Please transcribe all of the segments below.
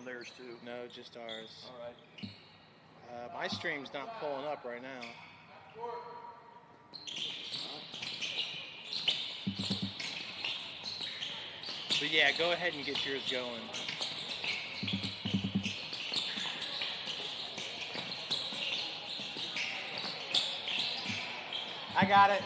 theirs too? No, just ours. All right. My stream's not pulling up right now. But yeah, go ahead and get yours going. I got it.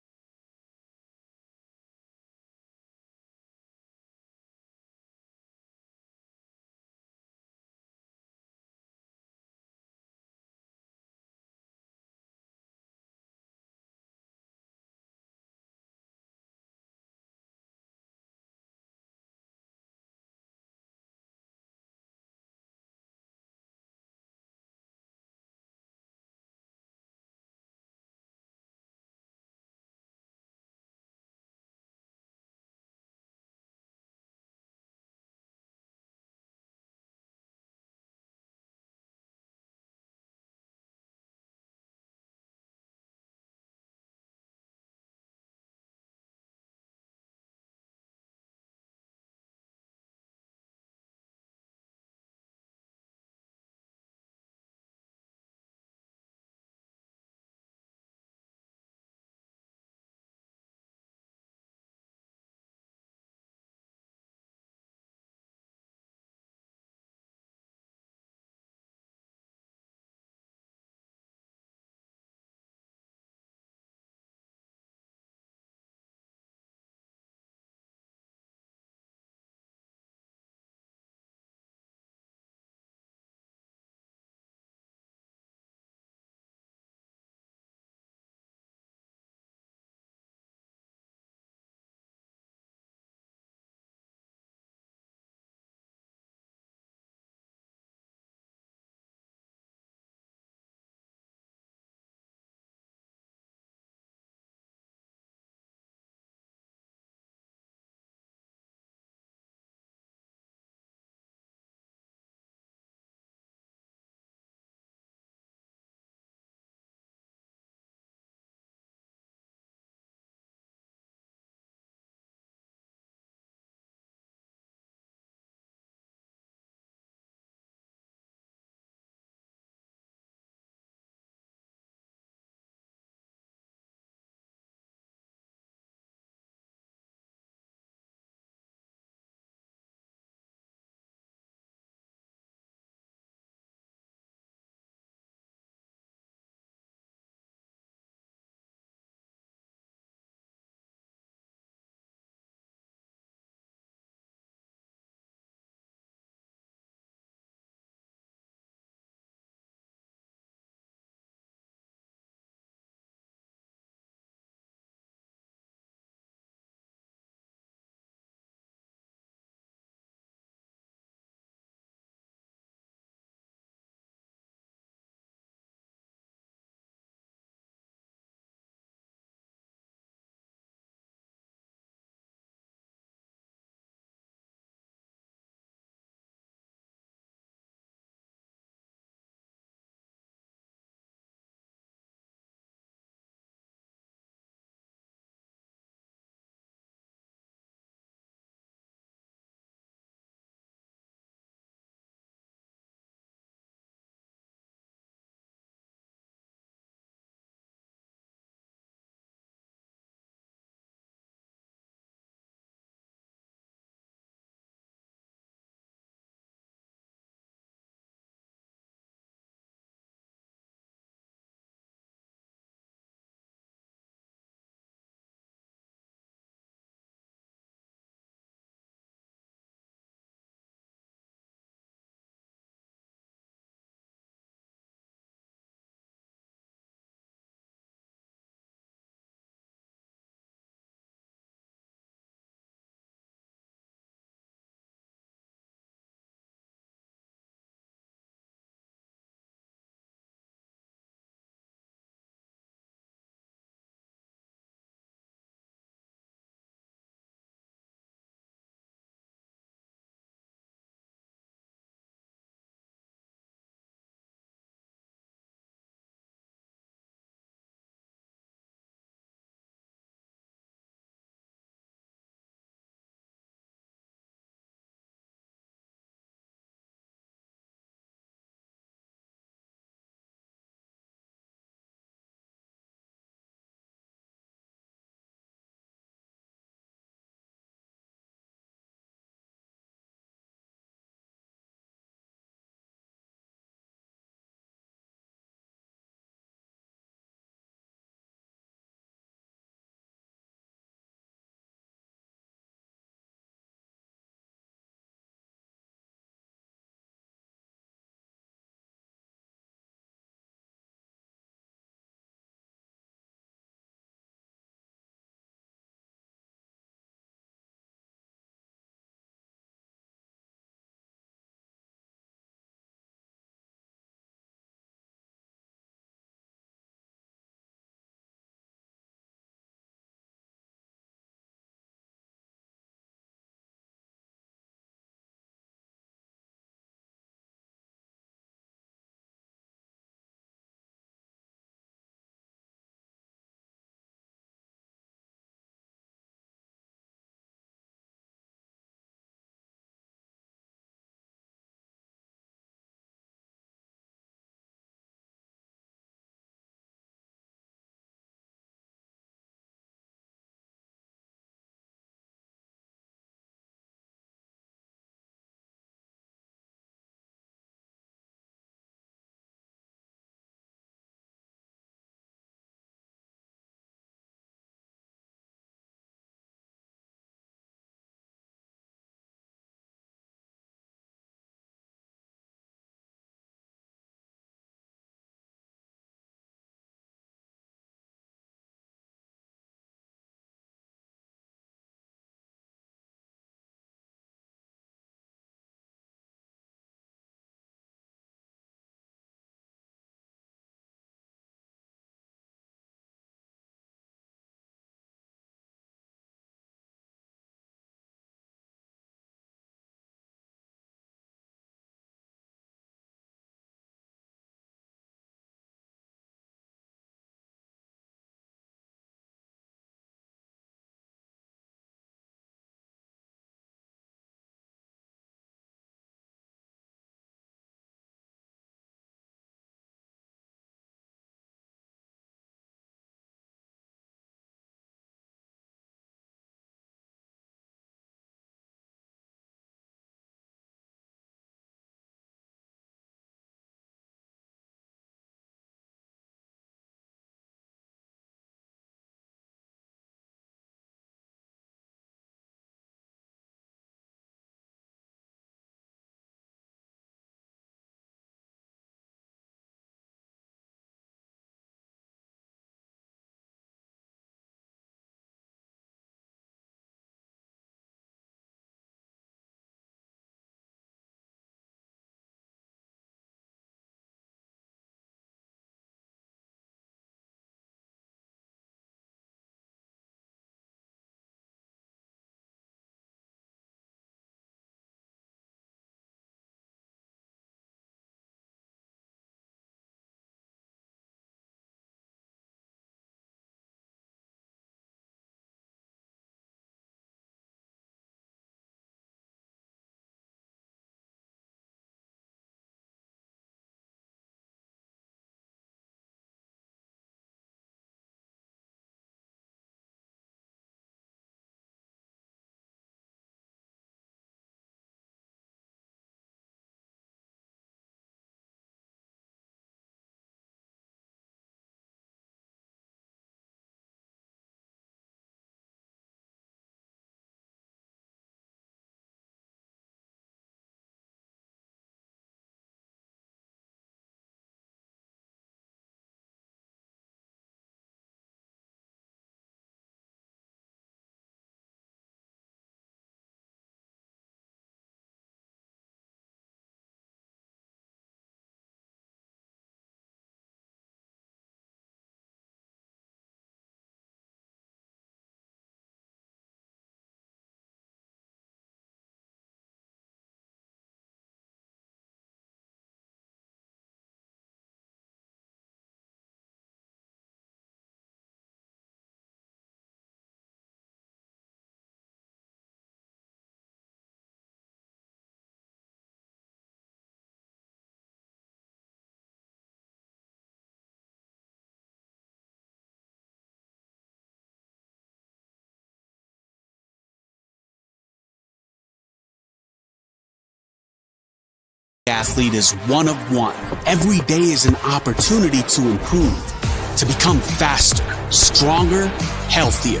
athlete is one of one. Every day is an opportunity to improve, to become faster, stronger, healthier.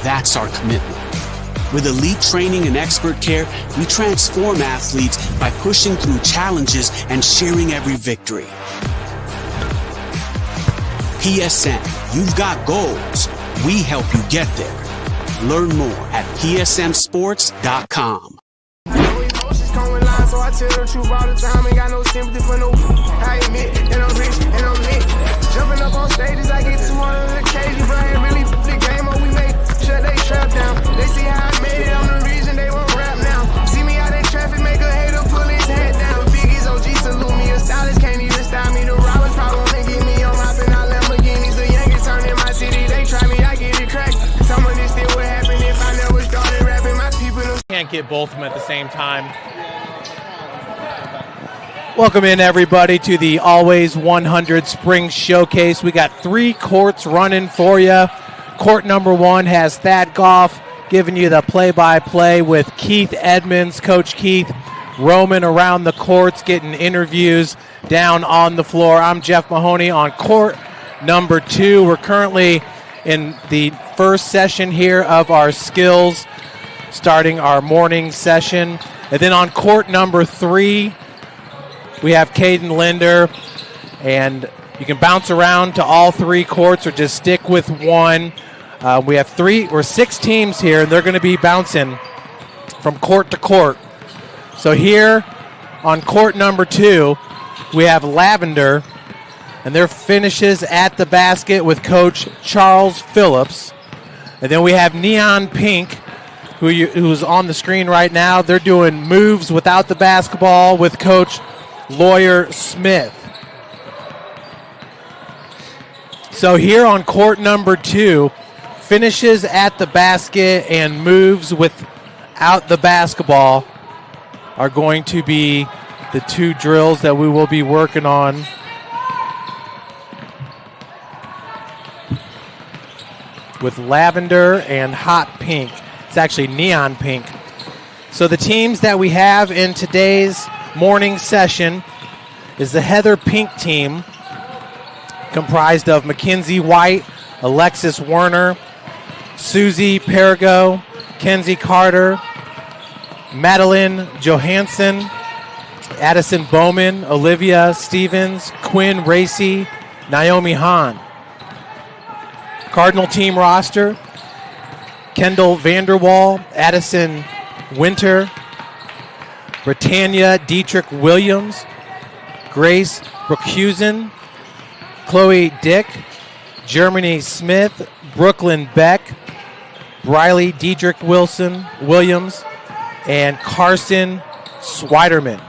That's our commitment. With elite training and expert care, we transform athletes by pushing through challenges and sharing every victory. PSN, you've got goals. We help you get there. Learn more at psnsports.com. So I tell the truth all the time, ain't got no sympathy for no. I admit, and I'm rich, and I'm lit. Jumping up on stages, I get 200 occasions, but I ain't really the game up. We made shut they trap down. They see how I made it, I'm the reason they won't rap now. See me out in traffic, make a hater pull his head down. Biggie's OG salute me, a stylist can't even style me. The robbers probably wanna get me, I'm hopping out Lamborghinis. The youngest turn in my city, they try me, I get it cracked. Some of this still would happen if I never started rapping. My people can't get both of them at the same time. Welcome in, everybody, to the Always 100 Spring Showcase. We got 3 courts running for you. Court number 1 has Thad Goff giving you the play-by-play with Keith Edmonds. Coach Keith roaming around the courts, getting interviews down on the floor. I'm Jeff Mahoney on court number 2. We're currently in the first session here of our skills, starting our morning session. And then on court number 3, we have Caden Linder, and you can bounce around to all 3 courts or just stick with one. We have 6 teams here, and they're going to be bouncing from court to court. So here on court number 2, we have Lavender, and their finishes at the basket with Coach Charles Phillips. And then we have Neon Pink, who's on the screen right now. They're doing moves without the basketball with Coach Lawyer Smith. So here on court number 2, finishes at the basket and moves without the basketball are going to be the 2 drills that we will be working on. With Lavender and Hot Pink. It's actually Neon Pink. So the teams that we have in today's morning session is the Heather Pink team, comprised of Mackenzie White, Alexis Werner, Susie Perigo, Kenzie Carter, Madeline Johansson, Addison Bowman, Olivia Stevens, Quinn Racy, Naomi Hahn. Cardinal team roster: Kendall Vanderwall, Addison Winter, Britannia Dietrich Williams, Grace Brookhusen, Chloe Dick, Germany Smith, Brooklyn Beck, Briley Dietrich Williams, and Carson Swiderman.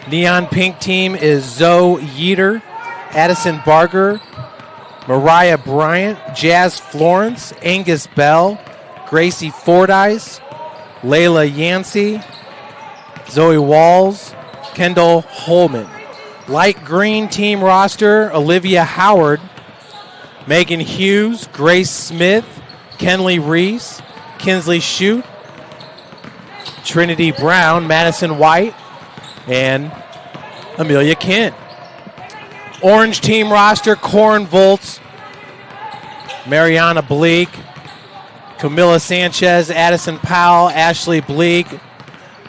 Neon Pink team is Zoe Yeater, Addison Barger, Mariah Bryant, Jazz Florence, Angus Bell, Gracie Fordyce, Layla Yancey, Zoe Walls, Kendall Holman. Light green team roster: Olivia Howard, Megan Hughes, Grace Smith, Kenley Reese, Kinsley Shute, Trinity Brown, Madison White, and Amelia Kent. Orange team roster: Corin Volts, Mariana Bleak, Camila Sanchez, Addison Powell, Ashley Bleak,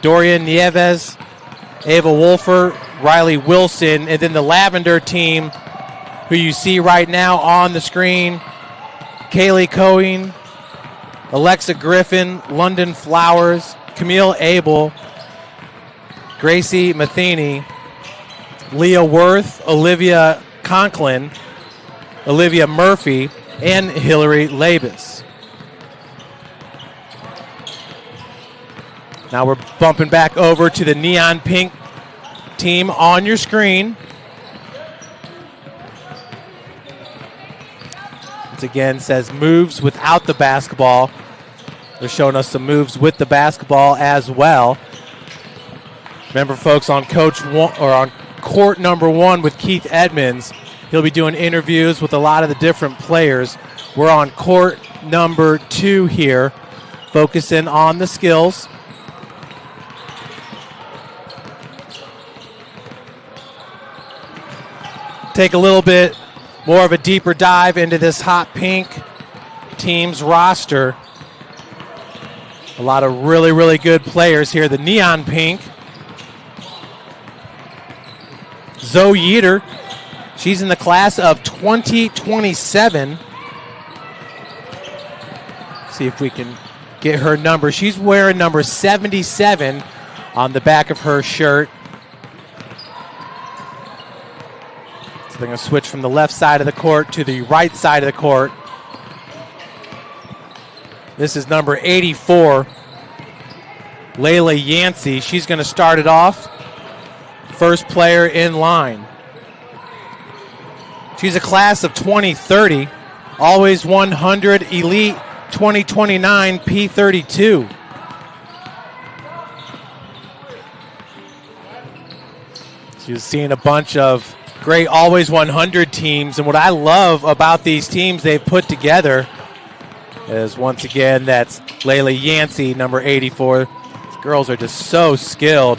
Dorian Nieves, Ava Wolfer, Riley Wilson. And then the Lavender team, who you see right now on the screen: Kaylee Cohen, Alexa Griffin, London Flowers, Camille Abel, Gracie Matheny, Leah Worth, Olivia Conklin, Olivia Murphy, and Hillary Labus. Now we're bumping back over to the Neon Pink team on your screen. Once again, says moves without the basketball. They're showing us some moves with the basketball as well. Remember, folks, on court number 1 with Keith Edmonds, he'll be doing interviews with a lot of the different players. We're on court number 2 here, focusing on the skills. take a little bit more of a deeper dive into this hot pink team's roster. A lot of really, really good players here. The neon pink. Zoe Yeater. She's in the class of 2027. See if we can get her number. She's wearing number 77 on the back of her shirt. So they're going to switch from the left side of the court to the right side of the court. This is number 84, Layla Yancey. She's going to start it off. First player in line. She's a class of 2030, always 100 elite 2029 P32. She's seen a bunch of great always 100 teams, and what I love about these teams they've put together is, once again, that's Layla Yancey, number 84. These girls are just so skilled.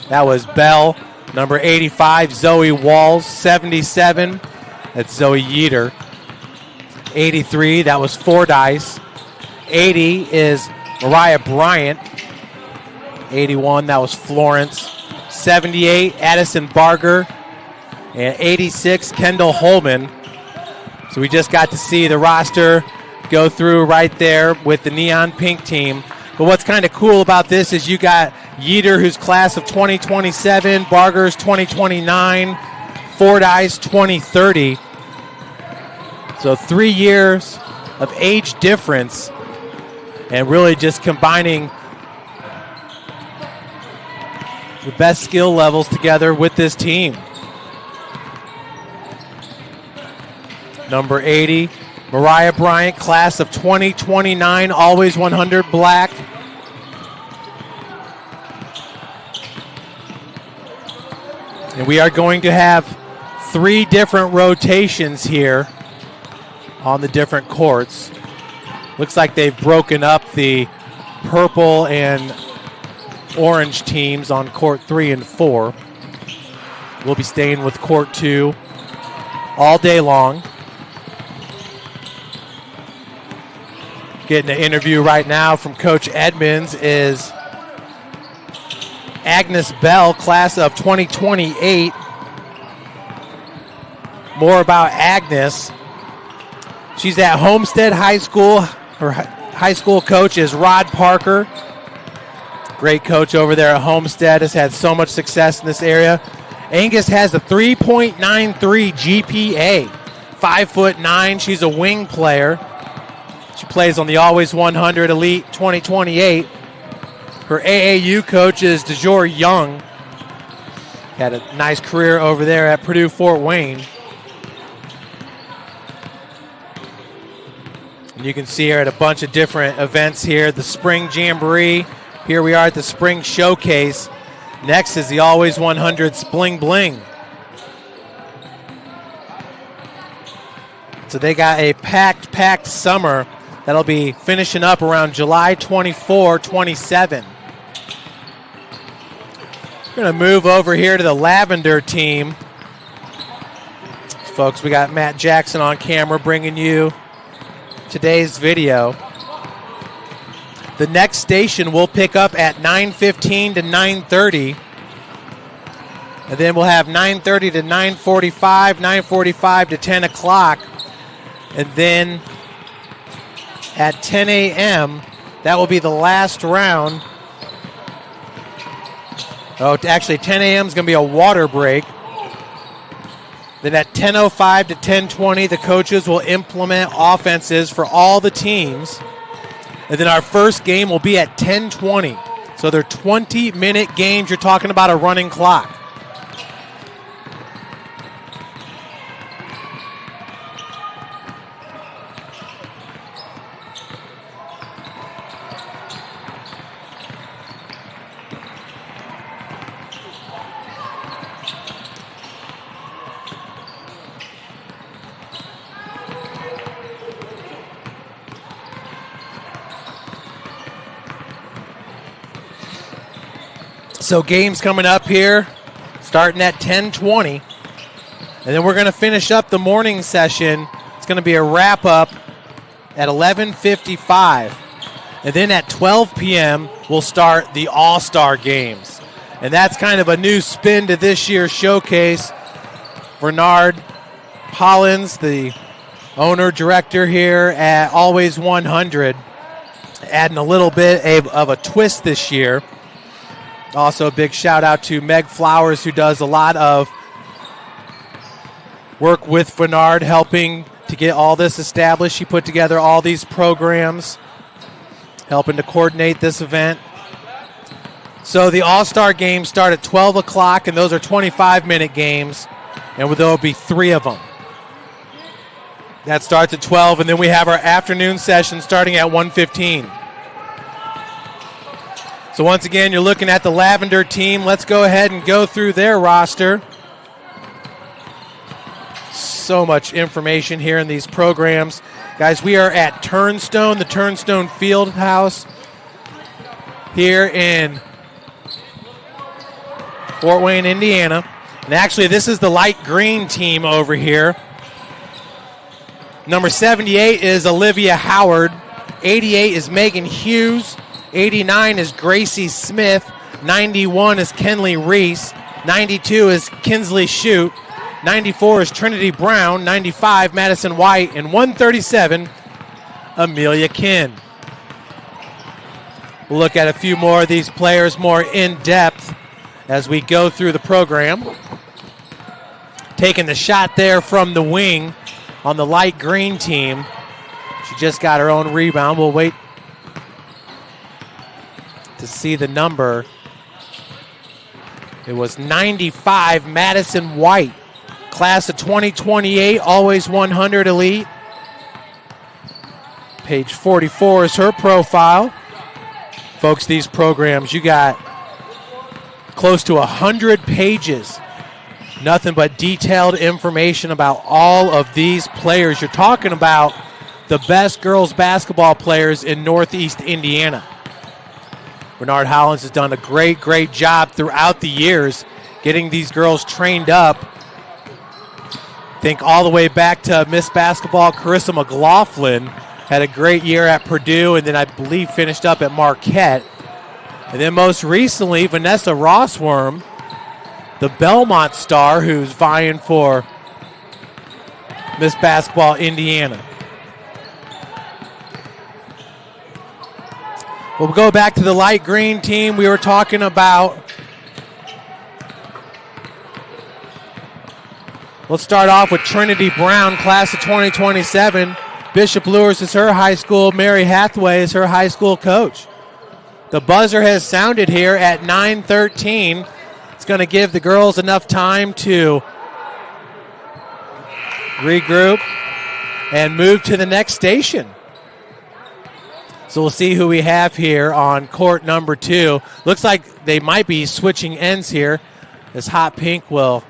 That was Bell, number 85, Zoe Walls, 77. That's Zoe Yeater. 83, that was Fordyce. 80 is Mariah Bryant. 81, that was Florence. 78, Addison Barger. And 86, Kendall Holman. So we just got to see the roster go through right there with the neon pink team. But what's kind of cool about this is you got Yeater, who's class of 2027, Barger's 2029, Fordyce 2030. So 3 years of age difference, and really just combining the best skill levels together with this team. Number 80, Mariah Bryant, class of 2029, always 100 black. And we are going to have 3 different rotations here on the different courts. Looks like they've broken up the purple and orange teams on court 3 and 4. We'll be staying with court 2 all day long. Getting an interview right now from Coach Edmonds is Agnes Bell, class of 2028. More about Agnes. She's at Homestead High School. Her high school coach is Rod Parker. Great coach over there at Homestead. Has had so much success in this area. Angus has a 3.93 GPA. 5'9". She's a wing player. She plays on the Always 100 Elite 2028. Her AAU coach is DeJour Young. Had a nice career over there at Purdue Fort Wayne. And you can see her at a bunch of different events here. The Spring Jamboree. Here we are at the Spring Showcase. Next is the Always 100 Spling Bling. So they got a packed summer that'll be finishing up around July 24, 27. We're going to move over here to the Lavender team. Folks, we got Matt Jackson on camera bringing you today's video. The next station will pick up at 9:15 to 9:30. And then we'll have 9:30 to 9:45, 9:45 to 10 o'clock. And then at 10 a.m., that will be the last round. Oh, actually 10 a.m. is going to be a water break. Then at 10:05 to 10:20, the coaches will implement offenses for all the teams. And then our first game will be at 10:20. So they're 20-minute games. You're talking about a running clock. So games coming up here, starting at 10:20. And then we're going to finish up the morning session. It's going to be a wrap-up at 11:55. And then at 12 p.m., we'll start the All-Star Games. And that's kind of a new spin to this year's showcase. Bernard Hollins, the owner-director here at Always 100, adding a little bit of a twist this year. Also, a big shout-out to Meg Flowers, who does a lot of work with Bernard, helping to get all this established. She put together all these programs, helping to coordinate this event. So the All-Star Games start at 12 o'clock, and those are 25-minute games, and there will be 3 of them. That starts at 12, and then we have our afternoon session starting at 1:15. So once again, you're looking at the Lavender team. Let's go ahead and go through their roster. So much information here in these programs. Guys, we are at Turnstone, the Turnstone Field House here in Fort Wayne, Indiana. And actually, this is the light green team over here. Number 78 is Olivia Howard. 88 is Megan Hughes. 89 is Gracie Smith. 91 is Kenley Reese. 92 is Kinsley Shute. 94 is Trinity Brown. 95, Madison White. And 137, Amelia Kinn. We'll look at a few more of these players more in depth as we go through the program. Taking the shot there from the wing on the light green team. She just got her own rebound. We'll wait to see the number. It was 95, Madison White. Class of 2028, Always 100 Elite. Page 44 is her profile. Folks, these programs, you got close to 100 pages. Nothing but detailed information about all of these players. You're talking about the best girls basketball players in Northeast Indiana. Bernard Hollins has done a great job throughout the years getting these girls trained up. Think all the way back to Miss Basketball Carissa McLaughlin. Had a great year at Purdue, and then I believe finished up at Marquette. And then most recently, Vanessa Rossworm, the Belmont star who's vying for Miss Basketball Indiana. We'll go back to the light green team we were talking about. Let's start off with Trinity Brown, class of 2027. Bishop Lewis is her high school. Mary Hathaway is her high school coach. The buzzer has sounded here at 9:13. It's going to give the girls enough time to regroup and move to the next station. So we'll see who we have here on court number 2. Looks like they might be switching ends here. This hot pink will...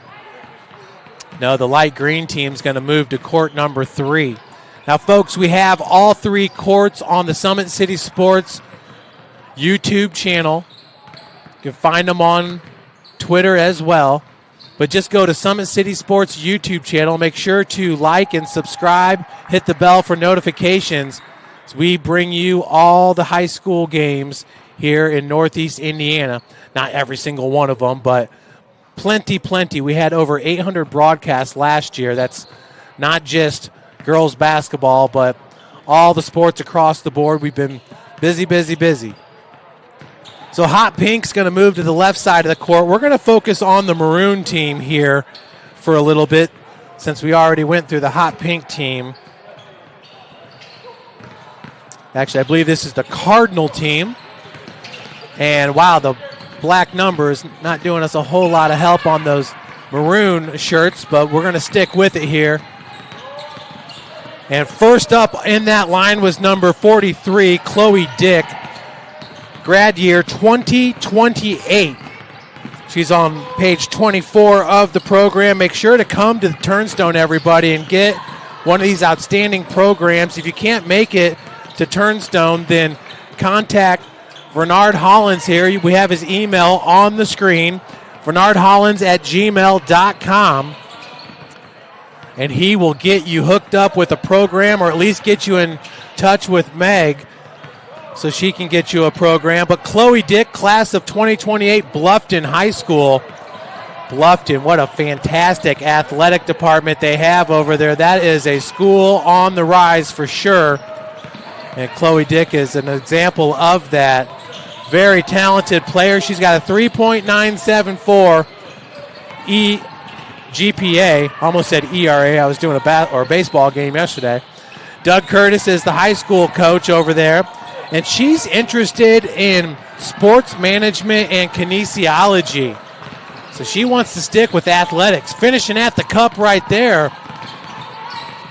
No, the light green team's going to move to court number 3. Now, folks, we have all 3 courts on the Summit City Sports YouTube channel. You can find them on Twitter as well. But just go to Summit City Sports YouTube channel. Make sure to like and subscribe. Hit the bell for notifications as we bring you all the high school games here in Northeast Indiana. Not every single one of them, but plenty. We had over 800 broadcasts last year. That's not just girls basketball, but all the sports across the board. We've been busy. So hot pink's going to move to the left side of the court. We're going to focus on the maroon team here for a little bit since we already went through the hot pink team. Actually, I believe this is the Cardinal team. And wow, the black numbers not doing us a whole lot of help on those maroon shirts, but we're going to stick with it here. And first up in that line was number 43, Chloe Dick, grad year 2028. She's on page 24 of the program. Make sure to come to the Turnstone, everybody, and get one of these outstanding programs. If you can't make it to Turnstone, then contact Bernard Hollins here. We have his email on the screen, bernardhollins@gmail.com. and he will get you hooked up with a program, or at least get you in touch with Meg so she can get you a program. But Chloe Dick, class of 2028, Bluffton High School. Bluffton, what a fantastic athletic department they have over there. That is a school on the rise for sure. And Chloe Dick is an example of that. Very talented player. She's got a 3.974 GPA. Almost said ERA. I was doing a baseball game yesterday. Doug Curtis is the high school coach over there. And she's interested in sports management and kinesiology. So she wants to stick with athletics. Finishing at the cup right there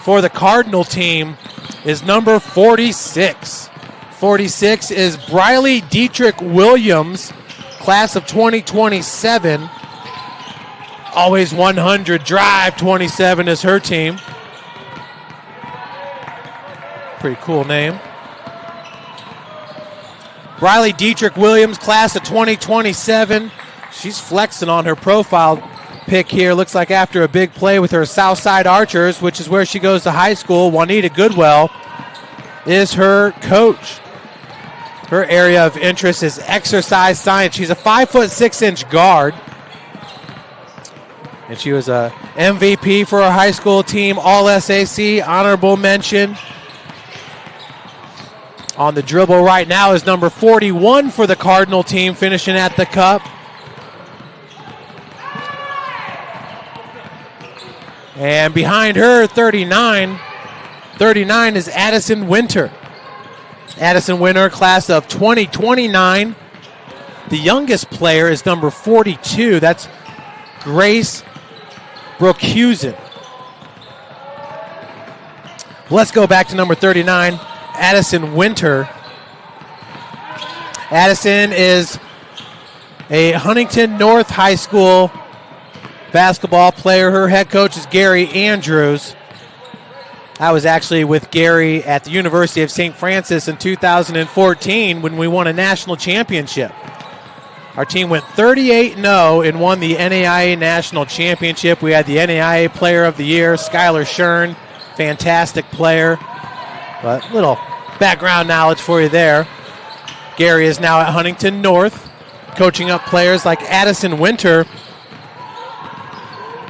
for the Cardinal team is number 46. 46 is Briley Dietrich Williams, class of 2027. Always 100 drive, 27 is her team. Pretty cool name. Briley Dietrich Williams, class of 2027. She's flexing on her profile pick here. Looks like after a big play with her Southside Archers, which is where she goes to high school, Juanita Goodwell is her coach. Her area of interest is exercise science. She's a 5'6" guard. And she was a MVP for her high school team, All-SAC, honorable mention. On the dribble right now is number 41 for the Cardinal team, finishing at the cup. And behind her, 39 is Addison Winter. Addison Winter, class of 2029. The youngest player is number 42. That's Grace Brookhusen. Let's go back to number 39, Addison Winter. Addison is a Huntington North High School basketball player. Her head coach is Gary Andrews. I was actually with Gary at the University of St. Francis in 2014 when we won a national championship. Our team went 38-0 and won the NAIA National Championship. We had the NAIA Player of the Year, Skylar Shern, fantastic player. But little background knowledge for you there. Gary is now at Huntington North, coaching up players like Addison Winter.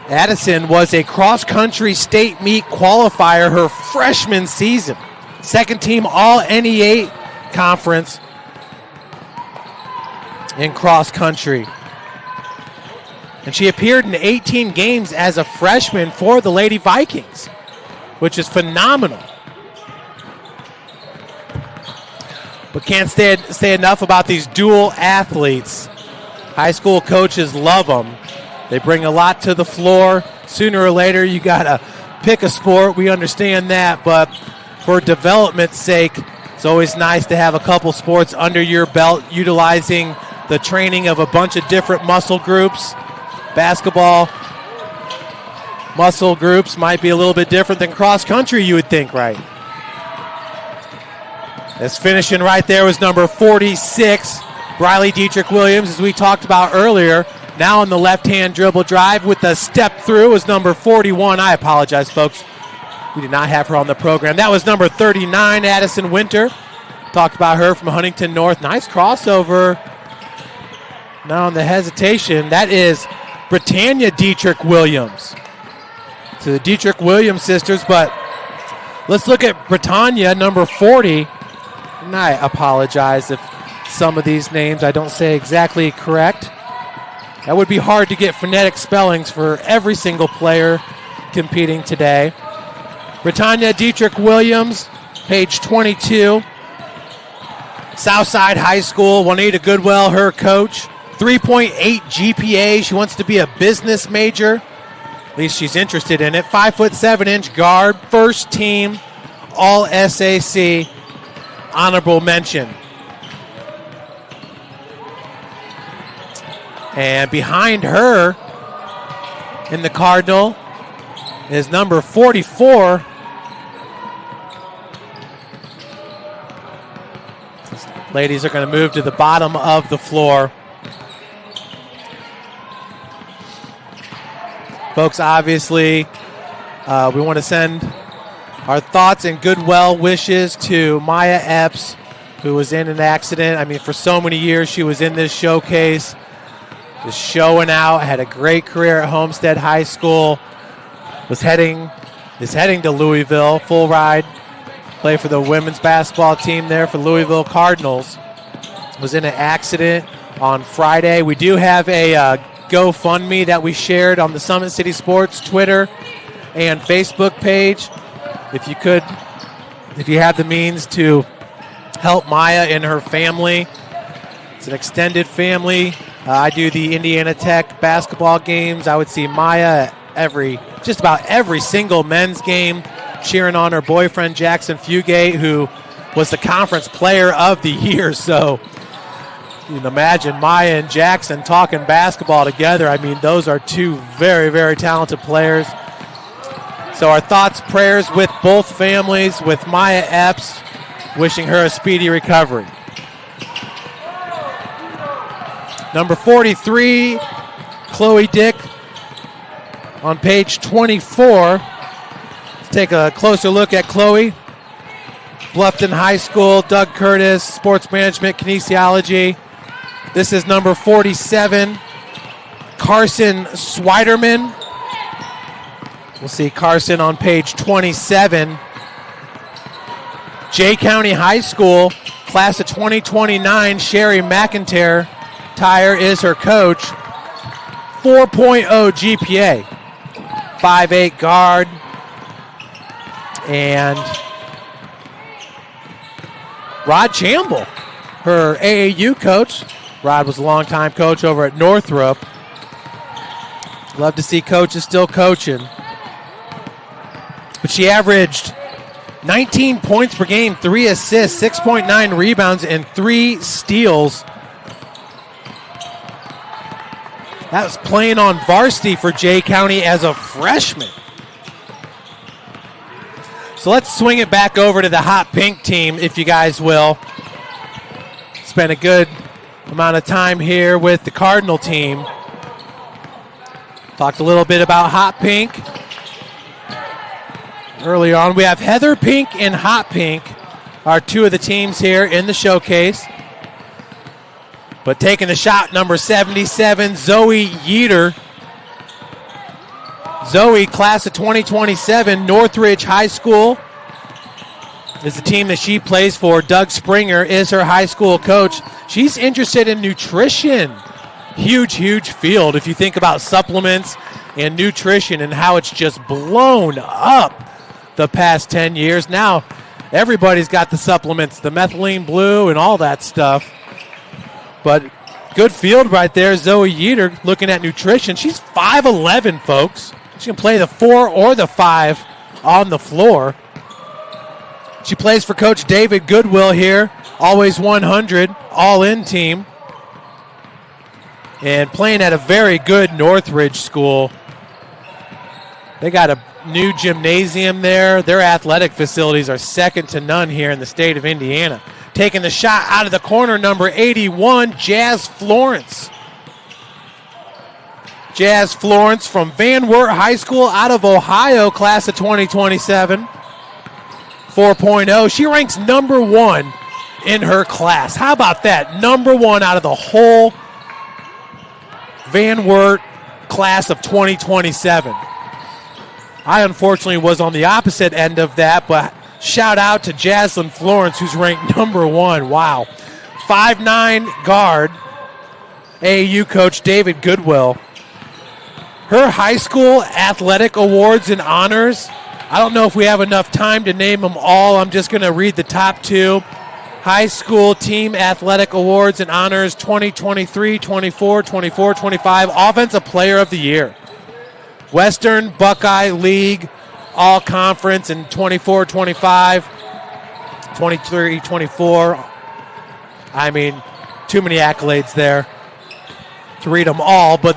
Addison was a cross-country state meet qualifier her freshman season. Second team All-NE8 conference in cross-country. And she appeared in 18 games as a freshman for the Lady Vikings, which is phenomenal. But can't say enough about these dual athletes. High school coaches love them. They bring a lot to the floor. Sooner or later, you got to pick a sport. We understand that. But for development's sake, it's always nice to have a couple sports under your belt, utilizing the training of a bunch of different muscle groups. Basketball muscle groups might be a little bit different than cross country, you would think, right? As finishing right there was number 46, Briley Dietrich Williams, as we talked about earlier. Now on the left-hand dribble drive with the step through was number 41. I apologize, folks. We did not have her on the program. That was number 39, Addison Winter. Talked about her from Huntington North. Nice crossover. Now on the hesitation, that is Britannia Dietrich Williams. To the Dietrich Williams sisters, but let's look at Britannia, number 40. And I apologize if some of these names I don't say exactly correct. That would be hard to get phonetic spellings for every single player competing today. Britannia Dietrich Williams, page 22. Southside High School, Juanita Goodwell, her coach. 3.8 GPA. She wants to be a business major. At least she's interested in it. 5'7" guard, first team, All-SAC, honorable mention. And behind her in the Cardinal is number 44. Ladies are going to move to the bottom of the floor. Folks, obviously, We want to send our thoughts and good well wishes to Maya Epps, who was in an accident. I mean, for so many years she was in this showcase, just showing out, had a great career at Homestead High School, is heading to Louisville, full ride, play for the women's basketball team there for Louisville Cardinals. Was in an accident on Friday. We do have a GoFundMe that we shared on the Summit City Sports Twitter and Facebook page. If you have the means to help Maya and her family. It's an extended family. I do the Indiana Tech basketball games. I would see Maya at just about every single men's game, cheering on her boyfriend Jackson Fugate, who was the conference player of the year. So you can imagine Maya and Jackson talking basketball together. I mean, those are two very, very talented players. So our thoughts, prayers with both families, with Maya Epps, wishing her a speedy recovery. Number 43, Chloe Dick on page 24. Let's take a closer look at Chloe. Bluffton High School, Doug Curtis, sports management, kinesiology. This is number 47, Carson Swiderman. We'll see Carson on page 27. Jay County High School, class of 2029, Sherry McIntyre is her coach. 4.0 GPA. 5'8 guard. And Rod Chamble, her AAU coach. Rod was a longtime coach over at Northrop. Love to see coaches still coaching. But she averaged 19 points per game, 3 assists, 6.9 rebounds, and 3 steals. That was playing on varsity for Jay County as a freshman. So let's swing it back over to the Hot Pink team, if you guys will. Spent a good amount of time here with the Cardinal team. Talked a little bit about Hot Pink. Earlier on, we have Heather Pink and Hot Pink are two of the teams here in the showcase. But taking the shot, number 77, Zoe Yeater. Zoe, class of 2027, Northridge High School is the team that she plays for. Doug Springer is her high school coach. She's interested in nutrition. Huge, huge field if you think about supplements and nutrition and how it's just blown up the past 10 years. Now everybody's got the supplements, the methylene blue and all that stuff. But good field right there. Zoe Yeater looking at nutrition. She's 5'11", folks. She can play the 4 or the 5 on the floor. She plays for Coach David Goodwill here. Always 100, all-in team. And playing at a very good Northridge school. They got a new gymnasium there. Their athletic facilities are second to none here in the state of Indiana. Taking the shot out of the corner, number 81, Jazz Florence. Jazz Florence from Van Wert High School out of Ohio, class of 2027. 4.0. She ranks number 1 in her class. How about that? Number 1 out of the whole Van Wert class of 2027. I unfortunately was on the opposite end of that, but shout out to Jaslyn Florence, who's ranked number 1. Wow. 5'9" guard, AAU coach David Goodwill. Her high school athletic awards and honors, I don't know if we have enough time to name them all. I'm just going to read the top 2. High school team athletic awards and honors 2023, 24, 24, 25. Offensive Player of the Year. Western Buckeye League All-Conference in 24, 25, 23, 24. I mean, too many accolades there to read them all. But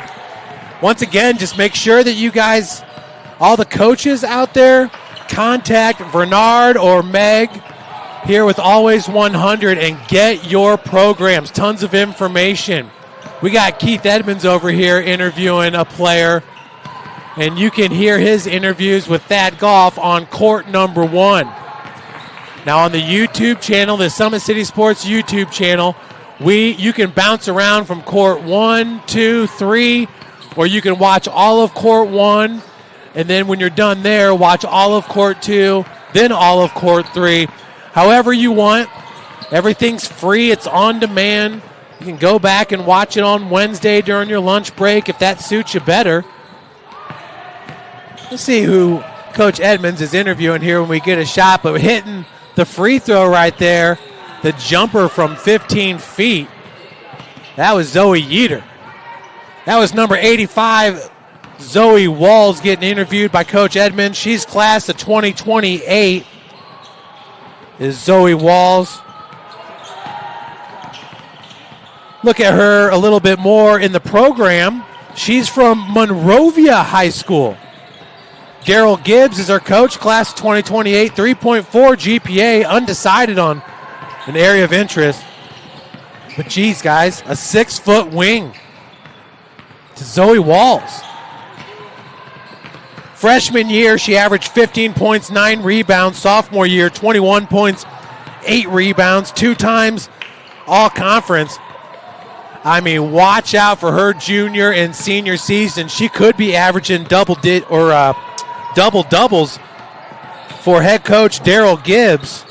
once again, just make sure that you guys, all the coaches out there, contact Bernard or Meg here with Always 100 and get your programs. Tons of information. We got Keith Edmonds over here interviewing a player and you can hear his interviews with Thad Goff on court number 1. Now on the YouTube channel, the Summit City Sports YouTube channel, you can bounce around from court 1, 2, 3, or you can watch all of court 1, and then when you're done there, watch all of court 2, then all of court 3. However you want. Everything's free. It's on demand. You can go back and watch it on Wednesday during your lunch break if that suits you better. Let's see who Coach Edmonds is interviewing here when we get a shot, but hitting the free throw right there, the jumper from 15 feet, that was Zoe Yeater. That was number 85, Zoe Walls, getting interviewed by Coach Edmonds. She's class of 2028, is Zoe Walls. Look at her a little bit more in the program. She's from Monrovia High School. Daryl Gibbs is our coach, class of 2028, 3.4 GPA, undecided on an area of interest. But geez, guys, a 6-foot wing to Zoe Walls. Freshman year, she averaged 15 points, 9 rebounds. Sophomore year, 21 points, 8 rebounds, 2 times all-conference. I mean, watch out for her junior and senior season. She could be averaging double-doubles for head coach Daryl Gibbs.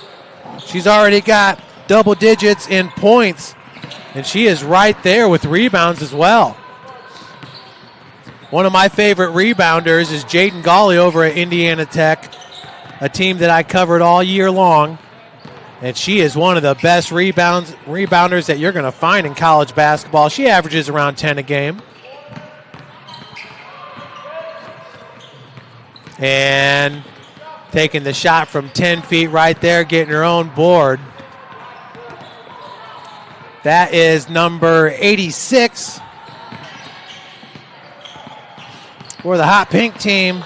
She's already got double digits in points, and she is right there with rebounds as well. One of my favorite rebounders is Jaden Gawley over at Indiana Tech, a team that I covered all year long. And she is one of the best rebounders that you're going to find in college basketball. She averages around 10 a game. And taking the shot from 10 feet right there, getting her own board. That is number 86 for the hot pink team.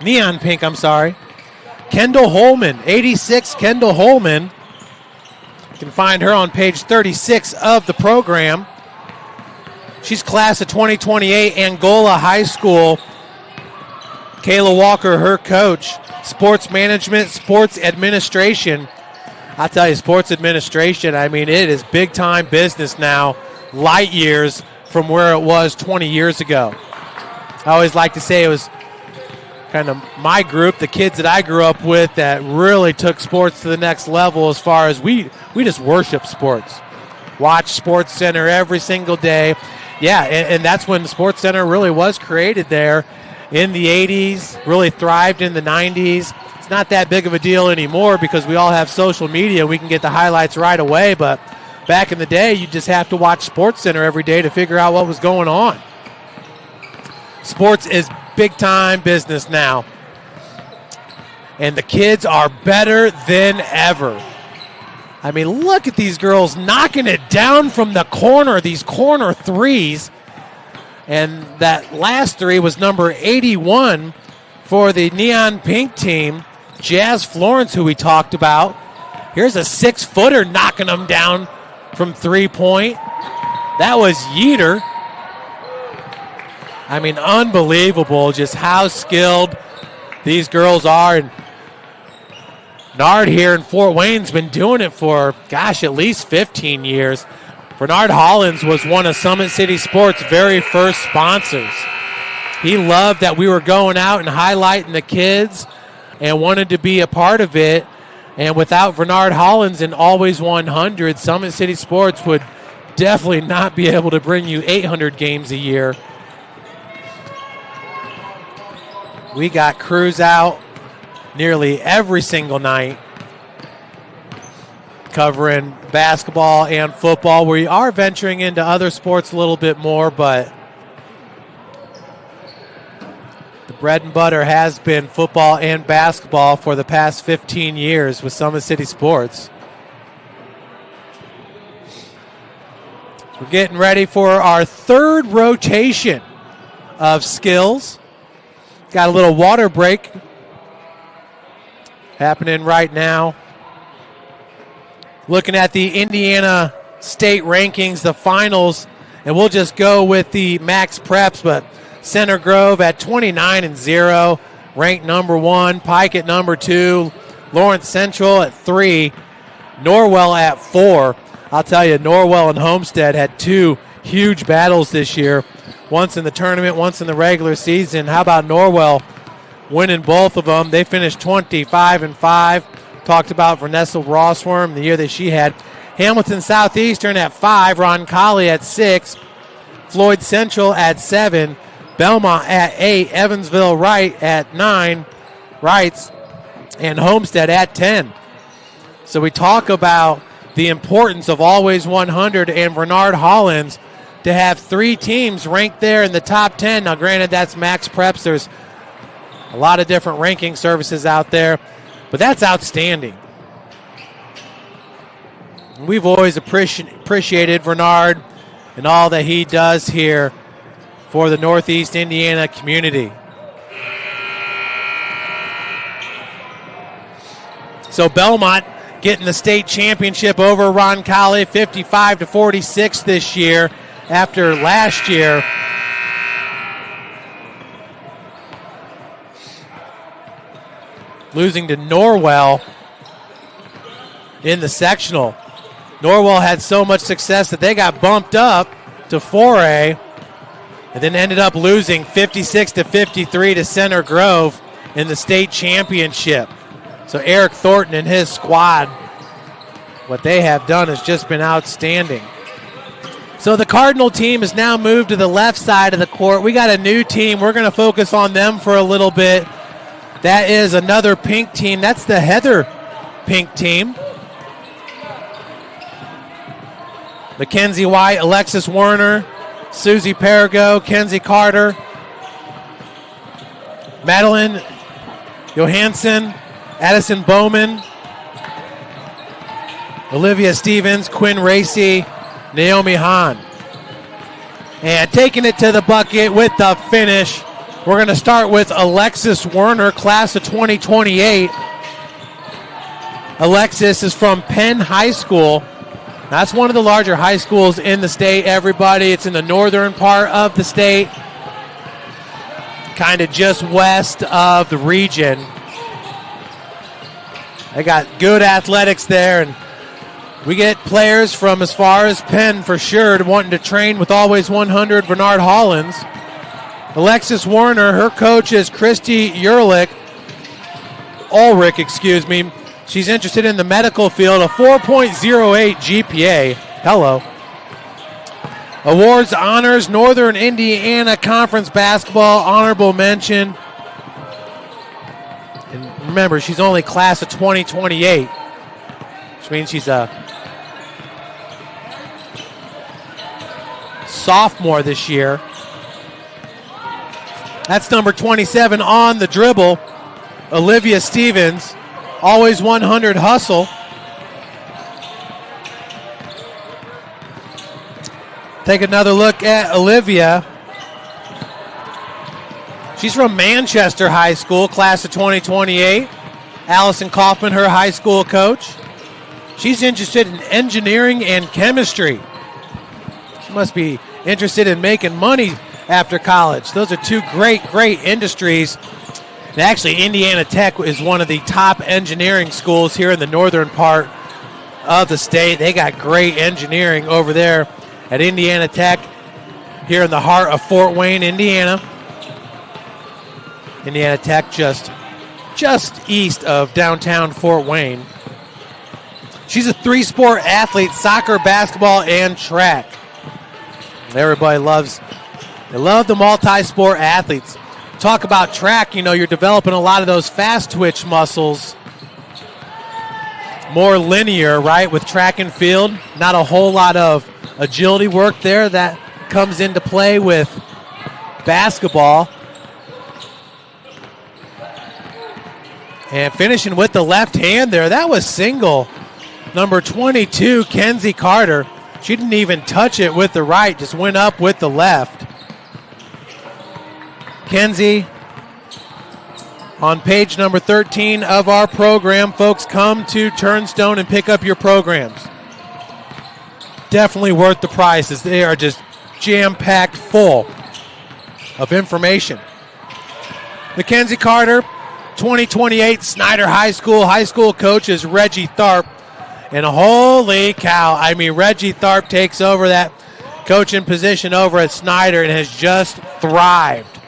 Neon pink, I'm sorry. Kendall Holman, 86 Kendall Holman. You can find her on page 36 of the program. She's class of 2028, Angola High School. Kayla Walker, her coach. Sports management, sports administration. I'll tell you, sports administration, I mean, it is big-time business now, light years from where it was 20 years ago. I always like to say it was kind of my group, the kids that I grew up with, that really took sports to the next level as far as we just worship sports. Watch Sports Center every single day. Yeah, and that's when the Sports Center really was created there in the 80s, really thrived in the 90s. It's not that big of a deal anymore because we all have social media. We can get the highlights right away, but back in the day, you just have to watch Sports Center every day to figure out what was going on. Sports is big-time business now. And the kids are better than ever. I mean, look at these girls knocking it down from the corner, these corner threes. And that last three was number 81 for the neon pink team, Jazz Florence, who we talked about. Here's a 6-footer knocking them down from three-point. That was Yeater. I mean, unbelievable just how skilled these girls are. And Nard here in Fort Wayne's been doing it for, gosh, at least 15 years. Bernard Hollins was one of Summit City Sports' very first sponsors. He loved that we were going out and highlighting the kids and wanted to be a part of it. And without Bernard Hollins and Always 100, Summit City Sports would definitely not be able to bring you 800 games a year. We got crews out nearly every single night covering basketball and football. We are venturing into other sports a little bit more, but the bread and butter has been football and basketball for the past 15 years with Summit City Sports. We're getting ready for our third rotation of skills. Got a little water break happening right now. Looking at the Indiana State rankings, the finals, and we'll just go with the max preps, but Center Grove at 29-0, ranked number 1. Pike at number 2. Lawrence Central at 3. Norwell at 4. I'll tell you, Norwell and Homestead had 2 huge battles this year. Once in the tournament, once in the regular season. How about Norwell winning both of them? They finished 25-5. Talked about Vanessa Rossworm, the year that she had. Hamilton Southeastern at 5. Roncalli at 6. Floyd Central at 7. Belmont at 8. Evansville Wright at 9. Wrights. And Homestead at 10. So we talk about the importance of Always 100 and Bernard Hollins to have 3 teams ranked there in the top 10. Now, granted, that's Max Preps. There's a lot of different ranking services out there, but that's outstanding. We've always appreciated Bernard and all that he does here for the Northeast Indiana community. So Belmont getting the state championship over Roncalli, 55-46 this year after last year. Losing to Norwell in the sectional. Norwell had so much success that they got bumped up to 4A and then ended up losing 56-53 to Center Grove in the state championship. So Eric Thornton and his squad, what they have done has just been outstanding. So the Cardinal team has now moved to the left side of the court. We got a new team. We're going to focus on them for a little bit. That is another pink team. That's the Heather pink team. Mackenzie White, Alexis Werner, Susie Perigo, Kenzie Carter, Madeline Johansson, Addison Bowman, Olivia Stevens, Quinn Racy, Naomi Hahn. And taking it to the bucket with the finish, we're going to start with Alexis Werner, class of 2028. Alexis is from Penn High School. That's one of the larger high schools in the state, everybody. It's in the northern part of the state, kind of just west of the region. They got good athletics there, and we get players from as far as Penn for sure wanting to train with Always 100 Bernard Hollins. Alexis Werner, her coach is Christy Ulrich. She's interested in the medical field, a 4.08 GPA. Hello. Awards, honors, Northern Indiana Conference Basketball, honorable mention. And remember, she's only class of 2028, which means she's a sophomore this year. That's number 27 on the dribble, Olivia Stevens. Always 100 hustle. Take another look at Olivia. She's from Manchester High School, class of 2028. Allison Kaufman, her high school coach. She's interested in engineering and chemistry. She must be interested in making money after college. Those are 2 great industries. And actually, Indiana Tech is one of the top engineering schools here in the northern part of the state. They got great engineering over there at Indiana Tech here in the heart of Fort Wayne, Indiana. Indiana Tech just east of downtown Fort Wayne. She's a 3-sport athlete, soccer, basketball, and track. Everybody loves the multi-sport athletes. Talk about track, you're developing a lot of those fast twitch muscles. More linear, right, with track and field. Not a whole lot of agility work there. That comes into play with basketball. And finishing with the left hand there. That was single. Number 22, Kenzie Carter. She didn't even touch it with the right, just went up with the left. Kenzie, on page number 13 of our program. Folks, come to Turnstone and pick up your programs. Definitely worth the prices. They are just jam-packed full. of information. Mackenzie Carter, 2028 Snyder High School coach is Reggie Tharp. And holy cow, I mean, Reggie Tharp takes over that coaching position over at Snyder and has just thrived.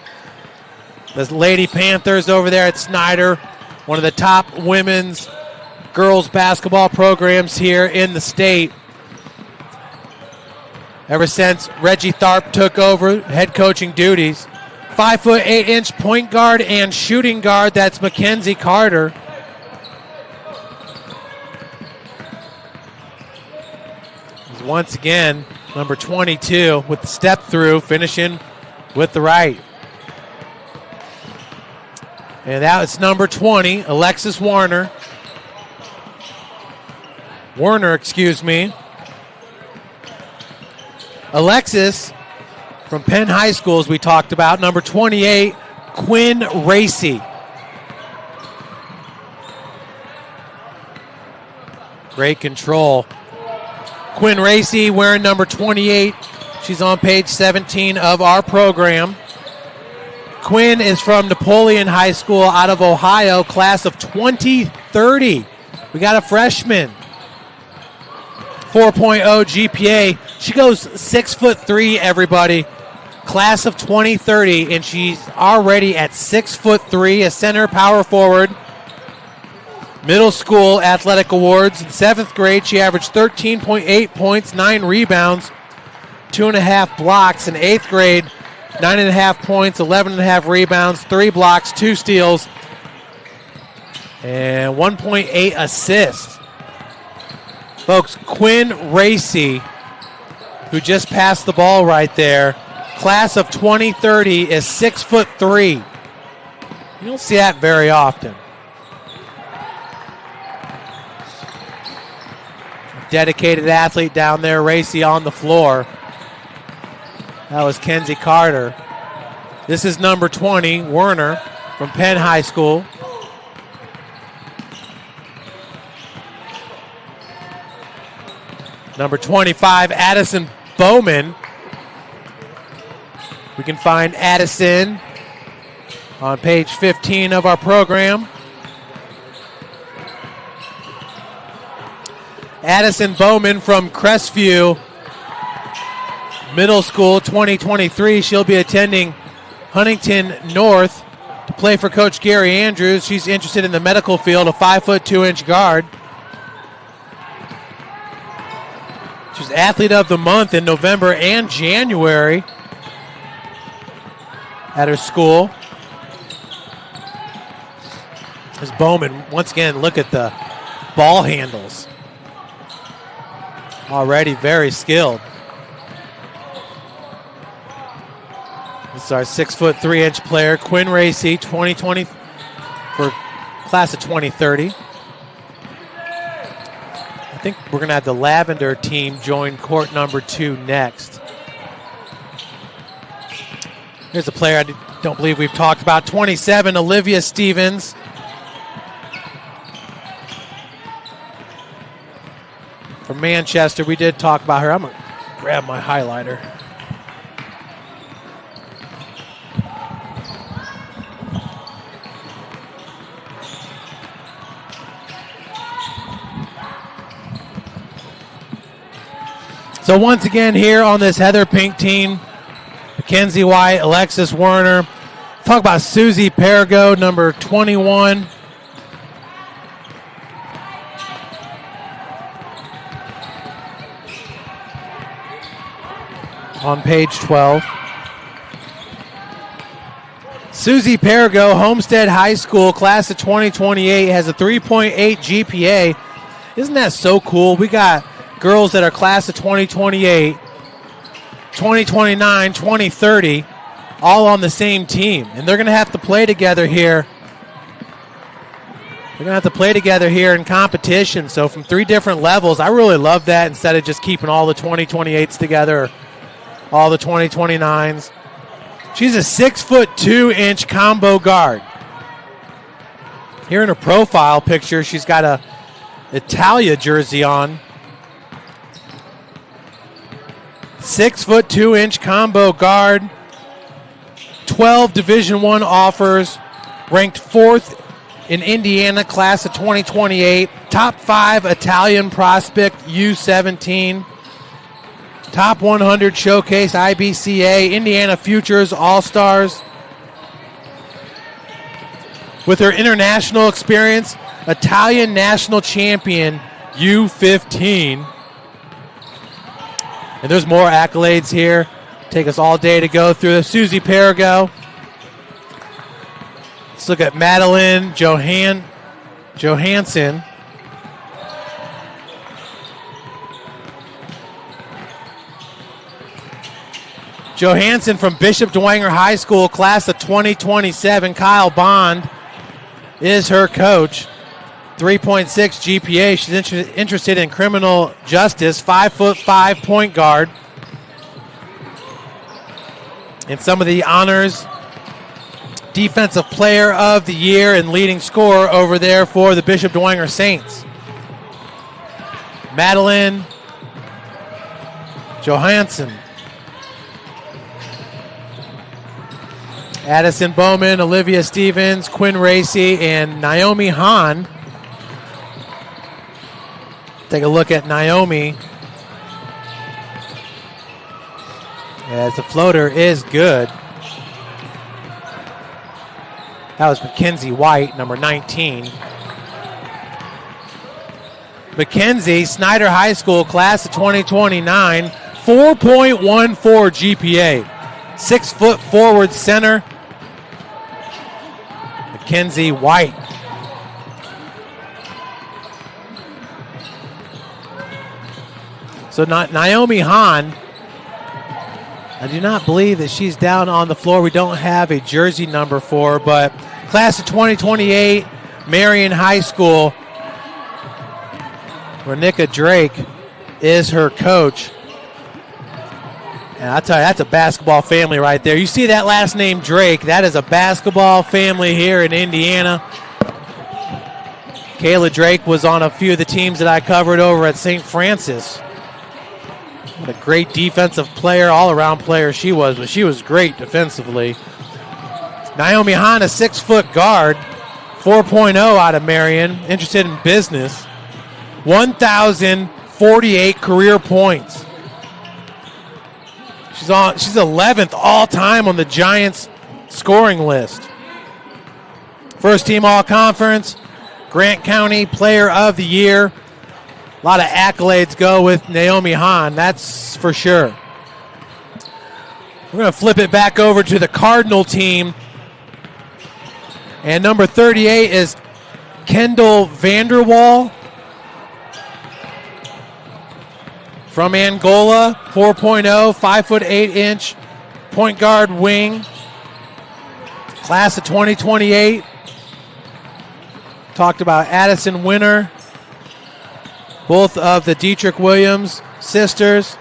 The Lady Panthers over there at Snyder, one of the top women's girls basketball programs here in the state. Ever since Reggie Tharp took over head coaching duties. 5'8" point guard and shooting guard, that's Mackenzie Carter. Once again, number 22 with the step through, finishing with the right. And that was number 20, Alexis Werner. Alexis from Penn High School, as we talked about. Number 28, Quinn Racy. Great control. Quinn Racy wearing number 28. She's on page 17 of our program. Quinn is from Napoleon High School out of Ohio, class of 2030. We got a freshman. 4.0 GPA. She goes 6'3", everybody. Class of 2030, and she's already at 6'3", a center power forward. Middle school athletic awards. In 7th grade, she averaged 13.8 points, 9 rebounds, 2.5 blocks. In 8th grade, 9.5 points, 11.5 rebounds, 3 blocks, 2 steals, and 1.8 assists. Folks, Quinn Racy, who just passed the ball right there, class of 2030, is 6'3". You don't see that very often. Dedicated athlete down there, Racy on the floor. That was Kenzie Carter. This is number 20, Werner from Penn High School. Number 25, Addison Bowman. We can find Addison on page 15 of our program. Addison Bowman from Crestview Middle School, 2023. She'll be attending Huntington North to play for Coach Gary Andrews. She's interested in the medical field, a 5'2" guard. She's Athlete of the Month in November and January at her school. As Bowman, once again, look at the ball handles. Already very skilled. This is our 6'3" player, Quinn Racy, 2020 for class of 2030. I think we're going to have the Lavender team join court number 2 next. Here's a player I don't believe we've talked about, 27, Olivia Stevens. From Manchester, we did talk about her. I'm going to grab my highlighter. So once again here on this Heather Pink team, Mackenzie White, Alexis Werner. Talk about Susie Perigo, number 21. On page 12. Susie Perigo, Homestead High School, class of 2028, has a 3.8 GPA. Isn't that so cool? We got girls that are class of 2028, 2029, 2030, all on the same team. And they're going to have to play together here. They're going to have to play together here in competition. So from 3 different levels, I really love that instead of just keeping all the 2028s together, all the 2029s. She's a 6'2" combo guard. Here in her profile picture, she's got a Italia jersey on. 6'2" combo guard. 12 Division I offers, ranked 4th in Indiana class of 2028, top 5 Italian prospect U17, top 100 showcase IBCA, Indiana Futures All-Stars. With her international experience, Italian national champion U15. And there's more accolades here. Take us all day to go through. Susie Perigo. Let's look at Madeline Johansson. Johansson from Bishop Dwenger High School, class of 2027. Kyle Bond is her coach. 3.6 GPA. She's interested in criminal justice. 5'5" point guard. And some of the honors: Defensive Player of the Year and leading scorer over there for the Bishop Dwenger Saints. Madeline Johansson. Addison Bowman, Olivia Stevens, Quinn Racy, and Naomi Hahn. Take a look at Naomi. As the floater is good. That was Mackenzie White, number 19. Mackenzie, Snyder High School, class of 2029, 4.14 GPA. 6-foot forward center, Mackenzie White. So Naomi Hahn, I do not believe that she's down on the floor. We don't have a jersey number for her, but class of 2028, Marion High School. Renika Drake is her coach. And I'll tell you, that's a basketball family right there. You see that last name, Drake. That is a basketball family here in Indiana. Kayla Drake was on a few of the teams that I covered over at St. Francis. What a great defensive player, all-around player she was, but she was great defensively. Naomi Hahn, a 6-foot guard, 4.0 out of Marion, interested in business. 1,048 career points. She's 11th all-time on the Giants scoring list. First team all-conference, Grant County Player of the Year. A lot of accolades go with Naomi Hahn, that's for sure. We're going to flip it back over to the Cardinal team. And number 38 is Kendall Vanderwall from Angola. 4.0, 5'8" point guard wing. Class of 2028. Talked about Addison Winter. Both of the Dietrich Williams sisters.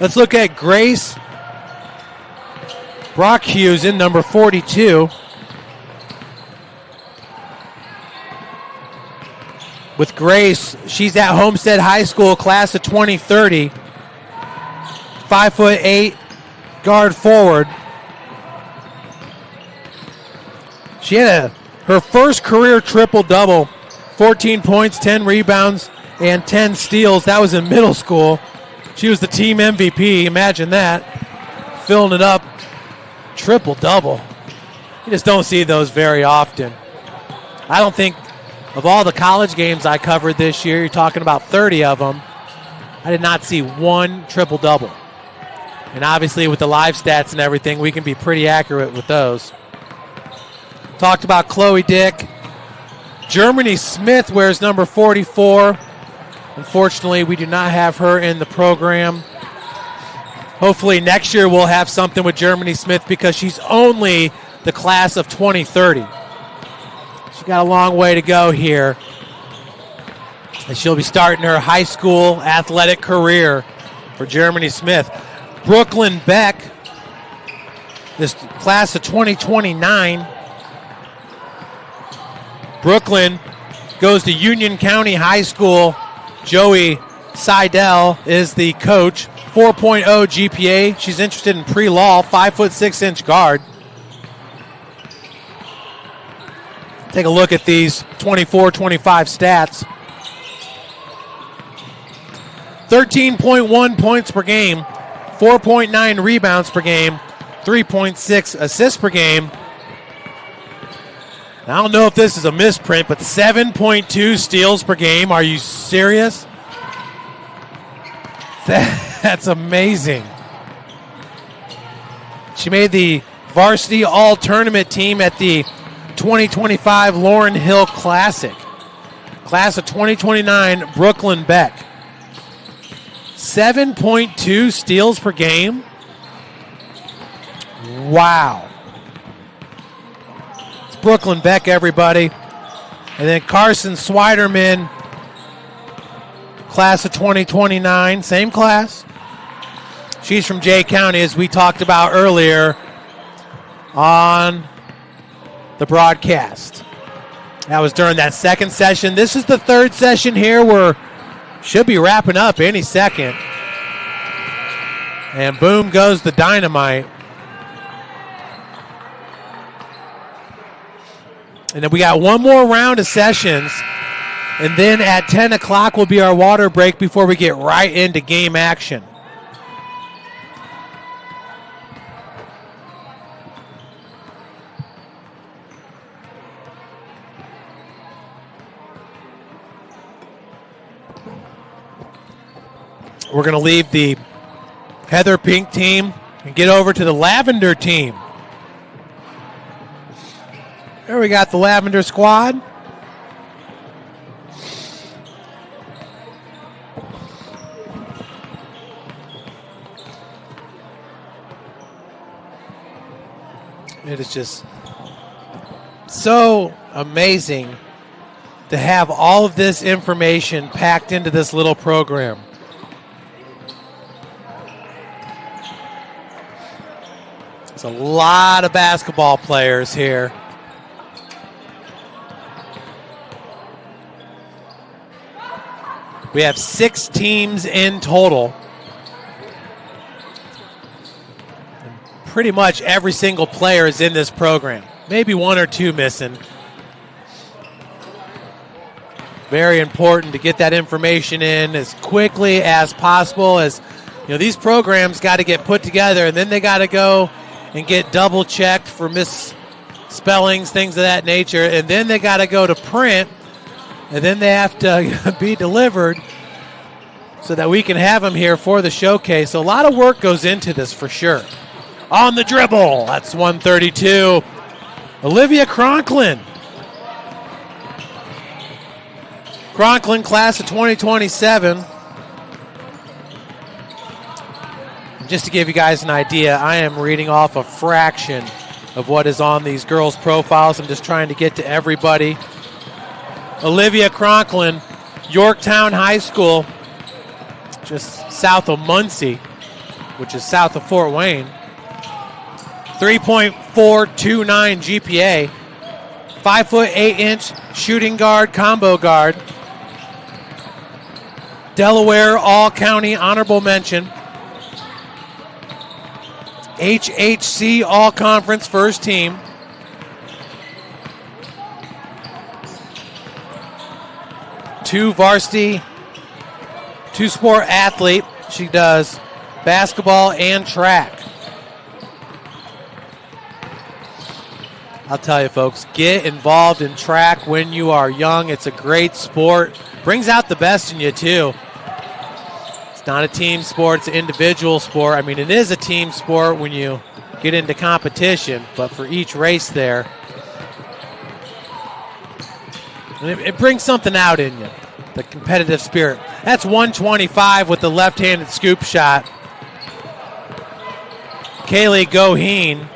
Let's look at Grace Brockhusen, number 42. With Grace, she's at Homestead High School, class of 2030. 5'8" guard forward. She had her first career triple-double. 14 points, 10 rebounds, and 10 steals. That was in middle school. She was the team MVP. Imagine that. Filling it up. Triple-double. You just don't see those very often. I don't think of all the college games I covered this year, you're talking about 30 of them, I did not see one triple-double. And obviously with the live stats and everything, we can be pretty accurate with those. Talked about Chloe Dick. Germany Smith wears number 44. Unfortunately, we do not have her in the program. Hopefully next year we'll have something with Germany Smith because she's only the class of 2030. She's got a long way to go here. And she'll be starting her high school athletic career for Germany Smith. Brooklyn Beck, this class of 2029. Brooklyn goes to Union County High School. Joey Seidel is the coach. 4.0 GPA. She's interested in pre-law, 5'6" guard. Take a look at these 24-25 stats. 13.1 points per game, 4.9 rebounds per game, 3.6 assists per game. I don't know if this is a misprint, but 7.2 steals per game. Are you serious? That's amazing. She made the varsity all-tournament team at the 2025 Laurel Hill Classic. Class of 2029, Brooklyn Beck. 7.2 steals per game. Wow. It's Brooklyn Beck, everybody. And then Carson Swiderman, class of 2029, same class. She's from Jay County, as we talked about earlier on the broadcast. That was during that second session. This is the third session here. We're should be wrapping up any second. And boom goes the dynamite. And then we got one more round of sessions. And then at 10 o'clock will be our water break before we get right into game action. We're going to leave the Heather Pink team and get over to the Lavender team. There we got the Lavender squad. It is just so amazing to have all of this information packed into this little program. There's a lot of basketball players here. We have 6 teams in total. And pretty much every single player is in this program. Maybe 1 or 2 missing. Very important to get that information in as quickly as possible. As you know, these programs got to get put together, and then they got to go and get double checked for misspellings, things of that nature, and then they got to go to print, and then they have to be delivered so that we can have them here for the showcase. So a lot of work goes into this for sure. On the dribble, that's 132. Olivia Cronklin. Cronklin, class of 2027. Just to give you guys an idea, I am reading off a fraction of what is on these girls' profiles. I'm just trying to get to everybody. Olivia Cronklin, Yorktown High School, just south of Muncie, which is south of Fort Wayne. 3.429 GPA. 5'8" shooting guard, combo guard. Delaware All-County Honorable Mention. HHC All-Conference First Team. Two-sport athlete. She does basketball and track. I'll tell you, folks, get involved in track when you are young. It's a great sport. Brings out the best in you, too. It's not a team sport, it's an individual sport. I mean, it is a team sport when you get into competition, but for each race there, it brings something out in you, the competitive spirit. That's 125 with the left-handed scoop shot. Kaylee Goheen,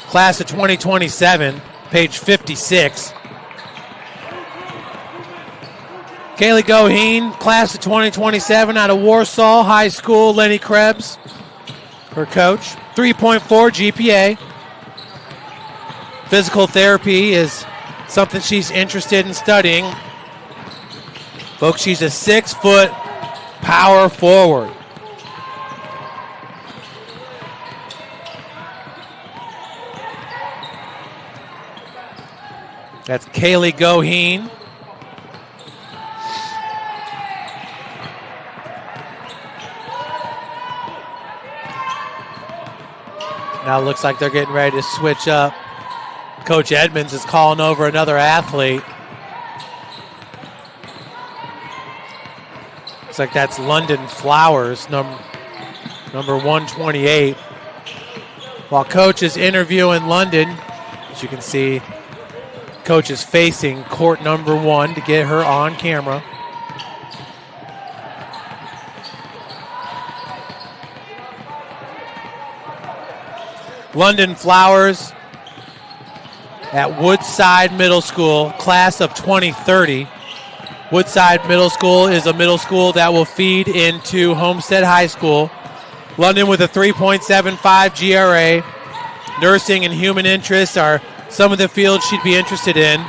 class of 2027, page 56. Kaylee Goheen, class of 2027 out of Warsaw High School. Lenny Krebs, her coach. 3.4 GPA. Physical therapy is something she's interested in studying. Folks, she's a 6-foot power forward. That's Kaylee Goheen. Now it looks like they're getting ready to switch up. Coach Edmonds is calling over another athlete. Looks like that's London Flowers, number 128. While Coach is interviewing London, as you can see, Coach is facing court number 1 to get her on camera. London Flowers at Woodside Middle School, class of 2030. Woodside Middle School is a middle school that will feed into Homestead High School. London with a 3.75 GRA. Nursing and human interests are some of the fields she'd be interested in.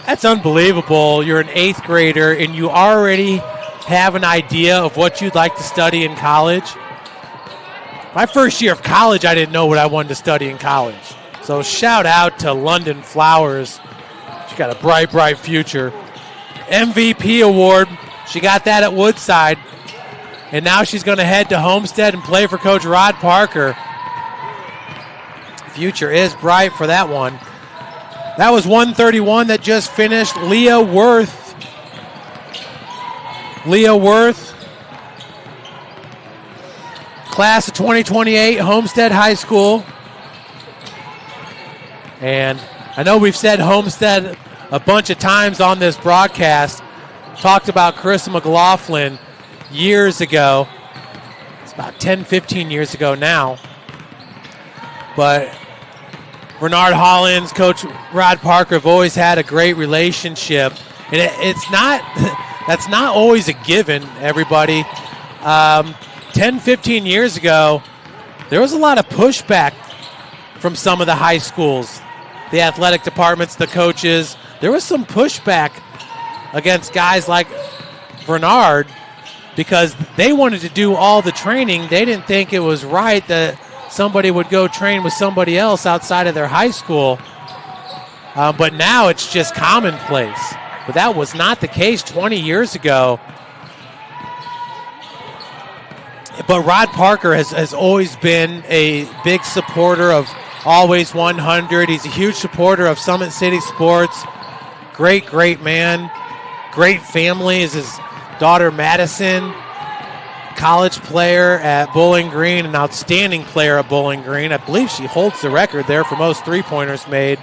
That's unbelievable. You're an 8th grader and you already have an idea of what you'd like to study in college. My first year of college, I didn't know what I wanted to study in college. So shout out to London Flowers. She got a bright, bright future. MVP award, she got that at Woodside. And now she's going to head to Homestead and play for Coach Rod Parker. Future is bright for that one. That was 131 that just finished. Leah Worth. Class of 2028, Homestead High School. And I know we've said Homestead a bunch of times on this broadcast. Talked about Carissa McLaughlin years ago. It's about 10, 15 years ago now. But Bernard Hollins, Coach Rod Parker have always had a great relationship. And that's not always a given, everybody. 10, 15 years ago, there was a lot of pushback from some of the high schools, the athletic departments, the coaches. There was some pushback against guys like Bernard because they wanted to do all the training. They didn't think it was right that somebody would go train with somebody else outside of their high school. But now it's just commonplace. But that was not the case 20 years ago. But Rod Parker has always been a big supporter of Always 100. He's a huge supporter of Summit City Sports. Great, great man. Great family is his daughter Madison, college player at Bowling Green, an outstanding player at Bowling Green. I believe she holds the record there for most three-pointers made.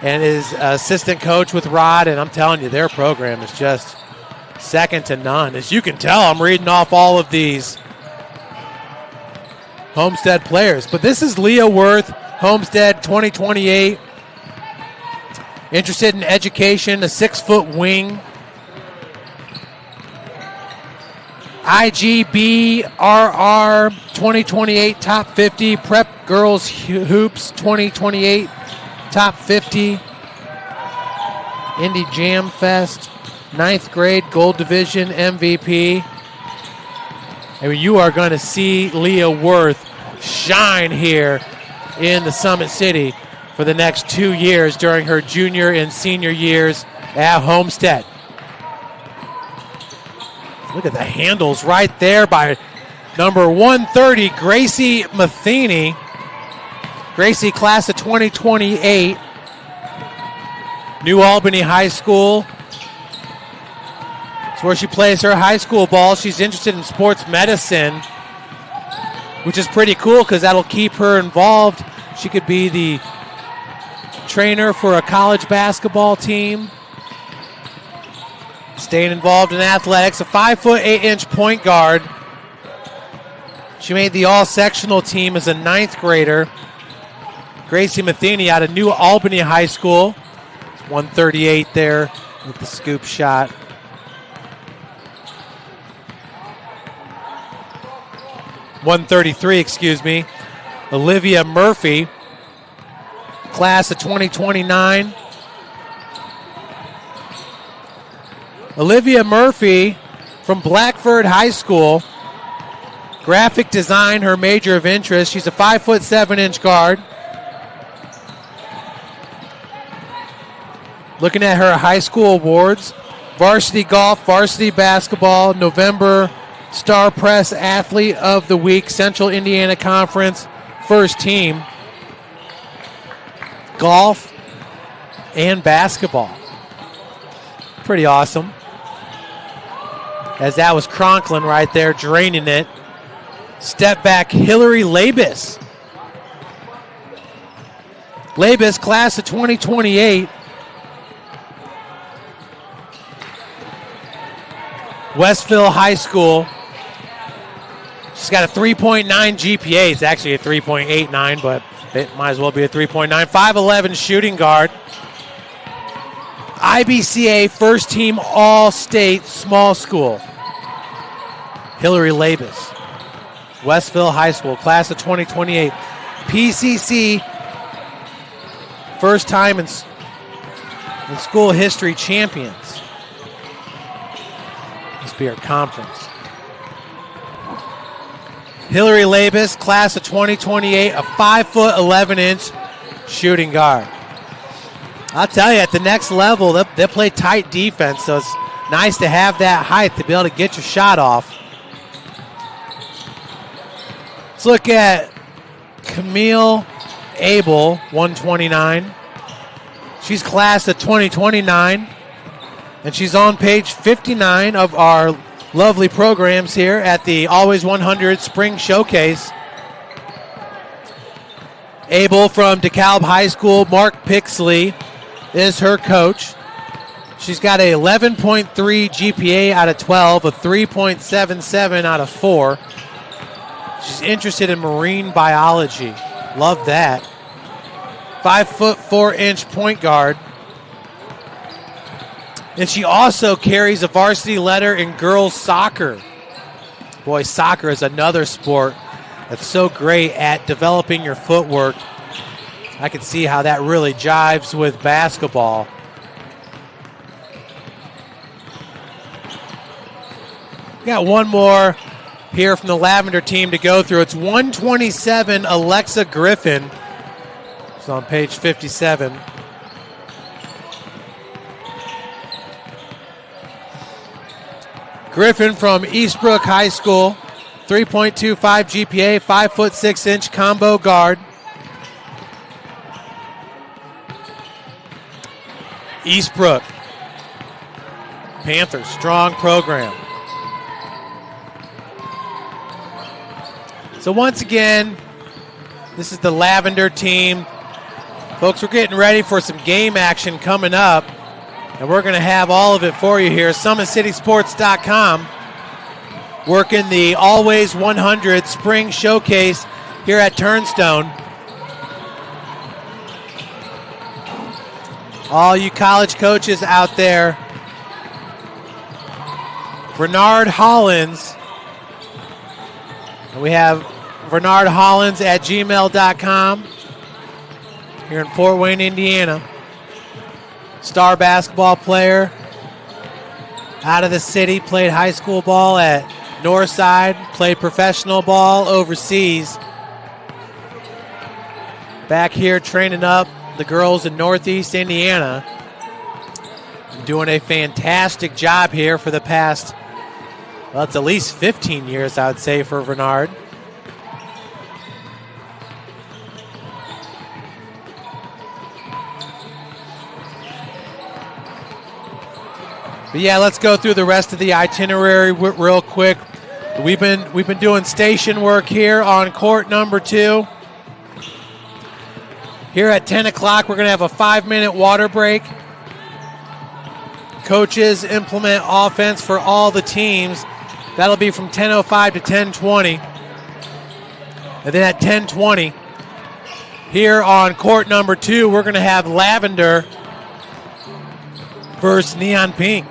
And is assistant coach with Rod, and I'm telling you, their program is just second to none. As you can tell, I'm reading off all of these Homestead players. But this is Leah Worth, Homestead 2028. Interested in education, a 6-foot wing. IGBRR 2028 top 50. Prep Girls Hoops 2028 top 50. Indy Jam Fest 9th grade Gold Division MVP. I mean, you are going to see Leah Worth shine here in the Summit City for the next 2 years during her junior and senior years at Homestead. Look at the handles right there by number 130, Gracie Matheny. Gracie, class of 2028. New Albany High School. It's where she plays her high school ball. She's interested in sports medicine, which is pretty cool because that'll keep her involved. She could be the trainer for a college basketball team. Staying involved in athletics, a 5'8" point guard. She made the all-sectional team as a 9th grader. Gracie Matheny out of New Albany High School. 138 there with the scoop shot. .133, Olivia Murphy, class of 2029. Olivia Murphy from Blackford High School. Graphic design, her major of interest. She's a 5'7" guard. Looking at her high school awards, varsity golf, varsity basketball, November Star Press Athlete of the Week, Central Indiana Conference, first team, golf, and basketball. Pretty awesome. As that was Cronklin right there, draining it. Step back, Hillary Labus. Labus, class of 2028. Westville High School. She's got a 3.9 GPA. It's actually a 3.89, but it might as well be a 3.9. 5'11 shooting guard. IBCA first team all-state small school. Hillary Labus. Westville High School, class of 2028. PCC first time in school history champions. This be our conference. Hillary Labus, class of 2028, a 5'11" shooting guard. I'll tell you, at the next level, they play tight defense, so it's nice to have that height to be able to get your shot off. Let's look at Camille Abel, 129. She's class of 2029, and she's on page 59 of our lovely programs here at the Always 100 Spring Showcase. Abel from DeKalb High School, Mark Pixley is her coach. She's got a 11.3 GPA out of 12, a 3.77 out of 4. She's interested in marine biology. Love that. 5'4" point guard. And she also carries a varsity letter in girls soccer. Boy, soccer is another sport that's so great at developing your footwork. I can see how that really jives with basketball. We got one more here from the Lavender team to go through. It's 127, Alexa Griffin. It's on page 57. Griffin from Eastbrook High School, 3.25 GPA, 5'6" combo guard. Eastbrook Panthers, strong program. So once again, this is the Lavender team. Folks, we're getting ready for some game action coming up, and we're going to have all of it for you here. SummitCitySports.com, working the Always 100 Spring Showcase here at Turnstone. All you college coaches out there, Bernard Hollins. And we have Bernard Hollins at gmail.com here in Fort Wayne, Indiana. Star basketball player out of the city, played high school ball at Northside, played professional ball overseas. Back here training up the girls in Northeast Indiana. Doing a fantastic job here for the past, well, it's at least 15 years, I would say, for Bernard. But yeah, let's go through the rest of the itinerary real quick. We've been doing station work here on court number 2. Here at 10 o'clock, we're going to have a 5-minute water break. Coaches implement offense for all the teams. That'll be from 10:05 to 10:20. And then at 10:20, here on court number 2, we're going to have Lavender versus Neon Pink.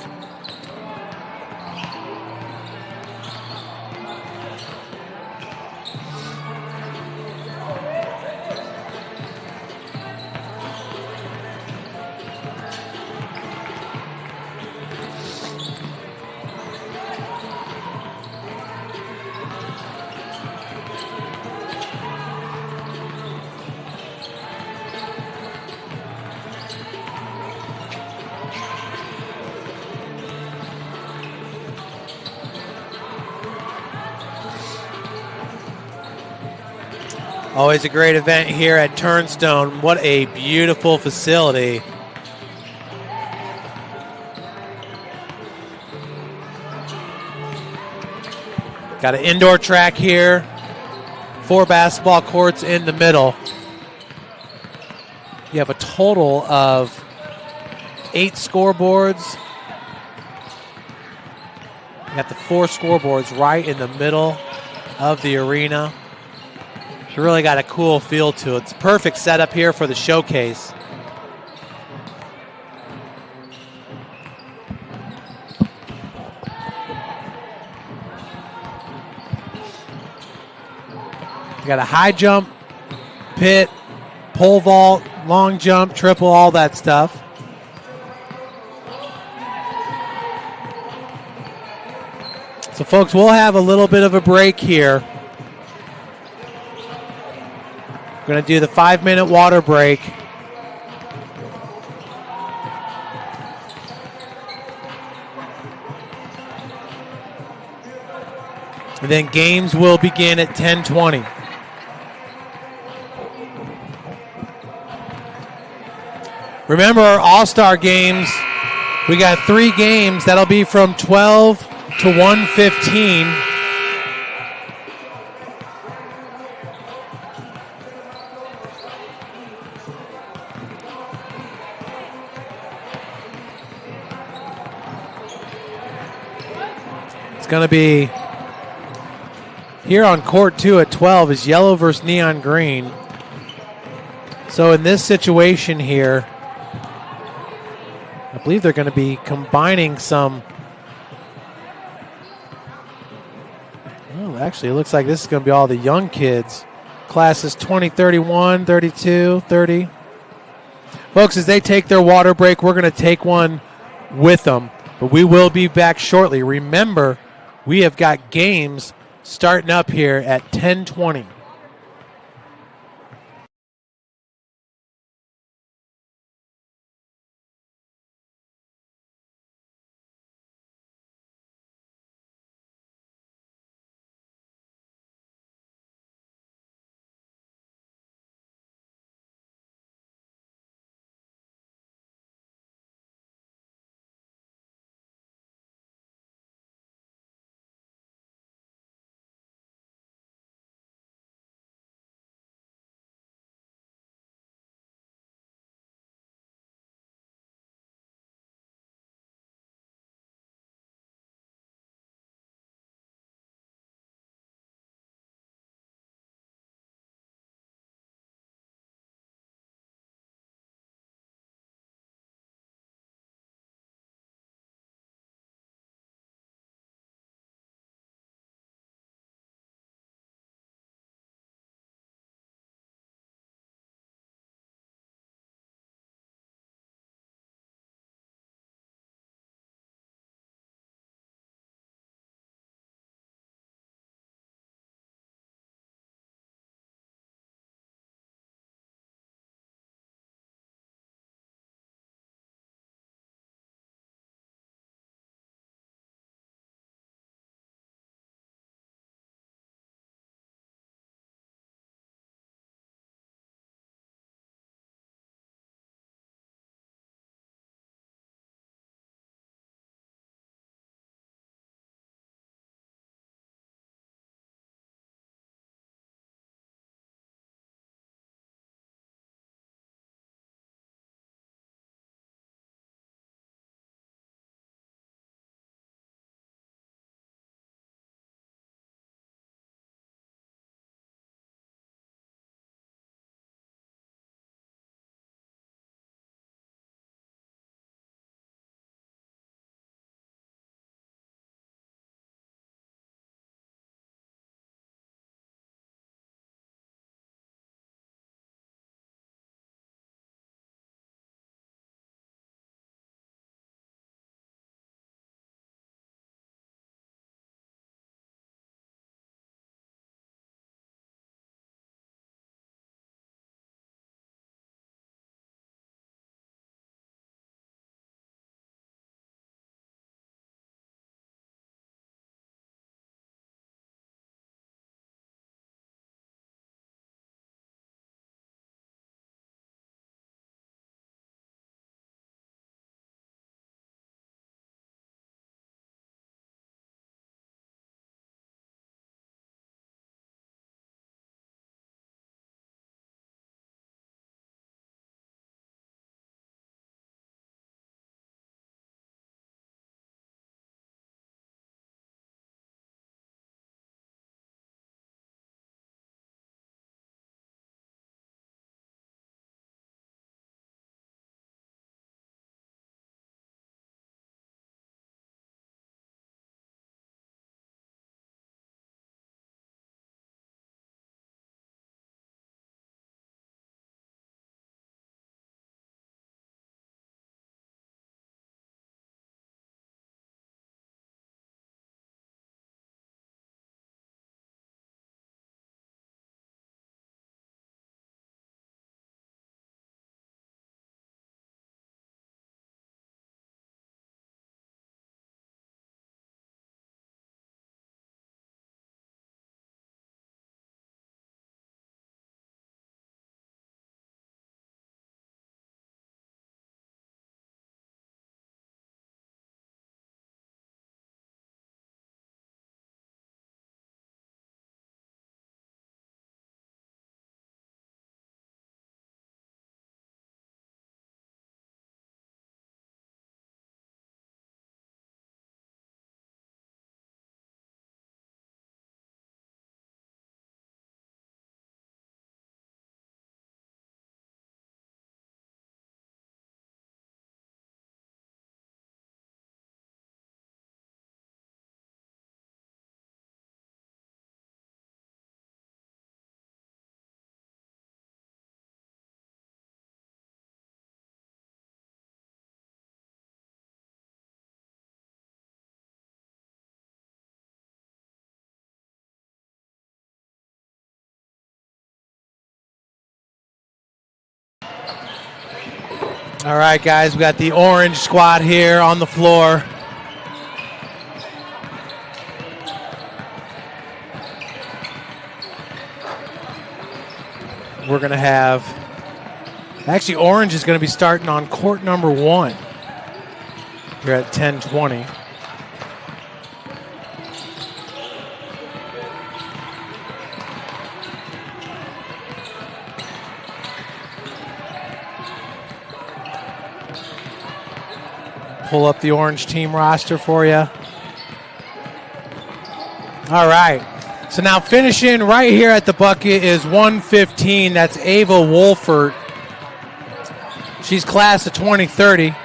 Always a great event here at Turnstone. What a beautiful facility. Got an indoor track here. 4 basketball courts in the middle. You have a total of 8 scoreboards. You got the 4 scoreboards right in the middle of the arena. It's really got a cool feel to it. It's a perfect setup here for the showcase. You got a high jump, pit, pole vault, long jump, triple, all that stuff. So, folks, we'll have a little bit of a break here. We're going to do the 5-minute water break. And then games will begin at 10:20. Remember our All-Star games, we got 3 games. That'll be from 12 to 1:15. It's going to be here on court 2 at 12 is yellow versus neon green. So in this situation here, I believe they're going to be combining some. Oh, actually, it looks like this is going to be all the young kids. Classes 20, 31, 32, 30. Folks, as they take their water break, we're going to take one with them. But we will be back shortly. Remember, we have got games starting up here at 10:20. All right, guys, we got the orange squad here on the floor. We're going to have, actually, orange is going to be starting on court number 1 here at 10:20. Pull up the orange team roster for you. All right. So now finishing right here at the bucket is 115. That's Ava Wolfert. She's class of 2030.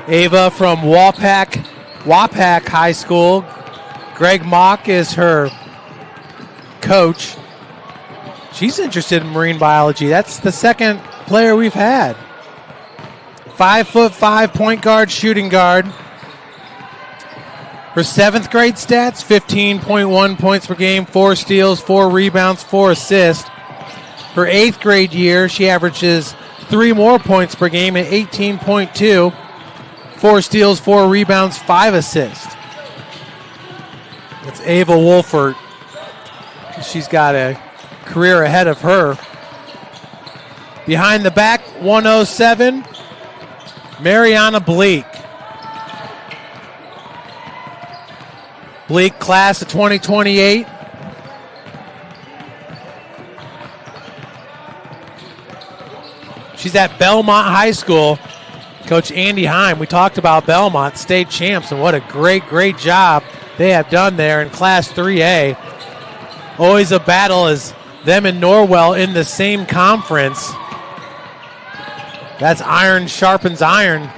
Ava from Wapak High School. Greg Mock is her coach. She's interested in marine biology. That's the second player we've had. 5'5" point guard, shooting guard. Her 7th grade stats, 15.1 points per game, 4 steals, 4 rebounds, 4 assists. Her 8th grade year, she averages 3 more points per game at 18.2, 4 steals, 4 rebounds, 5 assists. That's Ava Wolfert. She's got a career ahead of her. Behind the back, 107, Mariana Bleak. Bleak, class of 2028. She's at Belmont High School. Coach Andy Heim, we talked about Belmont, state champs, and what a great job they have done there in Class 3A. Always a battle as them and Norwell in the same conference. That's iron sharpens iron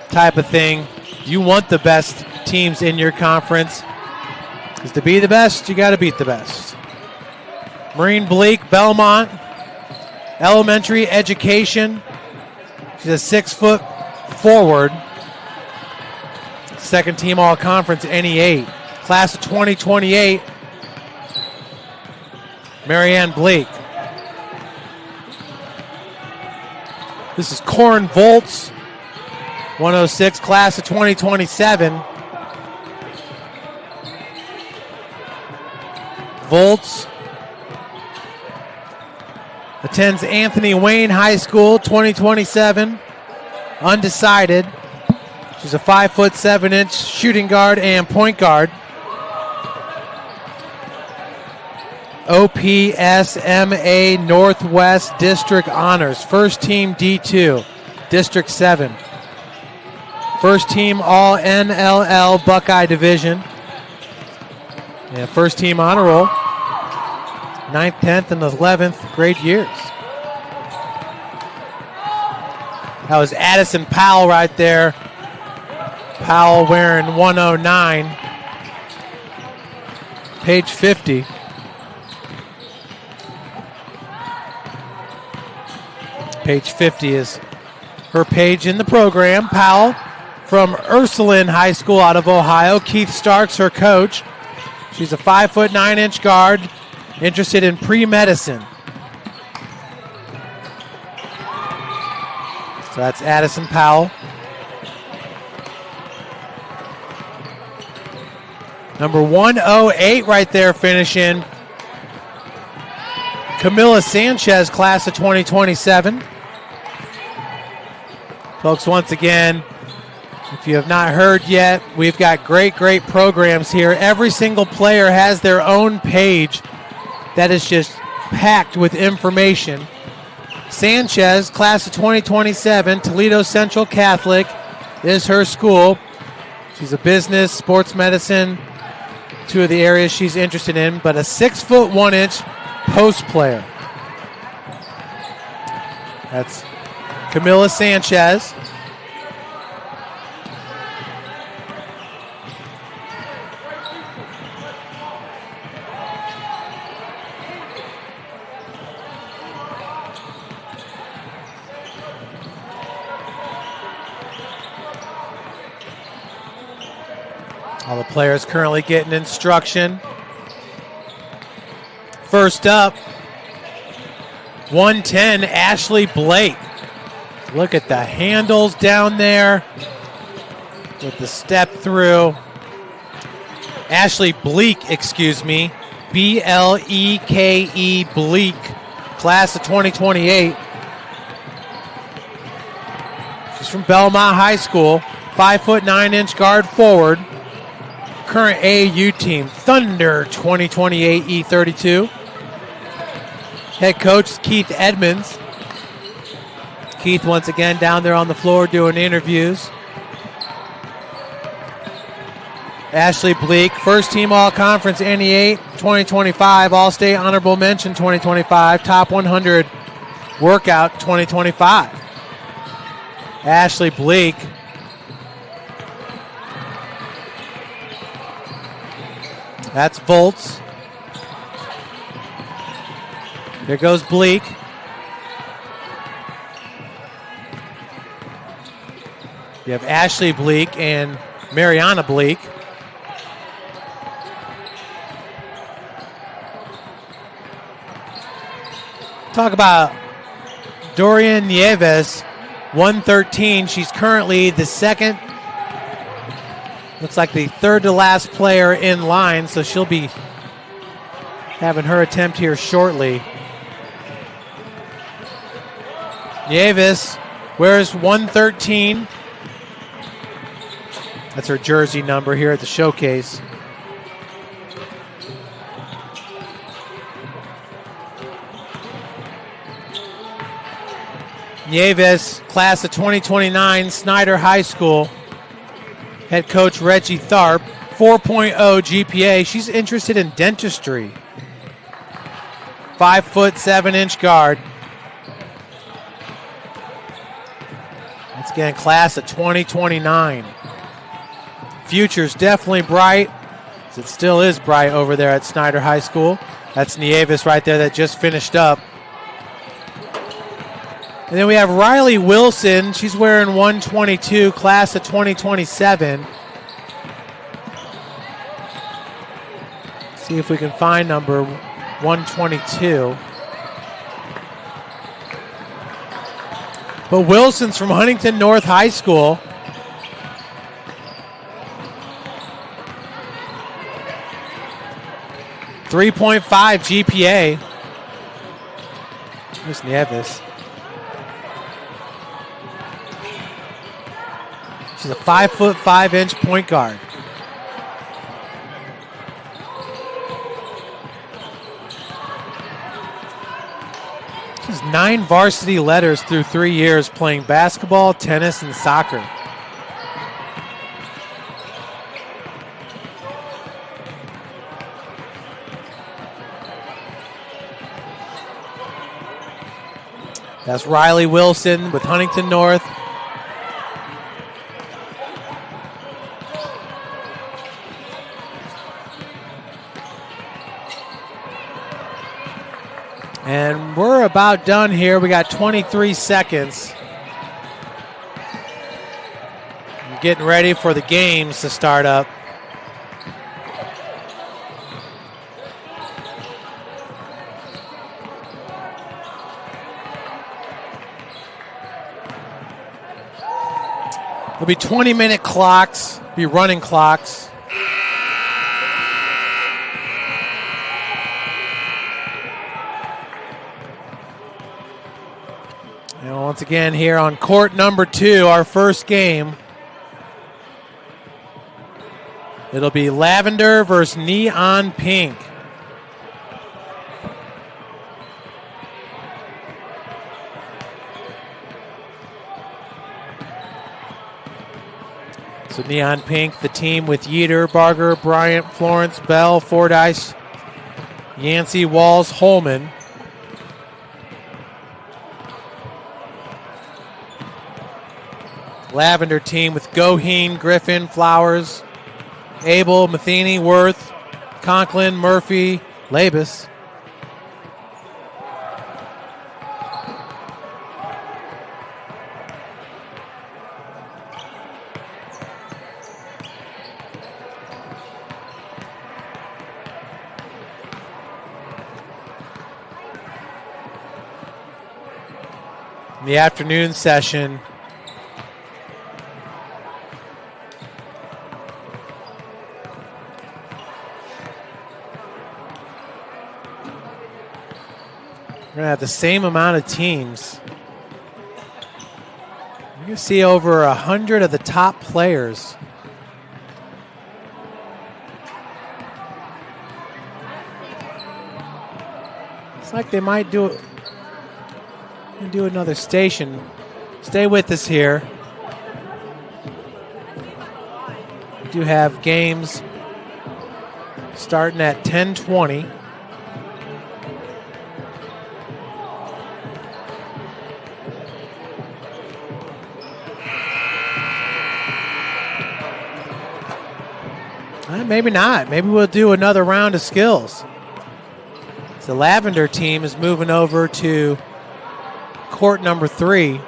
type of thing. You want the best teams in your conference, because to be the best, you got to beat the best. Marine Bleak, Belmont, elementary education. She's a 6-foot forward. Second team all-conference, NE8. Class of 2028, Marianne Bleak. This is Corin Volts, 106, class of 2027. Volts attends Anthony Wayne High School, 2027, undecided. She's a 5'7" shooting guard and point guard. OPSMA Northwest District Honors, first team D2, District 7. First team All NLL Buckeye Division. And first team honor roll. 9th, 10th, and 11th grade years. That was Addison Powell right there. Powell wearing 109. Page 50. Page 50 is her page in the program. Powell from Ursuline High School out of Ohio. Keith Starks, her coach. She's a 5'9" guard, interested in pre-medicine. So that's Addison Powell. Number 108 right there finishing. Camila Sanchez, class of 2027. Folks, once again, if you have not heard yet, we've got great programs here. Every single player has their own page that is just packed with information. Sanchez, class of 2027, Toledo Central Catholic is her school. She's a business, sports medicine, 2 of the areas she's interested in, but a 6'1" post player. That's Camila Sanchez. All the players currently getting instruction. First up, 110, Ashley Blake. Look at the handles down there with the step through. Ashley Bleek, excuse me. B-L-E-K-E, Bleek, class of 2028. She's from Belmont High School, 5'9" guard forward. Current AAU team, Thunder 2028 E32. Head coach Keith Edmonds. Keith once again down there on the floor doing interviews. Ashley Bleek, first team All-Conference NE8 2025, All-State Honorable Mention 2025, Top 100 Workout 2025. Ashley Bleek. That's Volts. There goes Bleek. You have Ashley Bleek and Mariana Bleek. Talk about Dorian Nieves, 113. She's currently the second, looks like the third to last player in line, so she'll be having her attempt here shortly. Nieves wears 113. That's her jersey number here at the showcase. Nieves, class of 2029, Snyder High School. Head coach Reggie Tharp, 4.0 GPA. She's interested in dentistry. 5'7" guard. Once again, class of 2029. Future's definitely bright, as it still is bright over there at Snyder High School. That's Nieves right there that just finished up. And then we have Riley Wilson. She's wearing 122, class of 2027. See if we can find number 122. But Wilson's from Huntington North High School. .5 GPA. Here's Nieves. She's a 5'5" point guard. She's 9 varsity letters through 3 years playing basketball, tennis, and soccer. That's Riley Wilson with Huntington North. And we're about done here. We got 23 seconds. I'm getting ready for the games to start up. There'll be 20-minute clocks, be running clocks. And once again here on court number 2, our first game. It'll be Lavender versus Neon Pink. So Neon Pink, the team with Yeater, Barger, Bryant, Florence, Bell, Fordyce, Yancey, Walls, Holman. Lavender team with Goheen, Griffin, Flowers, Abel, Matheny, Worth, Conklin, Murphy, Labus. in the afternoon session. We're going to have the same amount of teams. You can see over 100 of the top players. It's like they might do another station. Stay with us here. We do have games starting at 10:20. Maybe not. Maybe we'll do another round of skills. The Lavender team is moving over to court number 3.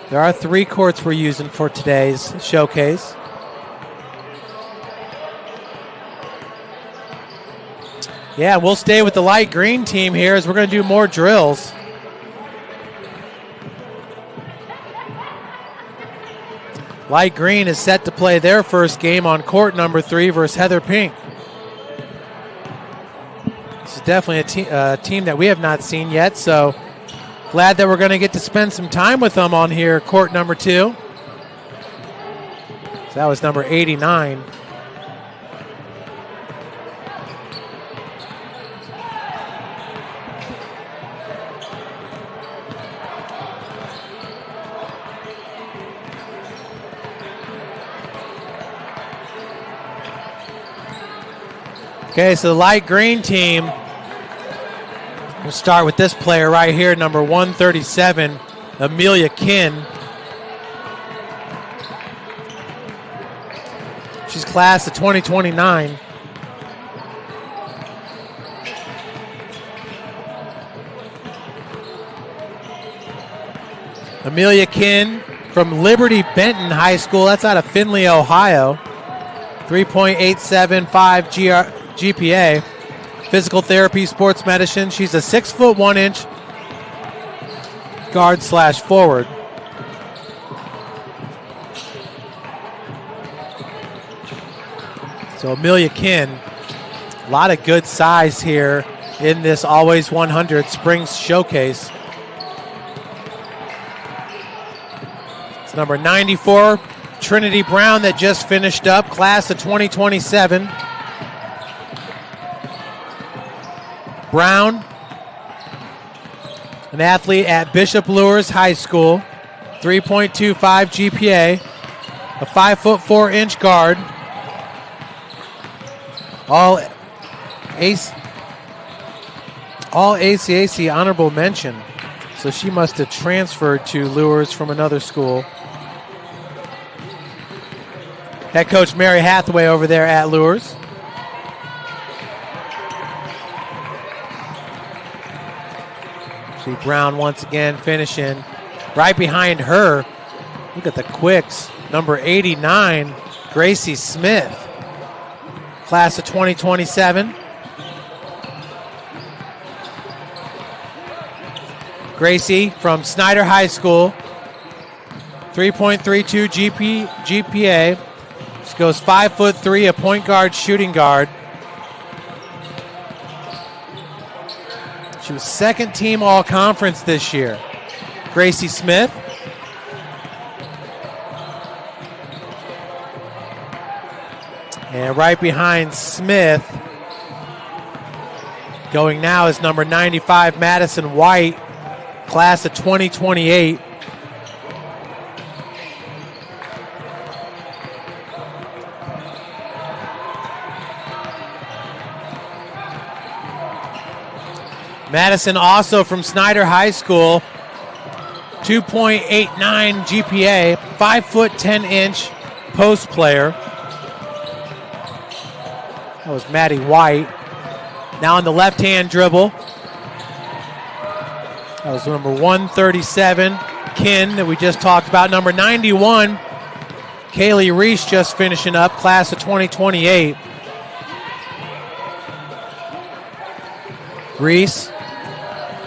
There are 3 courts we're using for today's showcase. Yeah, we'll stay with the light green team here as we're going to do more drills. Light green is set to play their first game on court number 3 versus Heather Pink. This is definitely a team that we have not seen yet, so glad that we're going to get to spend some time with them on here, court number 2. So that was number 89. Okay, so the light green team, we'll start with this player right here, number 137, Amelia Kinn. She's class of 2029. Amelia Kinn from Liberty Benton High School. That's out of Findlay, Ohio. 3.875 GPA. Physical therapy, sports medicine. She's a 6'1" guard/forward. So Amelia Kinn, a lot of good size here in this Always 100 Springs Showcase. It's number 94, Trinity Brown, that just finished up, class of 2027. Brown, an athlete at Bishop Lures High School, 3.25 GPA, a 5'4" guard. All ACAC honorable mention. So she must have transferred to Lures from another school. Head coach Mary Hathaway over there at Lures. See Brown once again finishing right behind her. Look at the quicks. Number 89, Gracie Smith, class of 2027. Gracie from Snyder High School, 3.32 GPA. She goes 5'3", a point guard, shooting guard. She was second team all-conference this year. Gracie Smith. And right behind Smith, going now is number 95, Madison White, class of 2028. Madison also from Snyder High School, 2.89 GPA, 5'10" post player. That was Maddie White. Now on the left-hand dribble. That was number 137, Kinn, that we just talked about. Number 91, Kaylee Reese, just finishing up, class of 2028. Reese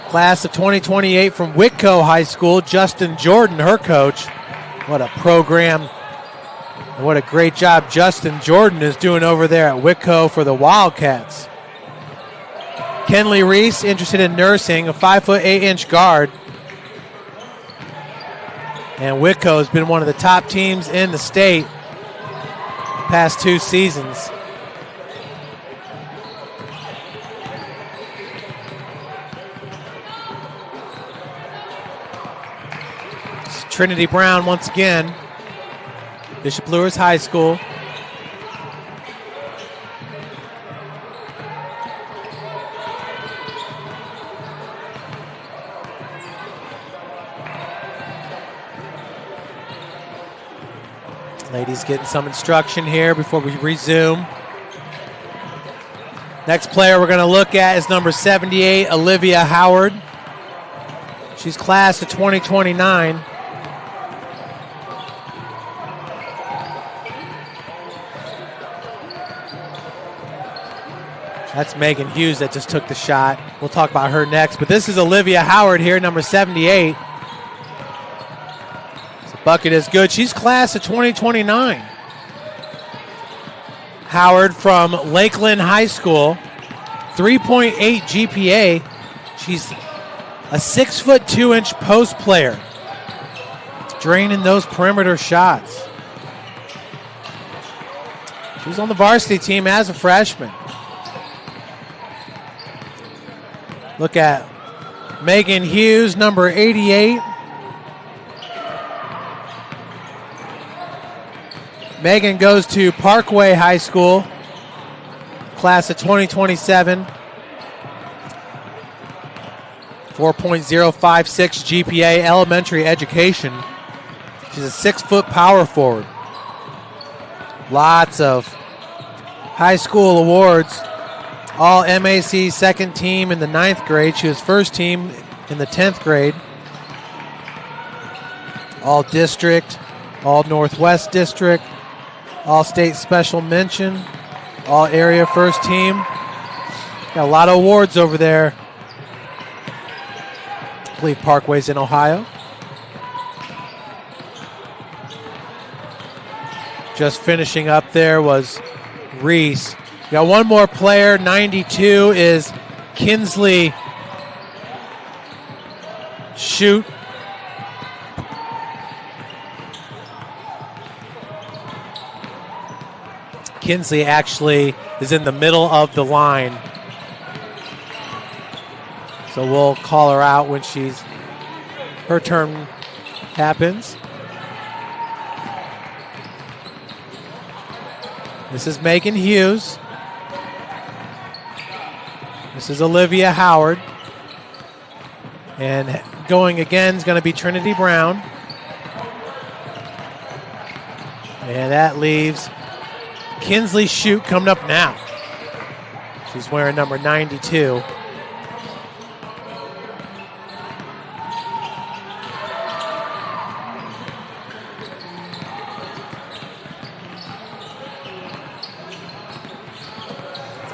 Class of 2028 from Whitco High School, Justin Jordan, her coach. What a program. And what a great job Justin Jordan is doing over there at Whitco for the Wildcats. Kenley Reese, interested in nursing, a 5'8" guard. And Whitco has been one of the top teams in the state past 2 seasons. Trinity Brown once again, Bishop Lewis High School. Ladies getting some instruction here before we resume. Next player we're going to look at is number 78, Olivia Howard. She's class of 2029. That's Megan Hughes that just took the shot. We'll talk about her next. But this is Olivia Howard here, number 78. The bucket is good. She's class of 2029. Howard from Lakeland High School, 3.8 GPA. She's a 6'2" post player, draining those perimeter shots. She was on the varsity team as a freshman. Look at Megan Hughes, number 88. Megan goes to Parkway High School, class of 2027. 4.056 GPA, elementary education. She's a 6-foot power forward. Lots of high school awards. All MAC second team in the 9th grade. She was first team in the 10th grade. All district, all Northwest district, all state special mention, all area first team. Got a lot of awards over there. I believe Parkway's in Ohio. Just finishing up there was Reese. Got one more player, 92, is Kinsley Shoot. Kinsley actually is in the middle of the line. So we'll call her out when her turn happens. This is Megan Hughes. This is Olivia Howard. And going again is going to be Trinity Brown. And that leaves Kinsley Shute coming up now. She's wearing number 92.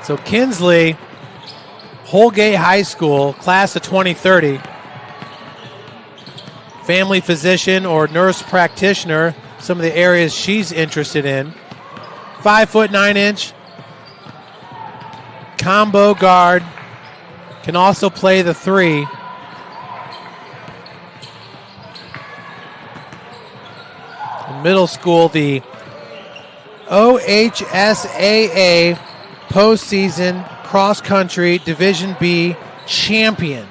So Kinsley, Holgate High School, class of 2030. Family physician or nurse practitioner, some of the areas she's interested in. 5'9" combo guard, can also play the 3. In middle school, the OHSAA postseason cross-country Division B champion.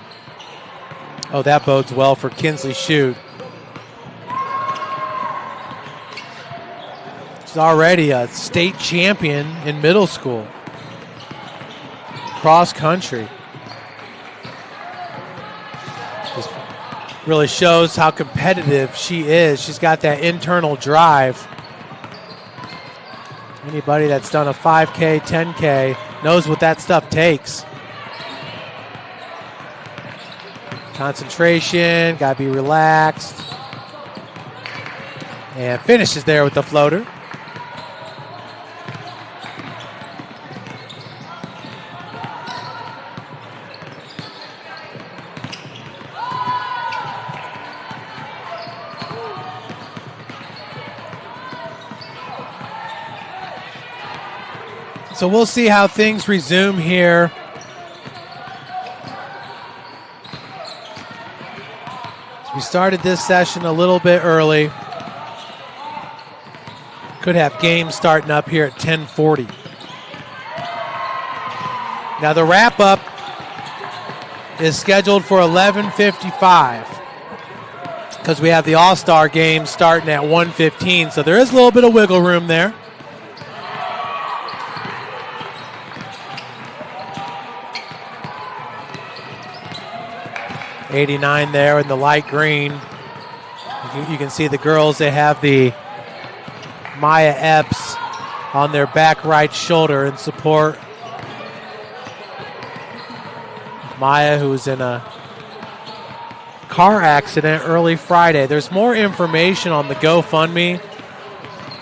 Oh, that bodes well for Kinsley Shute. She's already a state champion in middle school. Cross-country. Just really shows how competitive she is. She's got that internal drive. Anybody that's done a 5K, 10K knows what that stuff takes. Concentration, gotta be relaxed. And finishes there with the floater. So we'll see how things resume here. We started this session a little bit early. Could have games starting up here at 10:40. Now the wrap-up is scheduled for 11:55 because we have the All-Star game starting at 1:15, so there is a little bit of wiggle room there. '89 there in the light green. You can see the girls, they have the Maya Epps on their back right shoulder in support. Maya, who's in a car accident early Friday. There's more information on the GoFundMe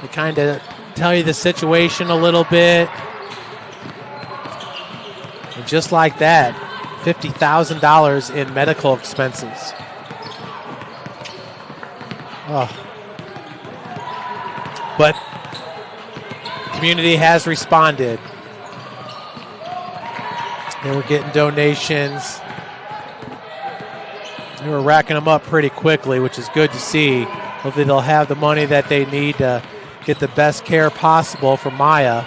to kind of tell you the situation a little bit. And just like that, $50,000 in medical expenses. Oh. But the community has responded. They were getting donations. They were racking them up pretty quickly, which is good to see. Hopefully they'll have the money that they need to get the best care possible for Maya.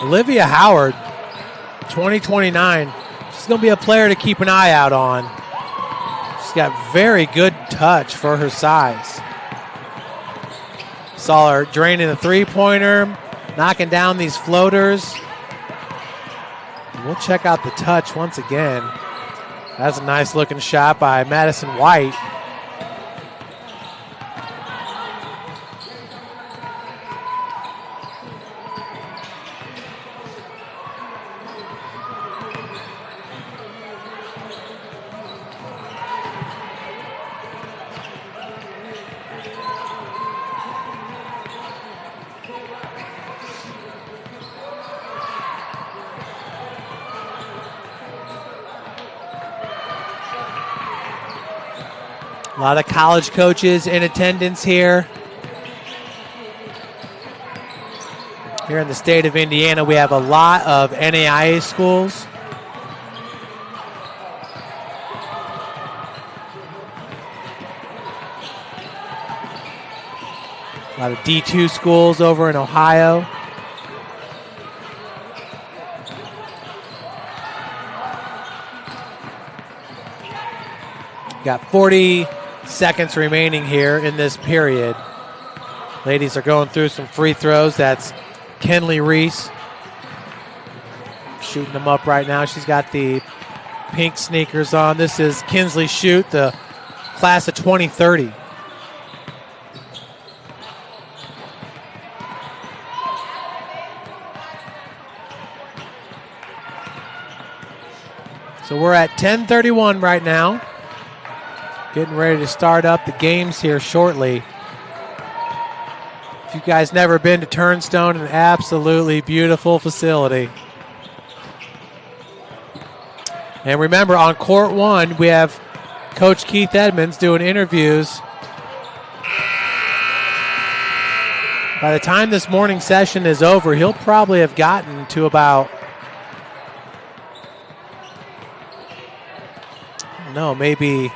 Olivia Howard, 2029. She's going to be a player to keep an eye out on. She's got very good touch for her size. Saw her draining the three-pointer, knocking down these floaters. We'll check out the touch once again. That's a nice-looking shot by Madison White. A lot of college coaches in attendance here. Here in the state of Indiana, we have a lot of NAIA schools. A lot of D2 schools over in Ohio. Got 40 seconds remaining here in this period. Ladies are going through some free throws. That's Kenley Reese shooting them up right now. She's got the pink sneakers on. This is Kinsley Shute, the class of 2030. So we're at 10:31 right now. Getting ready to start up the games here shortly. If you guys never been to Turnstone, an absolutely beautiful facility. And remember, on court one, we have Coach Keith Edmonds doing interviews. By the time this morning session is over, he'll probably have gotten to about, I don't know, maybe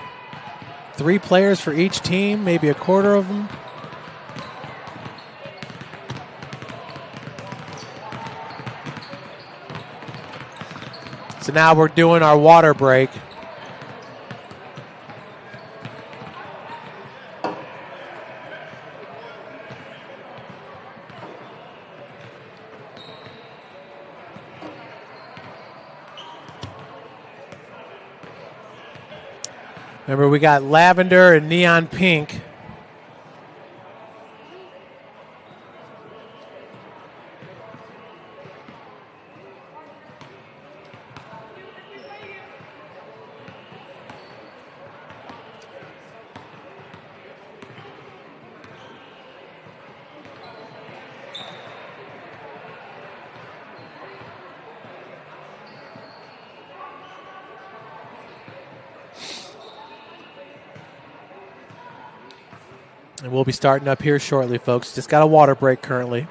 3 players for each team, maybe a quarter of them. So now we're doing our water break. Remember, we got lavender and neon pink. And we'll be starting up here shortly, folks. Just got a water break currently.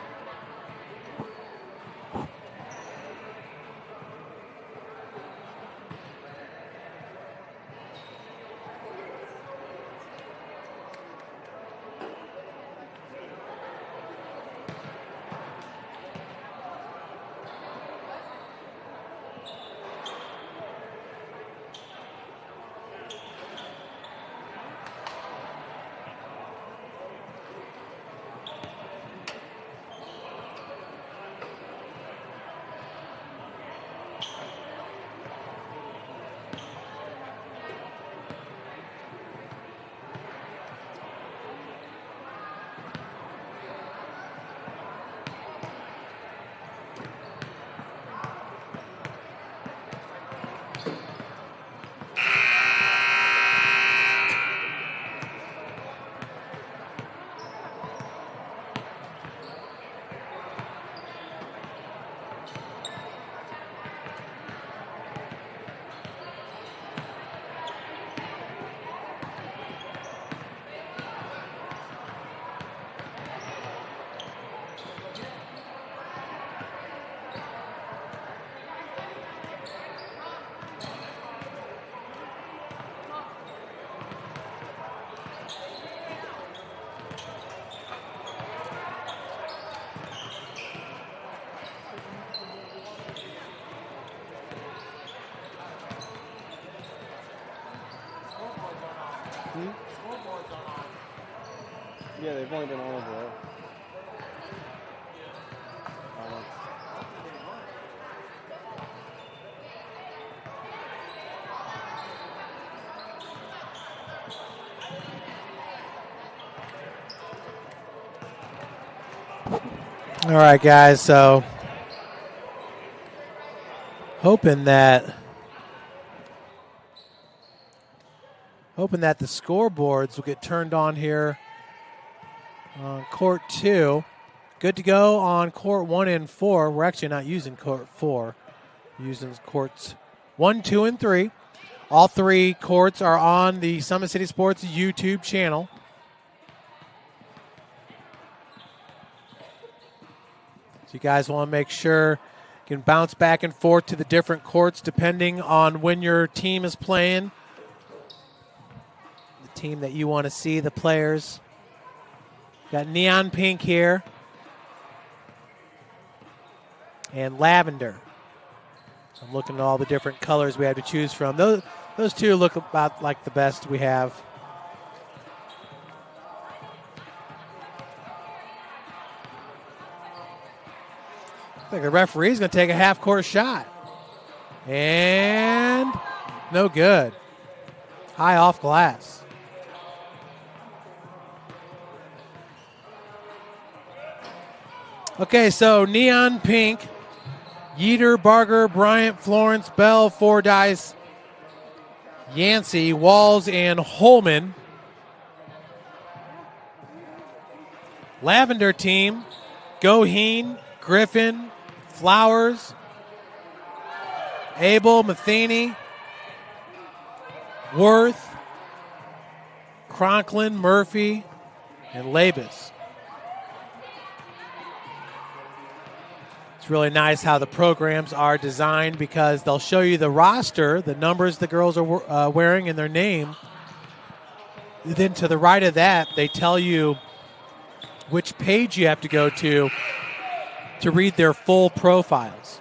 Yeah, they've only been on over there. All right, guys, so hoping that the scoreboards will get turned on here on court 2. Good to go on court 1 and 4. We're actually not using court 4. We're using courts 1, 2, and 3. All 3 courts are on the Summit City Sports YouTube channel. So you guys want to make sure you can bounce back and forth to the different courts depending on when your team is playing. The team that you want to see, the players. Got neon pink here. And lavender. I'm looking at all the different colors we have to choose from. Those two look about like the best we have. I think the referee's going to take a half-court shot. And no good. High off glass. Okay, so neon pink. Yeater, Barger, Bryant, Florence, Bell, Fordyce, Yancey, Walls, and Holman. Lavender team, Goheen, Griffin, Flowers, Abel, Matheny, Worth, Cronklin, Murphy, and Labus. It's really nice how the programs are designed because they'll show you the roster, the numbers the girls are wearing, and their name. Then to the right of that, they tell you which page you have to go to read their full profiles.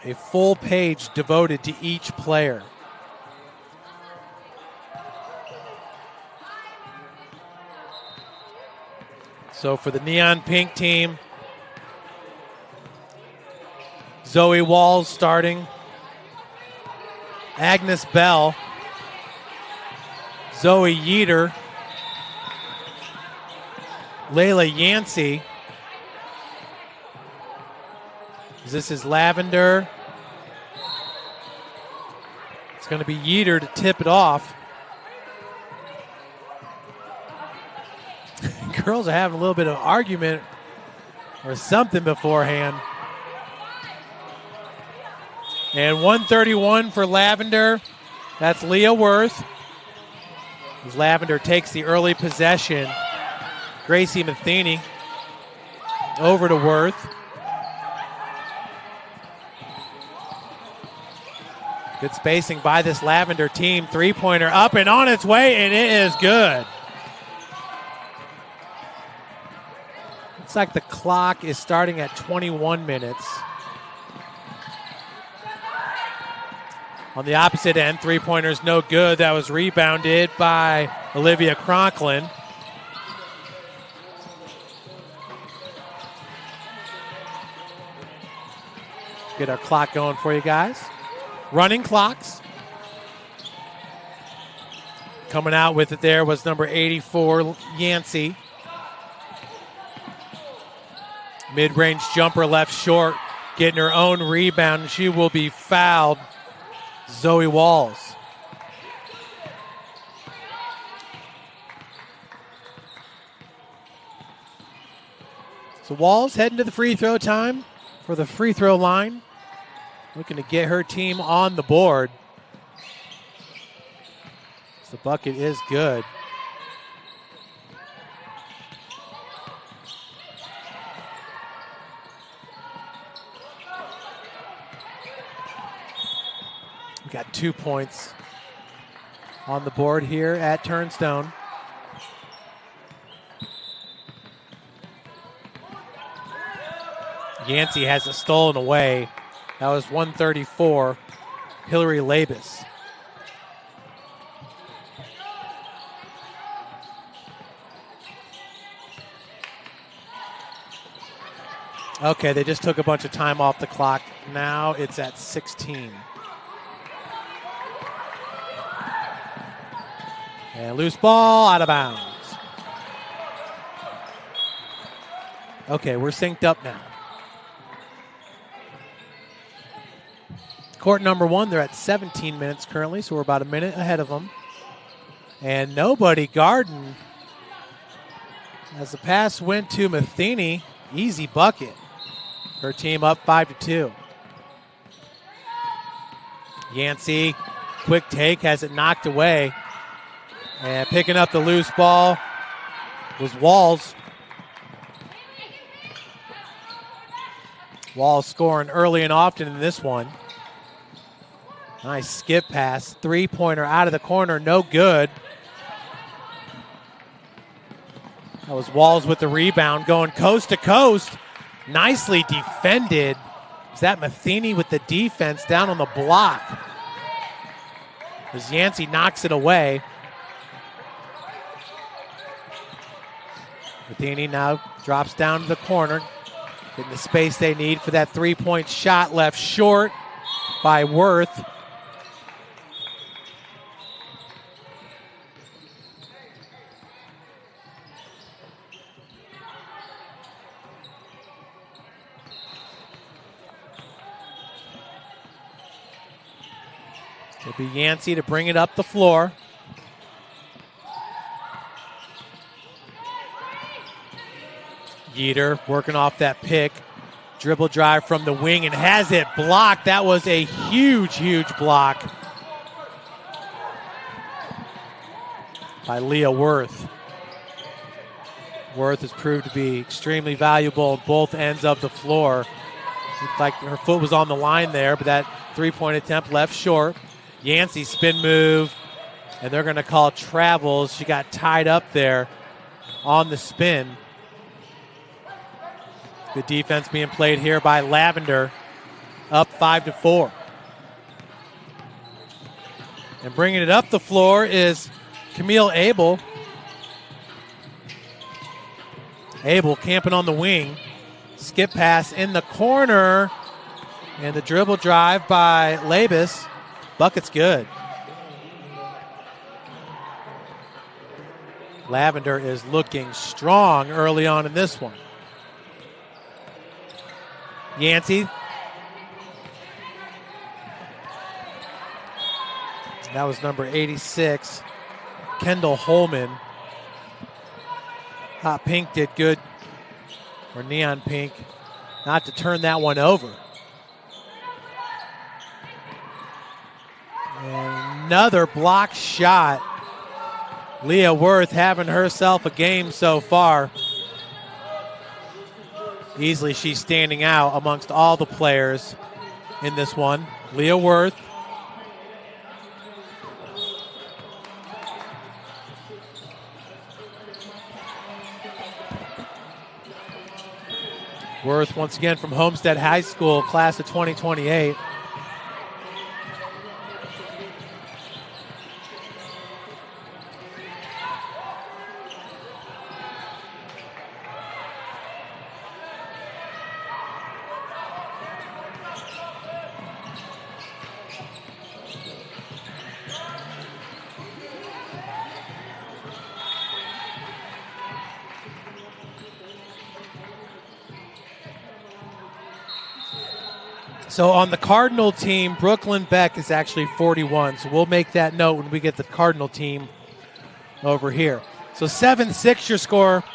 A full page devoted to each player. So for the neon pink team, Zoe Walls starting, Agnes Bell, Zoe Yeater, Layla Yancey. This is Lavender. It's going to be Yeater to tip it off. Girls are having a little bit of argument or something beforehand. And 131 for Lavender. That's Leah Worth. As Lavender takes the early possession. Gracie Matheny over to Worth. Good spacing by this Lavender team. Three-pointer up and on its way, and it is good. Looks like the clock is starting at 21 minutes. On the opposite end, three-pointer's no good. That was rebounded by Olivia Conklin. Get our clock going for you guys. Running clocks. Coming out with it there was number 84, Yancey. Mid-range jumper left short, getting her own rebound, and she will be fouled. Zoe Walls. So Walls heading to the free throw time for the free throw line. Looking to get her team on the board. The bucket is good. We got 2 points on the board here at Turnstone. Yancey has it stolen away. That was 134, Hillary Labus. Okay, they just took a bunch of time off the clock. Now it's at 16. And loose ball, out of bounds. Okay, we're synced up now. Court number one, they're at 17 minutes currently, so we're about a minute ahead of them. And nobody guarding. As the pass went to Matheny, easy bucket. Her team up 5-2. Yancey, quick take, has it knocked away. And picking up the loose ball was Walls. Walls scoring early and often in this one. Nice skip pass. Three-pointer out of the corner, no good. That was Walls with the rebound, going coast to coast. Nicely defended. Is that Matheny with the defense down on the block? As Yancey knocks it away. Matheny now drops down to the corner. Getting the space they need for that three-point shot, left short by Worth. It'll be Yancey to bring it up the floor. Yeater working off that pick. Dribble drive from the wing and has it blocked. That was a huge, huge block by Leah Worth. Worth has proved to be extremely valuable on both ends of the floor. Looked like her foot was on the line there, but that three-point attempt left short. Yancey spin move, and they're going to call travels. She got tied up there on the spin. Good defense being played here by Lavender, up 5-4. And bringing it up the floor is Camille Abel. Abel camping on the wing. Skip pass in the corner, and the dribble drive by Labus. Bucket's good. Lavender is looking strong early on in this one. Yancey. That was number 86, Kendall Holman. Hot pink did good, or neon pink, not to turn that one over. And another block shot. Leah Worth having herself a game so far. Easily she's standing out amongst all the players in this one. Leah Worth. Worth once again from Homestead High School, class of 2028. So on the Cardinal team, Brooklyn Beck is actually 41. So we'll make that note when we get the Cardinal team over here. So 7-6 your score.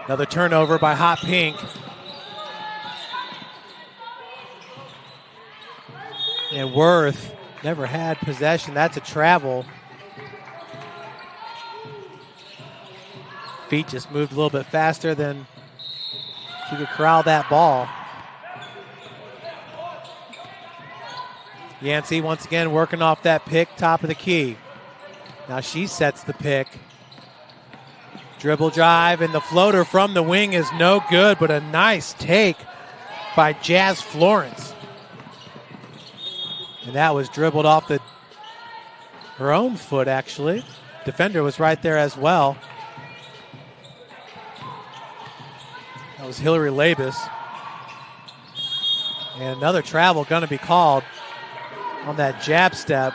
Another turnover by Hot Pink. And Worth never had possession. That's a travel. Feet just moved a little bit faster than she could corral that ball. Yancey once again working off that pick, top of the key. Now she sets the pick. Dribble drive, and the floater from the wing is no good, but a nice take by Jazz Florence. And that was dribbled off her own foot, actually. Defender was right there as well. That was Hillary Labus. And another travel going to be called on that jab step.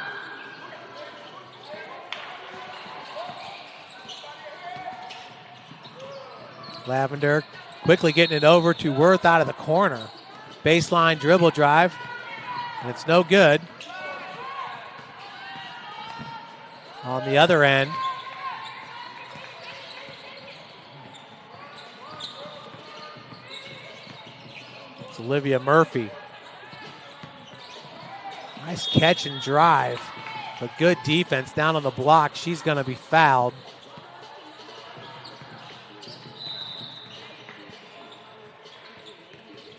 Lavender quickly getting it over to Worth out of the corner. Baseline dribble drive, and it's no good. On the other end, it's Olivia Murphy. Nice catch and drive, but good defense down on the block. She's going to be fouled.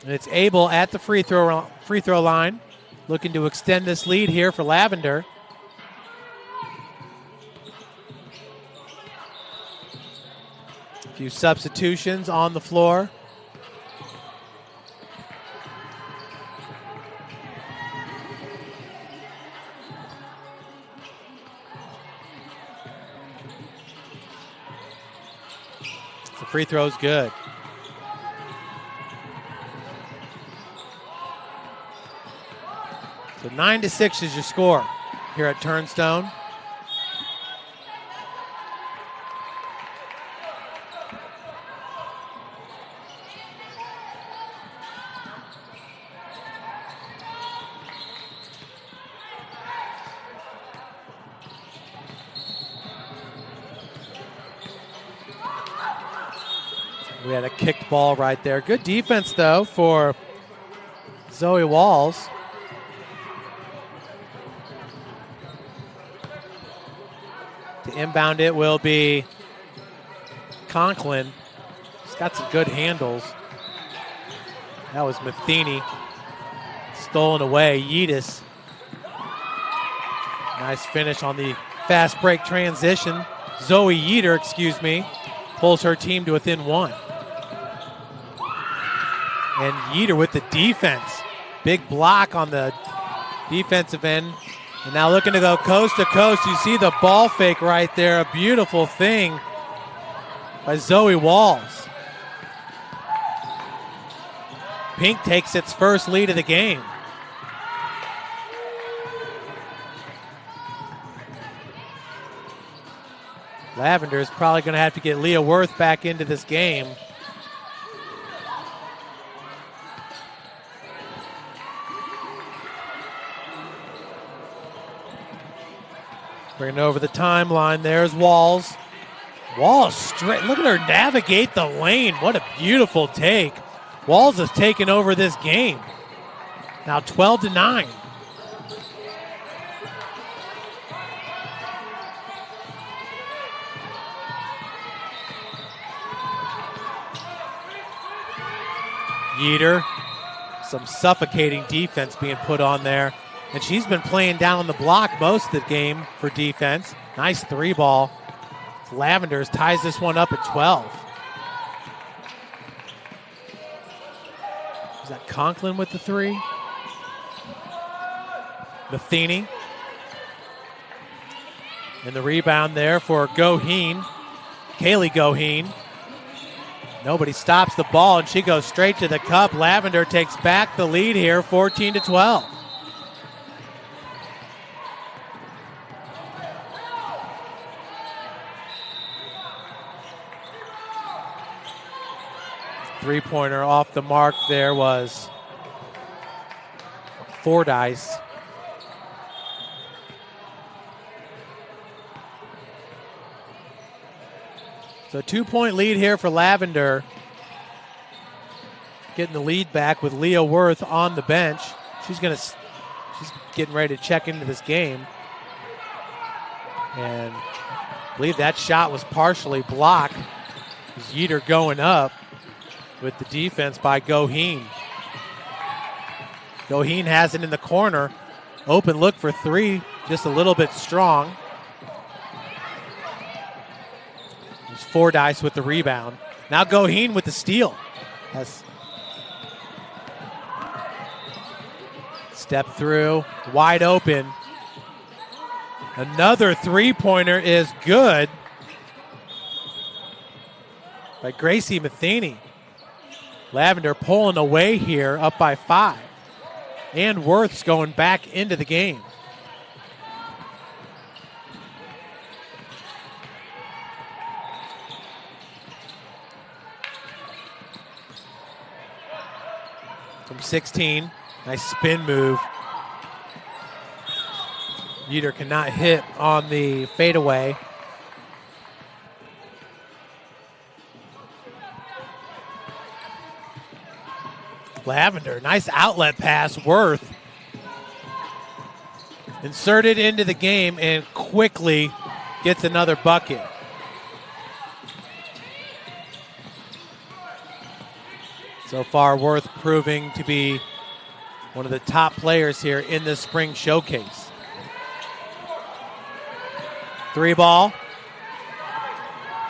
And it's Abel at the free throw line, looking to extend this lead here for Lavender. A few substitutions on the floor. The free throw's good. So 9-6 is your score here at Turnstone. We had a kicked ball right there. Good defense, though, for Zoe Walls. To inbound it will be Conklin. She's got some good handles. That was Matheny. Stolen away. Yeetis. Nice finish on the fast break transition. Zoe Yeter, pulls her team to within one. And Yeter with the defense. Big block on the defensive end. And now looking to go coast to coast. You see the ball fake right there. A beautiful thing by Zoe Walls. Pink takes its first lead of the game. Lavender is probably going to have to get Leah Worth back into this game. Bringing over the timeline. There's Walls. Walls straight. Look at her navigate the lane. What a beautiful take. Walls has taken over this game. Now 12-9. Yeater, some suffocating defense being put on there. And she's been playing down on the block most of the game for defense. Nice three ball. Lavenders ties this one up at 12. Is that Conklin with the three? Matheny. And the rebound there for Goheen. Kaylee Goheen. Nobody stops the ball, and she goes straight to the cup. Lavender takes back the lead here, 14-12. Three-pointer off the mark there was Fordyce. So 2-point lead here for Lavender. Getting the lead back with Leah Worth on the bench. She's getting ready to check into this game. And I believe that shot was partially blocked. Yeater going up with the defense by Goheen. Goheen has it in the corner. Open look for three, just a little bit strong. There's Fordyce with the rebound. Now Goheen with the steal. Has step through, wide open. Another three-pointer is good by Gracie Matheny. Lavender pulling away here, up by 5. And Worth's going back into the game. From 16, nice spin move. Yeater cannot hit on the fadeaway. Lavender, nice outlet pass. Worth inserted into the game and quickly gets another bucket. So far, Worth proving to be one of the top players here in this spring showcase. Three ball.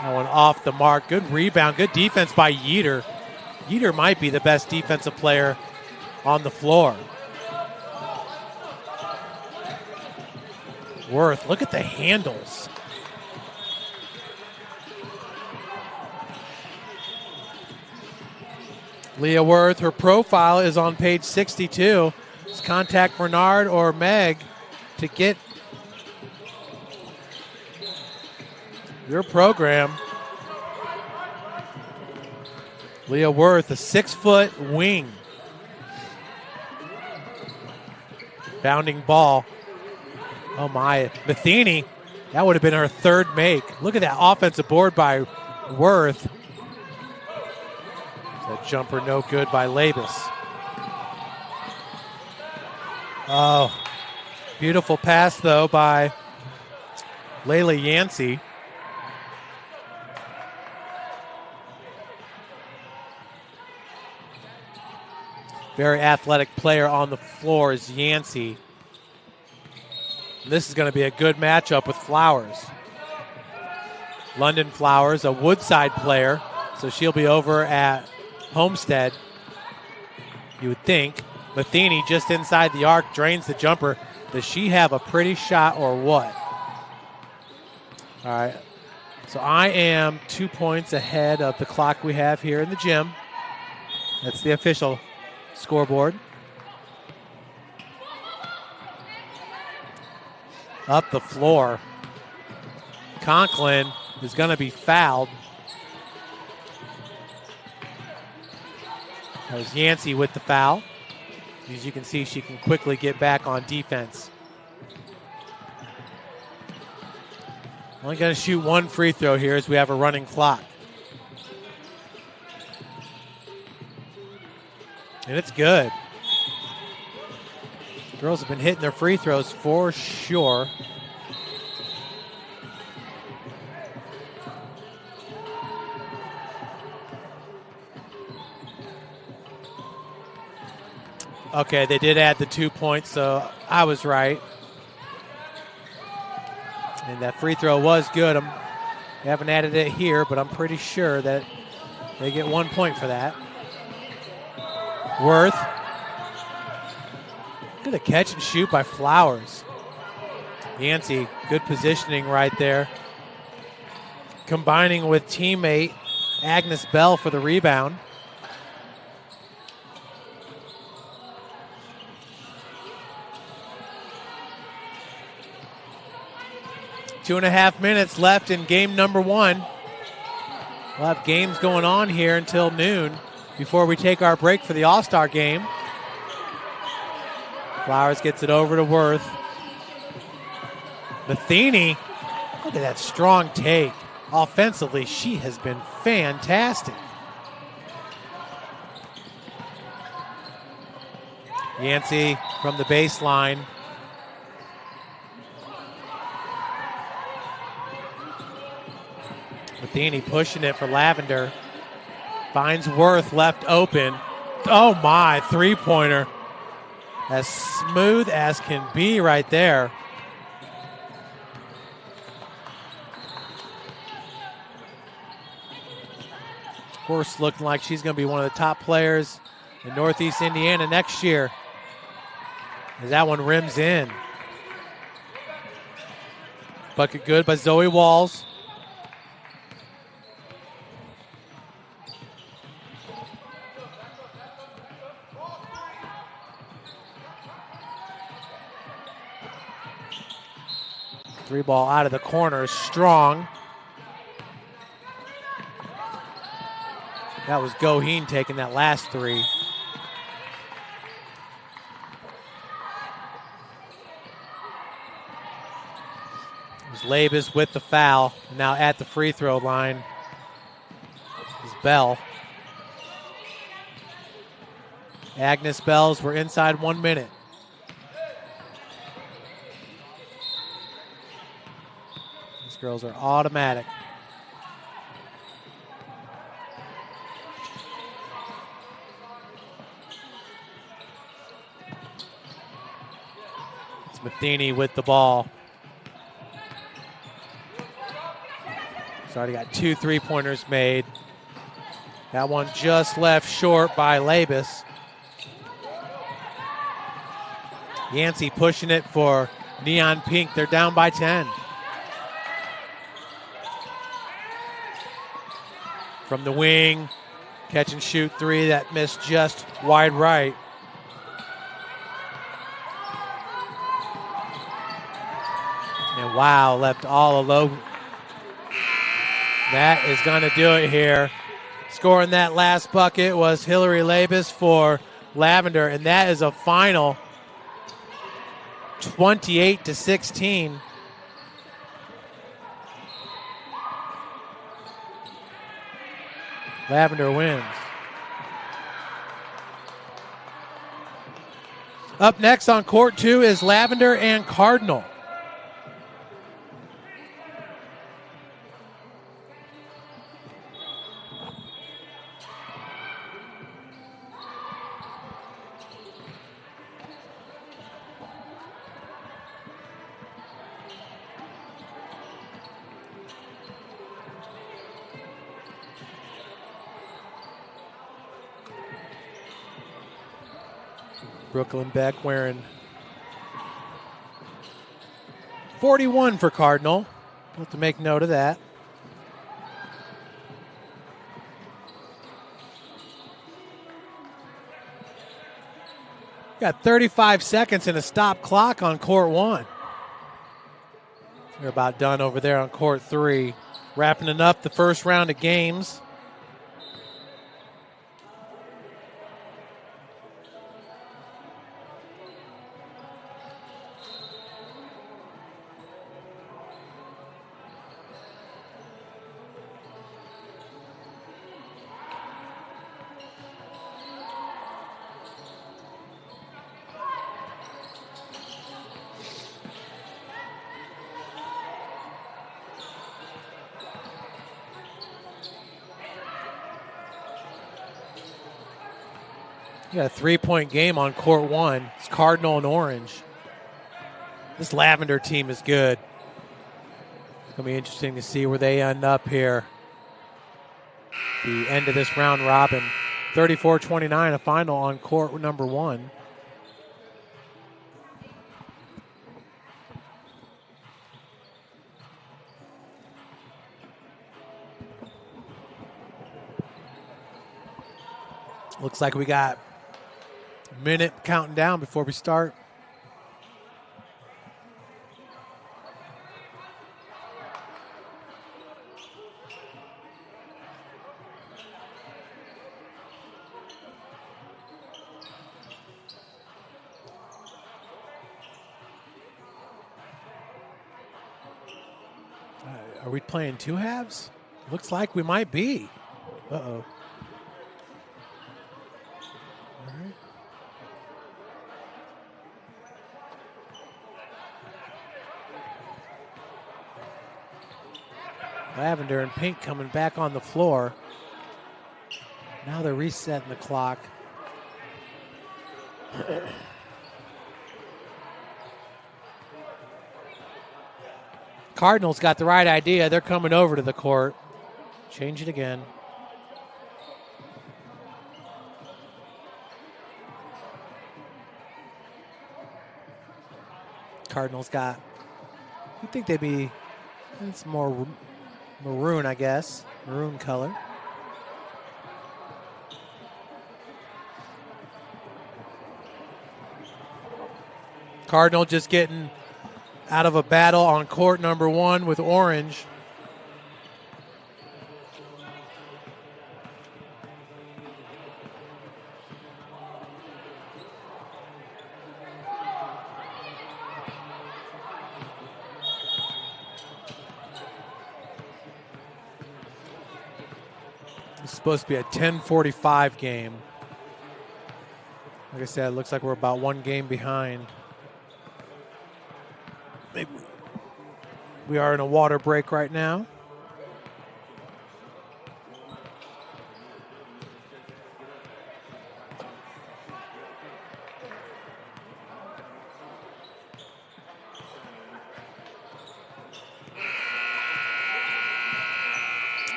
That one off the mark. Good rebound, good defense by Yeater. Yeater might be the best defensive player on the floor. Worth, look at the handles. Leah Worth, her profile is on page 62. Just contact Bernard or Meg to get your program. Leah Worth, a 6-foot wing. Bounding ball. Oh my, Matheny, that would have been her third make. Look at that offensive board by Worth. That jumper no good by Labus. Oh, beautiful pass though by Layla Yancey. Very athletic player on the floor is Yancey. And this is going to be a good matchup with Flowers. London Flowers, a Woodside player, so she'll be over at Homestead, you would think. Matheny just inside the arc, drains the jumper. Does she have a pretty shot or what? All right, so I am 2 points ahead of the clock we have here in the gym. That's the official scoreboard. Up the floor. Conklin is going to be fouled. That was Yancey with the foul. As you can see, she can quickly get back on defense. Only going to shoot one free throw here as we have a running clock. And it's good. Girls have been hitting their free throws for sure. Okay, they did add the 2 points, so I was right. And that free throw was good. I haven't added it here, but I'm pretty sure that they get 1 point for that. Worth. Look at the catch and shoot by Flowers. Yancey, good positioning right there. Combining with teammate Agnes Bell for the rebound. Two and a half minutes left in game number 1. We'll have games going on here until noon before we take our break for the All-Star game. Flowers gets it over to Worth. Matheny, look at that strong take. Offensively, she has been fantastic. Yancey from the baseline. Matheny pushing it for Lavender. Finds Worth left open. Oh my, three-pointer. As smooth as can be right there. Worth looking like she's going to be one of the top players in Northeast Indiana next year. As that one rims in. Bucket good by Zoe Walls. Three ball out of the corner, strong. That was Goheen taking that last three. It was Labus with the foul. Now at the free throw line is Bell. Agnes Bells were inside 1 minute. These girls are automatic. It's Matheny with the ball. He's already got 2 3-pointers made. That one just left short by Labus. Yancey pushing it for Neon Pink. They're down by 10. From the wing, catch and shoot three that missed just wide right. And wow, left all alone. That is going to do it here. Scoring that last bucket was Hillary Labus for Lavender, and that is a final 28-16. Lavender wins. Up next on court 2 is Lavender and Cardinal. Brooklyn Beck wearing 41 for Cardinal. We'll have to make note of that. Got 35 seconds and a stop clock on court 1. We're about done over there on court 3. Wrapping it up the first round of games. got a 3-point game on court one. It's Cardinal and Orange. This Lavender team is good. It's going to be interesting to see where they end up here. The end of this round robin. 34-29, a final on court number one. Looks like we got a minute counting down before we start. Are we playing two halves? Looks like we might be. Uh-oh. All right. Lavender and Pink coming back on the floor. Now they're resetting the clock. Cardinals got the right idea. They're coming over to the court. Change it again. Cardinals got, I think they'd be, it's more maroon, I guess. Maroon color. Cardinal just getting out of a battle on court number one with Orange. It's supposed to be a 10:45 game. Like I said, it looks like we're about one game behind. Maybe we are in a water break right now.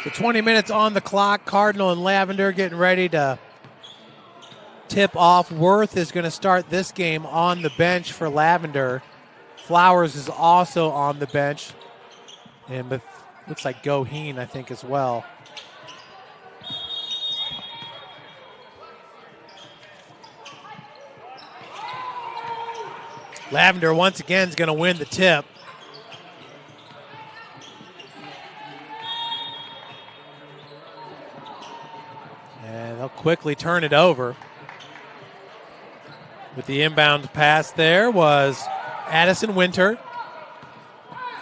So 20 minutes on the clock. Cardinal and Lavender getting ready to tip off. Worth is going to start this game on the bench for Lavender. Flowers is also on the bench. And with, looks like Goheen, I think, as well. Lavender once again is going to win the tip. And they'll quickly turn it over. With the inbound pass there was Addison Winter.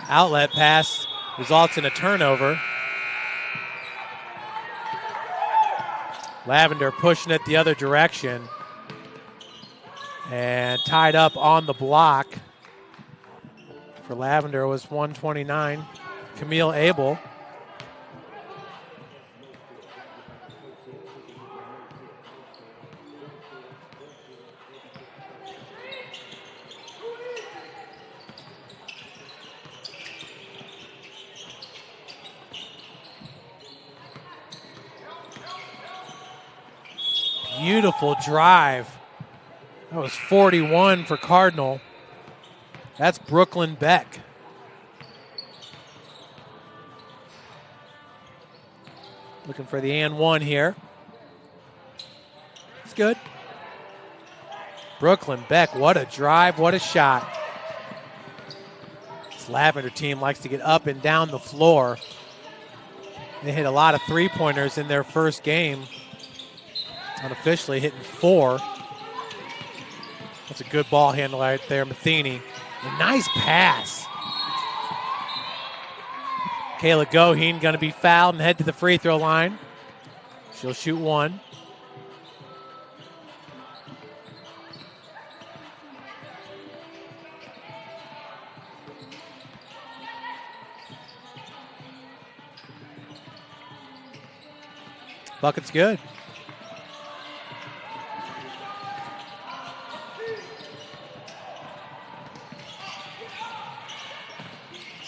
Outlet pass results in a turnover. Lavender pushing it the other direction. And tied up on the block for Lavender was 129. Camille Abel. Beautiful drive. That was 41 for Cardinal. That's Brooklyn Beck. Looking for the and one here. It's good. Brooklyn Beck, what a drive, what a shot. This Lavender team likes to get up and down the floor. They hit a lot of three-pointers in their first game. Unofficially hitting 4. That's a good ball handle right there, Matheny. A nice pass. Kayla Goheen going to be fouled and head to the free throw line. She'll shoot one. Bucket's good.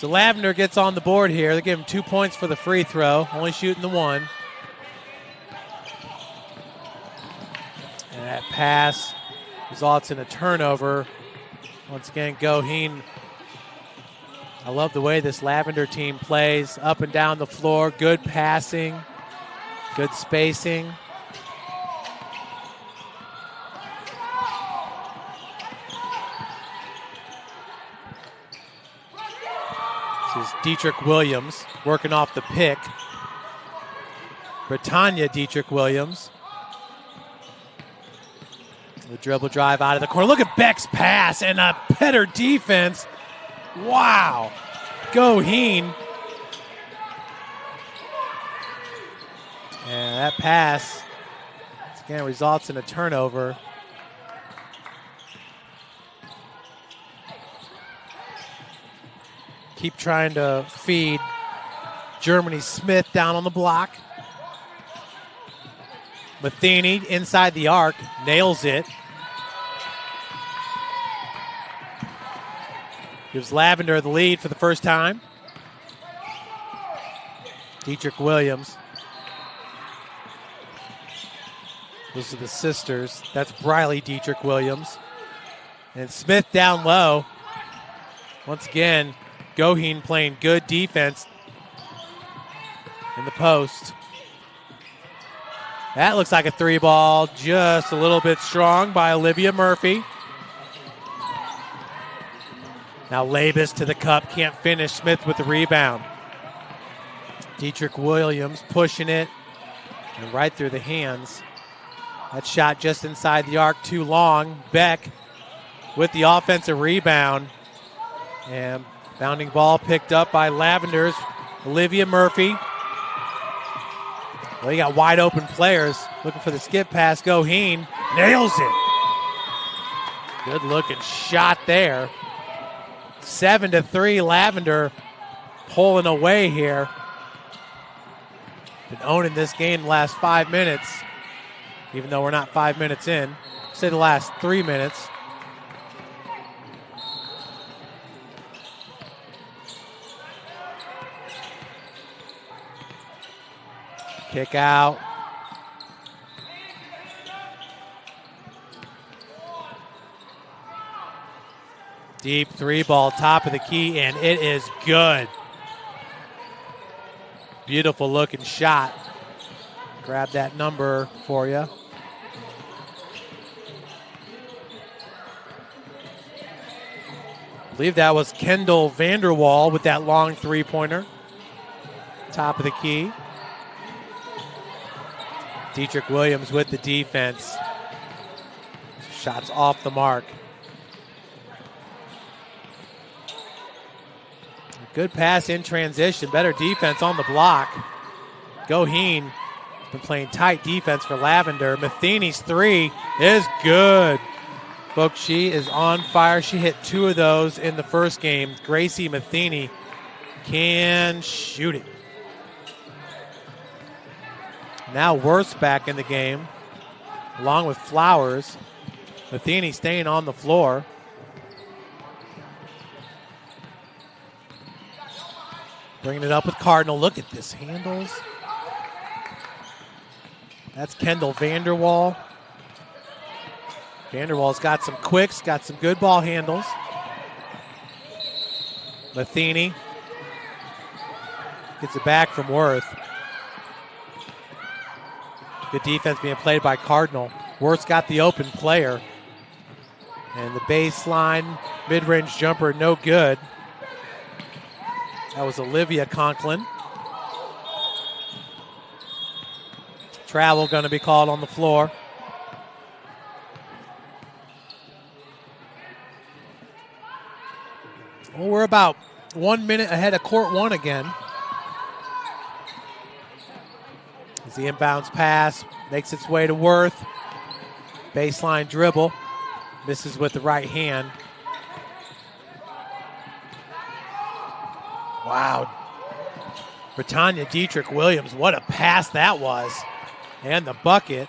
So Lavender gets on the board here. They give him 2 points for the free throw, only shooting the one. And that pass results in a turnover. Once again, Goheen. I love the way this Lavender team plays up and down the floor. Good passing, good spacing. This is Dietrich Williams working off the pick. Britannia Dietrich Williams. The dribble drive out of the corner. Look at Beck's pass and a better defense. Wow. Goheen. And that pass, again, results in a turnover. Keep trying to feed Germany Smith down on the block. Matheny inside the arc, nails it. Gives Lavender the lead for the first time. Dietrich Williams. Those are the sisters. That's Briley Dietrich Williams. And Smith down low. Once again, Goheen playing good defense in the post. That looks like a three ball, just a little bit strong by Olivia Murphy. Now Labus to the cup, can't finish. Smith with the rebound. Dietrich Williams pushing it and right through the hands. That shot just inside the arc, too long. Beck with the offensive rebound. And bounding ball picked up by Lavender's Olivia Murphy. Well, you got wide open players looking for the skip pass. Goheen nails it. Good looking shot there. 7-3 Lavender pulling away here. Been owning this game the last 5 minutes, even though we're not 5 minutes in. Say the last 3 minutes. Kick out. Deep three ball, top of the key, and it is good. Beautiful looking shot. Grab that number for you. I believe that was Kendall Vanderwall with that long three-pointer. Top of the key. Dietrich Williams with the defense. Shots off the mark. Good pass in transition. Better defense on the block. Goheen been playing tight defense for Lavender. Matheny's three is good. Folks, she is on fire. She hit 2 of those in the first game. Gracie Matheny can shoot it. Now Worth's back in the game, along with Flowers. Matheny staying on the floor. Bringing it up with Cardinal. Look at this, handles. That's Kendall Vanderwall. Vanderwall's got some quicks, got some good ball handles. Matheny gets it back from Worth. Good defense being played by Cardinal. Worth's got the open player. And the baseline mid-range jumper, no good. That was Olivia Conklin. Travel going to be called on the floor. Well, we're about 1 minute ahead of court one again. As the inbounds pass makes its way to Worth. Baseline dribble. Misses with the right hand. Wow. Britannia Dietrich Williams, what a pass that was. And the bucket.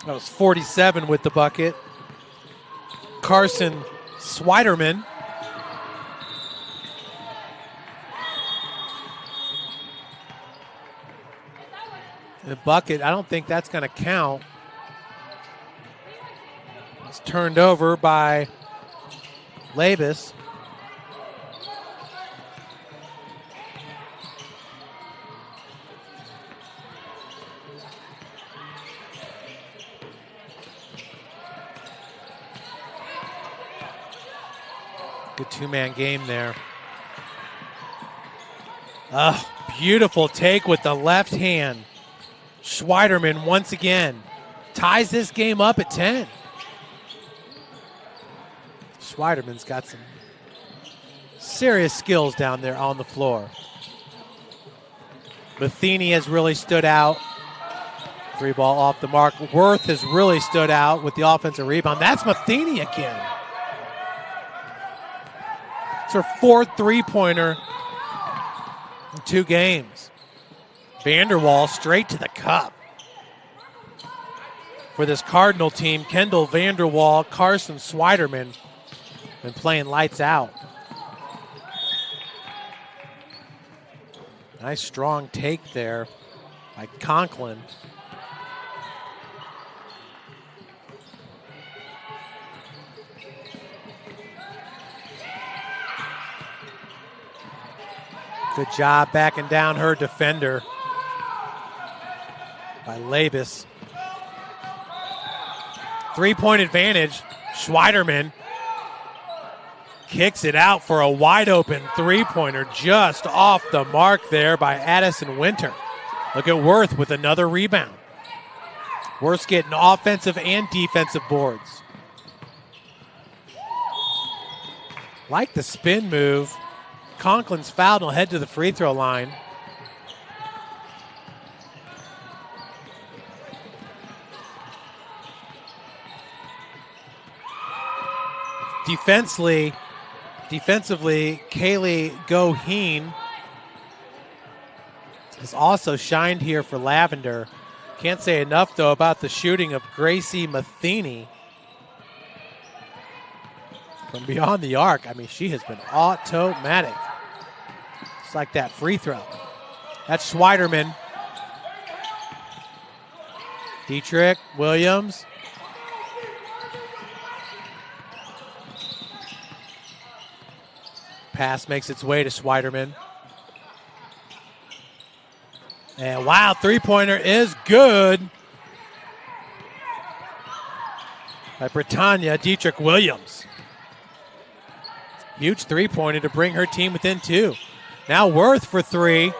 That was 47 with the bucket. Carson Swiderman. The bucket, I don't think that's going to count. It's turned over by Labus. Good two-man game there. Oh, beautiful take with the left hand. Schweiderman once again ties this game up at 10. Schweiderman's got some serious skills down there on the floor. Matheny has really stood out. 3-ball off the mark. Worth has really stood out with the offensive rebound. That's Matheny again. It's her 4th three-pointer in 2 games. Vanderwall straight to the cup. For this Cardinal team, Kendall Vanderwall, Carson Swiderman been playing lights out. Nice strong take there by Conklin. Good job backing down her defender by Labus. 3-point advantage. Schweiderman kicks it out for a wide open 3-pointer just off the mark there by Addison Winter. Look at Worth with another rebound. Worth's getting offensive and defensive boards. Like the spin move. Conklin's fouled and will head to the free throw line. Defensively, Kaylee Goheen has also shined here for Lavender. Can't say enough, though, about the shooting of Gracie Matheny. From beyond the arc, I mean, she has been automatic. It's like that free throw. That's Schweiderman. Dietrich, Williams. Pass makes its way to Schweiderman. And wow, 3-pointer is good by Britannia Dietrich Williams. Huge 3-pointer to bring her team within 2. Now Worth for 3.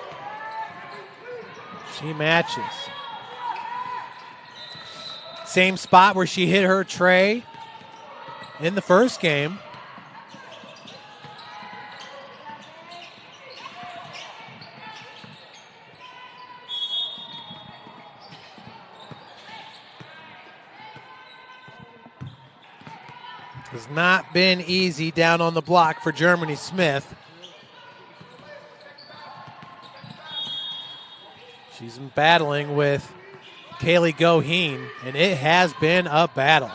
She matches. Same spot where she hit her tray in the first game. Has not been easy down on the block for Germany Smith. She's been battling with Kaylee Goheen, and it has been a battle.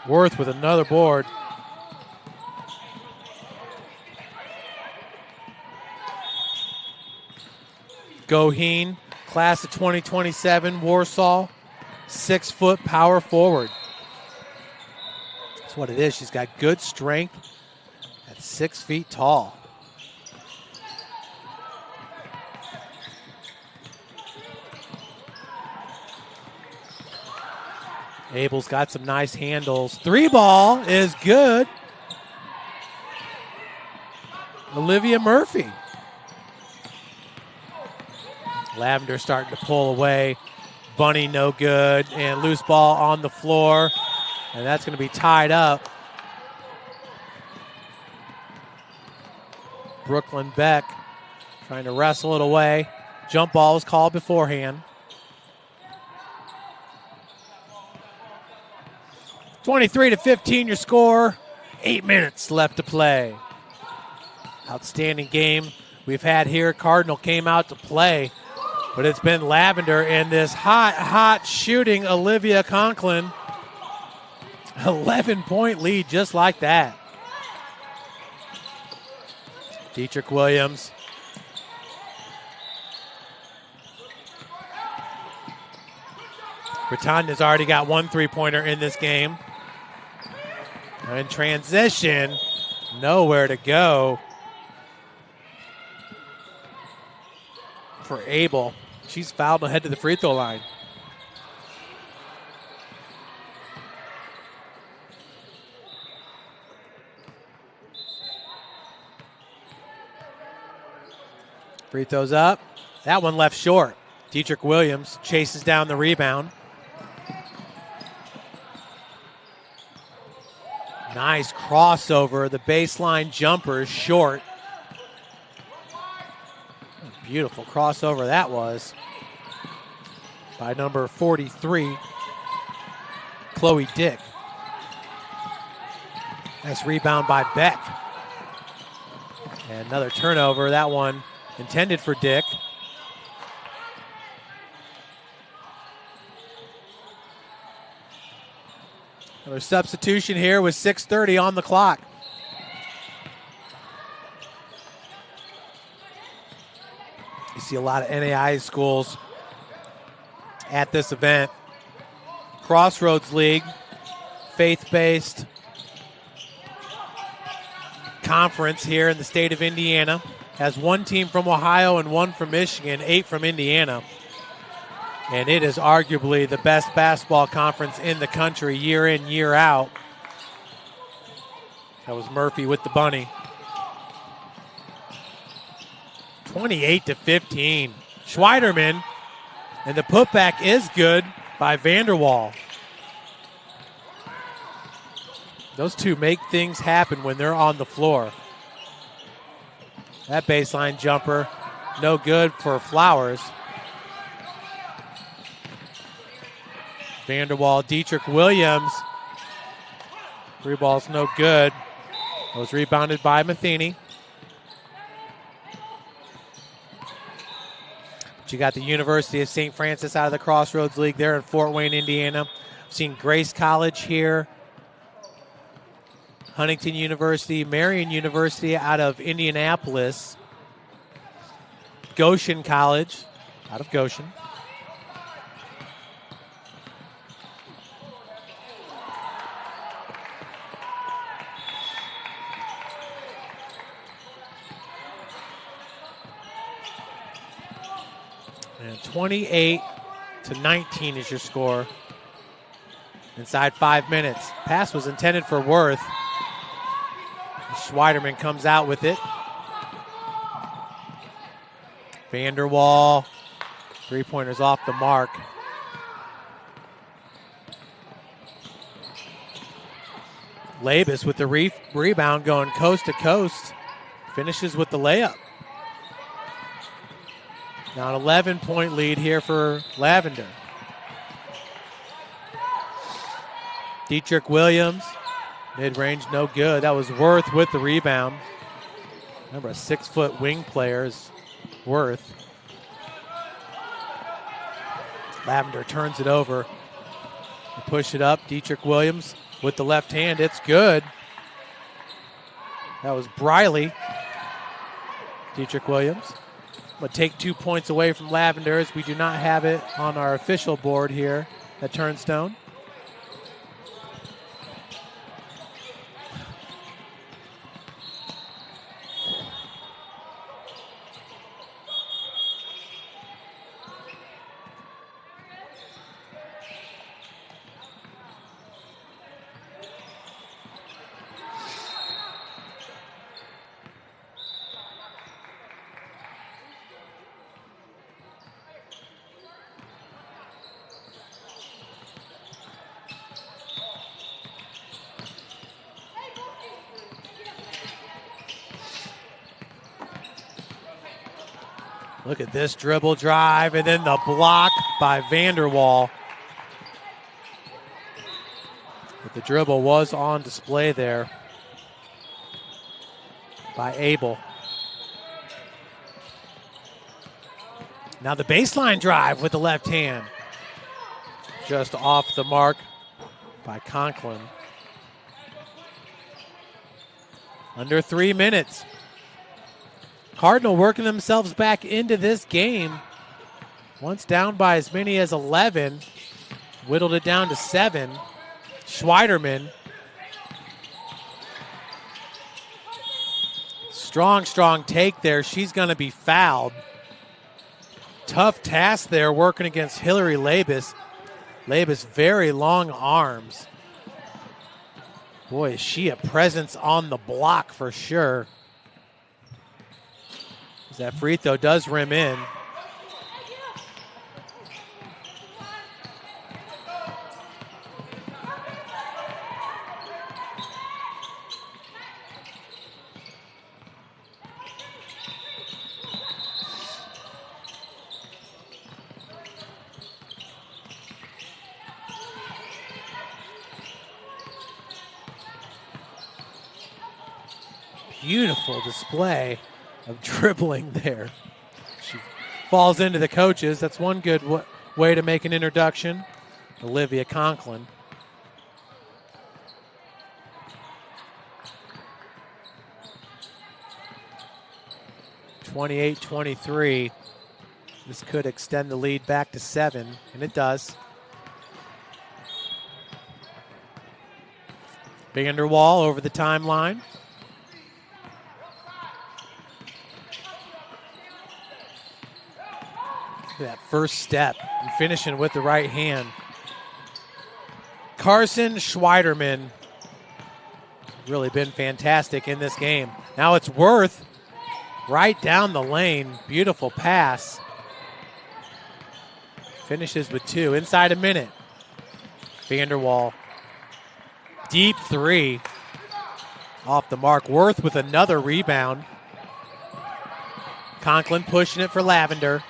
Worth with another board. Goheen, class of 2027, Warsaw. 6-foot power forward. That's what it is. She's got good strength at 6 feet tall. Abel's got some nice handles. 3-ball is good. Olivia Murphy. Lavender starting to pull away. Bunny no good, and loose ball on the floor, and that's going to be tied up. Brooklyn Beck trying to wrestle it away. Jump ball was called beforehand. 23-15 your score. 8 minutes left to play. Outstanding game we've had here. Cardinal came out to play. But it's been Lavender and this hot shooting Olivia Conklin. 11-point lead just like that. Dietrich Williams. Britannia's already got one three-pointer in this game. In transition, nowhere to go for Abel. She's fouled and head to the free throw line. Free throws up. That one left short. Dietrich Williams chases down the rebound. Nice crossover. The baseline jumper is short. Beautiful crossover that was by number 43, Chloe Dick. Nice rebound by Beck. And another turnover. That one intended for Dick. Another substitution here with 6:30 on the clock. You see a lot of NAIA schools at this event. Crossroads League, faith-based conference here in the state of Indiana. Has one team from Ohio and one from Michigan, 8 from Indiana. And it is arguably the best basketball conference in the country year in, year out. That was Murphy with the bunny. 28-15. Schweiderman, and the putback is good by Vanderwall. Those two make things happen when they're on the floor. That baseline jumper, no good for Flowers. Vanderwall, Dietrich Williams. Three balls no good. It was rebounded by Matheny. But you got the University of St. Francis out of the Crossroads League there in Fort Wayne, Indiana. I've seen Grace College here. Huntington University, Marion University out of Indianapolis. Goshen College out of Goshen. And 28-19 is your score. Inside 5 minutes. Pass was intended for Worth. Schweiderman comes out with it. Vanderwall. Three-pointers off the mark. Labus with the rebound going coast to coast. Finishes with the layup. Now an 11-point lead here for Lavender. Dietrich Williams. Mid-range, no good. That was Worth with the rebound. Remember, a 6-foot wing player is Worth. Lavender turns it over. They push it up. Dietrich Williams with the left hand. It's good. That was Briley. Dietrich Williams. But take 2 points away from Lavender as we do not have it on our official board here at Turnstone. Look at this dribble drive, and then the block by Vanderwall. But the dribble was on display there by Abel. Now the baseline drive with the left hand. Just off the mark by Conklin. Under 3 minutes. Cardinal working themselves back into this game. Once down by as many as 11. Whittled it down to 7. Schweiderman. Strong take there. She's going to be fouled. Tough task there working against Hillary Labus. Labus, very long arms. Boy, is she a presence on the block for sure. As that free throw does rim in. Beautiful display of dribbling there. She falls into the coaches. That's one good way to make an introduction. Olivia Conklin. (28-23). This could extend the lead back to 7, and it does. Vanderwall over the timeline. That first step and finishing with the right hand. Carson Schweiderman really been fantastic in this game. Now it's Worth right down the lane. Beautiful pass. Finishes with 2. Inside a minute. Vanderwall. Deep 3. Off the mark. Worth with another rebound. Conklin pushing it for Lavender.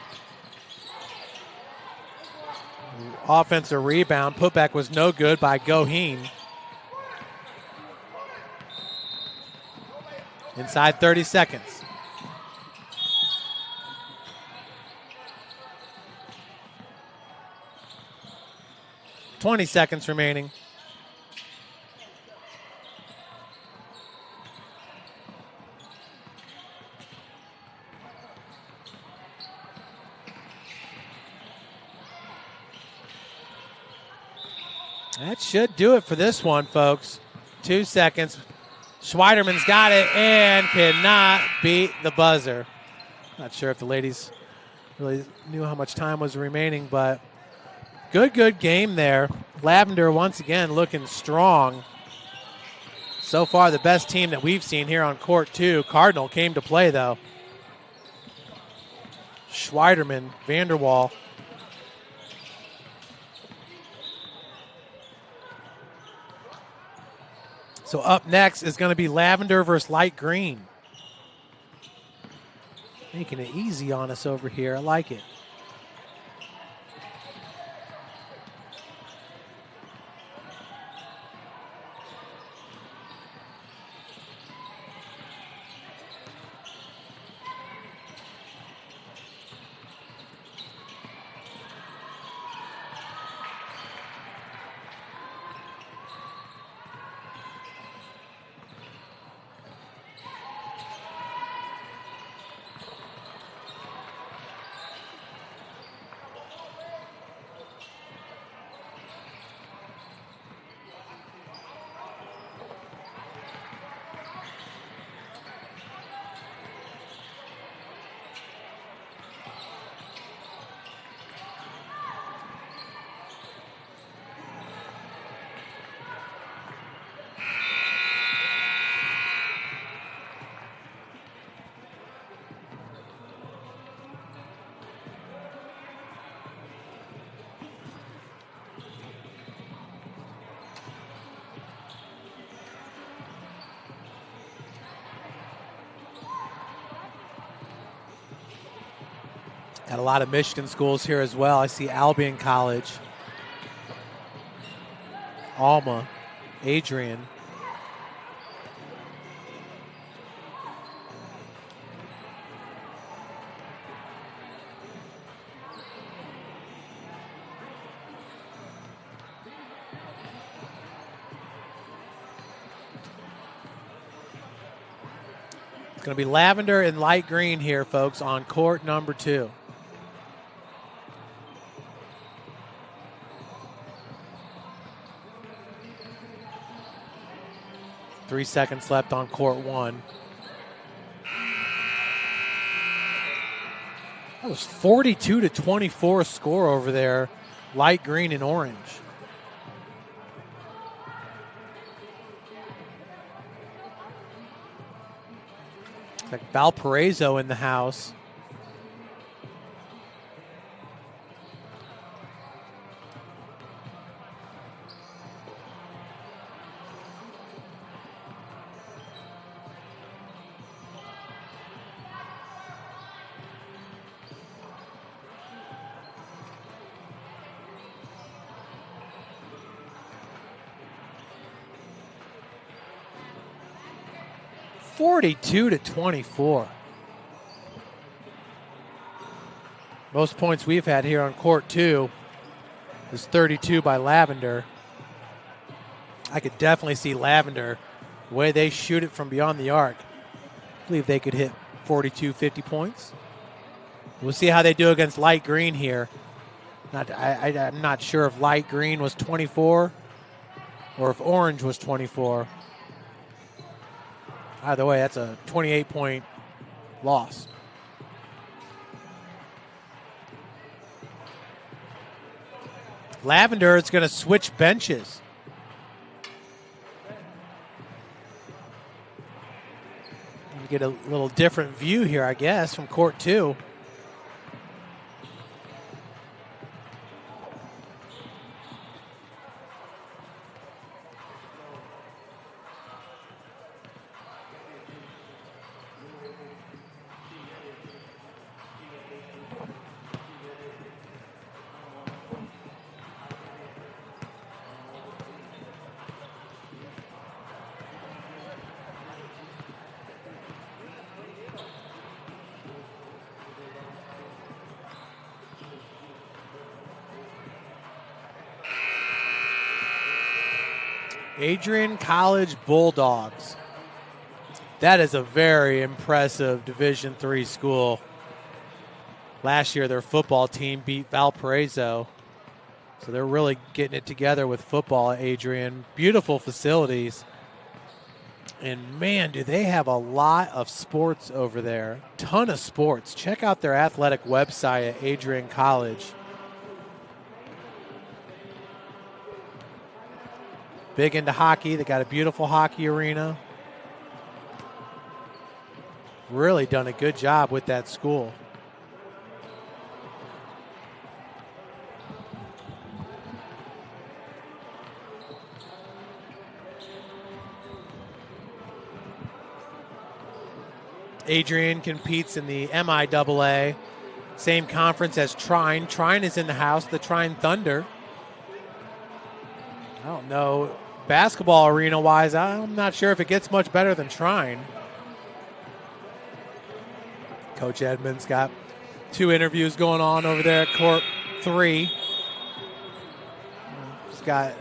Offensive rebound. Putback was no good by Goheen. Inside 30 seconds. (20 seconds remaining. That should do it for this one, folks. 2 seconds. Schweiderman's got it and cannot beat the buzzer. Not sure if the ladies really knew how much time was remaining, but good game there. Lavender once again looking strong. So far the best team that we've seen here on court 2. Cardinal came to play though. Schweiderman, Vanderwall. So up next is going to be Lavender versus Light Green. Making it easy on us over here. I like it. Got a lot of Michigan schools here as well. I see Albion College, Alma, Adrian. It's going to be lavender and light green here, folks, on court number 2. Three seconds left on court 1. That was 42-24 score over there, light green and orange. It's like Valparaiso in the house. (42-24). Most points we've had here on court 2 is 32 by Lavender. I could definitely see Lavender, the way they shoot it from beyond the arc. I believe they could hit 42, 50 points. We'll see how they do against light green here. I'm not sure if light green was 24 or if orange was 24. Either way, that's a 28-point loss. Lavender is going to switch benches. You get a little different view here, I guess, from court 2. Adrian College Bulldogs. That is a very impressive Division III school. Last year, their football team beat Valparaiso. So they're really getting it together with football at Adrian. Beautiful facilities. And man, do they have a lot of sports over there. Ton of sports. Check out their athletic website at Adrian College. Big into hockey. They got a beautiful hockey arena. Really done a good job with that school. Adrian competes in the MIAA, same conference as Trine. Trine is in the house, the Trine Thunder. I don't know, basketball arena-wise, I'm not sure if it gets much better than Trine. Coach Edmonds got 2 interviews going on over there at court 3. He's got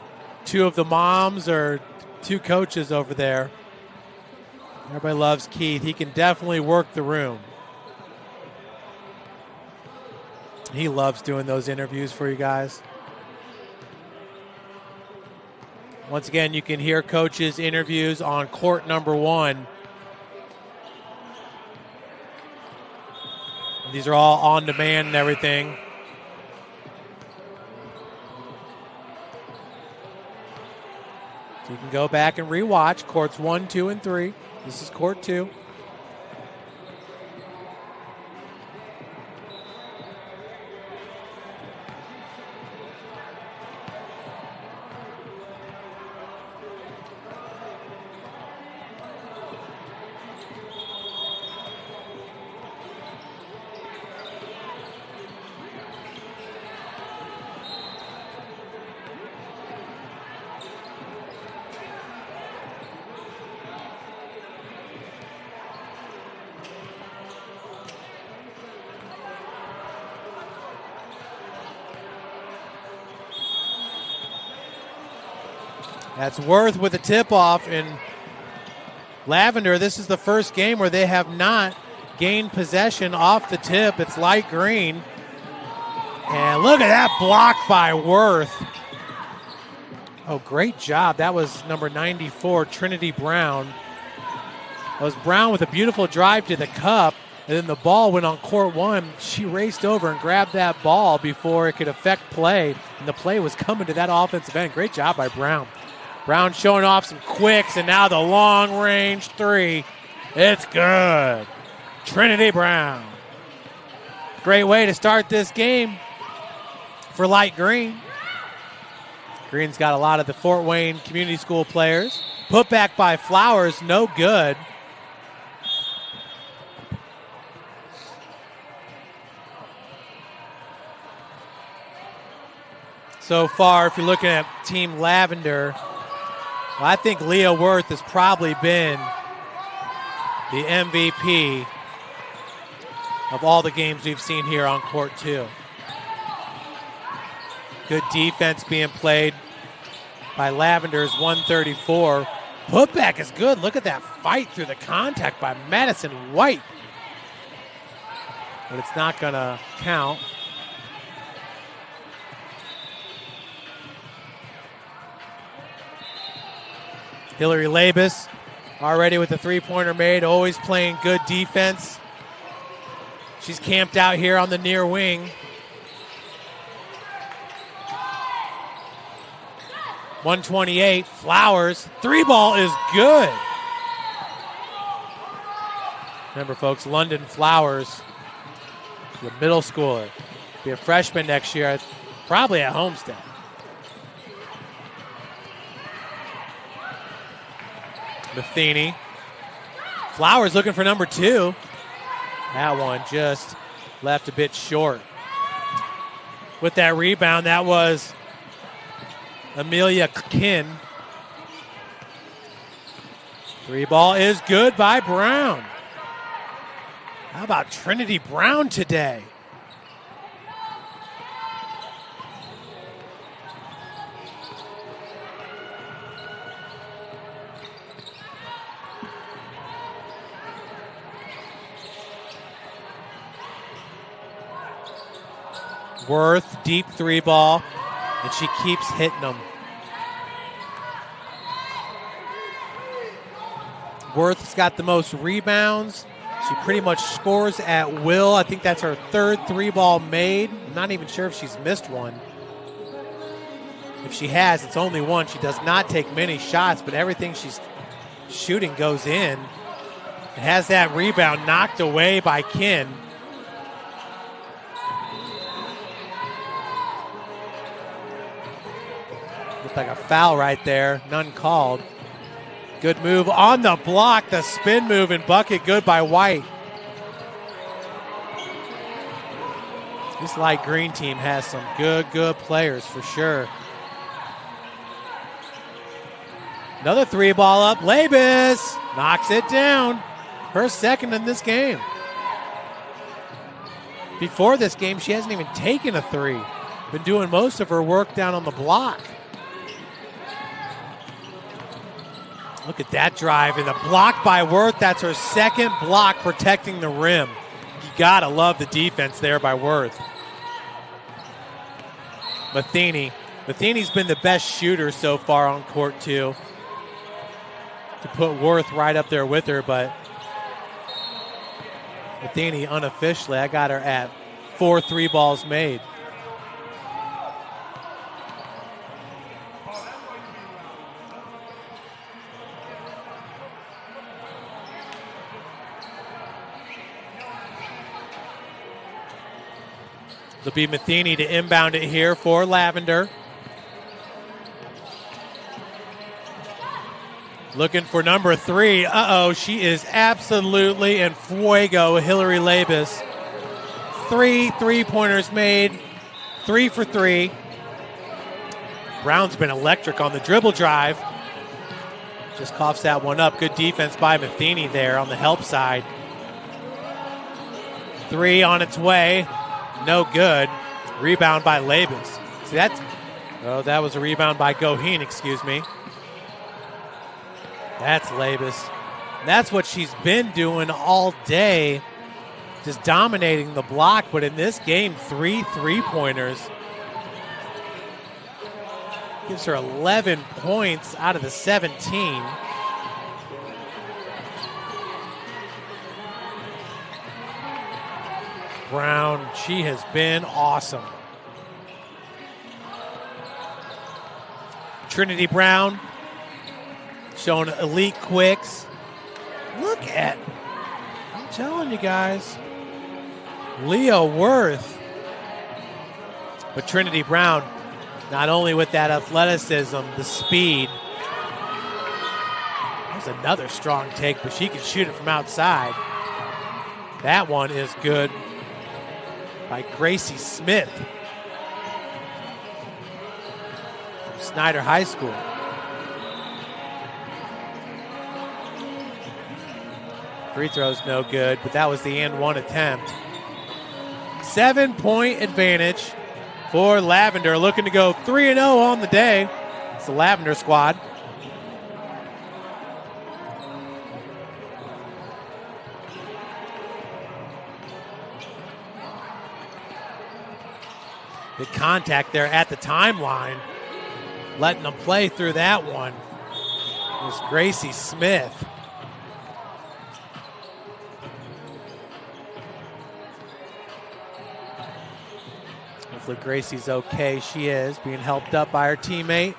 2 of the moms or 2 coaches over there. Everybody loves Keith. He can definitely work the room. He loves doing those interviews for you guys. Once again, you can hear coaches' interviews on court number 1. These are all on demand and everything. So you can go back and rewatch courts 1, 2, and 3. This is court 2. That's Worth with a tip-off, and Lavender, this is the first game where they have not gained possession off the tip. It's light green. And look at that block by Worth. Oh, great job. That was number 94, Trinity Brown. That was Brown with a beautiful drive to the cup. And then the ball went on court one. She raced over and grabbed that ball before it could affect play. And the play was coming to that offensive end. Great job by Brown. Brown showing off some quicks, and now the long-range three. It's good. Trinity Brown. Great way to start this game for light green. Green's got a lot of the Fort Wayne Community School players. Put back by Flowers, no good. So far, if you're looking at Team Lavender, well, I think Leah Worth has probably been the MVP of all the games we've seen here on court two. Good defense being played by Lavender's 134. Putback is good. Look at that fight through the contact by Madison White. But it's not going to count. Hillary Labus already with the three-pointer made, always playing good defense. She's camped out here on the near wing. 128, Flowers. Three ball is good. Remember, folks, London Flowers, the middle schooler, be a freshman next year, probably at Homestead. Matheny. Flowers looking for number two. That one just left a bit short. With that rebound, that was Amelia Kinn. Three ball is good by Brown. How about Trinity Brown today? Worth, deep three ball, and she keeps hitting them. Worth's got the most rebounds. She pretty much scores at will. I think that's her third three ball made. I'm not even sure if she's missed one. If she has, it's only one. She does not take many shots, but everything she's shooting goes in. It has that rebound knocked away by Kinn. Looked like a foul right there. None called. Good move on the block. The spin move and bucket good by White. This light green team has some good players for sure. Another three ball up. Labus knocks it down. Her second in this game. Before this game, she hasn't even taken a three. Been doing most of her work down on the block. Look at that drive and the block by Worth. That's her second block protecting the rim. You gotta love the defense there by Worth. Matheny. Matheny's been the best shooter so far on court two. To put Worth right up there with her, but Matheny unofficially, I got her at 4 three balls made. It'll be Matheny to inbound it here for Lavender. Looking for number 3. Uh-oh, she is absolutely in fuego, Hillary Labus. 3 three-pointers made, 3 for 3. Brown's been electric on the dribble drive. Just coughs that one up. Good defense by Matheny there on the help side. 3 on its way. No good. Rebound by Labus. See, that was a rebound by Goheen, excuse me. That's Labus. That's what she's been doing all day, just dominating the block. But in this game, 3 3-pointers. Gives her 11 points out of the 17. Brown, she has been awesome. Trinity Brown showing elite quicks. Look at, I'm telling you guys, Leah Worth. But Trinity Brown, not only with that athleticism, the speed. That's another strong take, but she can shoot it from outside. That one is good by Gracie Smith from Snyder High School. Free throw's no good, but that was the and one attempt. 7-point advantage for Lavender, looking to go 3-0 on the day. It's the Lavender squad. Good contact there at the timeline. Letting them play through that one was Gracie Smith. Hopefully Gracie's okay. She is being helped up by her teammate.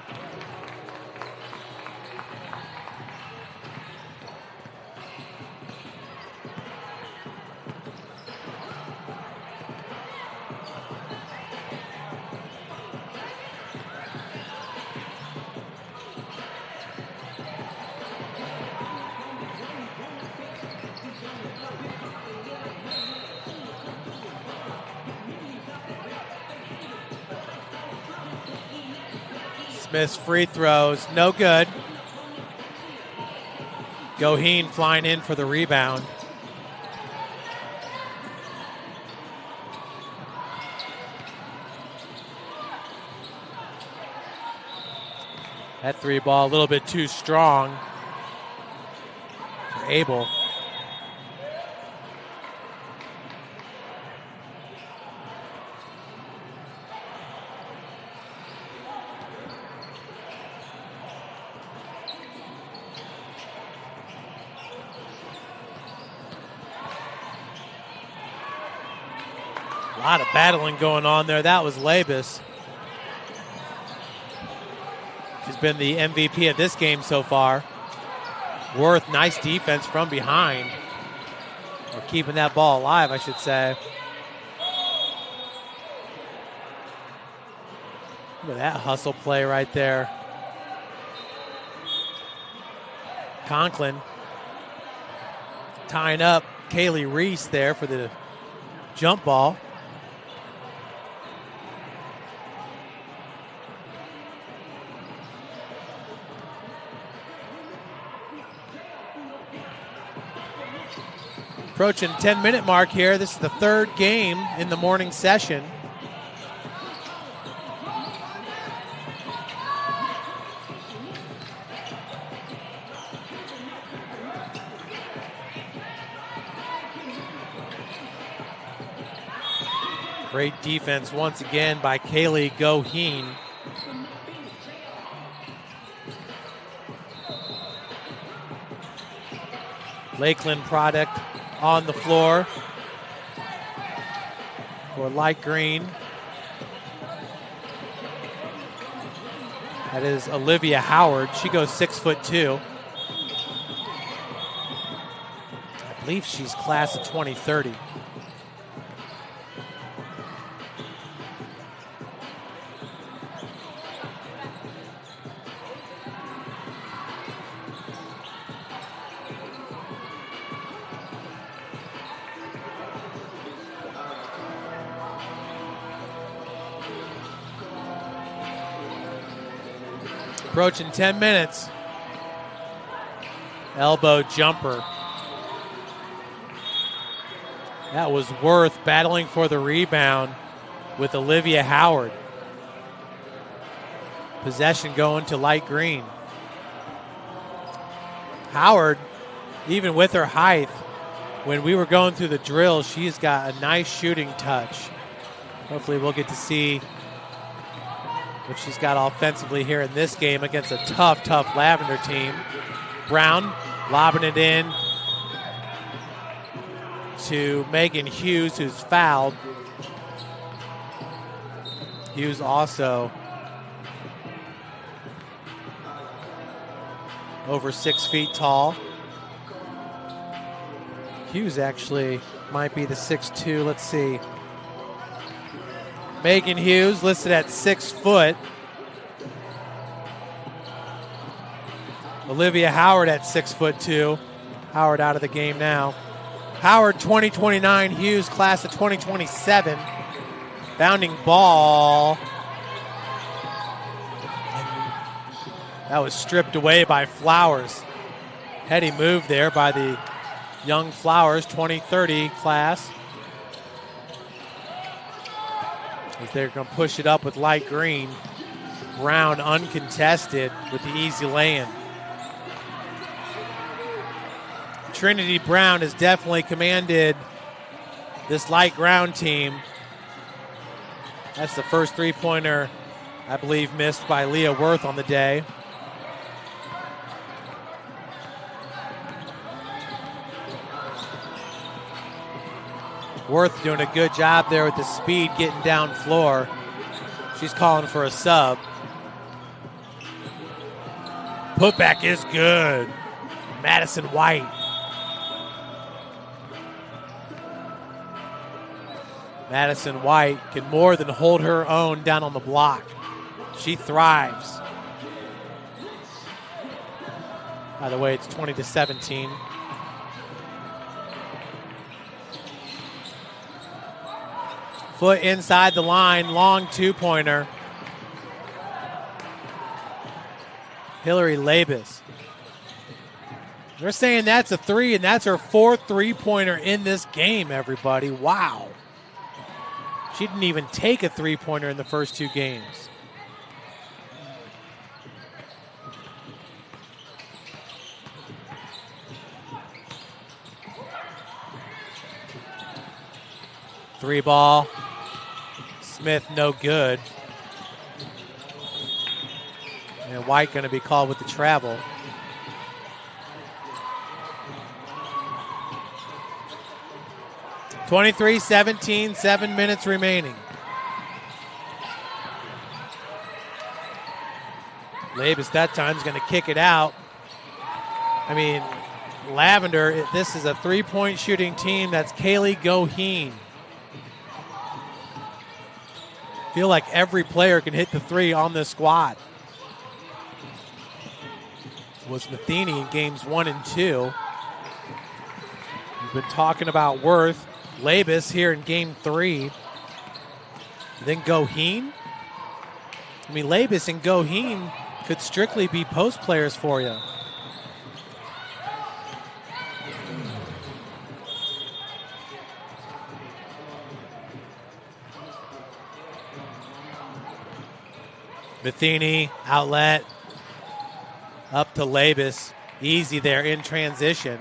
Smith's free throws, no good. Goheen flying in for the rebound. That three ball a little bit too strong for Abel. A lot of battling going on there. That was Labus. She's been the MVP of this game so far. Worth, nice defense from behind. Or keeping that ball alive, I should say. Look at that hustle play right there. Conklin tying up Kaylee Reese there for the jump ball. Approaching 10-minute mark here. This is the third game in the morning session. Great defense once again by Kaylee Goheen. Lakeland product on the floor for light green. That is Olivia Howard. She goes 6'2". I believe she's class of 2030. Approaching 10 minutes. Elbow jumper. That was Worth battling for the rebound with Olivia Howard. Possession going to light green. Howard even with her height, when we were going through the drill, she's got a nice shooting touch. Hopefully we'll get to see what she's got offensively here in this game against a tough Lavender team. Brown lobbing it in to Megan Hughes, who's fouled. Hughes also over 6 feet tall. Hughes actually might be the 6'2". Let's see. Megan Hughes listed at 6 foot. Olivia Howard at 6'2". Howard out of the game now. Howard 2029, Hughes class of 2027. Bounding ball. And that was stripped away by Flowers. Heady move there by the young Flowers 2030 class. As they're going to push it up with light green. Brown uncontested with the easy lay-in. Trinity Brown has definitely commanded this light ground team. That's the first three-pointer, I believe, missed by Leah Worth on the day. Worth doing a good job there with the speed, getting down floor. She's calling for a sub. Putback is good. Madison White. Madison White can more than hold her own down on the block. She thrives. By the way, it's 20-17. Foot inside the line, long two-pointer. Hillary Labus. They're saying that's a three, and that's her fourth three-pointer in this game, everybody. Wow. She didn't even take a three-pointer in the first two games. Three ball. Smith no good. And White going to be called with the travel. (23-17), 7 minutes remaining. Labus that time is going to kick it out. I mean, Lavender, this is a three-point shooting team. That's Kaylee Goheen. Feel like every player can hit the three on this squad. It was Matheny in games 1 and 2. We've been talking about Worth. Labus here in game 3. Then Goheen. I mean, Labus and Goheen could strictly be post players for you. Matheny, outlet, up to Labus. Easy there in transition.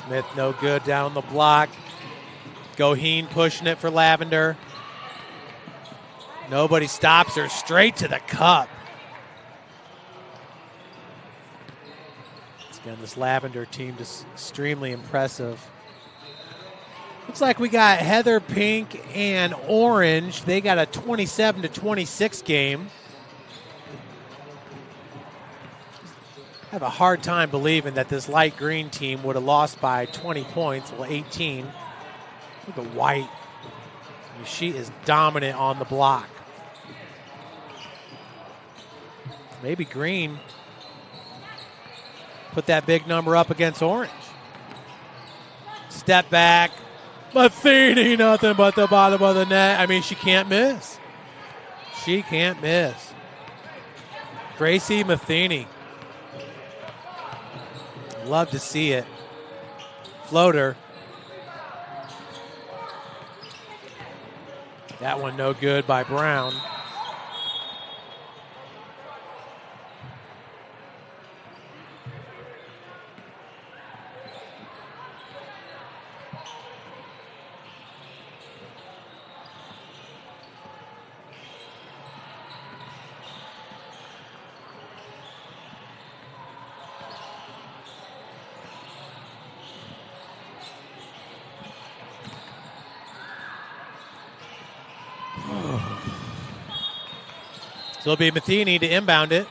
Smith no good down the block. Goheen pushing it for Lavender. Nobody stops her. Straight to the cup. Again, this Lavender team just extremely impressive. Looks like we got Heather Pink and Orange. They got a 27-26 game. I have a hard time believing that this light green team would have lost by 20 points. Well, 18. Look at White. I mean, she is dominant on the block. Maybe Green put that big number up against Orange. Step back. Matheny, nothing but the bottom of the net. I mean, she can't miss. She can't miss. Gracie Matheny. Love to see it. Floater. That one no good by Brown. So it'll be Matheny to inbound it.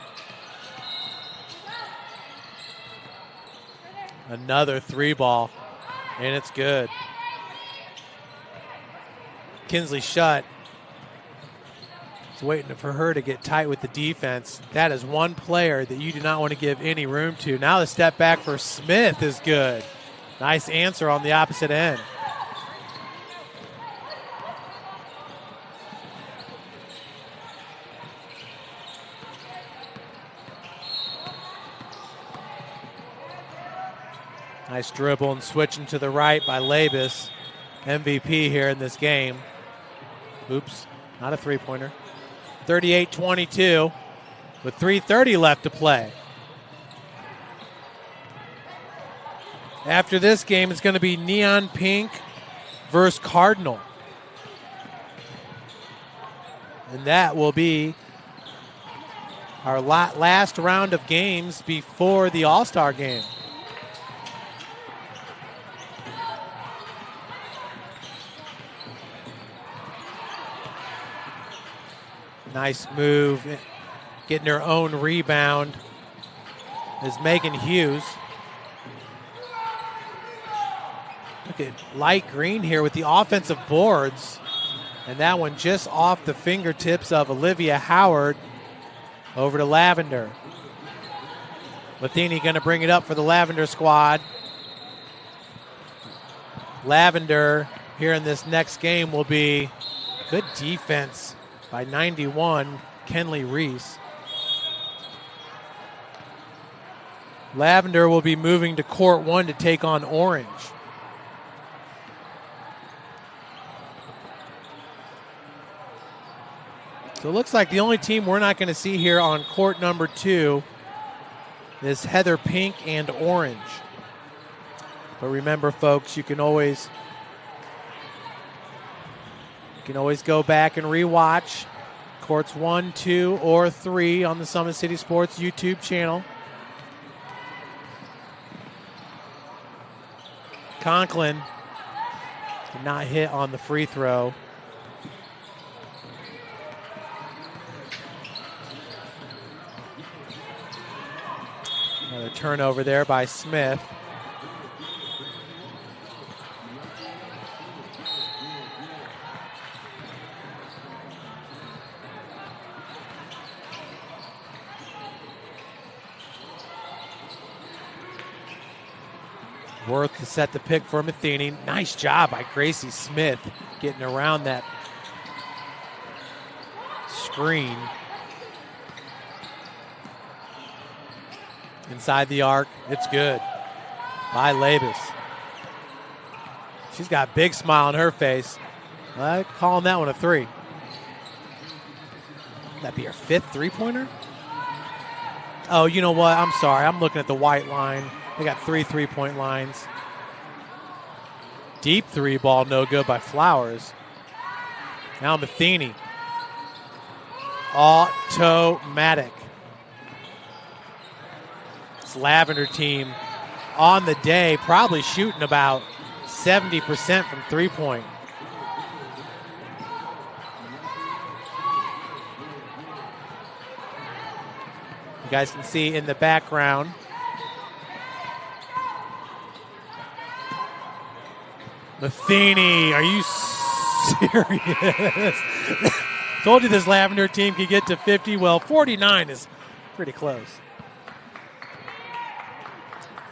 Another 3-ball, and it's good. Kinsley Shutt is waiting for her to get tight with the defense. That is one player that you do not want to give any room to. Now the step back for Smith is good. Nice answer on the opposite end. Nice dribble and switching to the right by Labus. MVP here in this game. Oops, not a three-pointer. 38-22 with 3:30 left to play. After this game, it's going to be Neon Pink versus Cardinal. And that will be our last round of games before the All-Star game. Nice move, getting her own rebound is Megan Hughes. Look at light green here with the offensive boards. And that one just off the fingertips of Olivia Howard over to Lavender. Matheny going to bring it up for the Lavender squad. Lavender here in this next game will be good defense by 91, Kenley Reese. Lavender will be moving to court 1 to take on Orange. So it looks like the only team we're not going to see here on court number 2 is Heather Pink and Orange. But remember, folks, you can always go back and rewatch courts 1, 2, or 3 on the Summit City Sports YouTube channel. Conklin did not hit on the free throw. Another turnover there by Smith. Worth to set the pick for Matheny. Nice job by Gracie Smith getting around that screen. Inside the arc, it's good by Labus. She's got a big smile on her face. Calling that one a 3. That'd be her 5th three-pointer? Oh, you know what? I'm sorry. I'm looking at the white line. They got 3 3-point lines. Deep 3-ball, no good by Flowers. Now Matheny. Automatic. This Lavender team on the day probably shooting about 70% from 3-point. You guys can see in the background Matheny, are you serious? Told you this Lavender team could get to 50. Well, 49 is pretty close.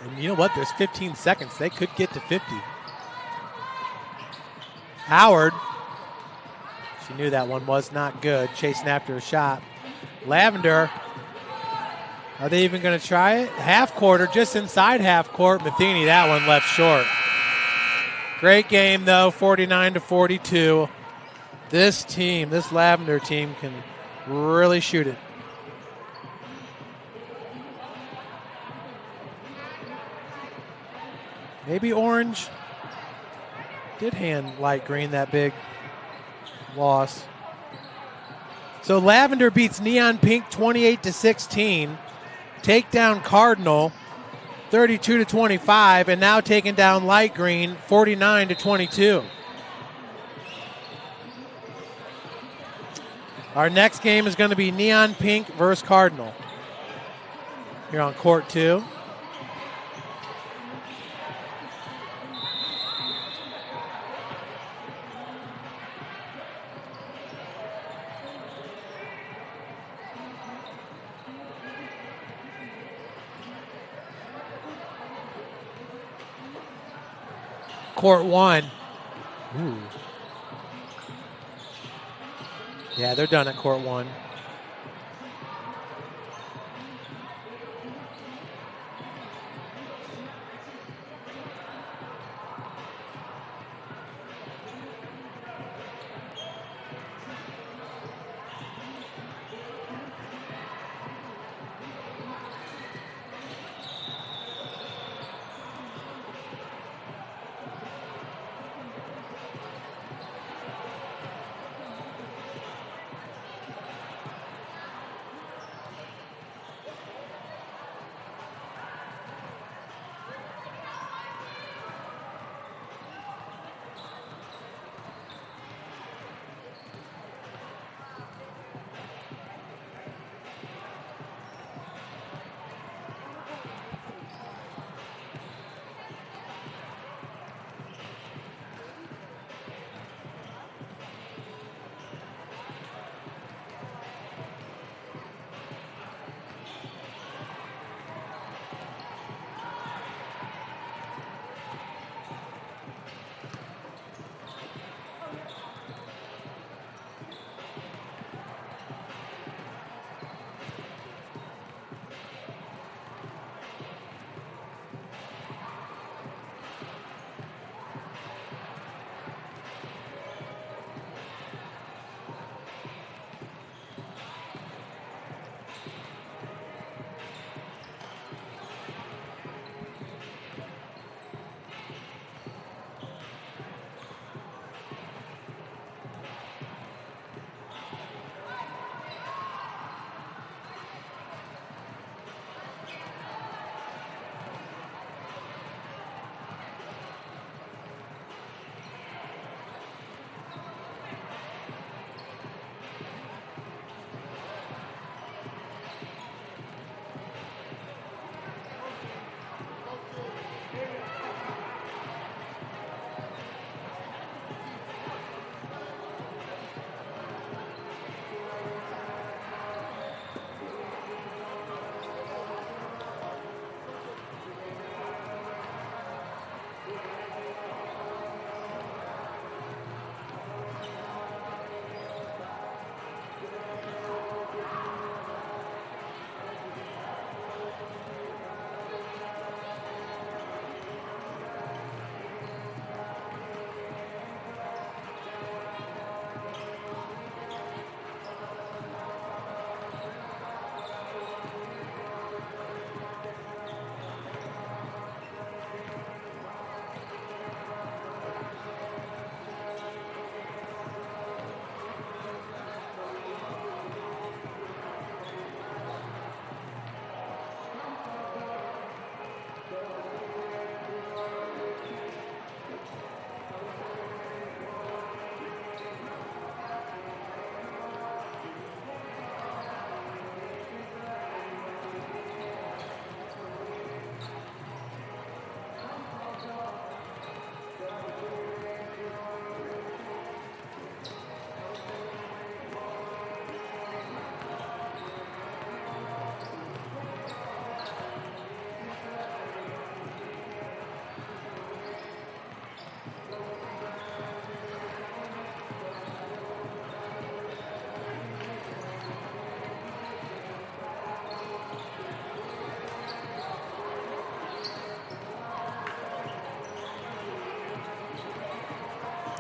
And you know what? There's 15 seconds. They could get to 50. Howard, she knew that one was not good, chasing after a shot. Lavender, are they even going to try it? Half court or just inside half court. Matheny, that one left short. Great game, though, 49-42. This team, this Lavender team, can really shoot it. Maybe Orange did hand light green that big loss. So Lavender beats Neon Pink 28-16. Take down Cardinal 32-25, and now taking down Light Green 49-22. Our next game is going to be Neon Pink versus Cardinal here on court 2. Court 1. Ooh. Yeah, they're done at court 1.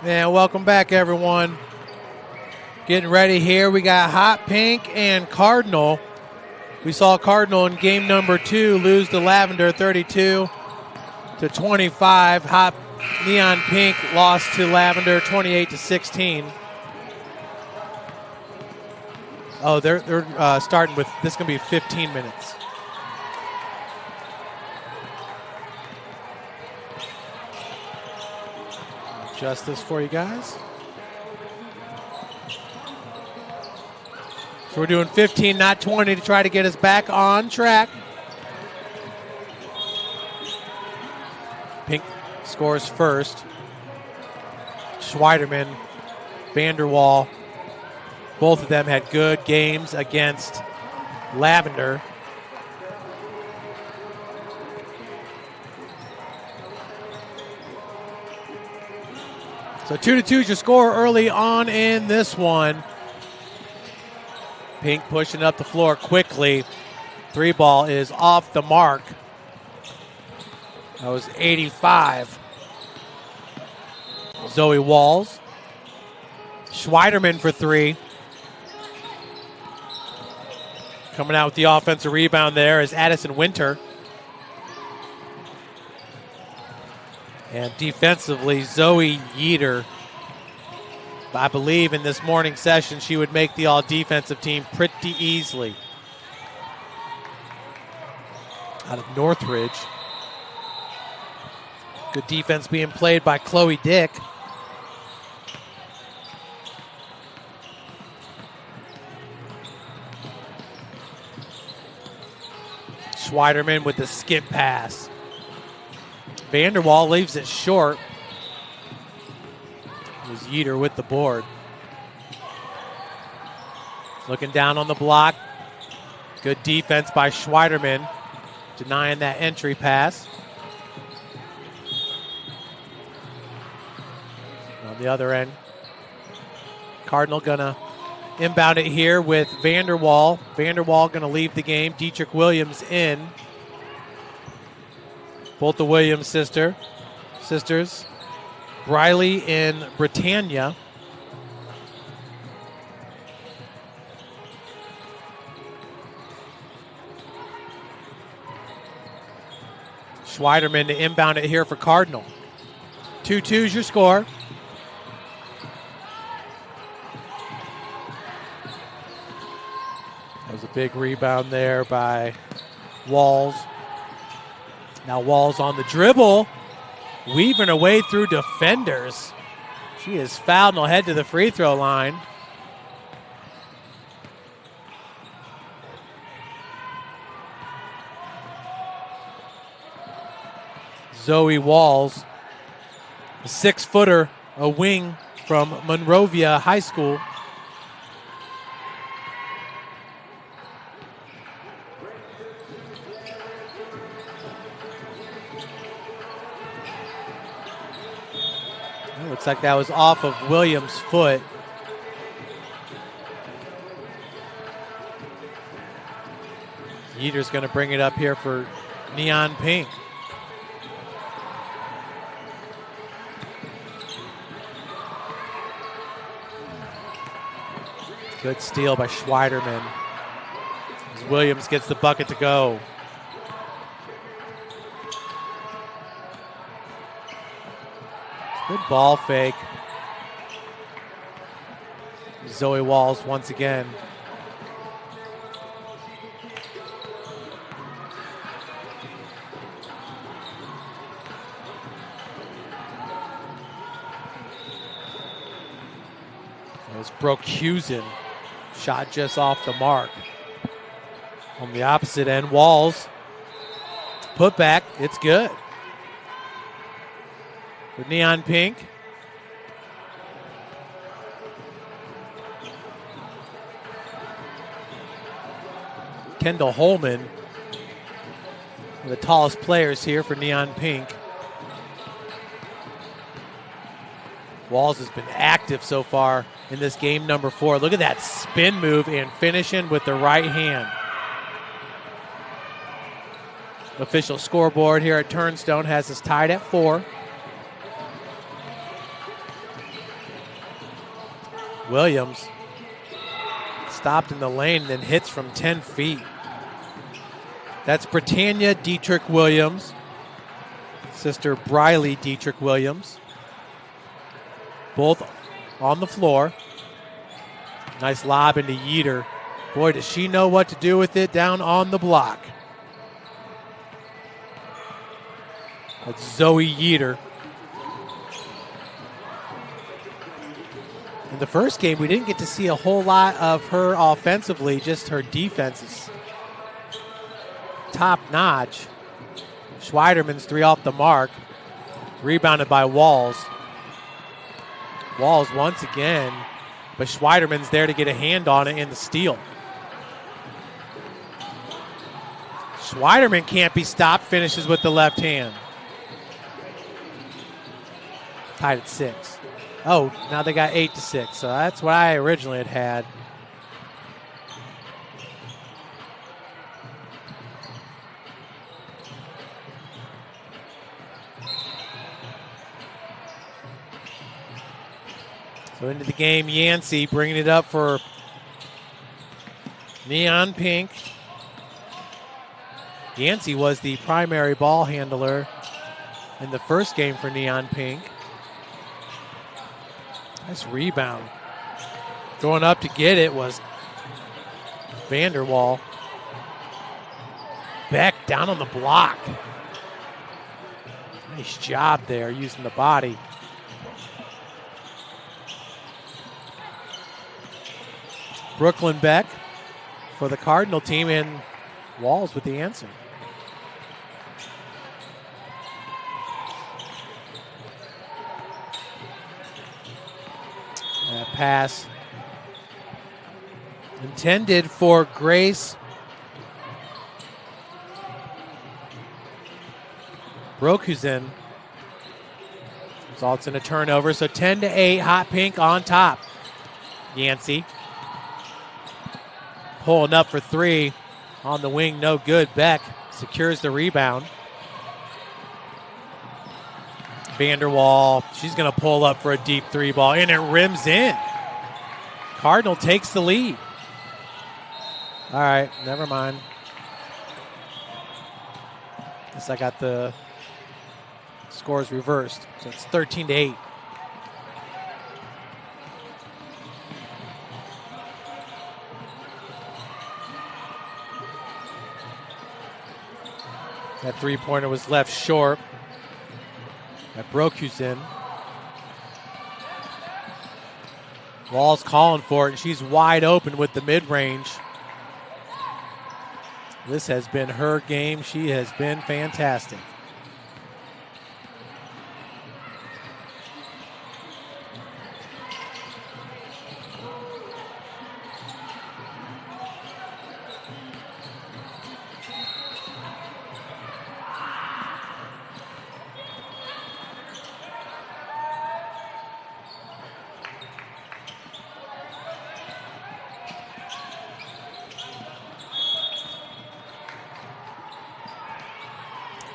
And welcome back, everyone. Getting ready here. We got Hot Pink and Cardinal. We saw Cardinal in game number 2 lose to Lavender 32-25. Hot Neon Pink lost to Lavender 28-16. Oh, they're starting with, this is going to be 15 minutes. Adjust this for you guys. So we're doing 15, not 20, to try to get us back on track. Pink scores first. Schweiderman, Vanderwall, both of them had good games against Lavender. So 2-2 is your score early on in this one. Pink pushing up the floor quickly. 3 ball is off the mark. That was 85. Zoe Walls. Schweiderman for 3. Coming out with the offensive rebound there is Addison Winter. And defensively, Zoe Yeater. I believe in this morning session she would make the all-defensive team pretty easily. Out of Northridge. Good defense being played by Chloe Dick. Schweiderman with the skip pass. Vanderwall leaves it short. It was Yeater with the board. Looking down on the block. Good defense by Schweiderman, denying that entry pass. On the other end, Cardinal gonna inbound it here with Vanderwall. Vanderwall gonna leave the game. Dietrich Williams in. Both the Williams sisters. Briley and Britannia. Schweiderman to inbound it here for Cardinal. 2-2 is your score. That was a big rebound there by Walls. Now Walls on the dribble, weaving her way through defenders. She is fouled and will head to the free throw line. Zoe Walls, a 6-footer, a wing from Monrovia High School. Looks like that was off of Williams' foot. Yeater's going to bring it up here for Neon Pink. Good steal by Schweiderman. As Williams gets the bucket to go. Good ball fake. Zoe Walls once again. That was Brookhusen. Shot just off the mark. On the opposite end, Walls. Put back, it's good. For Neon Pink. Kendall Holman, one of the tallest players here for Neon Pink. Walls has been active so far in this game number 4. Look at that spin move and finishing with the right hand. Official scoreboard here at Turnstone has us tied at 4. Williams stopped in the lane and then hits from 10 feet. That's Britannia Dietrich Williams, sister Briley Dietrich Williams. Both on the floor. Nice lob into Yeater. Boy, does she know what to do with it down on the block. That's Zoe Yeater. In the first game, we didn't get to see a whole lot of her offensively, just her defense is top notch. Schweiderman's three off the mark. Rebounded by Walls. Walls once again, but Schweiderman's there to get a hand on it in the steal. Schweiderman can't be stopped, finishes with the left hand. Tied at 6. Oh, now they got 8-6, so that's what I originally had. So into the game, Yancey bringing it up for Neon Pink. Yancey was the primary ball handler in the first game for Neon Pink. Nice rebound. Going up to get it was Vanderwall. Beck down on the block. Nice job there using the body. Brooklyn Beck for the Cardinal team, and Walls with the answer. That pass intended for Grace Brokusen. Results in a turnover, so 10-8, Hot Pink on top. Yancey pulling up for three on the wing, no good. Beck secures the rebound. Vanderwall, she's going to pull up for a deep three ball, and it rims in. Cardinal takes the lead. All right, never mind. Guess I got the scores reversed. So it's 13-8. That three-pointer was left short. That Brokusen. Wall's calling for it, and she's wide open with the mid-range. This has been her game. She has been fantastic.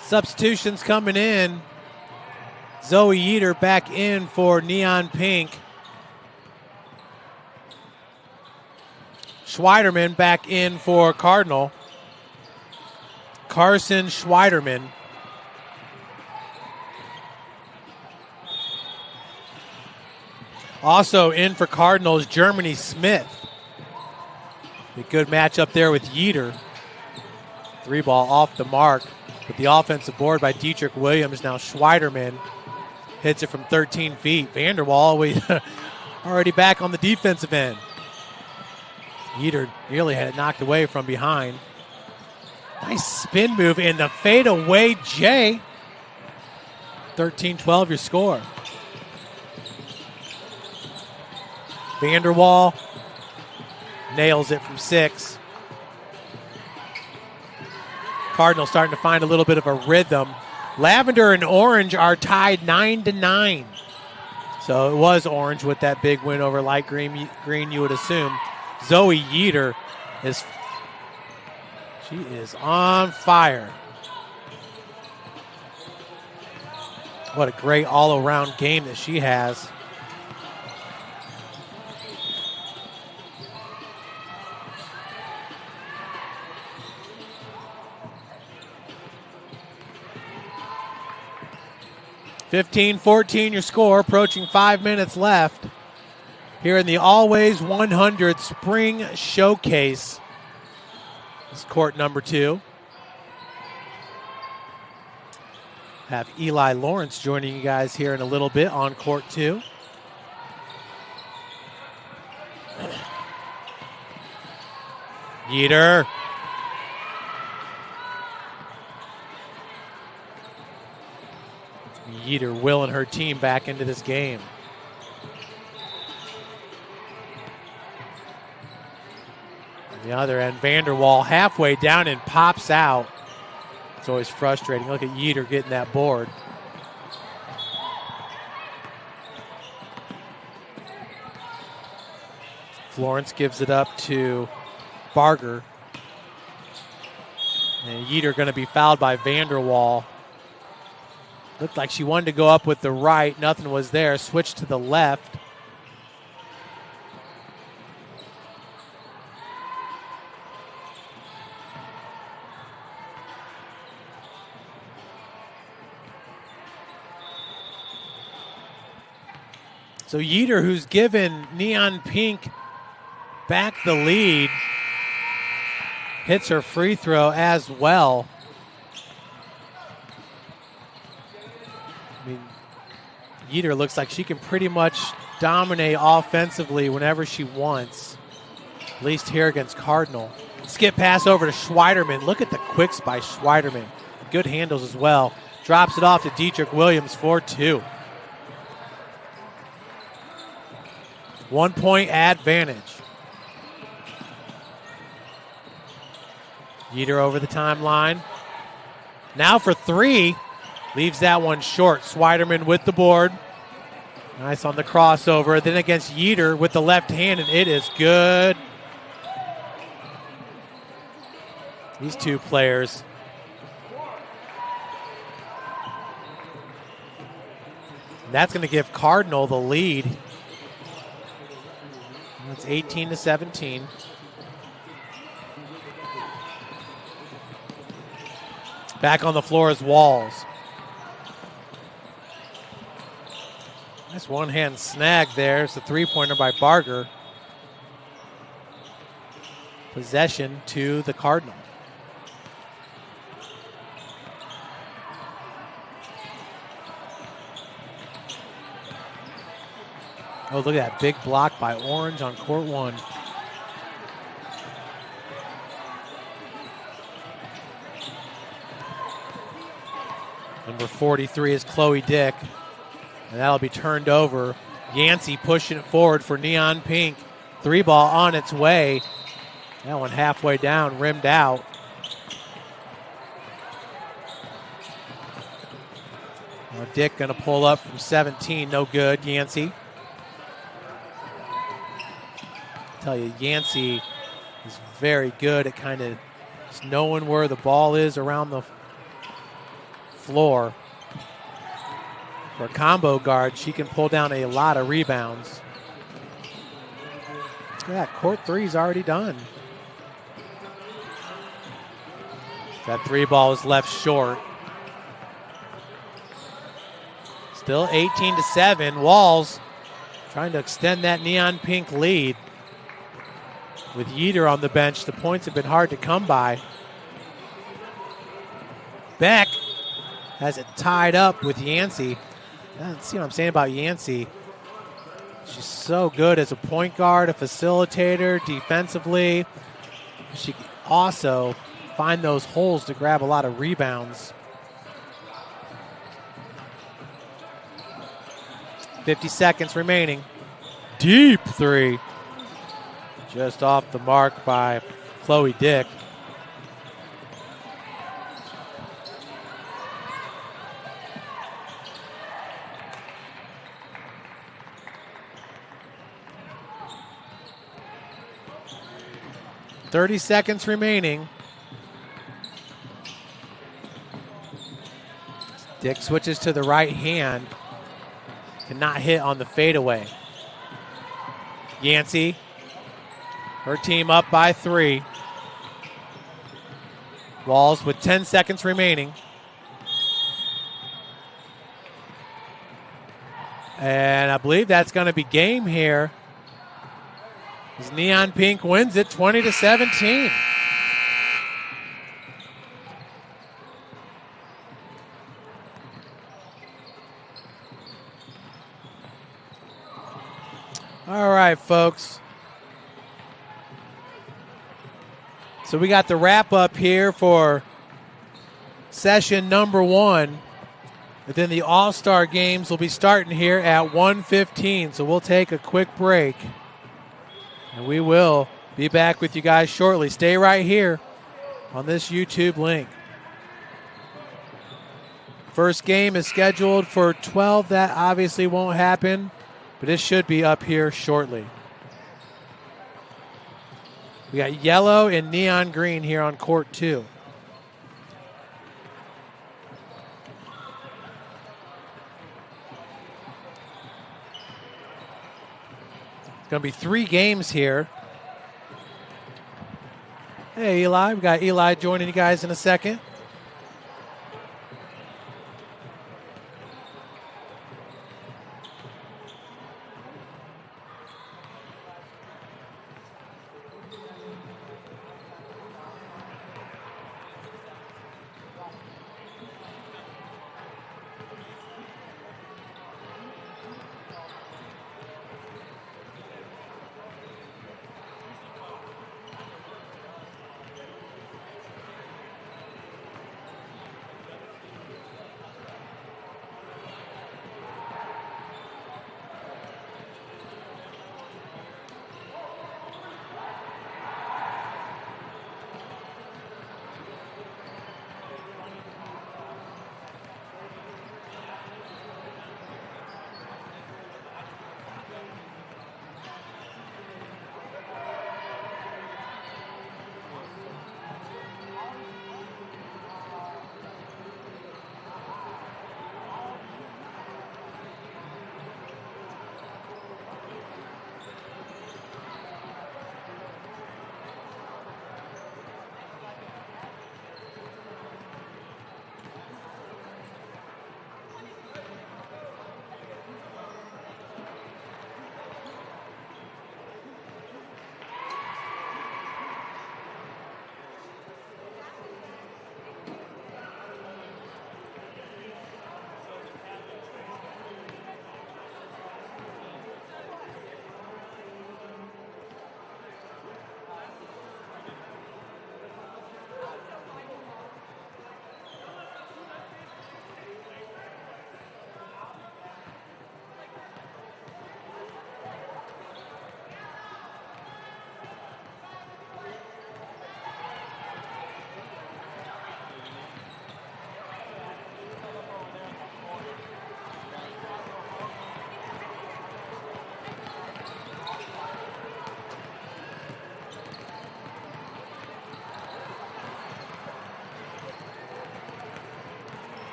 Substitutions coming in. Zoe Yeater back in for Neon Pink. Schweiderman back in for Cardinal. Carson Schweiderman. Also in for Cardinals, Germany Smith. A good matchup there with Yeater. Three ball off the mark. With the offensive board by Dietrich Williams. Now Schweiderman hits it from 13 feet. Vanderwall already back on the defensive end. Yeater nearly had it knocked away from behind. Nice spin move in the fadeaway J. 13-12 your score. Vanderwall nails it from 6. Cardinals starting to find a little bit of a rhythm. Lavender and Orange are tied 9-9. So it was Orange with that big win over light green you would assume. Zoe Yeater is on fire. What a great all-around game that she has. 15-14 your score, approaching 5 minutes left here in the Always 100 Spring Showcase. This is court number 2. Have Eli Lawrence joining you guys here in a little bit on court 2. Yeater. Yeater willing her team back into this game. On the other end, Vanderwall halfway down and pops out. It's always frustrating. Look at Yeater getting that board. Florence gives it up to Barger. And Yeater going to be fouled by Vanderwall. Looked like she wanted to go up with the right. Nothing was there. Switched to the left. So Yeater, who's given Neon Pink back the lead, hits her free throw as well. I mean, Yeater looks like she can pretty much dominate offensively whenever she wants, at least here against Cardinal. Skip pass over to Schweiderman. Look at the quicks by Schweiderman. Good handles as well. Drops it off to Dietrich Williams for 2. 1 point advantage. Yeater over the timeline. Now for 3. Leaves that one short. Schweiderman with the board. Nice on the crossover. Then against Yeater with the left hand, and it is good. These two players. That's going to give Cardinal the lead. It's 18-17. Back on the floor is Walls. Nice one-hand snag there. It's a three-pointer by Barger. Possession to the Cardinal. Oh, look at that big block by Orange on court 1. Number 43 is Chloe Dick. And that'll be turned over. Yancey pushing it forward for Neon Pink. 3-ball on its way. That one halfway down, rimmed out. Now Dick going to pull up from 17. No good, Yancey. I tell you, Yancey is very good at kind of just knowing where the ball is around the floor. For a combo guard, she can pull down a lot of rebounds. Look at that, court 3 is already done. That 3-ball is left short. Still 18-7. Walls trying to extend that Neon Pink lead. With Yeater on the bench, the points have been hard to come by. Beck has it tied up with Yancey. See what I'm saying about Yancey? She's so good as a point guard, a facilitator, defensively. She can also find those holes to grab a lot of rebounds. 50 seconds remaining. Deep 3. Just off the mark by Chloe Dick. .30 seconds remaining. Dick switches to the right hand. Cannot hit on the fadeaway. Yancey. Her team up by 3. Walls with 10 seconds remaining. And I believe that's going to be game here. As Neon Pink wins it 20-17. All right, folks. So we got the wrap up here for session number 1. But then the All-Star games will be starting here at 1:15. So we'll take a quick break. And we will be back with you guys shortly. Stay right here on this YouTube link. First game is scheduled for 12. That obviously won't happen, but it should be up here shortly. We got yellow and neon green here on court 2. It's going to be 3 games here. Hey, Eli. We got Eli joining you guys in a second.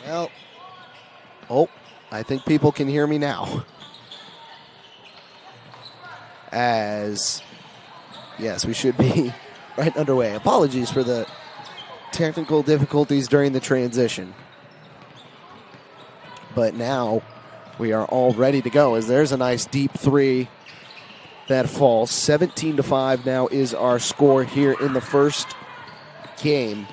Well, oh, I think people can hear me now. As, yes, we should be right underway. Apologies for the technical difficulties during the transition. But now we are all ready to go as there's a nice deep three that falls. 17-5 now is our score here in the first game.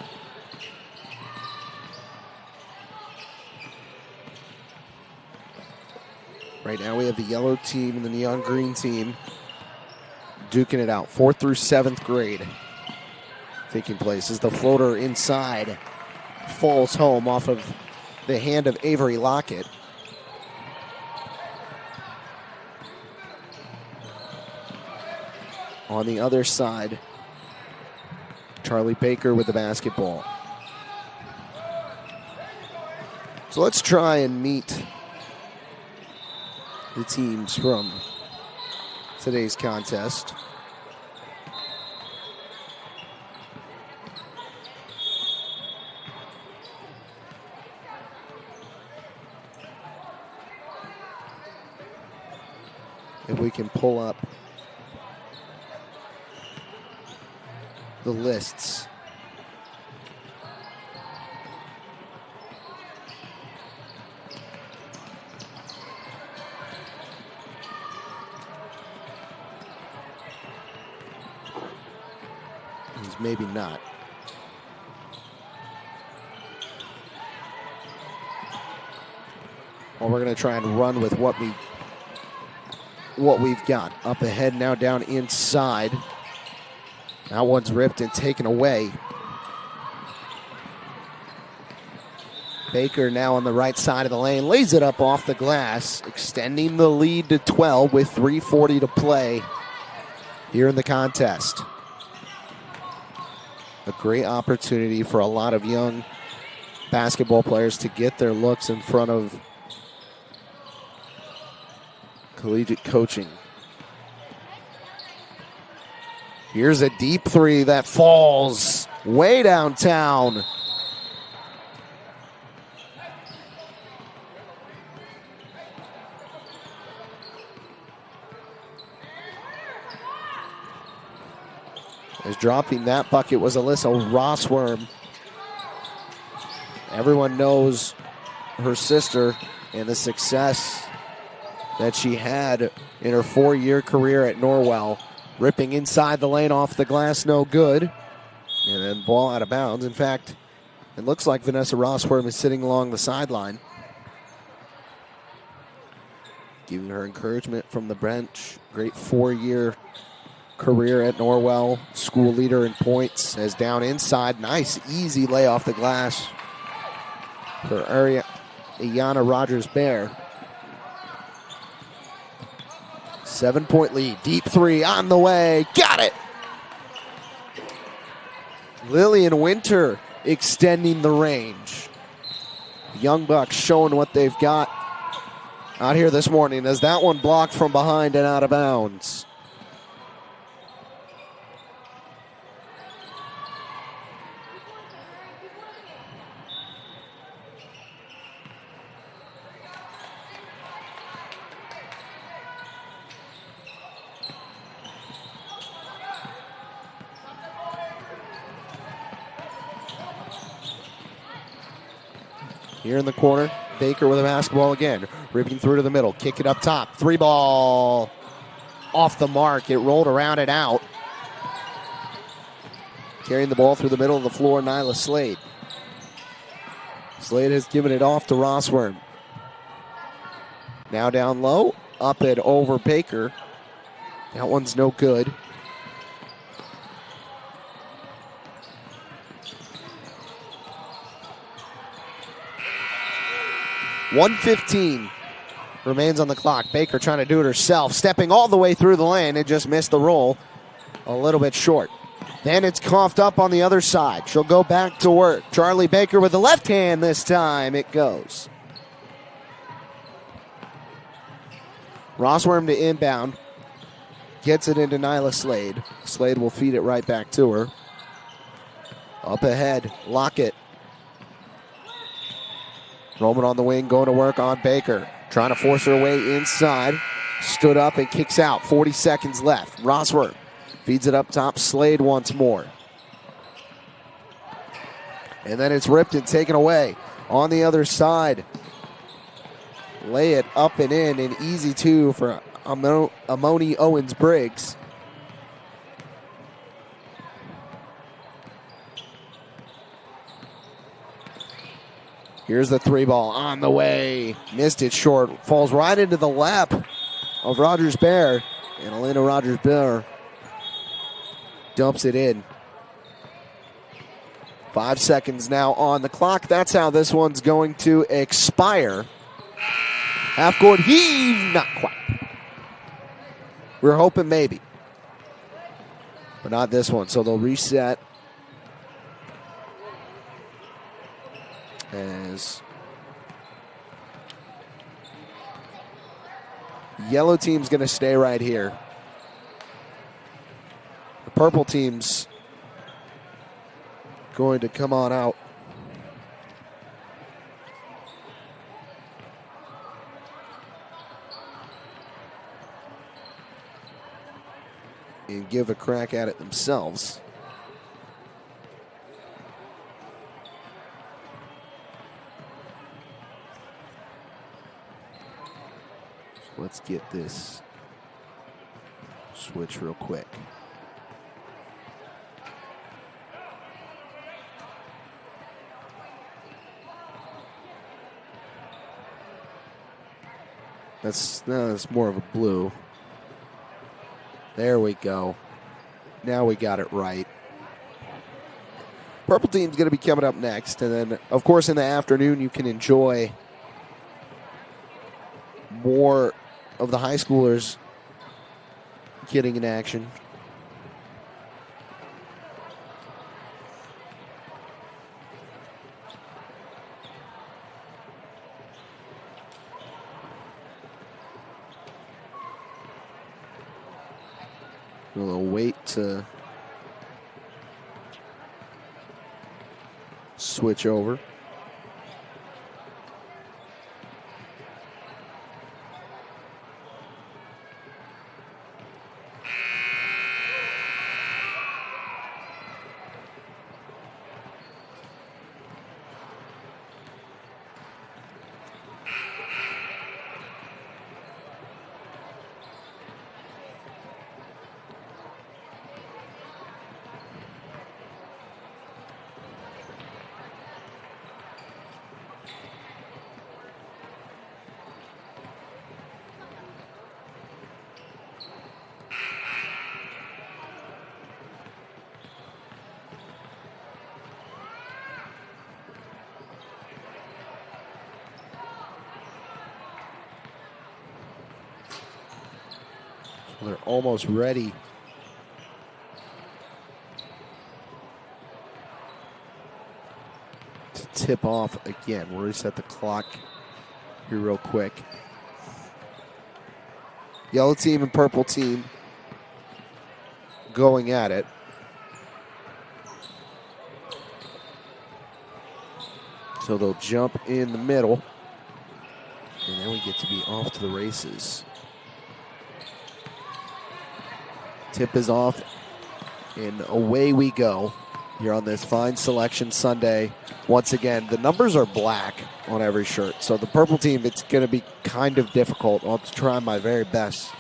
Right now we have the yellow team and the neon green team duking it out. 4th through 7th grade taking place as the floater inside falls home off of the hand of Avery Lockett. On the other side, Charlie Baker with the basketball. So let's try and meet the teams from today's contest. If we can pull up the lists. Maybe not. Well, we're going to try and run with what we've got. Up ahead now, down inside. That one's ripped and taken away. Baker now on the right side of the lane, lays it up off the glass, extending the lead to 12 with 3:40 to play here in the contest. A great opportunity for a lot of young basketball players to get their looks in front of collegiate coaching. Here's a deep three that falls way downtown. As dropping that bucket was Alyssa Rossworm. Everyone knows her sister and the success that she had in her 4-year career at Norwell. Ripping inside the lane off the glass, no good. And then ball out of bounds. In fact, it looks like Vanessa Rossworm is sitting along the sideline, giving her encouragement from the bench. Great 4-year career at Norwell, school leader in points. As down inside, nice easy lay off the glass for Iana Rogers-Bear. 7-point lead, deep three on the way, got it! Lillian Winter extending the range. Young Bucks showing what they've got out here this morning as that one blocked from behind and out of bounds. Here in the corner, Baker with a basketball again. Ripping through to the middle, kick it up top. 3-ball off the mark. It rolled around and out. Carrying the ball through the middle of the floor, Nyla Slade. Slade has given it off to Rossworm. Now down low, up and over Baker. That one's no good. .115 remains on the clock. Baker trying to do it herself, stepping all the way through the lane and just missed the roll a little bit short. Then it's coughed up on the other side. She'll go back to work. Charlie Baker with the left hand this time. It goes. Rossworm to inbound. Gets it into Nyla Slade. Slade will feed it right back to her. Up ahead, Lockett. Roman on the wing, going to work on Baker. Trying to force her way inside. Stood up and kicks out. 40 seconds left. Rosworth feeds it up top. Slade once more. And then it's ripped and taken away. On the other side. Lay it up and in. An easy two for Amoni Owens-Briggs. Here's the three ball on the way. Missed it short. Falls right into the lap of Rogers-Bear. And Elena Rogers-Bear dumps it in. 5 seconds now on the clock. That's how this one's going to expire. Half-court heave. Not quite. We're hoping maybe. But not this one. So they'll reset. As yellow team's going to stay right here. The purple team's going to come on out. And give a crack at it themselves. Let's get this switch real quick. That's more of a blue. There we go. Now we got it right. Purple team's going to be coming up next. And then, of course, in the afternoon, you can enjoy more of the high schoolers getting in action. We'll wait to switch over. They're almost ready. To tip off again. We'll reset the clock here real quick. Yellow team and purple team going at it. So they'll jump in the middle. And then we get to be off to the races. Tip is off, and away we go here on this fine selection Sunday. Once again, the numbers are black on every shirt. So the purple team, it's going to be kind of difficult. I'll try my very best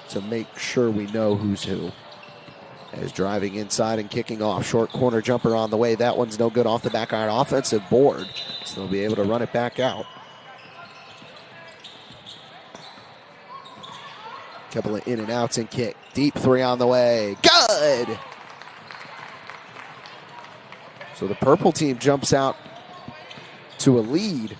to make sure we know who's who. As driving inside and kicking off. Short corner jumper on the way. That one's no good off the back iron. Offensive board. So they'll be able to run it back out. Couple of in and outs and kick. Deep three on the way. Good! So the purple team jumps out to a lead.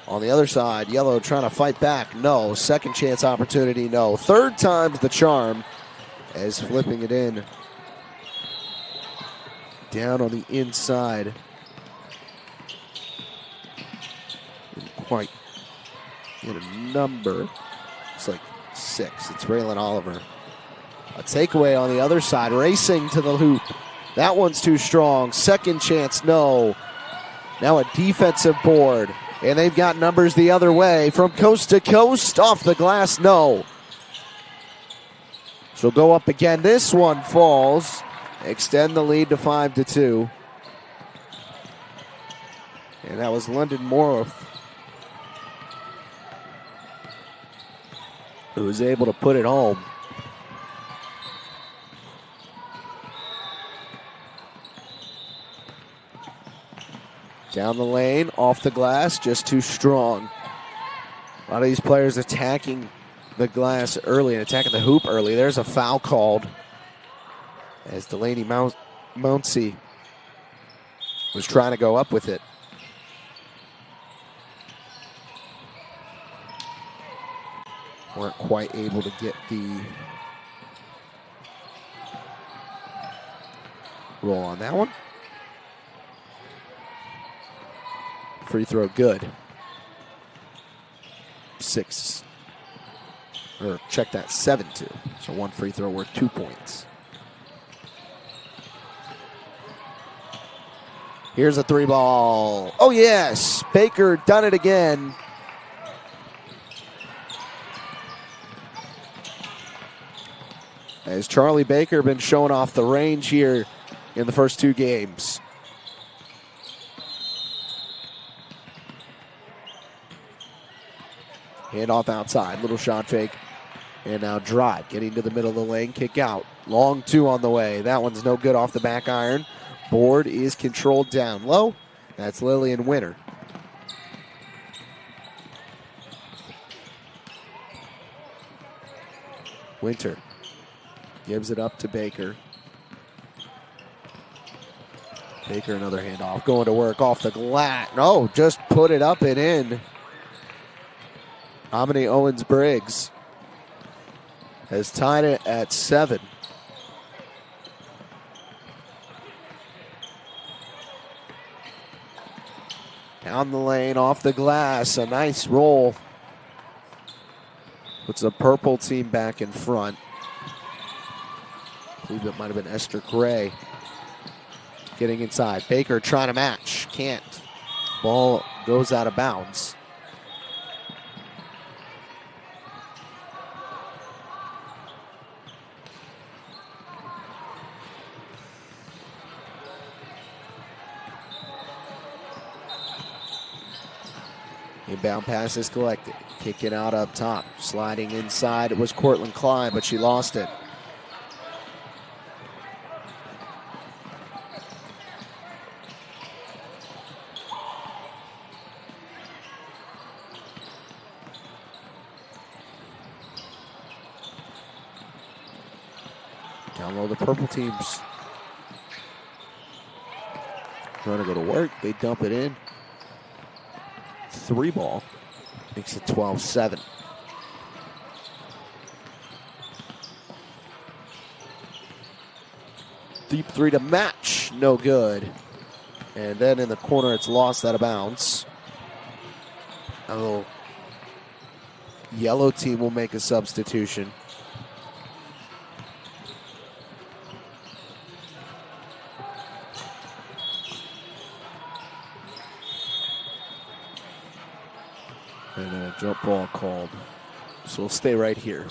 On the other side, yellow trying to fight back. No. Second chance opportunity. No. Third time's the charm as flipping it in. Down on the inside. Quite get a number. It's like 6. It's Raylan Oliver. A takeaway on the other side, racing to the hoop. That one's too strong. Second chance, no. Now a defensive board. And they've got numbers the other way. From coast to coast, off the glass, no. She'll go up again. This one falls. Extend the lead to 5-2. And that was London Morrow who was able to put it home. Down the lane, off the glass, just too strong. A lot of these players attacking the glass early and attacking the hoop early. There's a foul called as Delaney Mounsey was trying to go up with it. Weren't quite able to get the roll on that one. Free throw good. 6. Or check that, 7-2. So one free throw worth 2 points. Here's a 3-ball. Oh yes, Baker done it again. As Charlie Baker been showing off the range here in the first 2 games. Handoff outside, little shot fake. And now drive, getting to the middle of the lane, kick out. Long 2 on the way. That one's no good off the back iron. Board is controlled down low. That's Lillian Winter. Winter gives it up to Baker. Baker another handoff, going to work off the glass. No, just put it up and in. Amity Owens-Briggs has tied it at 7. Down the lane, off the glass, a nice roll. Puts the purple team back in front. I believe it might have been Esther Gray getting inside. Baker trying to match, can't. Ball goes out of bounds. Inbound pass is collected. Kicking out up top. Sliding inside. It was Cortland Klein, but she lost it. Down low, the purple teams trying to go to work. They dump it in. 3-ball makes it 12-7. Deep 3 to match, no good. And then in the corner, it's lost out of bounds. A little yellow team will make a substitution. And then a jump ball called. So we'll stay right here.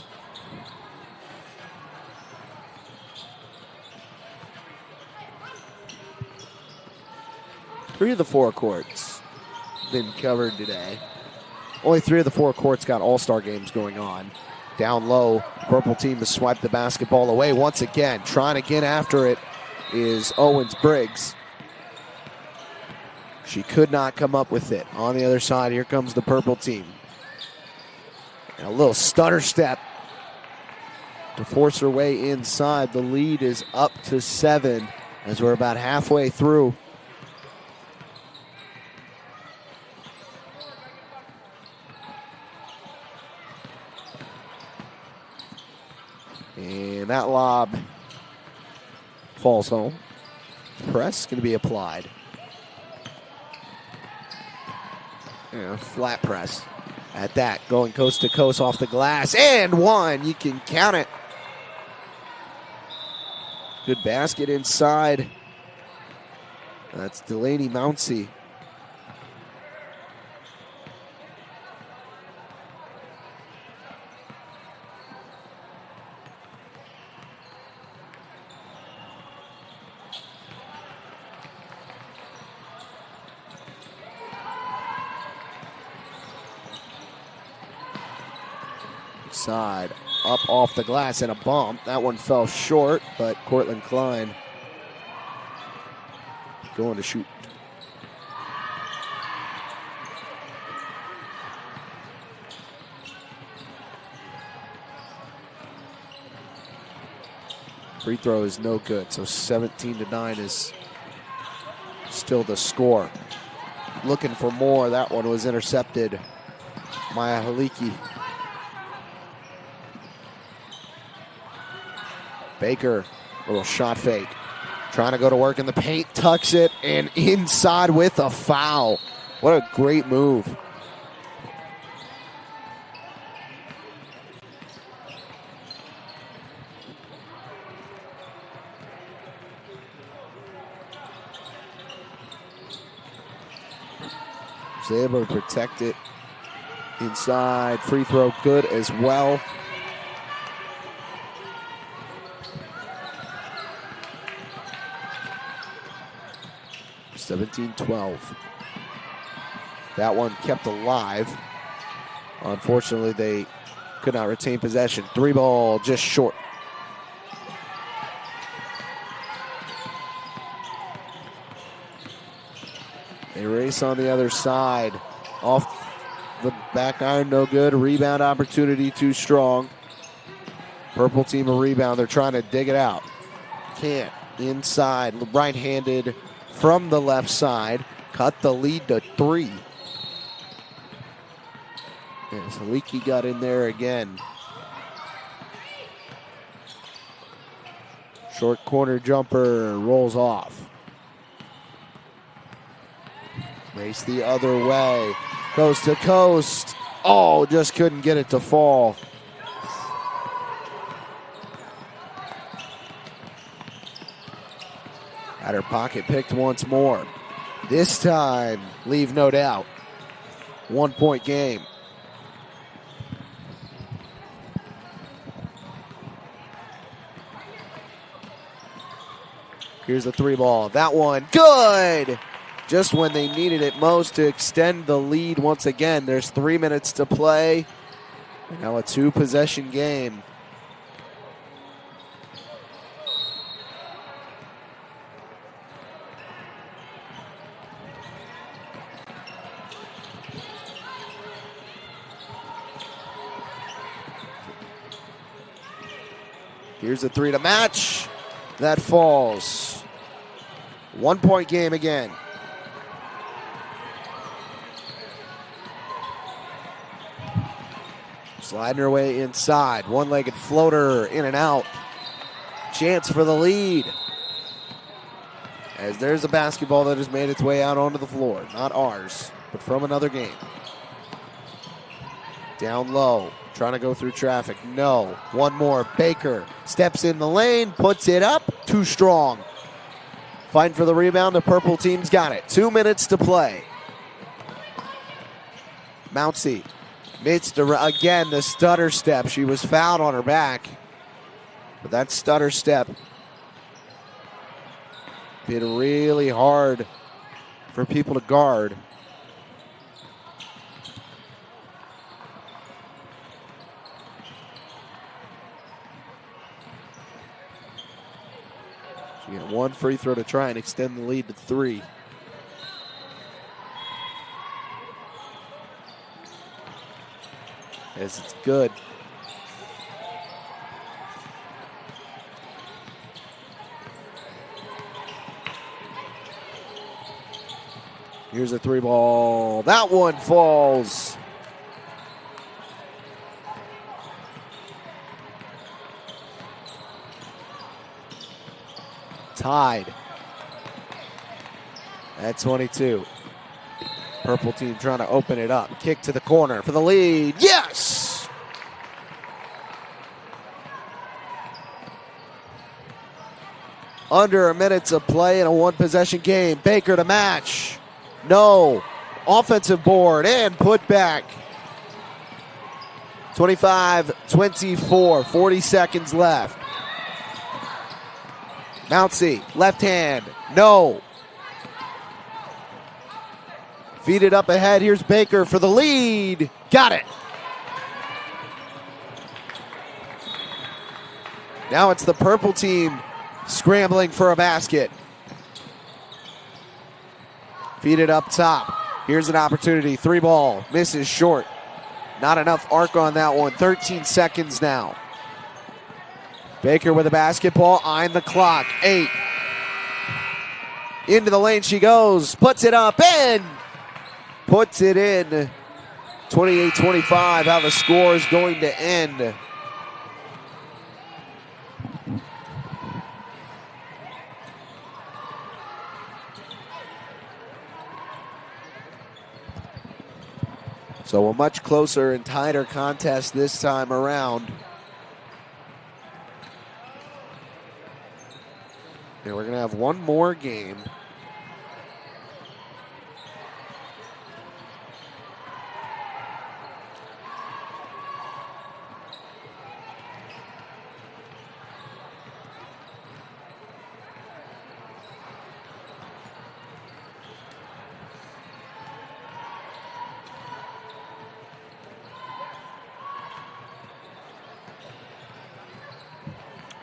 Three of the 4 courts been covered today. Only 3 of the 4 courts got all-star games going on. Down low, purple team to swipe the basketball away once again. Trying to get after it is Owens-Briggs. She could not come up with it. On the other side, here comes the purple team. And a little stutter step to force her way inside. The lead is up to 7 as we're about halfway through. And that lob falls home. Press going to be applied. Yeah, flat press at that, going coast to coast off the glass, and one. You can count it. Good basket inside. That's Delaney Mounsey. Side, up off the glass and a bump. That one fell short, but Cortland Klein going to shoot. Free throw is no good, so 17-9 is still the score. Looking for more. That one was intercepted. Maya Haliki. Baker, little shot fake. Trying to go to work in the paint, tucks it, and inside with a foul. What a great move. Was able to protect it inside. Free throw good as well. (17-12). That one kept alive. Unfortunately, they could not retain possession. 3-ball just short. They race on the other side. Off the back iron, no good. Rebound opportunity too strong. Purple team a rebound. They're trying to dig it out. Can't. Inside, right-handed from the left side. Cut the lead to 3. Yes, Haliki got in there again. Short corner jumper rolls off. Race the other way. Coast to coast. Oh, just couldn't get it to fall. Had her pocket picked once more. This time, leave no doubt. 1-point game. Here's the 3-ball. That one, good! Just when they needed it most to extend the lead once again. There's 3 minutes to play. And now a 2-possession game. Here's a 3 to match. That falls. 1-point game again. Sliding her way inside. One-legged floater in and out. Chance for the lead. As there's a basketball that has made its way out onto the floor. Not ours, but from another game. Down low. Trying to go through traffic. No. One more. Baker steps in the lane, puts it up. Too strong. Fighting for the rebound. The purple team's got it. 2 minutes to play. Mounsey. Again, the stutter step. She was fouled on her back. But that stutter step made it really hard for people to guard. She got one free throw to try and extend the lead to 3. As it's good. Here's a 3-ball. That one falls. Tied at 22. Purple team trying to open it up. Kick to the corner for the lead. Yes! Under a minute to play in a one-possession game. Baker to match. No. Offensive board and put back. 25-24, 40 seconds left. Mountsie, left hand, no. Feed it up ahead, here's Baker for the lead. Got it. Now it's the purple team scrambling for a basket. Feed it up top. Here's an opportunity, 3-ball, misses short. Not enough arc on that one, 13 seconds now. Baker with a basketball, eyeing the clock, 8. Into the lane she goes, puts it up and puts it in. 28-25, how the score is going to end. So a much closer and tighter contest this time around. And we're going to have one more game.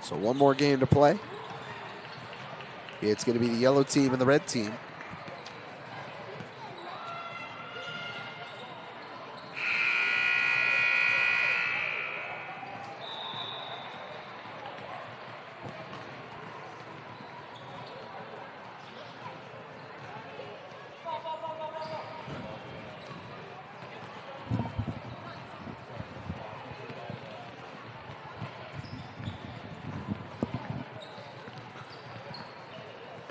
So one more game to play. It's going to be the yellow team and the red team.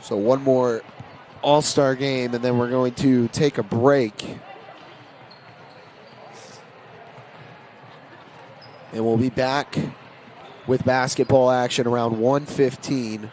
So one more all-star game, and then we're going to take a break. And we'll be back with basketball action around 1:15.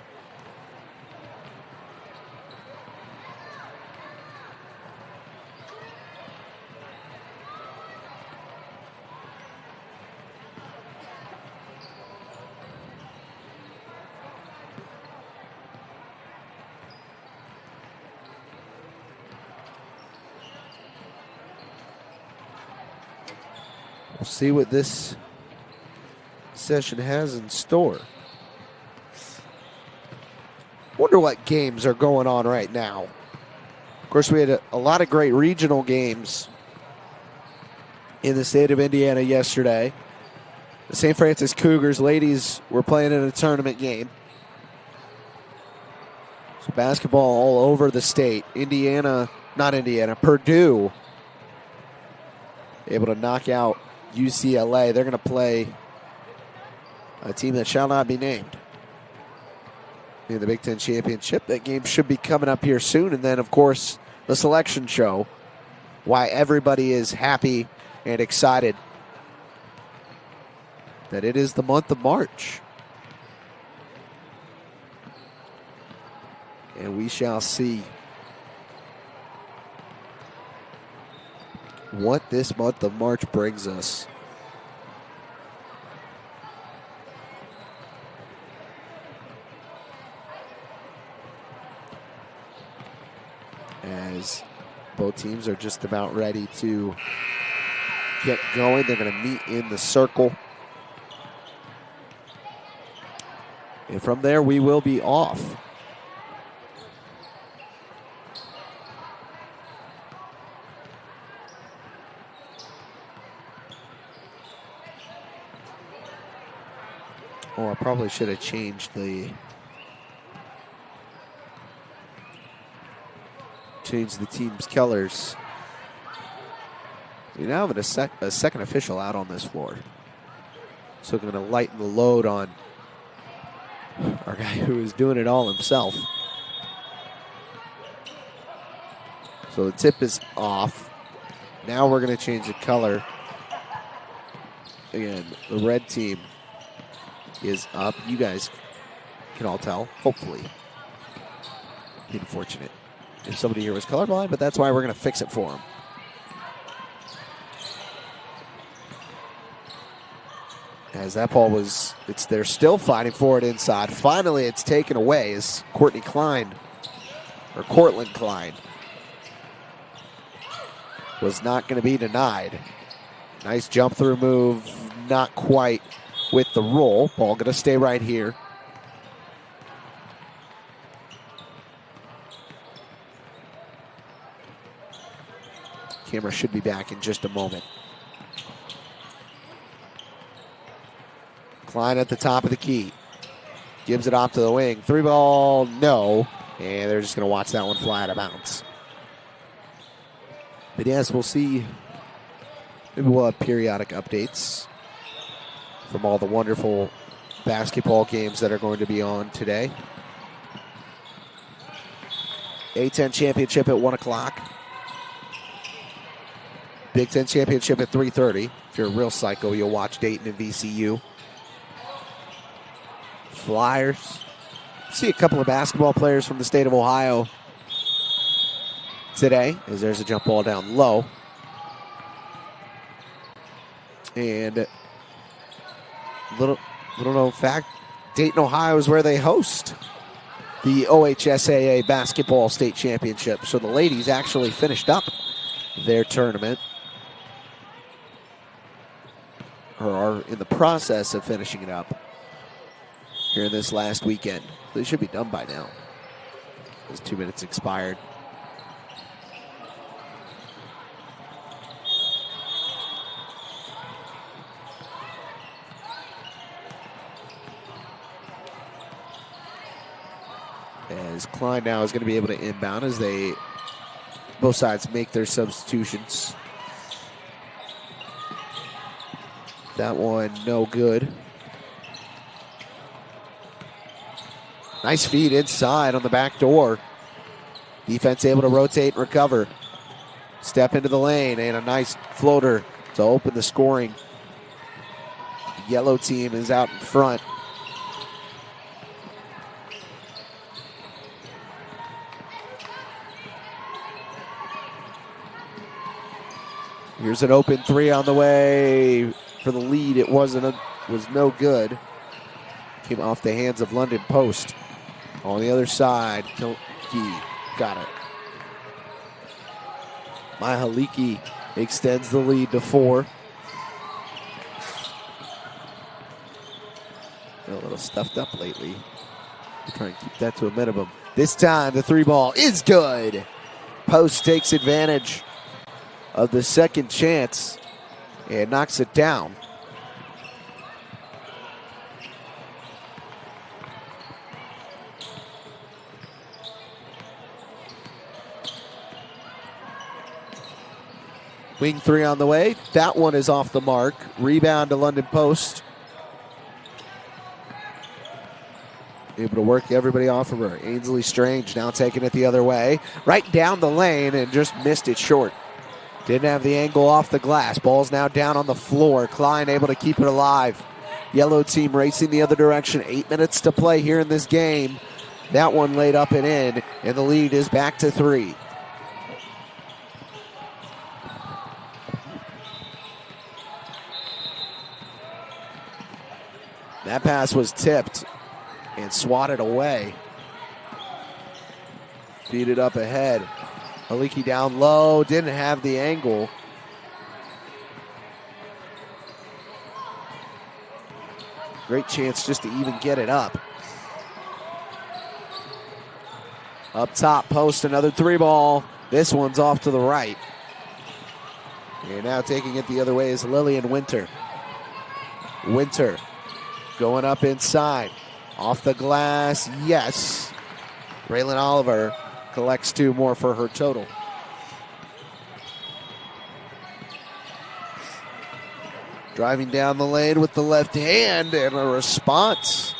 We'll see what this session has in store. Wonder what games are going on right now. Of course, we had a lot of great regional games in the state of Indiana yesterday. The St. Francis Cougars ladies were playing in a tournament game. So basketball all over the state. Purdue able to knock out UCLA. They're going to play a team that shall not be named in the Big Ten Championship. That game should be coming up here soon. And then, of course, the selection show. Why everybody is happy and excited that it is the month of March. And we shall see what this month of March brings us. As both teams are just about ready to get going, they're going to meet in the circle. And from there, we will be off. Oh, I probably should have changed the team's colors. We now have a second official out on this floor. So going to lighten the load on our guy who is doing it all himself. So the tip is off. Now we're going to change the color. Again, the red team is up. You guys can all tell, hopefully. Be unfortunate if somebody here was colorblind, but that's why we're going to fix it for them. As that ball was, they're still fighting for it inside. Finally, it's taken away as Cortland Klein was not going to be denied. Nice jump through move, not quite with the roll. Ball going to stay right here. Camera should be back in just a moment. Klein at the top of the key. Gives it off to the wing. 3-ball, no. And they're just going to watch that one fly out of bounds. But yes, we'll see. Maybe we'll have periodic updates from all the wonderful basketball games that are going to be on today. A-10 championship at 1 o'clock. Big Ten championship at 3:30. If you're a real psycho, you'll watch Dayton and VCU. Flyers. See a couple of basketball players from the state of Ohio today, as there's a jump ball down low. And little known fact, Dayton, Ohio is where they host the OHSAA basketball state championship. So the ladies actually finished up their tournament, or are in the process of finishing it up here this last weekend. They should be done by now. Those 2 minutes expired. As Klein now is going to be able to inbound as both sides make their substitutions. That one no good. Nice feed inside on the back door. Defense able to rotate and recover. Step into the lane and a nice floater to open the scoring. The yellow team is out in front. Here's an open three on the way for the lead. It was no good. Came off the hands of London Post. On the other side, Kilkey got it. Mahaliki extends the lead to 4. Been a little stuffed up lately. Try and keep that to a minimum. This time the 3-ball is good. Post takes advantage of the second chance and knocks it down. Wing 3 on the way. That one is off the mark. Rebound to London Post. Able to work everybody off of her. Ainsley Strange now taking it the other way. Right down the lane and just missed it short. Didn't have the angle off the glass. Ball's now down on the floor. Klein able to keep it alive. Yellow team racing the other direction. 8 minutes to play here in this game. That one laid up and in, and the lead is back to 3. That pass was tipped and swatted away. Feed it up ahead. Aliki down low, didn't have the angle. Great chance just to even get it up. Up top, Post, another 3-ball. This one's off to the right. And now taking it the other way is Lillian Winter. Winter going up inside. Off the glass, yes. Raylan Oliver collects 2 more for her total. Driving down the lane with the left hand and a response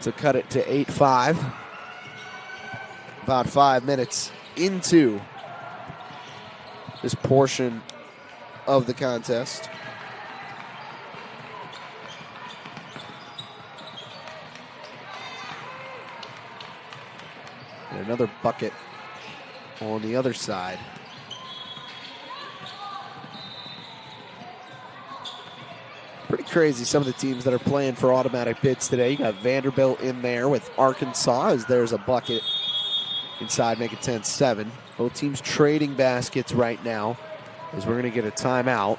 to cut it to 8-5. About 5 minutes into this portion of the contest. And another bucket on the other side. Pretty crazy, some of the teams that are playing for automatic bids today. You got Vanderbilt in there with Arkansas as there's a bucket inside, make it 10-7. Both teams trading baskets right now as we're going to get a timeout.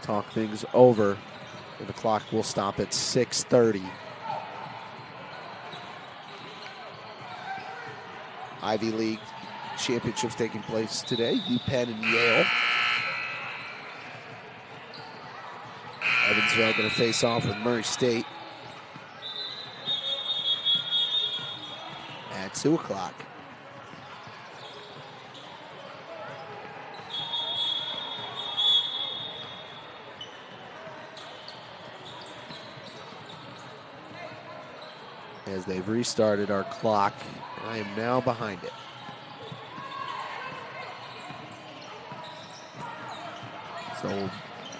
Talk things over, and the clock will stop at 6:30. Ivy League championships taking place today, UPenn and Yale. Evansville going to face off with Murray State at 2 o'clock. As they've restarted our clock, I am now behind it. So we'll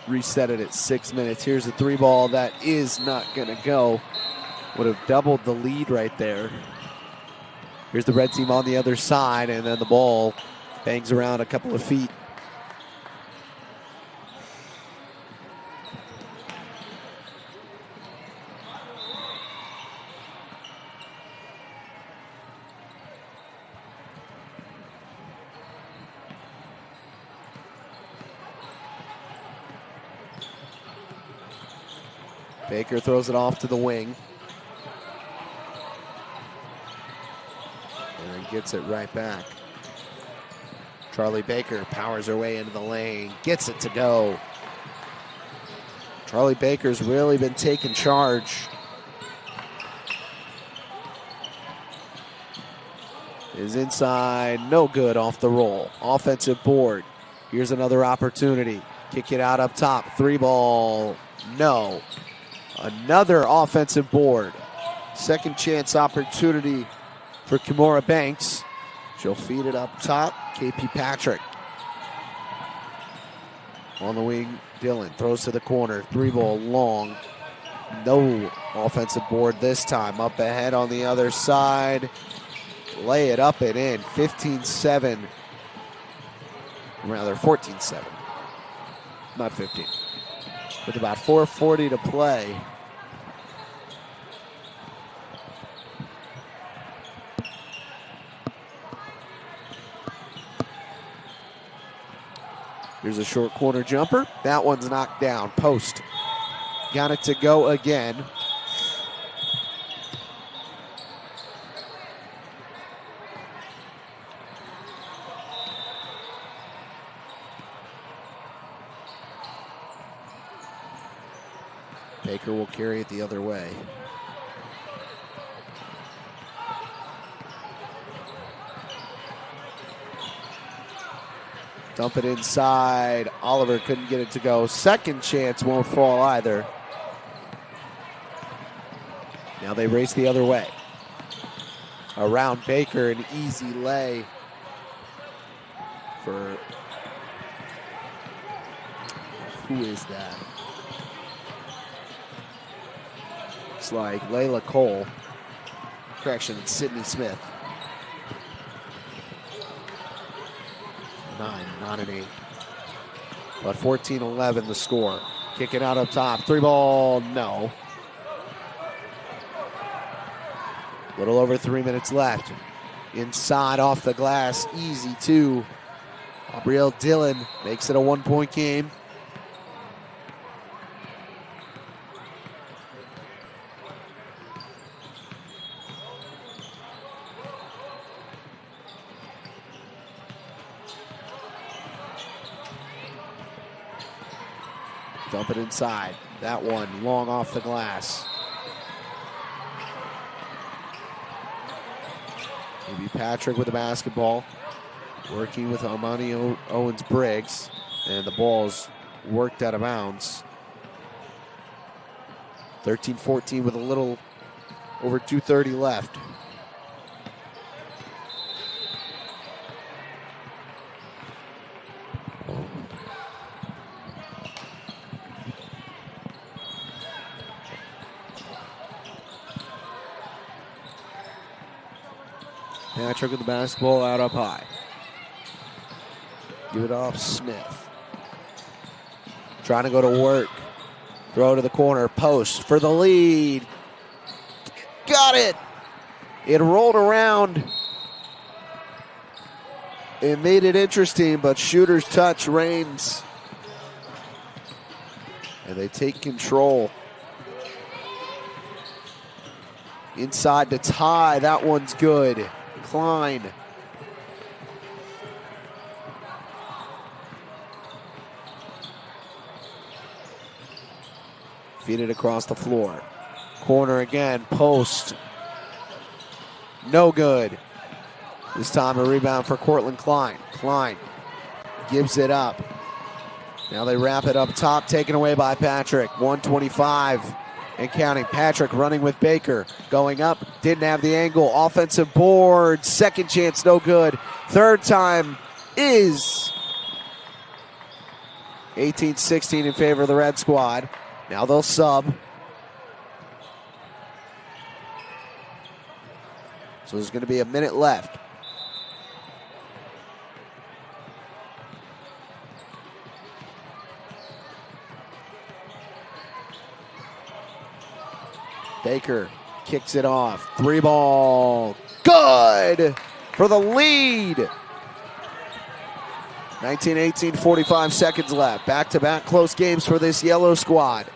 reset it at 6 minutes. Here's a 3-ball that is not going to go. Would have doubled the lead right there. Here's the red team on the other side, and then the ball bangs around a couple of feet. Baker throws it off to the wing. And then gets it right back. Charlie Baker powers her way into the lane. Gets it to go. Charlie Baker's really been taking charge. Is inside. No good off the roll. Offensive board. Here's another opportunity. Kick it out up top. 3-ball. No. Another offensive board. Second chance opportunity for Kimora Banks. She'll feed it up top. KP Patrick. On the wing, Dillon throws to the corner. 3-ball long. No offensive board this time. Up ahead on the other side. Lay it up and in. 15-7. Rather, 14-7. Not 15. With about 4:40 to play. Here's a short corner jumper. That one's knocked down. Post. Got it to go again. Baker will carry it the other way. Dump it inside. Oliver couldn't get it to go. Second chance won't fall either. Now they race the other way. Around Baker, an easy lay for, who is that? Looks like Layla Cole. Correction, it's Sydney Smith. 9, not an 8. But 14-11 the score. Kick it out up top. 3-ball, no. Little over 3 minutes left. Inside off the glass, easy 2. Aubrielle Dillon makes it a 1-point game. Dump it inside. That one long off the glass. Maybe Patrick with the basketball. Working with Amani Owens-Briggs. And the ball's worked out of bounds. 13-14 with a little over 2:30 left. Patrick with the basketball out up high. Give it off Smith. Trying to go to work. Throw to the corner. Post for the lead. Got it. It rolled around. It made it interesting, but shooter's touch reigns. And they take control. Inside to tie. That one's good. Klein. Feed it across the floor. Corner again. Post. No good. This time a rebound for Cortland Klein. Klein gives it up. Now they wrap it up top, taken away by Patrick. 125 and counting. Patrick running with Baker. Going up, didn't have the angle. Offensive board, second chance, no good. Third time is 18-16 in favor of the Red Squad. Now they'll sub. So there's going to be a minute left. Baker kicks it off. 3-ball. Good for the lead. 19-18, 45 seconds left. Back-to-back close games for this yellow squad.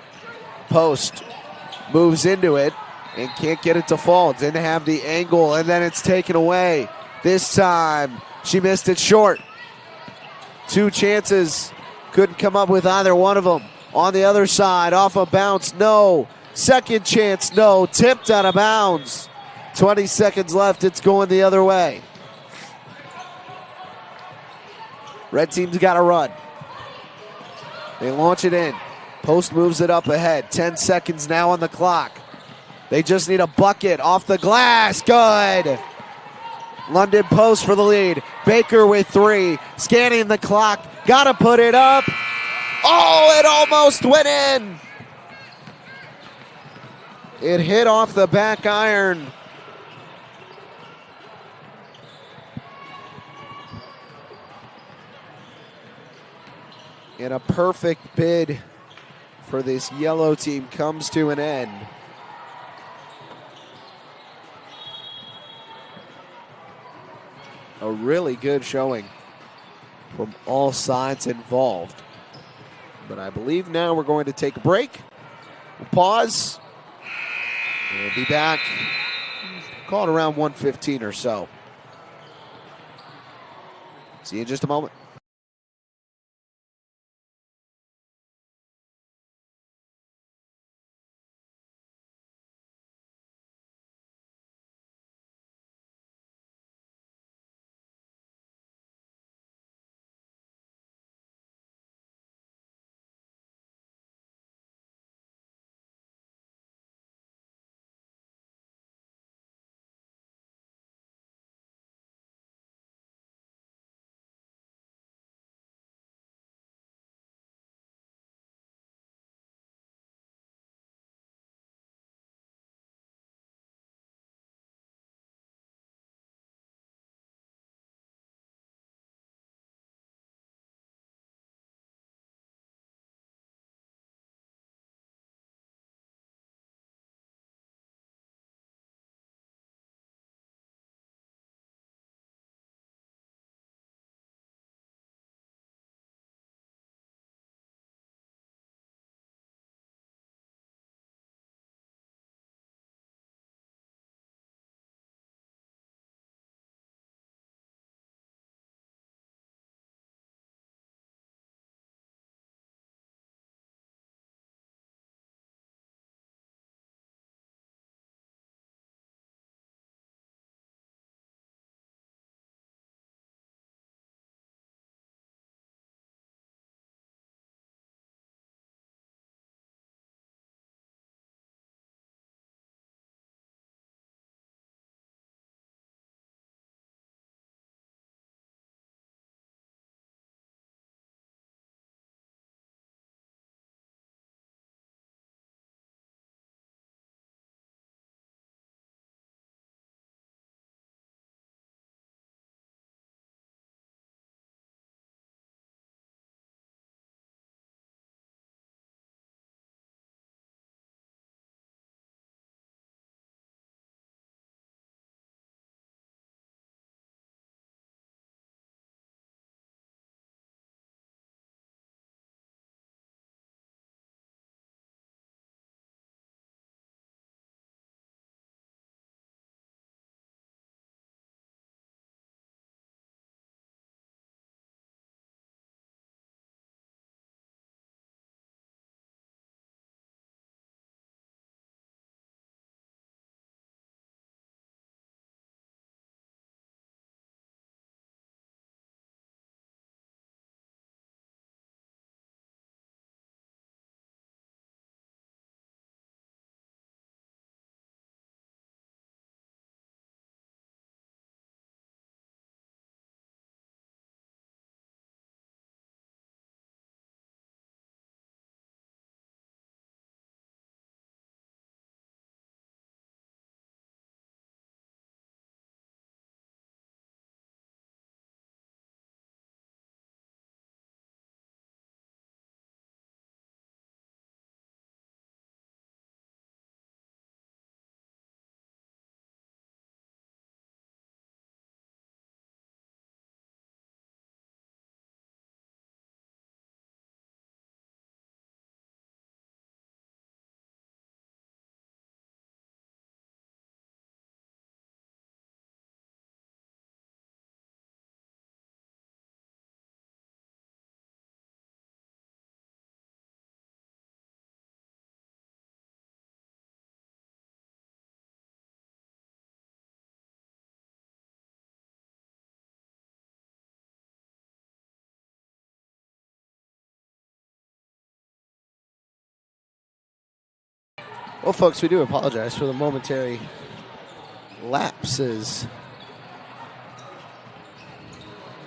Post moves into it and can't get it to fall. Didn't have the angle, and then it's taken away. This time, she missed it short. Two chances. Couldn't come up with either one of them. On the other side, off a bounce, no. Second chance, no. Tipped out of bounds. 20 seconds left. It's going the other way. Red team's got to run. They launch it in. Post moves it up ahead. 10 seconds now on the clock. They just need a bucket off the glass. Good. London Post for the lead. Baker with 3. Scanning the clock. Got to put it up. Oh, it almost went in. It hit off the back iron. And a perfect bid for this yellow team comes to an end. A really good showing from all sides involved. But I believe now we're going to take a break. We'll pause. We'll be back. Call it around 1:15 or so. See you in just a moment. Well, folks, we do apologize for the momentary lapses.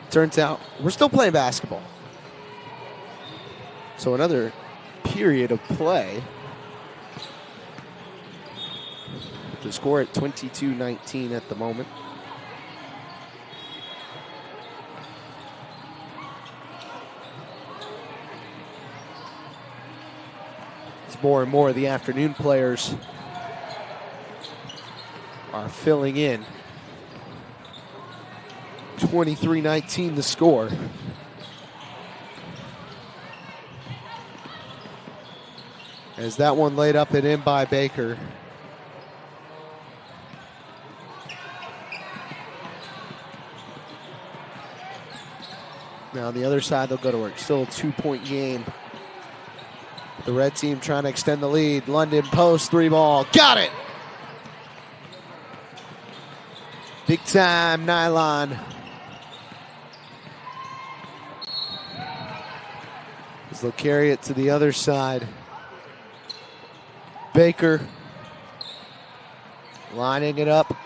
Turns out we're still playing basketball. So another period of play. The score at 22-19 at the moment. As more and more of the afternoon players are filling in. 23-19 the score. As that one laid up and in by Baker. Now on the other side, they'll go to work. Still a 2-point game. The red team trying to extend the lead. London post, 3-ball. Got it! Big time nylon. As they'll carry it to the other side. Baker lining it up.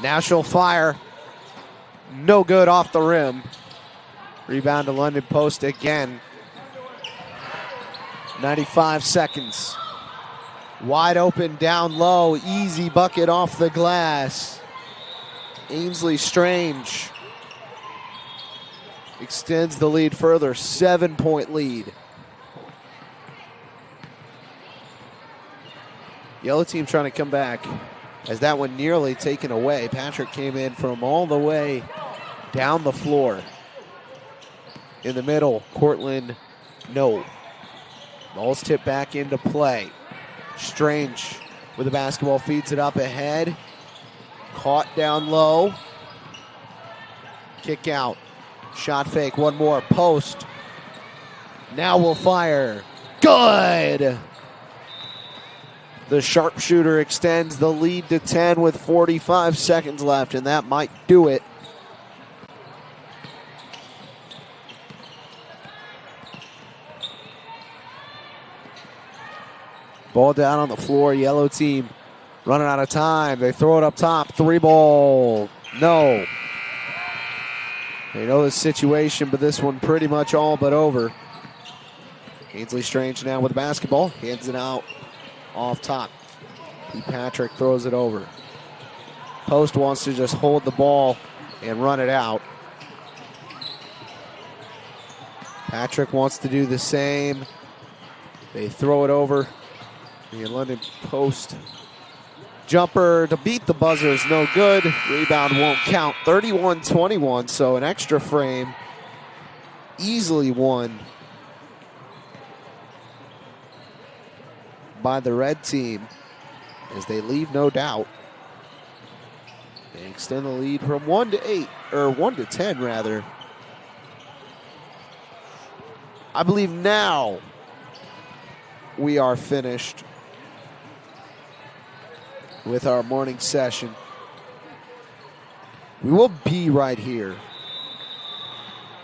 Now she'll fire. No good off the rim. Rebound to London post again. 95 seconds. Wide open down low. Easy bucket off the glass. Ainsley Strange extends the lead further. 7-point lead. Yellow team trying to come back as that one nearly taken away. Patrick came in from all the way down the floor. In the middle, Cortland, no. Ball's tipped back into play. Strange with the basketball, feeds it up ahead. Caught down low. Kick out. Shot fake, one more, post. Now will fire. Good! The sharpshooter extends the lead to 10 with 45 seconds left, and that might do it. Ball down on the floor. Yellow team running out of time. They throw it up top. 3-ball. No. They know the situation, but this one pretty much all but over. Ainsley Strange now with the basketball. Hands it out off top. Patrick throws it over. Post wants to just hold the ball and run it out. Patrick wants to do the same. They throw it over. The London post jumper to beat the buzzer is no good. Rebound won't count. 31-21, so an extra frame easily won by the red team as they leave no doubt. They extend the lead from 1 to 8, or 1 to 10 rather. I believe now we are finished with our morning session. We will be right here,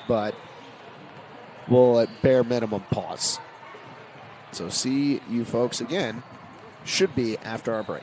but we'll at bare minimum pause. So see you folks again, should be after our break.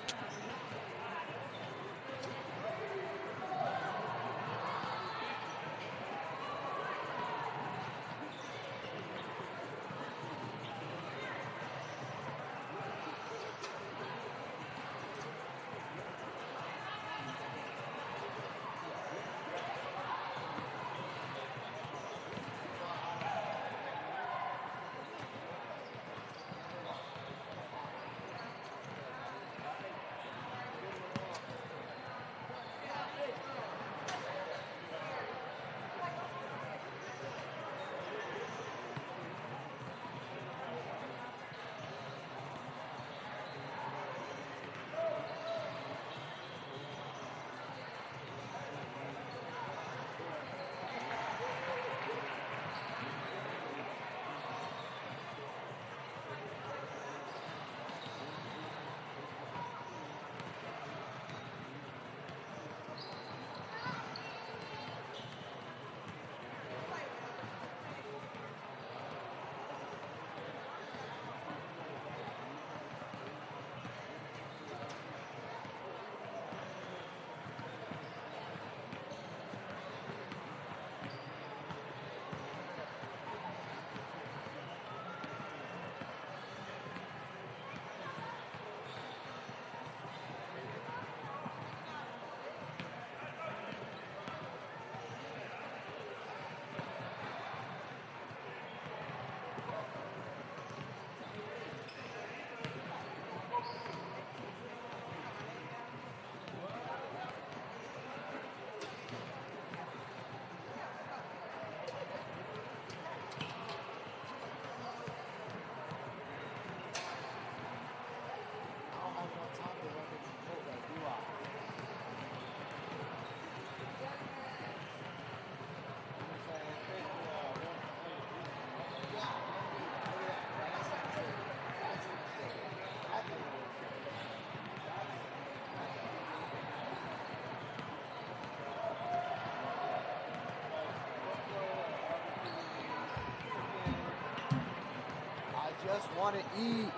just want to eat.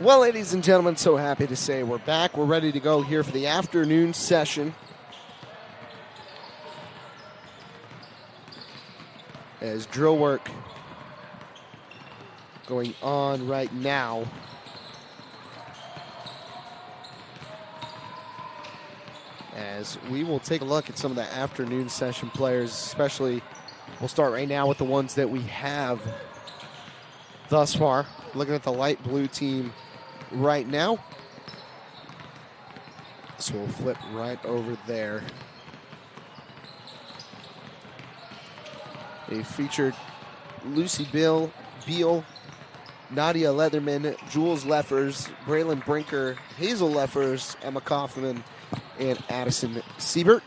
Well, ladies and gentlemen, so happy to say we're back. We're ready to go here for the afternoon session. As drill work going on right now. As we will take a look at some of the afternoon session players, especially we'll start right now with the ones that we have thus far. Looking at the light blue team right now. So we'll flip right over there. They featured Lucy Beal, Nadia Leatherman, Jules Leffers, Braylon Brinker, Hazel Leffers, Emma Kaufman, and Addison Siebert.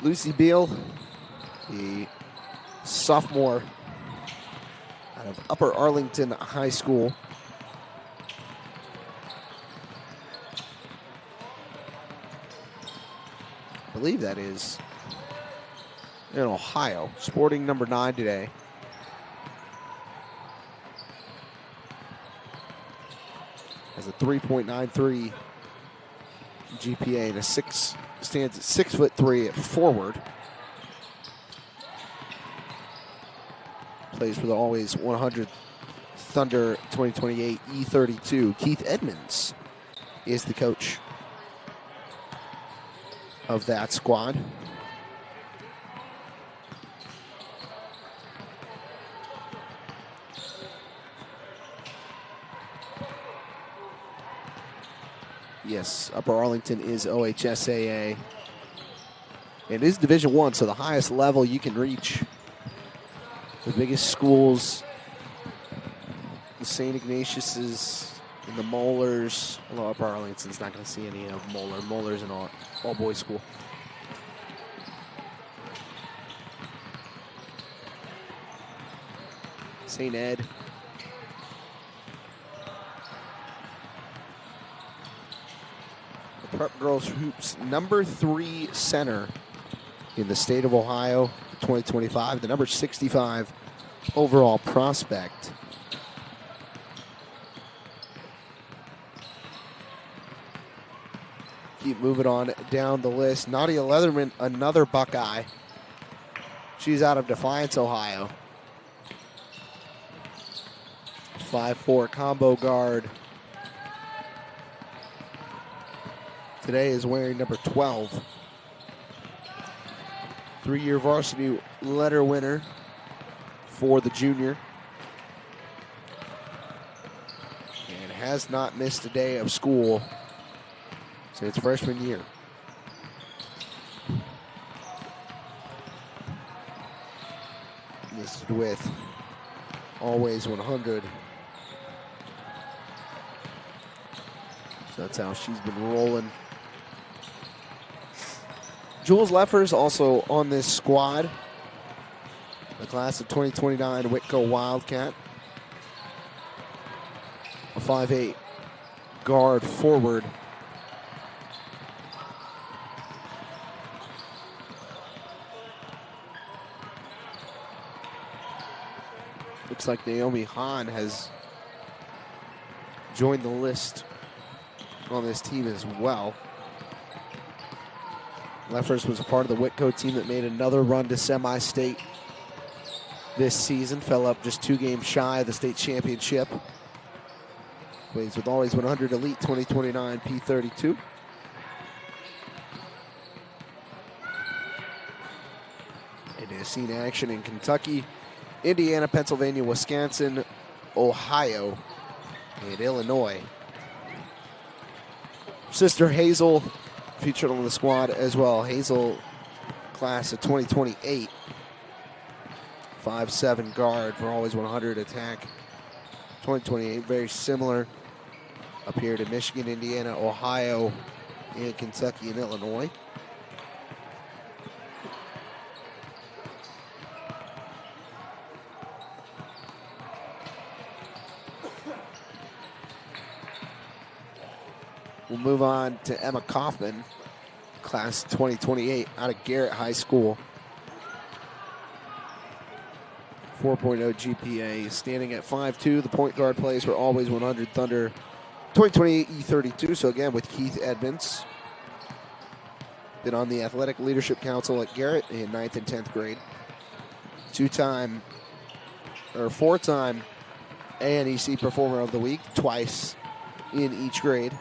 Lucy Beal, the sophomore out of Upper Arlington High School. I believe that is in Ohio, sporting number 9 today. Has a 3.93 GPA and stands at 6'3" at forward. Plays for the Always 100 Thunder 2028 E32. Keith Edmonds is the coach of that squad. Yes, Upper Arlington is OHSAA. It is Division I, so the highest level you can reach. The biggest schools, the St. Ignatius's and the Moelers. Although Upper Arlington's not going to see any of Moeller. Moeller's an all-boys school. St. Ed. The Prep Girls Hoops number 3 center in the state of Ohio, 2025. The number 65 overall prospect. Keep moving on down the list. Nadia Leatherman, another Buckeye. She's out of Defiance, Ohio. 5'4" combo guard. Today is wearing number 12. 3-year varsity letter winner for the junior. And has not missed a day of school since freshman year. Listed with Always 100. So that's how she's been rolling. Jules Leffers also on this squad. The class of 2029 Whitco Wildcat. A 5'8" guard forward. Looks like Naomi Hahn has joined the list on this team as well. Leffers was a part of the Whitco team that made another run to semi-state this season. Fell up just 2 games shy of the state championship. Plays with Always 100 Elite 2029 P32. It has seen action in Kentucky, Indiana, Pennsylvania, Wisconsin, Ohio, and Illinois. Sister Hazel featured on the squad as well. Hazel, class of 2028. 5'7" guard for Always 100 attack. 2028, very similar up here to Michigan, Indiana, Ohio, and Kentucky and Illinois. We'll move on to Emma Kaufman, class 2028 out of Garrett High School. 4.0 GPA. Standing at 5'2", the point guard plays for Always 100 Thunder 2028 E32. So again, with Keith Edmonds. Been on the Athletic Leadership Council at Garrett in 9th and 10th grade. Four-time ANEC Performer of the Week, twice in each grade.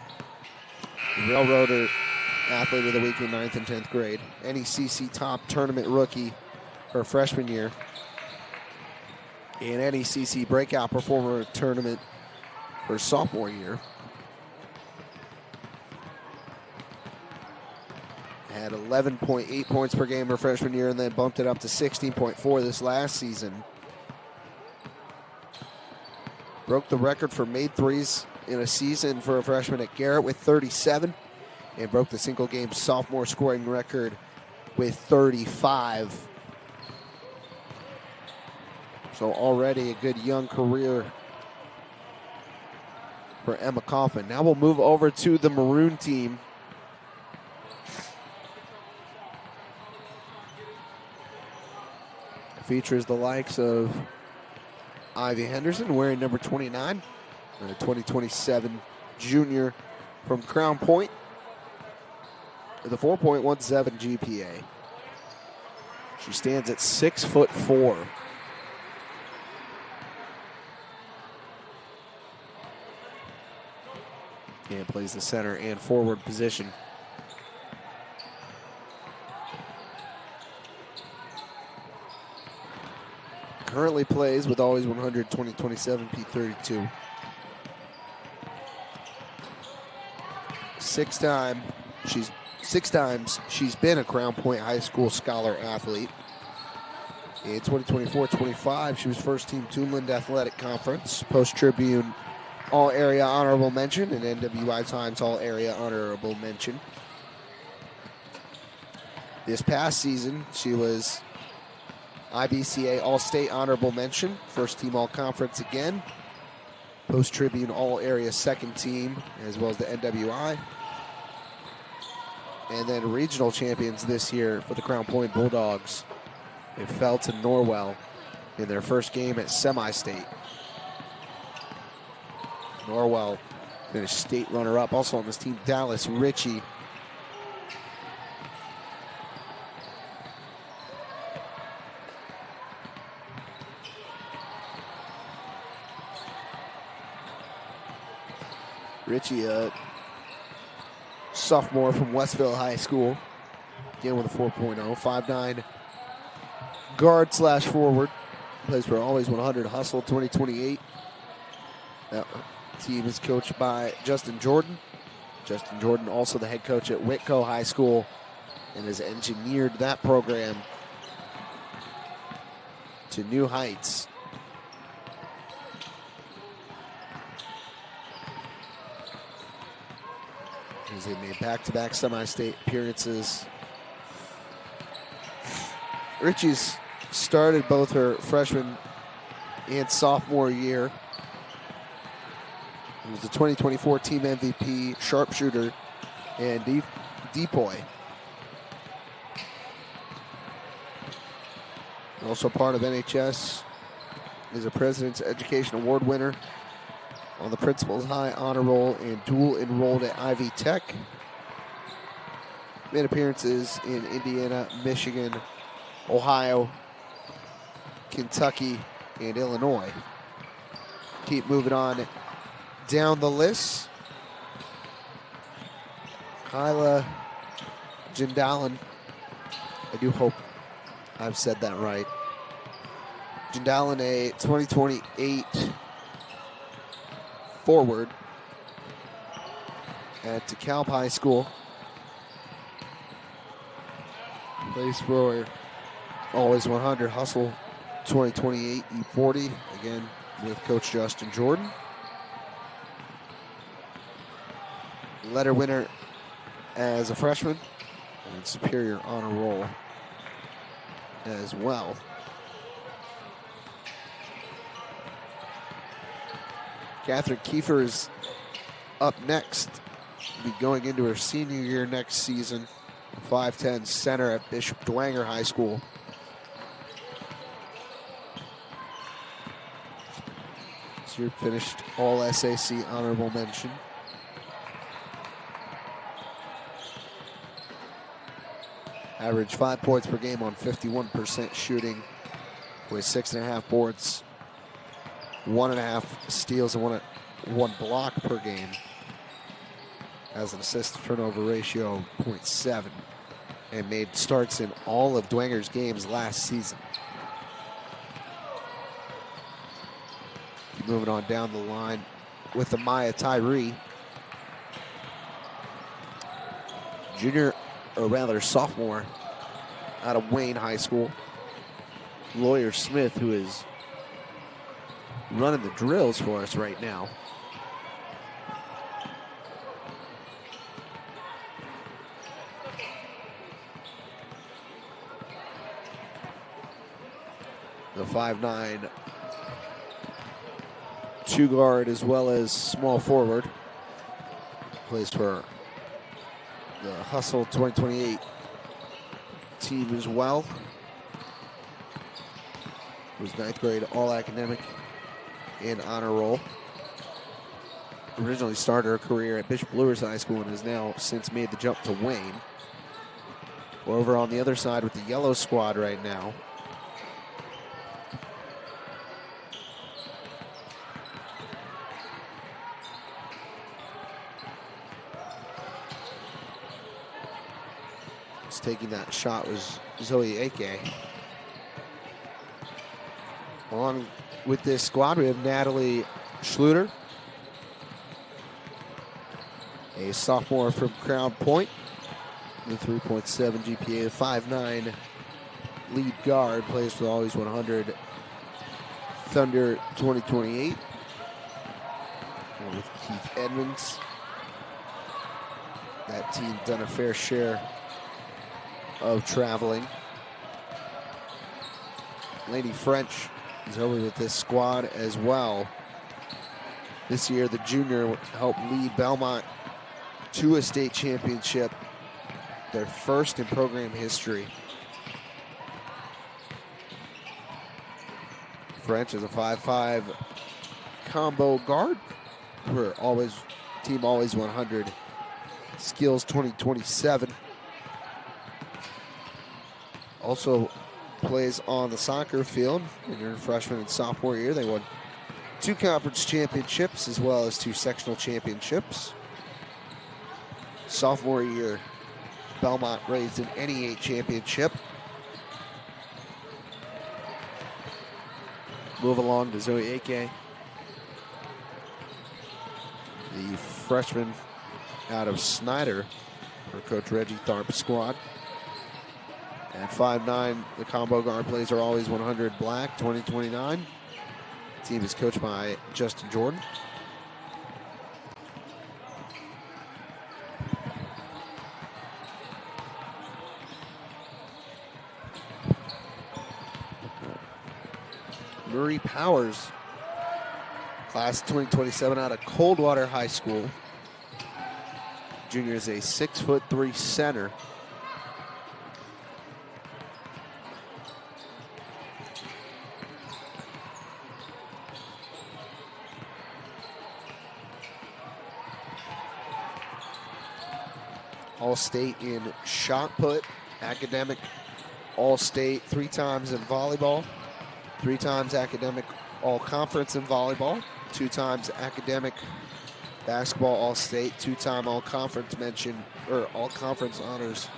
Railroader Athlete of the Week in 9th and 10th grade. NECC Top Tournament Rookie her freshman year. And NECC Breakout Performer Tournament her sophomore year. Had 11.8 points per game her freshman year and then bumped it up to 16.4 this last season. Broke the record for made threes in a season for a freshman at Garrett with 37 and broke the single game sophomore scoring record with 35. So already a good young career for Emma Coffin. Now we'll move over to the Maroon team. Features the likes of Ivy Henderson wearing number 29, and a 2027 junior from Crown Point with a 4.17 GPA. She stands at 6'4". And plays the center and forward position. Currently plays with Always 100 2027 P32. Six times she's been a Crown Point High School Scholar Athlete. In 2024-25, she was first team Toonland Athletic Conference, Post Tribune All Area Honorable Mention, and NWI Times All Area Honorable Mention. This past season, she was IBCA All-State Honorable Mention, first team All-Conference again, Post Tribune All-Area second team, as well as the NWI, and then regional champions this year for the Crown Point Bulldogs. They fell to Norwell in their first game at semi-state. Norwell finished state runner-up. Also on this team, Dallas Ritchie. Ritchie, a sophomore from Westville High School, again with a 4.0, 5'9", guard/forward, plays for Always 100 Hustle 2028. That team is coached by Justin Jordan. Justin Jordan, also the head coach at Whitco High School, and has engineered that program to new heights. They made back-to-back semi-state appearances. Ritchie's started both her freshman and sophomore year. He was the 2024 team MVP, sharpshooter, and depoy. Also part of NHS, is a President's Education Award winner on the Principal's High Honor Roll and dual enrolled at Ivy Tech. Made appearances in Indiana, Michigan, Ohio, Kentucky, and Illinois. Keep moving on down the list. Kyla Jindalen. I do hope I've said that right. Jindalen, a 2028 forward at DeKalb High School. Plays for Always 100 Hustle 2028 E40, again with Coach Justin Jordan. Letter winner as a freshman and Superior Honor Roll as well. Catherine Kiefer is up next. Be going into her senior year next season. 5'10" center at Bishop Dwenger High School. Last year finished all SAC honorable mention. Averaged 5 points per game on 51% shooting with 6.5 boards, 1.5 steals, and one block per game. Has an assist to turnover ratio of 0.7 and made starts in all of Dwanger's games last season. Moving on down the line with Amaya Tyree. Junior, or rather sophomore, out of Wayne High School. Lawyer Smith, who is running the drills for us right now. The 5'9" two guard as well as small forward. Plays for the Hustle 2028 team as well. Was 9th grade all-academic and honor roll. Originally started her career at Bishop Lewis High School and has now since made the jump to Wayne. We're over on the other side with the yellow squad right now. Taking that shot was Zoe Ake. Along with this squad, we have Natalie Schluter, a sophomore from Crown Point, with 3.7 GPA, 5'9" lead guard, plays for the Always 100 Thunder 2028. And with Keith Edmonds, that team done a fair share of traveling. Lady French is over with this squad as well. This year, the junior helped lead Belmont to a state championship, their first in program history. French is a 5'5" combo guard for Team Always 100 Skills 2027. Also plays on the soccer field in their freshman and sophomore year. They won 2 conference championships as well as 2 sectional championships. Sophomore year, Belmont raised an NE8 championship. Move along to Zoe Ake, the freshman out of Snyder for Coach Reggie Tharp's squad. At 5'9", the combo guard plays are Always 100 Black 2029. The team is coached by Justin Jordan. Marie Powers, class 2027 out of Coldwater High School. Junior is a 6'3" center. All-state in shot put, academic all-state 3 times in volleyball, 3 times academic all-conference in volleyball, 2 times academic basketball all-state, 2-time all-conference mention, or all-conference honors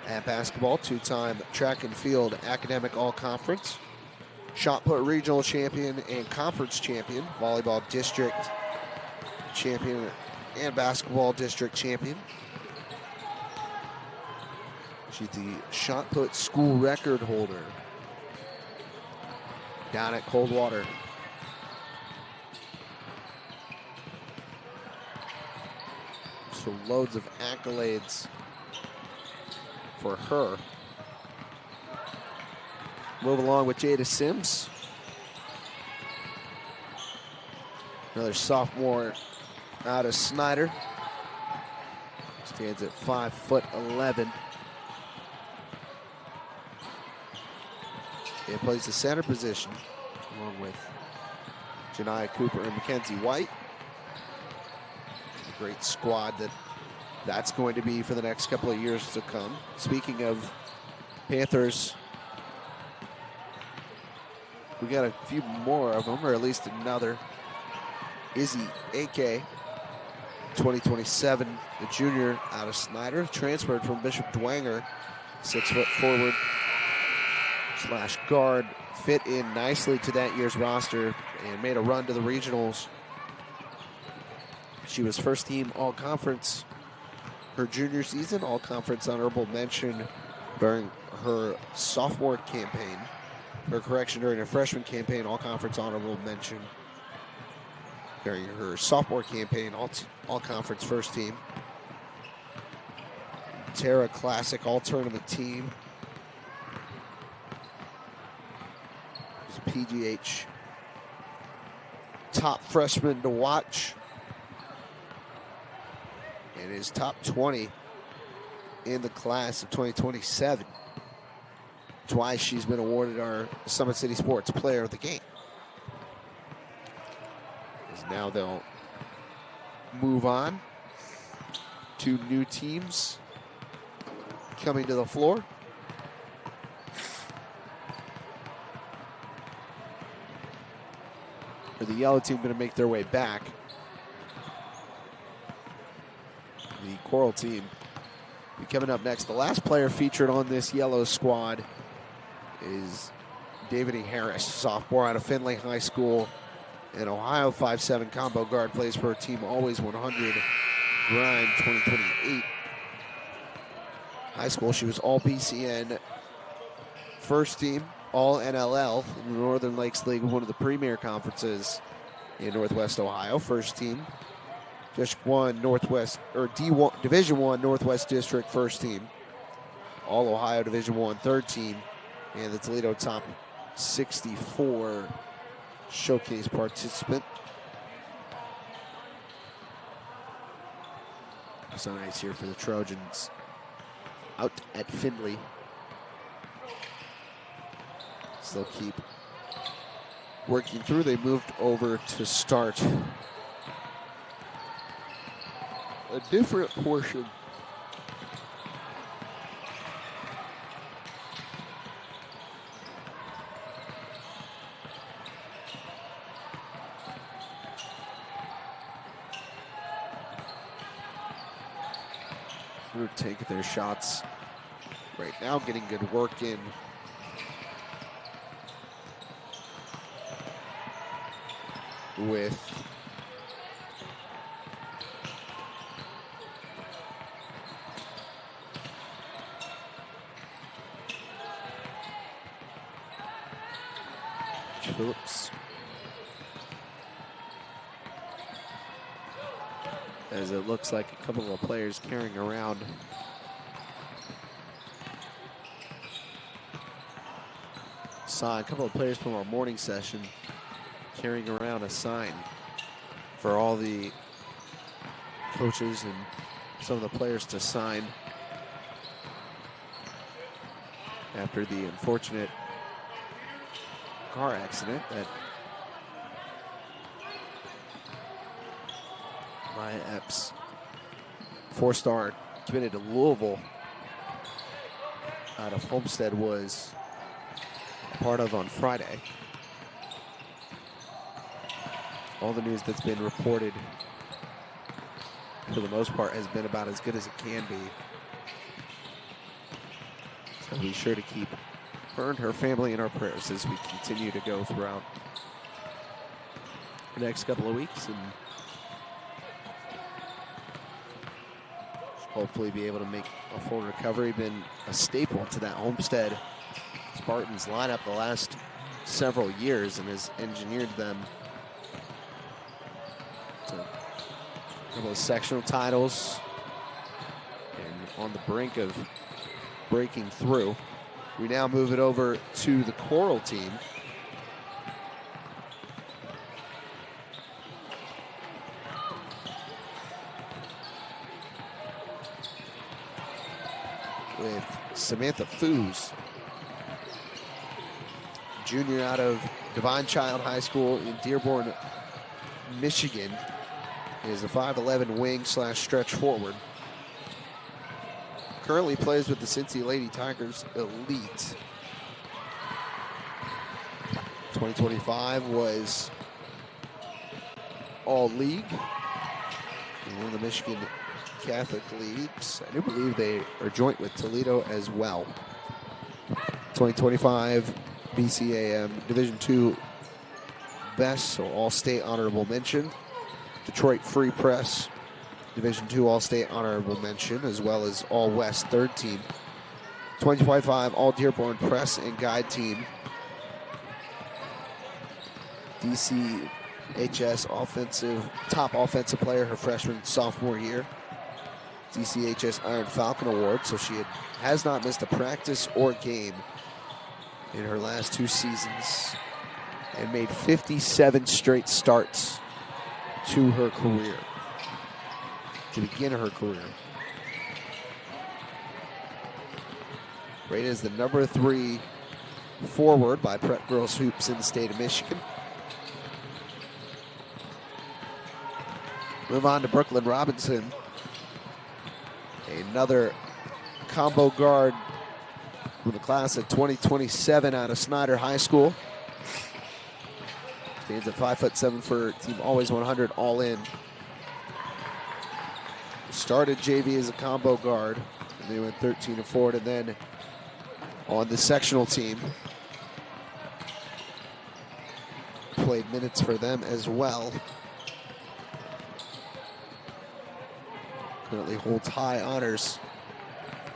at basketball, 2-time track and field academic all-conference, shot put regional champion and conference champion, volleyball district champion and basketball district champion. She's the shot put school record holder down at Coldwater. So loads of accolades for her. Move along with Jada Sims. Another sophomore out of Snyder. Stands at 5'11". And plays the center position along with Janiyah Cooper and Mackenzie White. Great squad that's going to be for the next couple of years to come. Speaking of Panthers, we got a few more of them, or at least another. Izzy A.K., 2027, the junior out of Snyder, transferred from Bishop Dwenger, 6-foot forward / guard, fit in nicely to that year's roster and made a run to the regionals. She was first team all-conference her junior season, all-conference honorable mention during her sophomore campaign. During her freshman campaign, all-conference honorable mention. During her sophomore campaign, all-conference first team. Terra Classic all-tournament team. She's a PGH top freshman to watch. And is top 20 in the class of 2027. Twice she's been awarded our Summit City Sports Player of the Game. As now they'll move on to new teams coming to the floor. For the yellow team, going to make their way back. The Coral team be coming up next. The last player featured on this yellow squad is David E. Harris, sophomore out of Findlay High School in Ohio, 5'7" combo guard, plays for Team Always 100 Grind 2028. High school, she was all BCN first team, all NLL in the Northern Lakes League, one of the premier conferences in Northwest Ohio. First team, just won Northwest or D1 Division I Northwest District first team, all Ohio Division I third team, and the Toledo Top 64 showcase participant. So nice here for the Trojans out at Findlay. So they'll keep working through. They moved over to start a different portion. Who take their shots right now, getting good work in. With Phillips. As it looks like a couple of players carrying around a couple of players from our morning session carrying around a sign for all the coaches and some of the players to sign after the unfortunate car accident that Maya Epps, four-star committed to Louisville out of Homestead, was a part of on Friday. All the news that's been reported, for the most part, has been about as good as it can be. So be sure to keep her and her family in our prayers as we continue to go throughout the next couple of weeks, and hopefully be able to make a full recovery. Been a staple to that Homestead Spartans lineup the last several years and has engineered them to a couple of sectional titles and on the brink of breaking through. We now move it over to the Coral team. With Samantha Foos, junior out of Divine Child High School in Dearborn, Michigan. He is a 5'11 wing/stretch forward. Currently plays with the Cincy Lady Tigers Elite. 2025 was All-League in one of the Michigan Catholic Leagues. I do believe they are joint with Toledo as well. 2025 BCAM Division II Best, so All-State Honorable Mention. Detroit Free Press Division II All-State Honorable Mention, as well as All-West Third Team. 2025 All-Dearborn Press and Guide Team. DCHS top offensive player her freshman and sophomore year. DCHS Iron Falcon Award, so she has not missed a practice or game in her last 2 seasons and made 57 straight starts to her career, to begin her career. Rated as the number 3 forward by Prep Girls Hoops in the state of Michigan. Move on to Brooklyn Robinson, another combo guard with the class of 2027 out of Snyder High School. Stands at 5'7" for Team Always 100 all in. Started JV as a combo guard, and they went 13 and forward, and then on the sectional team. Played minutes for them as well. Currently holds high honors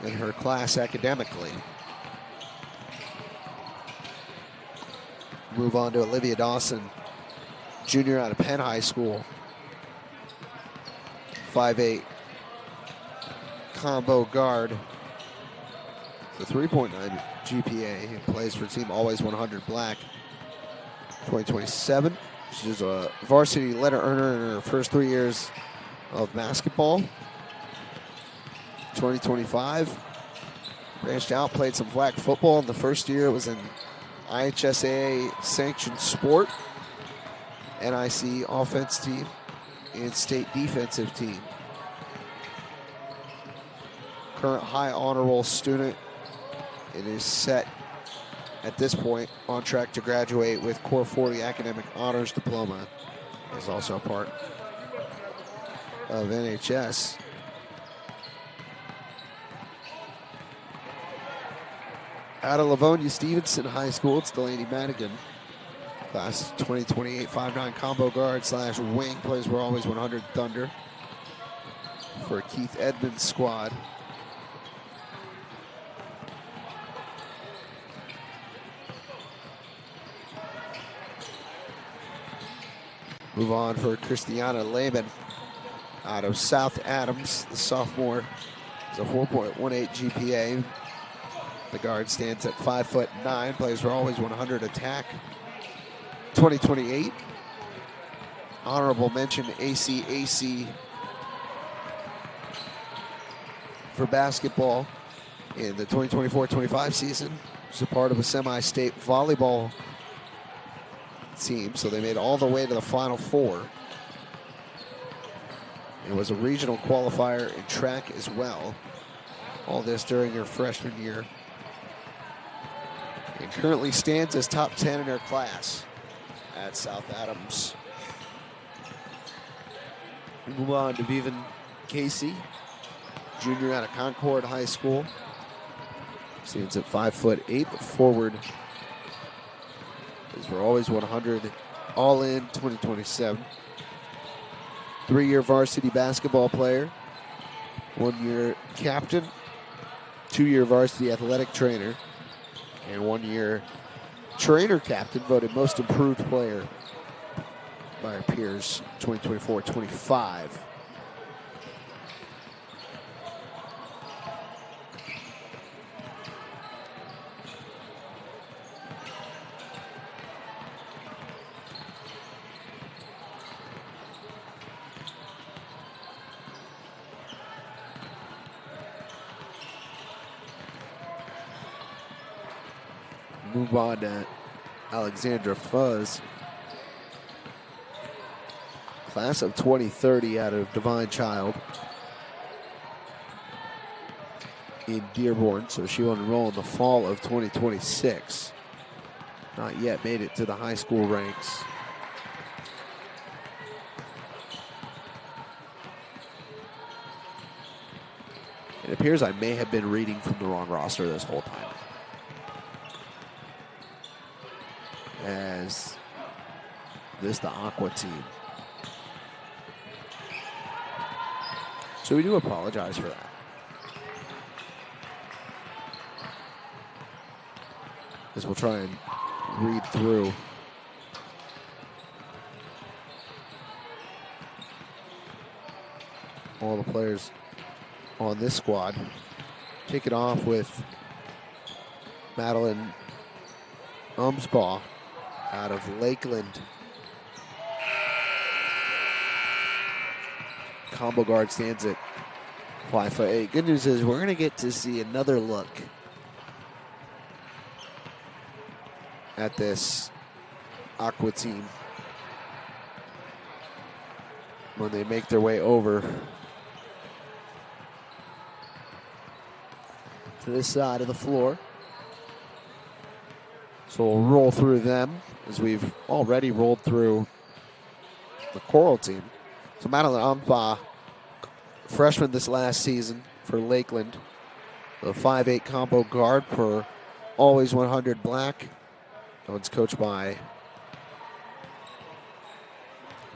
in her class academically. Move on to Olivia Dawson, junior out of Penn High School. 5'8" combo guard. The 3.9 GPA. He plays for Team Always 100 Black. 2027. She's a varsity letter earner in her first 3 years of basketball. 2025. Branched out, played some flag football. In the first year, it was an IHSAA sanctioned sport, NIC offense team, and state defensive team. Current high honor roll student. It is set at this point on track to graduate with Core 40 Academic Honors Diploma. Is also a part of NHS. Out of Livonia Stevenson High School, it's Delaney Madigan. Class 2028 5'9" combo guard / wing. Plays for Always 100 Thunder for Keith Edmonds' squad. Move on for Christiana Lehman out of South Adams. The sophomore is a 4.18 GPA. The guard stands at 5'9", plays for Always 100 Attack. 2028. Honorable mention ACAC for basketball in the 2024-25 season. She's a part of a semi-state volleyball team, so they made all the way to the Final Four. It was a regional qualifier in track as well. All this during her freshman year. And currently stands as top 10 in her class at South Adams. We move on to Vivian Casey, junior out of Concord High School. Stands at 5'8", forward. These were Always 100 all in 2027. 3-year varsity basketball player, 1-year captain, 2-year varsity athletic trainer, and 1-year trainer captain, voted most improved player by our peers 2024-25. Move on to Alexandra Fuzz. Class of 2030 out of Divine Child in Dearborn, so she will enroll in the fall of 2026. Not yet made it to the high school ranks. It appears I may have been reading from the wrong roster this whole time, as this the Aqua team. So we do apologize for that. As we'll try and read through all the players on this squad. Kick it off with Madeline Umsbaugh out of Lakeland. Combo guard stands at 5'8". Good news is we're going to get to see another look at this Aqua team when they make their way over to this side of the floor. So we'll roll through them as we've already rolled through the Coral team. So Madeline Umsbaugh, freshman this last season for Lakeland, the 5'8" combo guard for Always 100 Black. That one's coached by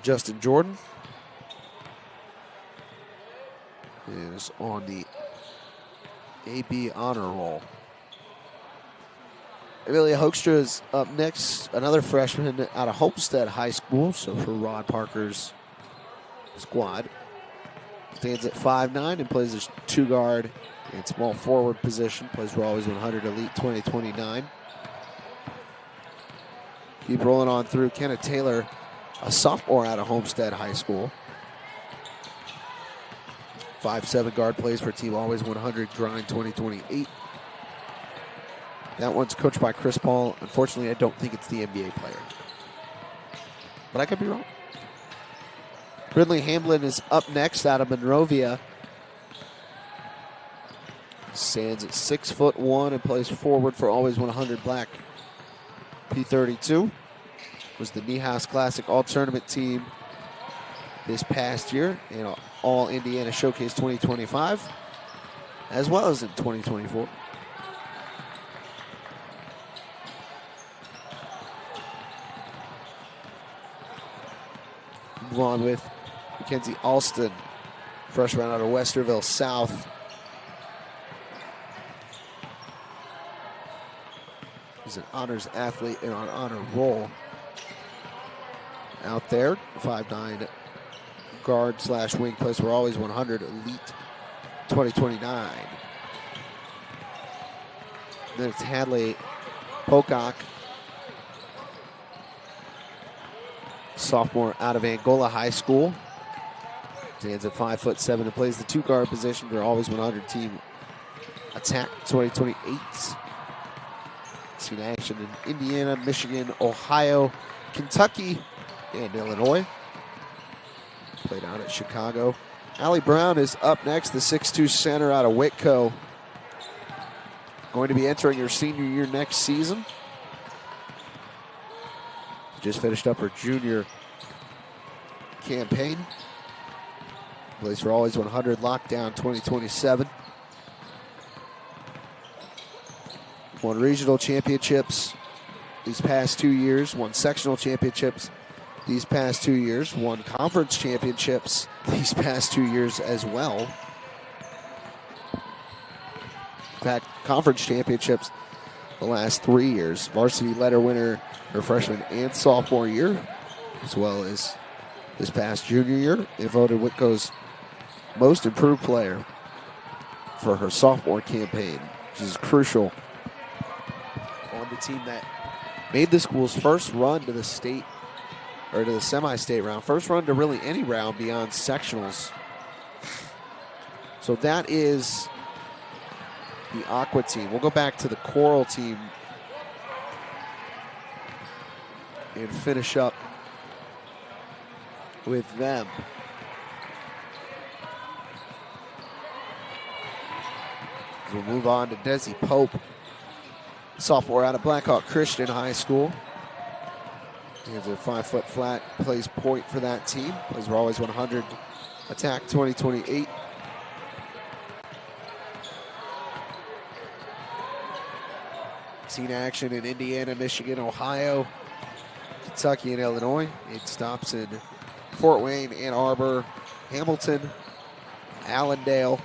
Justin Jordan. Is on the AB honor roll. Amelia Hoekstra is up next, another freshman out of Homestead High School, so for Rod Parker's squad. Stands at 5'9" and plays as two guard and small forward position. Plays for Always 100 Elite 2029. Keep rolling on through. Kenna Taylor, a sophomore out of Homestead High School. 5'7" guard, plays for Team Always 100 Grind 2028. That one's coached by Chris Paul. Unfortunately, I don't think it's the NBA player, but I could be wrong. Ridley Hamblin is up next out of Monrovia. Stands at 6'1" and plays forward for Always 100 Black. P32 was the Niehaus Classic All-Tournament team this past year and All Indiana Showcase 2025, as well as in 2024. Move on with Mackenzie Alston, freshman out of Westerville South. He's an honors athlete and on honor roll out there. 5'9" guard / wing, plays for Always 100 Elite 2029. Then it's Hadley Pocock, sophomore out of Angola High School. Stands at 5'7" and plays the two guard position for Always 100 Team Attack 2028. Seen action in Indiana, Michigan, Ohio, Kentucky, and Illinois. Played out at Chicago. Allie Brown is up next, the 6'2" center out of Whitco. Going to be entering her senior year next season. Just finished up her junior campaign. Plays for Always 100 Lockdown 2027. Won regional championships these past 2 years. Won sectional championships these past 2 years. Won conference championships these past 2 years as well. In fact, conference championships the last 3 years. Varsity letter winner her freshman and sophomore year, as well as this past junior year. They voted Whitco's most improved player for her sophomore campaign, which is crucial on the team that made the school's first run to the state, or to the semi-state round. First run to really any round beyond sectionals. So that is the Aqua team. We'll go back to the Coral team and finish up with them. We'll move on to Desi Pope, sophomore out of Blackhawk Christian High School. He's a 5-foot flat, plays point for that team. Plays for Always 100, Attack 2028. Seen action in Indiana, Michigan, Ohio, Kentucky, and Illinois. 8 stops in Fort Wayne, Ann Arbor, Hamilton, Allendale,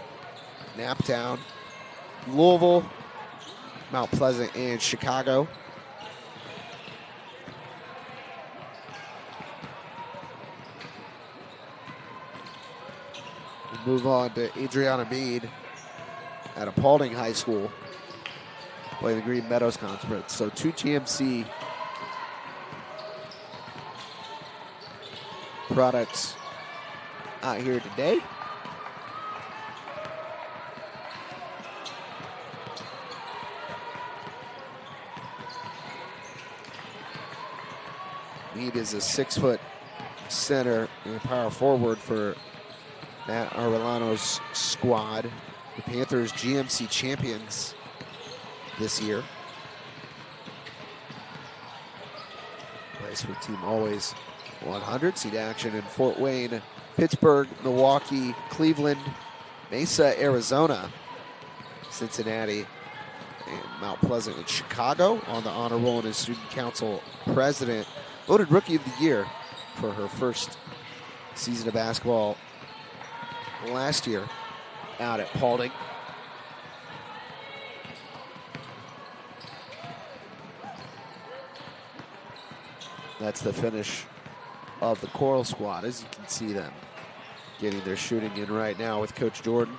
Naptown, Louisville, Mount Pleasant, and Chicago. We'll move on to Adriana Mead at Paulding High School. Play the Green Meadows Conference. So 2 GMC products out here today. Mead is a 6-foot center and power forward for Matt Arellano's squad. The Panthers GMC champions this year. Plays for Team Always 100. Seed action in Fort Wayne, Pittsburgh, Milwaukee, Cleveland, Mesa, Arizona, Cincinnati, and Mount Pleasant in Chicago. On the honor roll, and as student council president, voted Rookie of the Year for her first season of basketball last year out at Paulding. That's the finish of the Coral squad, as you can see them getting their shooting in right now with Coach Jordan.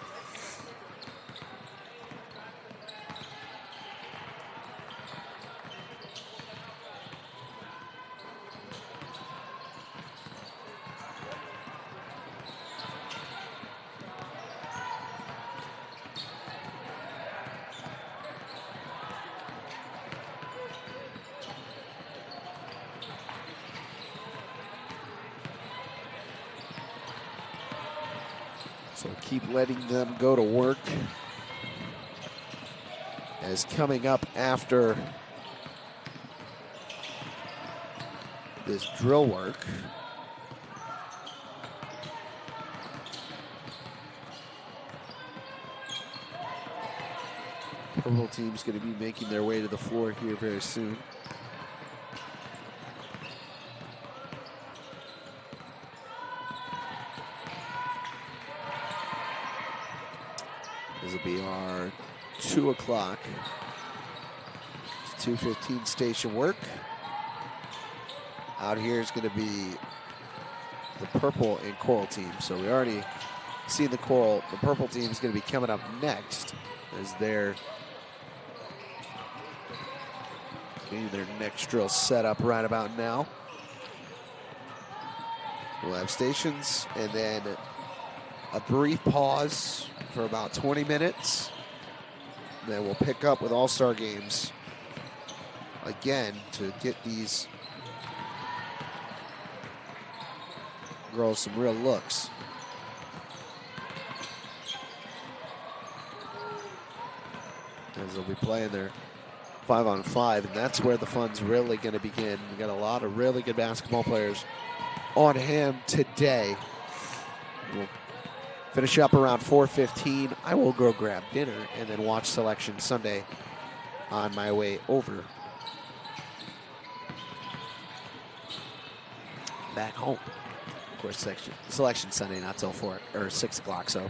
So keep letting them go to work, as coming up after this drill work, purple team's going to be making their way to the floor here very soon. This will be our 2 o'clock, 2:15 station work. Out here is going to be the purple and coral team. So we already see the purple team is going to be coming up next, as they're getting their next drill set up right about now. We'll have stations and then a brief pause for about 20 minutes. Then we'll pick up with All-Star games again to get these girls some real looks. As they'll be playing their 5-on-5, and that's where the fun's really going to begin. We got a lot of really good basketball players on hand today. We'll finish up around 4:15. I will go grab dinner and then watch Selection Sunday on my way over back home. Of course, Selection Sunday not till 6 o'clock, so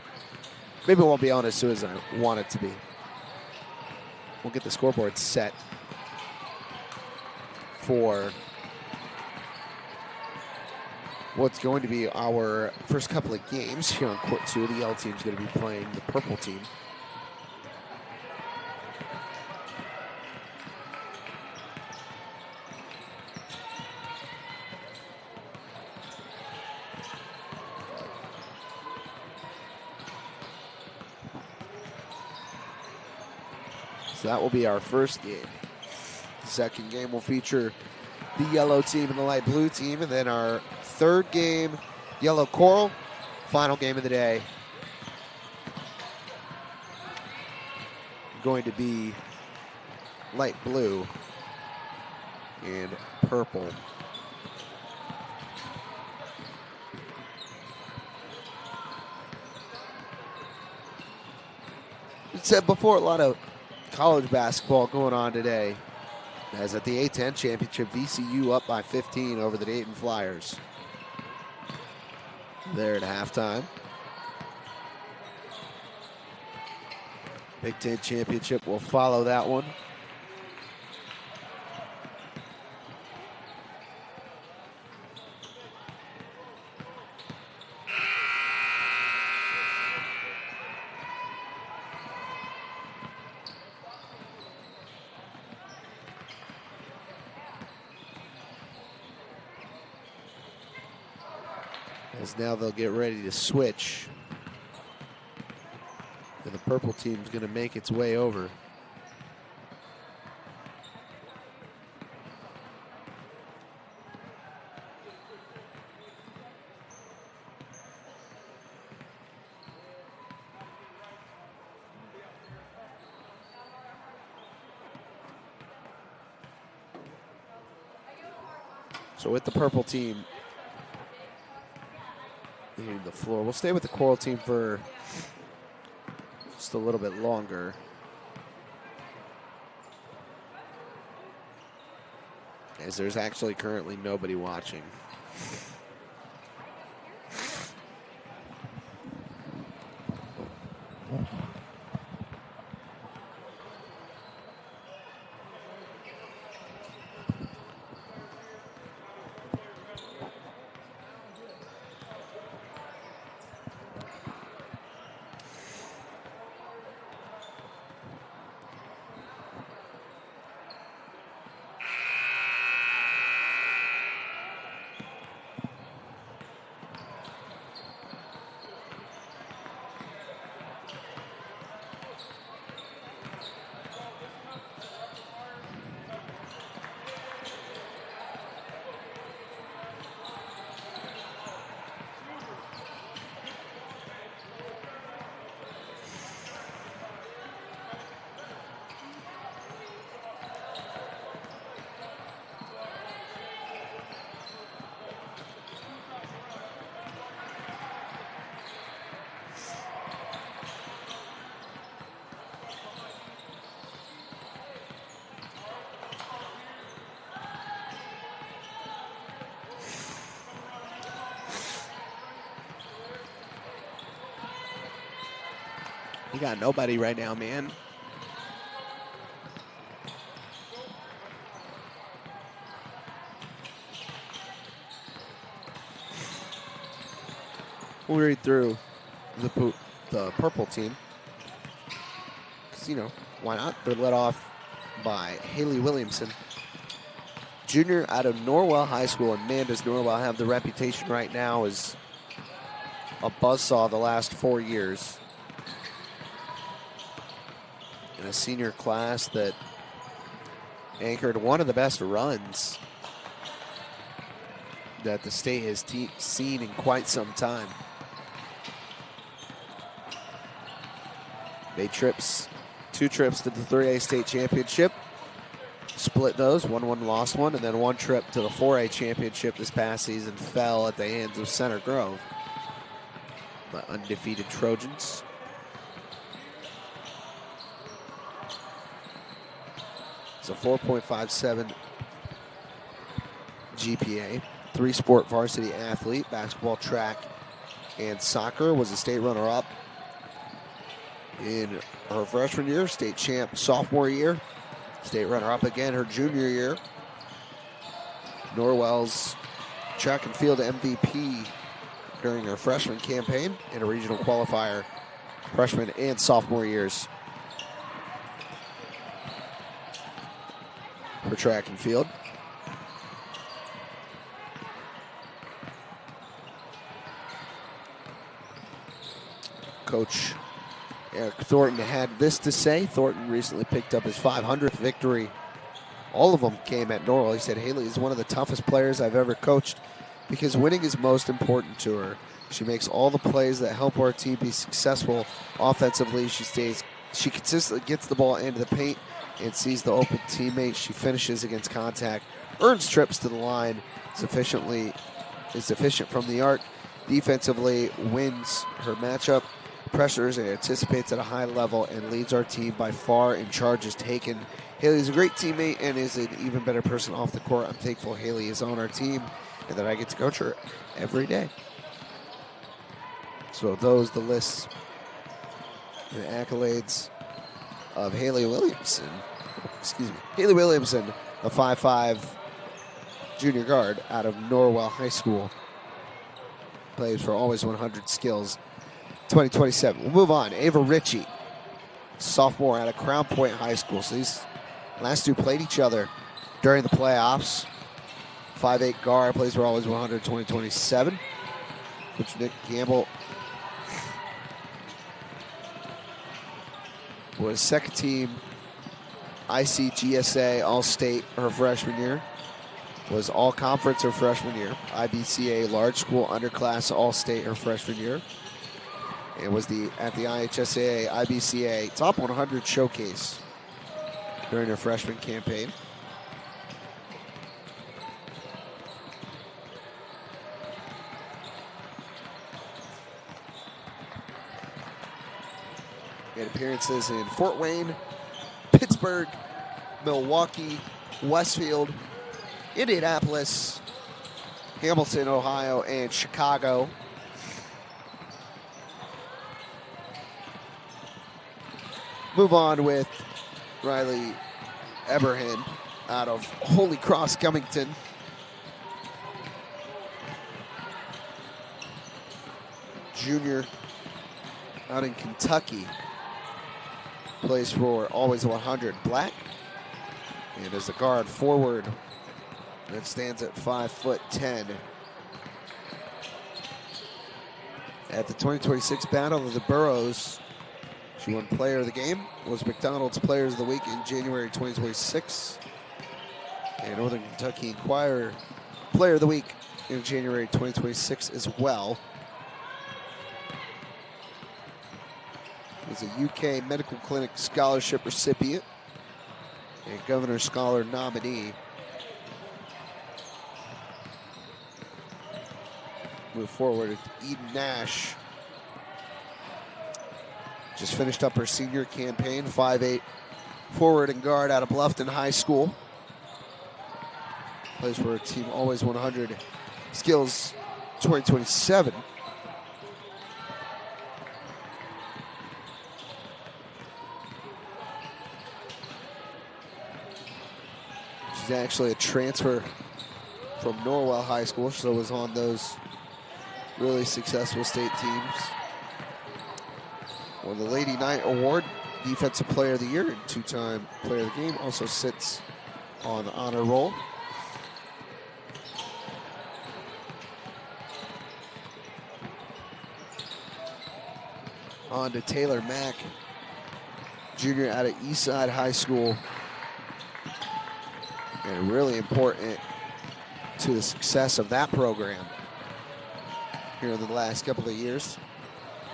maybe it won't be on as soon as I want it to be. We'll get the scoreboard set for what's going to be our first couple of games here on Court 2. The yellow team's going to be playing the purple team. So that will be our first game. The second game will feature the yellow team and the light blue team. And then our third game, yellow coral, final game of the day, going to be light blue and purple. I said before, a lot of college basketball going on today. As at the A-10 championship, VCU up by 15 over the Dayton Flyers. There at halftime. Big Ten championship will follow that one. As now they'll get ready to switch. And the purple team's going to make its way over. So with the purple team hitting the floor, we'll stay with the coral team for just a little bit longer. As there's actually currently nobody watching. You got nobody right now, man. We'll read through the purple team. Because, you know, why not? They're led off by Haley Williamson, junior out of Norwell High School. And man, does Norwell have the reputation right now as a buzzsaw the last 4 years. In a senior class that anchored one of the best runs that the state has seen in quite some time. Made two trips to the 3A state championship. Split those, won one, lost one, and then one trip to the 4A championship this past season fell at the hands of Center Grove. The undefeated Trojans. It's a 4.57 GPA. Three-sport varsity athlete, basketball, track, and soccer. Was a state runner-up in her freshman year, state champ sophomore year, state runner-up again her junior year. Norwell's track and field MVP during her freshman campaign and a regional qualifier freshman and sophomore years for track and field. Coach Eric Thornton had this to say. Thornton recently picked up his 500th victory all of them came at Norwell. He said Haley is one of the toughest players I've ever coached because winning is most important to her. She makes all the plays that help our team be successful offensively. She consistently gets the ball into the paint and sees the open teammate. She finishes against contact, earns trips to the line, is efficient from the arc, defensively wins her matchup, pressures and anticipates at a high level, and leads our team by far in charges taken. Haley is a great teammate and is an even better person off the court. I'm thankful Haley is on our team and that I get to coach her every day. So those the lists and accolades of Haley Williamson. Haley Williamson, the 5'5" junior guard out of Norwell High School. Plays for Always 100 Skills 2027. We'll move on. Ava Ritchie, sophomore out of Crown Point High School. So these last two played each other during the playoffs. 5'8" guard, plays for Always 100 2027. Coach Nick Gamble was second team ICGSA All-State her freshman year. Was All-Conference her freshman year. IBCA Large School Underclass All-State her freshman year. And was at the IHSAA IBCA Top 100 Showcase during her freshman campaign. Made appearances in Fort Wayne, Pittsburgh, Milwaukee, Westfield, Indianapolis, Hamilton, Ohio, and Chicago. Move on with Riley Eberhan out of Holy Cross, Cummington. Junior out in Kentucky. Plays for Always 100 Black. And is a guard forward that stands at 5'10". At the 2026 Battle of the Boroughs, she won Player of the Game, was McDonald's Players of the Week in January 2026. And Northern Kentucky Inquirer Player of the Week in January 2026 as well. Was a UK Medical Clinic Scholarship recipient and Governor Scholar nominee. Move forward with Eden Nash. Just finished up her senior campaign, 5'8" forward and guard out of Bluffton High School. Plays for a team Always 100 Skills 2027. She's actually a transfer from Norwell High School, so was on those really successful state teams. Won the Lady Knight Award, Defensive Player of the Year, and two-time Player of the Game. Also sits on the honor roll. On to Taylor Mack, junior out of Eastside High School. And really important to the success of that program here in the last couple of years.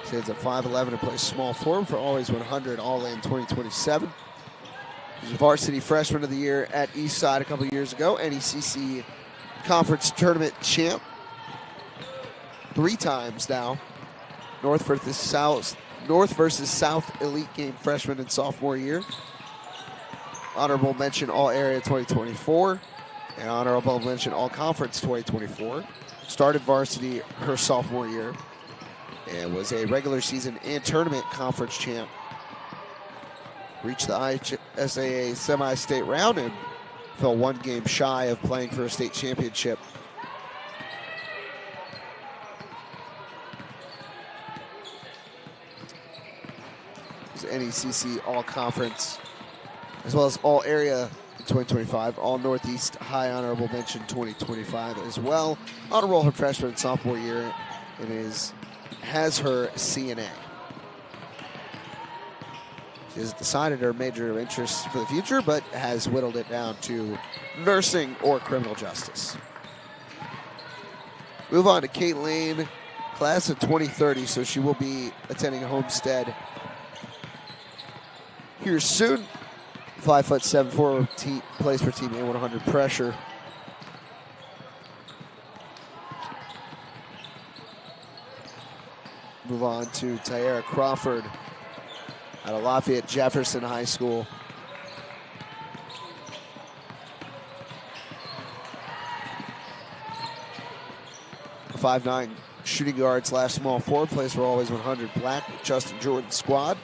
Stands at 5'11" and plays small forward for Always 100 All-In 2027. He's a varsity freshman of the year at Eastside a couple of years ago. NECC Conference Tournament champ 3 times now. North versus South Elite Game freshman and sophomore year. Honorable mention All-Area 2024 and honorable mention All-Conference 2024. Started varsity her sophomore year and was a regular season and tournament conference champ. Reached the IHSAA semi-state round and fell 1 game shy of playing for a state championship. It was NECC All-Conference as well as All-Area 2025, All-Northeast High Honorable Mention 2025 as well. Honor roll her freshman and sophomore year and has her CNA. She has decided her major interests for the future, but has whittled it down to nursing or criminal justice. Move on to Kate Lane, class of 2030, so she will be attending Homestead here soon. 5'7", forward, plays for Team A100 pressure. Move on to Tyara Crawford out of Lafayette Jefferson High School. A 5'9" shooting guard / small forward, plays for Always 100 Black, Justin Jordan's squad.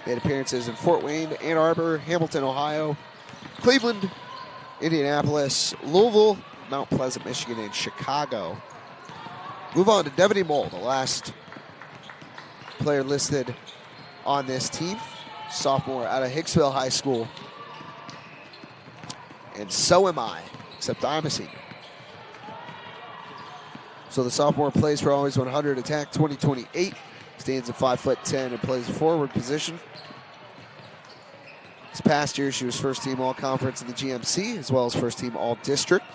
Made appearances in Fort Wayne, Ann Arbor, Hamilton, Ohio, Cleveland, Indianapolis, Louisville, Mount Pleasant, Michigan, and Chicago. Move on to Devaney Mole, the last player listed on this team. Sophomore out of Hicksville High School. And so am I, except I'm a senior. So the sophomore plays for Always 100 Attack 2028. Stands at 5'10" and plays a forward position. This past year, she was first team All-Conference in the GMC, as well as first team All-District.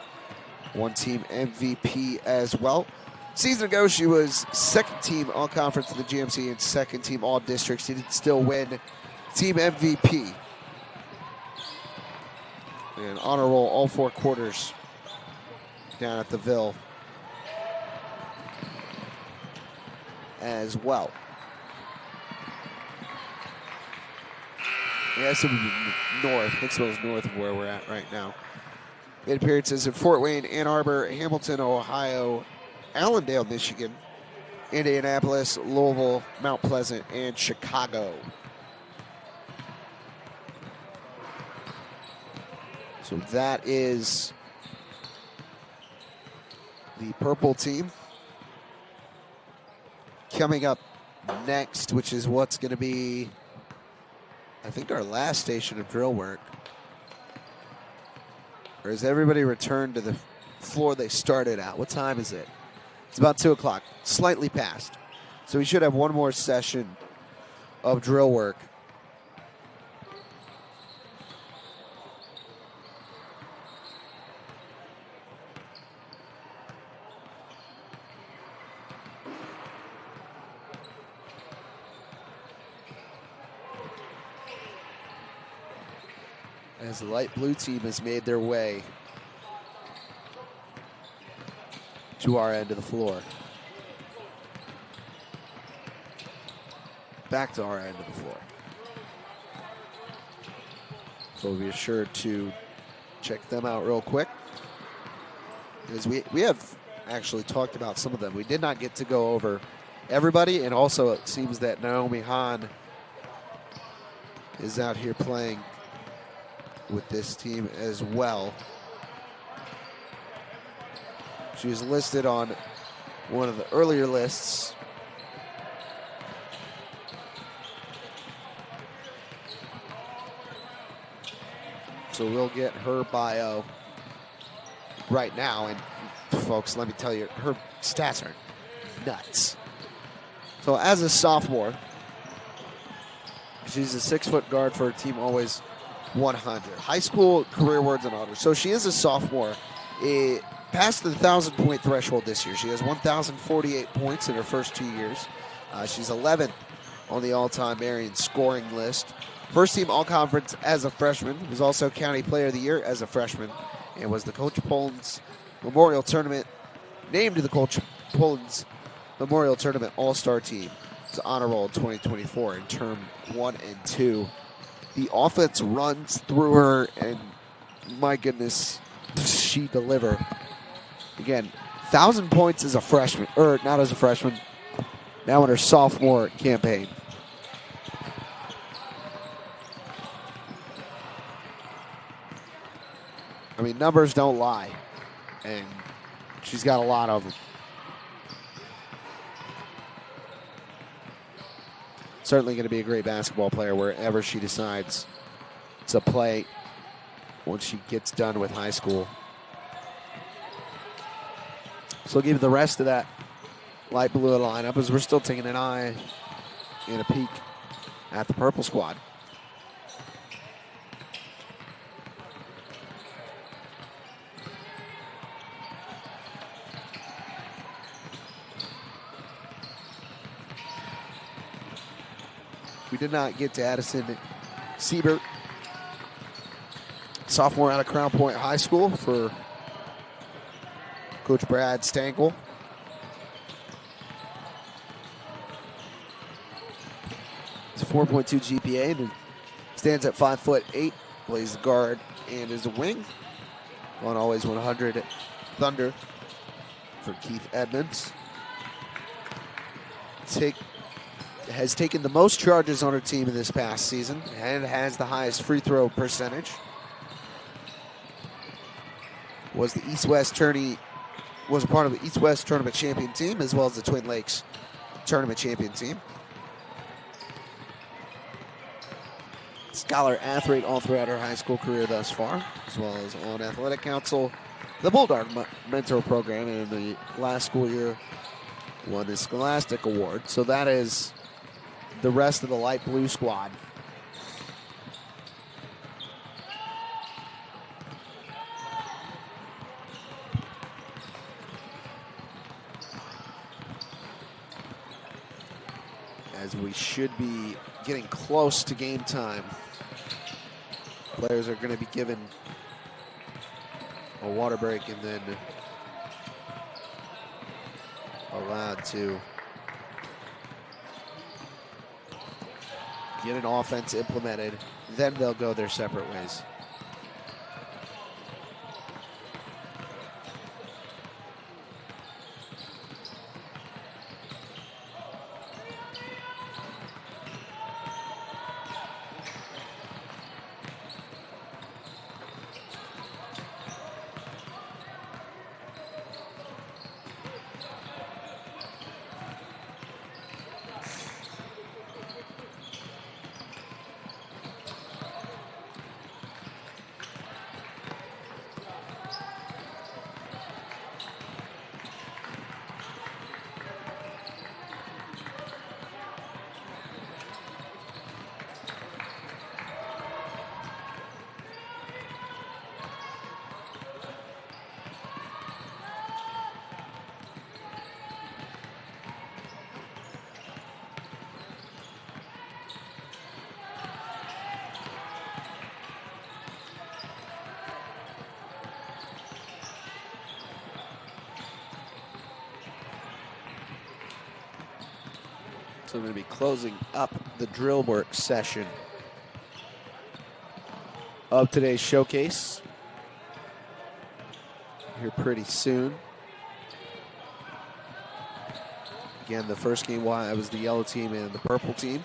One team MVP as well. Season ago, she was second team All-Conference in the GMC and second team All-District. She did still win team MVP. And honor roll all 4 quarters down at the Ville as well. Yeah, so north. Hicksville's north of where we're at right now. Made appearances in Fort Wayne, Ann Arbor, Hamilton, Ohio, Allendale, Michigan, Indianapolis, Louisville, Mount Pleasant, and Chicago. So that is the purple team. Coming up next, which is what's going to be, I think, our last station of drill work. Or has everybody returned to the floor they started at? What time is it? It's about 2 o'clock, slightly past. So we should have one more session of drill work. As the light blue team has made their way to our end of the floor. Back to our end of the floor. So we'll be sure to check them out real quick, because we have actually talked about some of them. We did not get to go over everybody, and also it seems that Naomi Hahn is out here playing with this team as well. She was listed on one of the earlier lists. So we'll get her bio right now. And folks, let me tell you, her stats are nuts. So as a sophomore, she's a 6-foot guard for a team Always 100. High school career awards and honors. So she is a sophomore. It passed the 1,000-point threshold this year. She has 1,048 points in her first 2 years. She's 11th on the all-time Marion scoring list. First team all-conference as a freshman. Was also County Player of the Year as a freshman. And was the Coach Poland's Memorial Tournament, named to the Coach Poland's Memorial Tournament All-Star Team. It's honor roll 2024 in term 1 and 2. The offense runs through her, and my goodness, does she deliver. Again, 1,000 points as a freshman, or not as a freshman, now in her sophomore campaign. I mean, numbers don't lie, and she's got a lot of them. Certainly going to be a great basketball player wherever she decides to play once she gets done with high school. So I'll give you the rest of that light blue lineup as we're still taking an eye and a peek at the purple squad. We did not get to Addison Siebert, sophomore out of Crown Point High School, for Coach Brad Stankel. It's a 4.2 GPA and stands at 5'8", plays the guard and is a wing. On Always 100 Thunder for Keith Edmonds. Has taken the most charges on her team in this past season and has the highest free throw percentage. Was the East-West tourney, was a part of the East-West tournament champion team as well as the Twin Lakes tournament champion team. Scholar athlete all throughout her high school career thus far, as well as on Athletic Council, the Bulldog Mentor Program, and in the last school year won the Scholastic Award. So that is the rest of the light blue squad. As we should be getting close to game time. Players are going to be given a water break and then allowed to get an offense implemented. Then they'll go their separate ways. So we're going to be closing up the drill work session of today's showcase here pretty soon. Again, the first game was the yellow team and the purple team.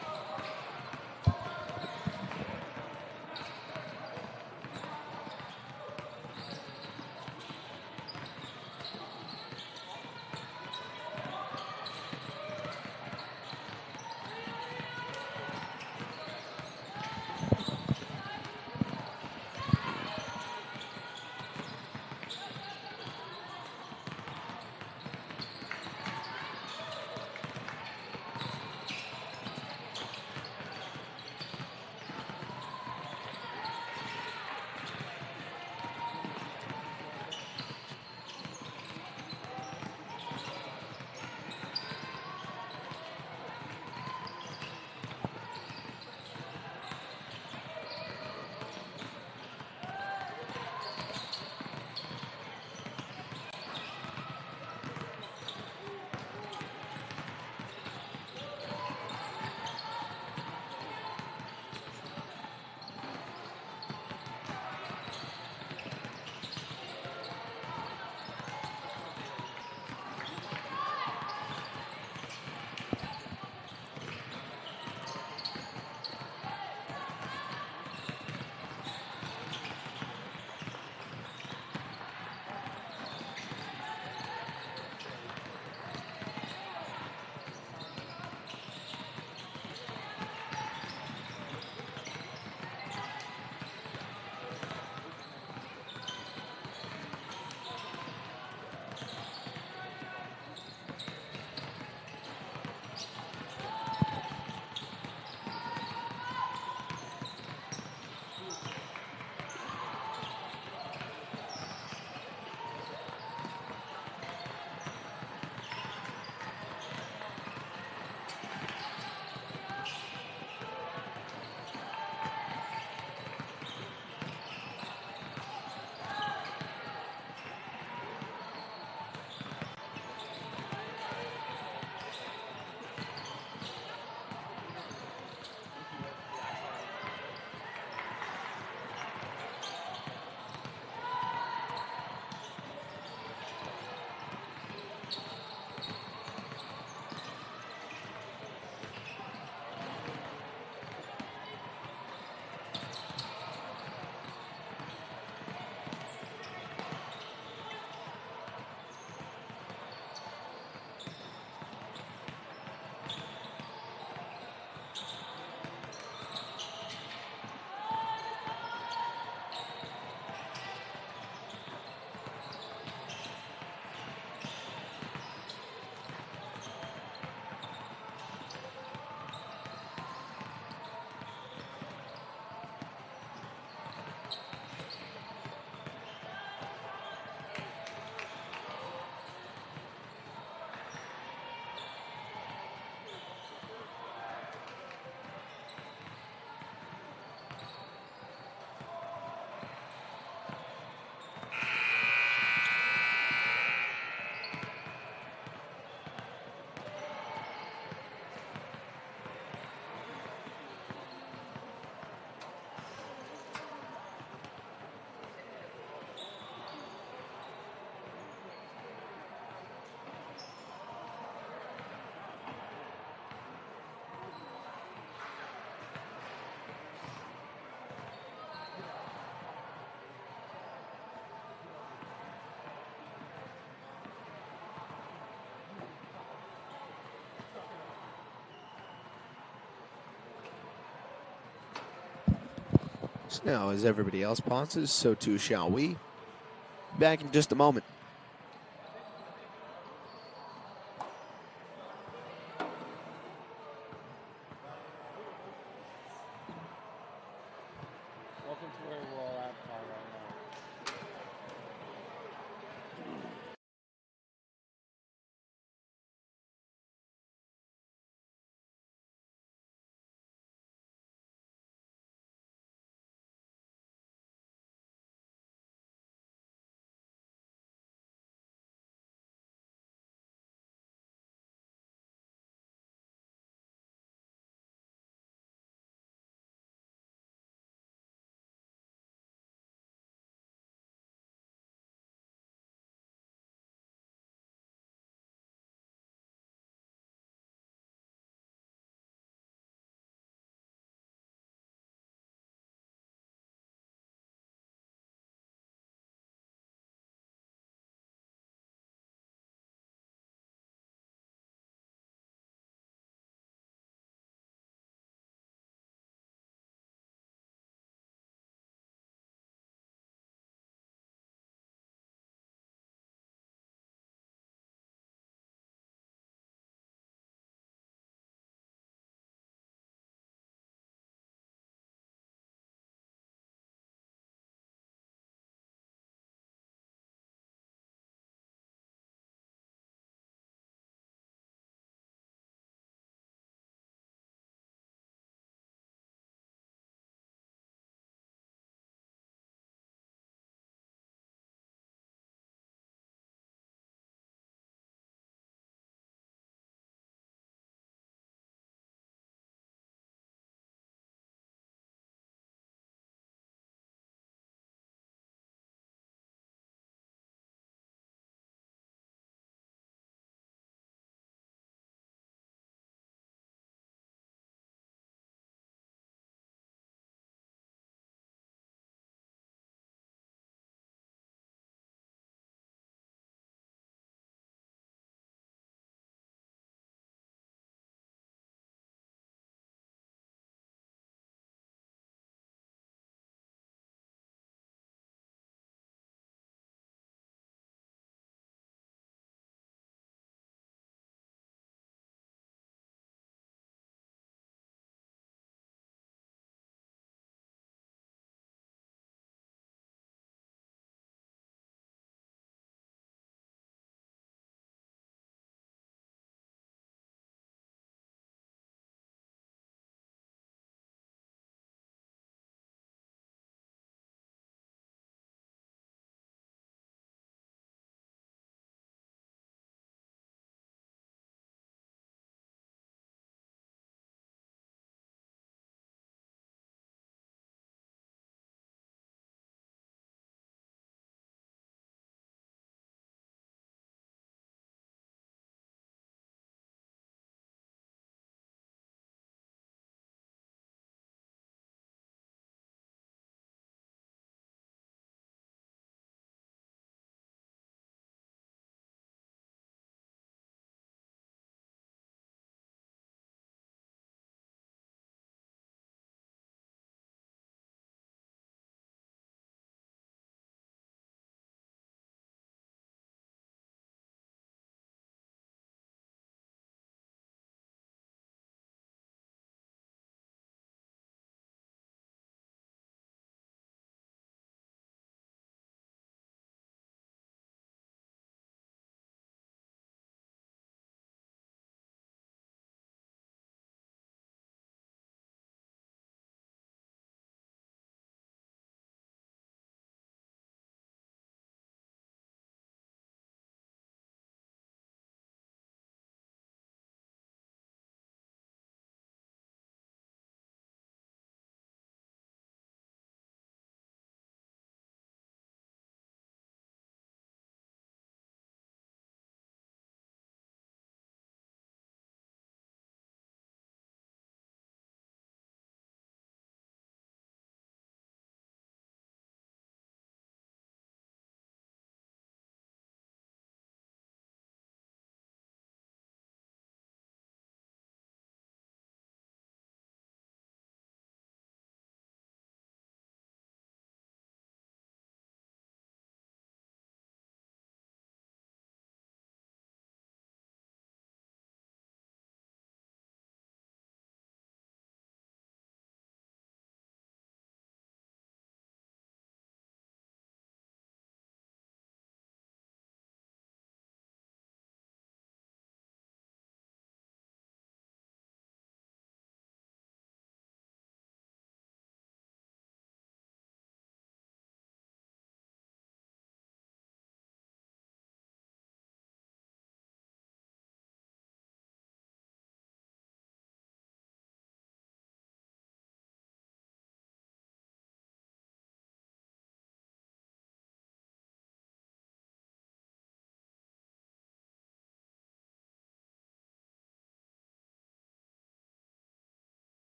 So now, as everybody else pauses, so too shall we. Back in just a moment.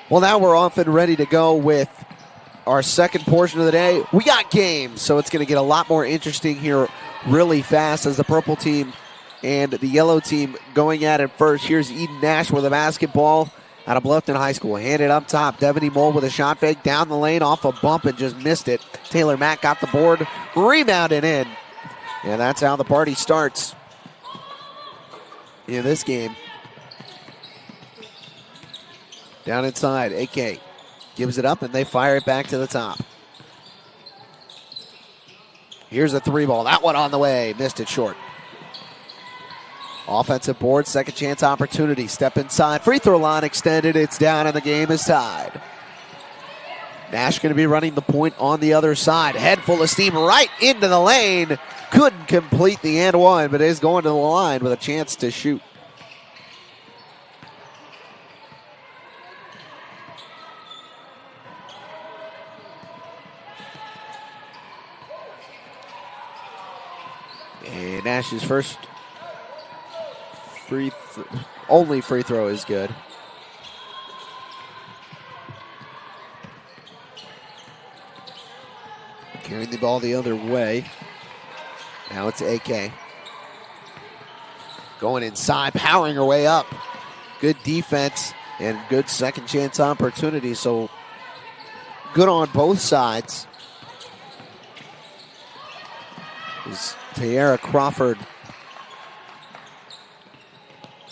Well, now we're off and ready to go with our second portion of the day. We got games, so it's going to get a lot more interesting here really fast as the purple team and the yellow team going at it first. Here's Eden Nash with a basketball out of Bluffton High School. Handed up top. Devaney Mole with a shot fake down the lane off a bump and just missed it. Taylor Mack got the board, rebounded in. And that's how the party starts in this game. Down inside, AK gives it up and they fire it back to the top. Here's a three ball. That one on the way. Missed it short. Offensive board, second chance opportunity. Step inside. Free throw line extended. It's down and the game is tied. Nash going to be running the point on the other side. Head full of steam right into the lane. Couldn't complete the and one, but is going to the line with a chance to shoot. And Nash's first only free throw is good. Carrying the ball the other way. Now it's AK. Going inside, powering her way up. Good defense and good second chance opportunity. So good on both sides. Tiara Crawford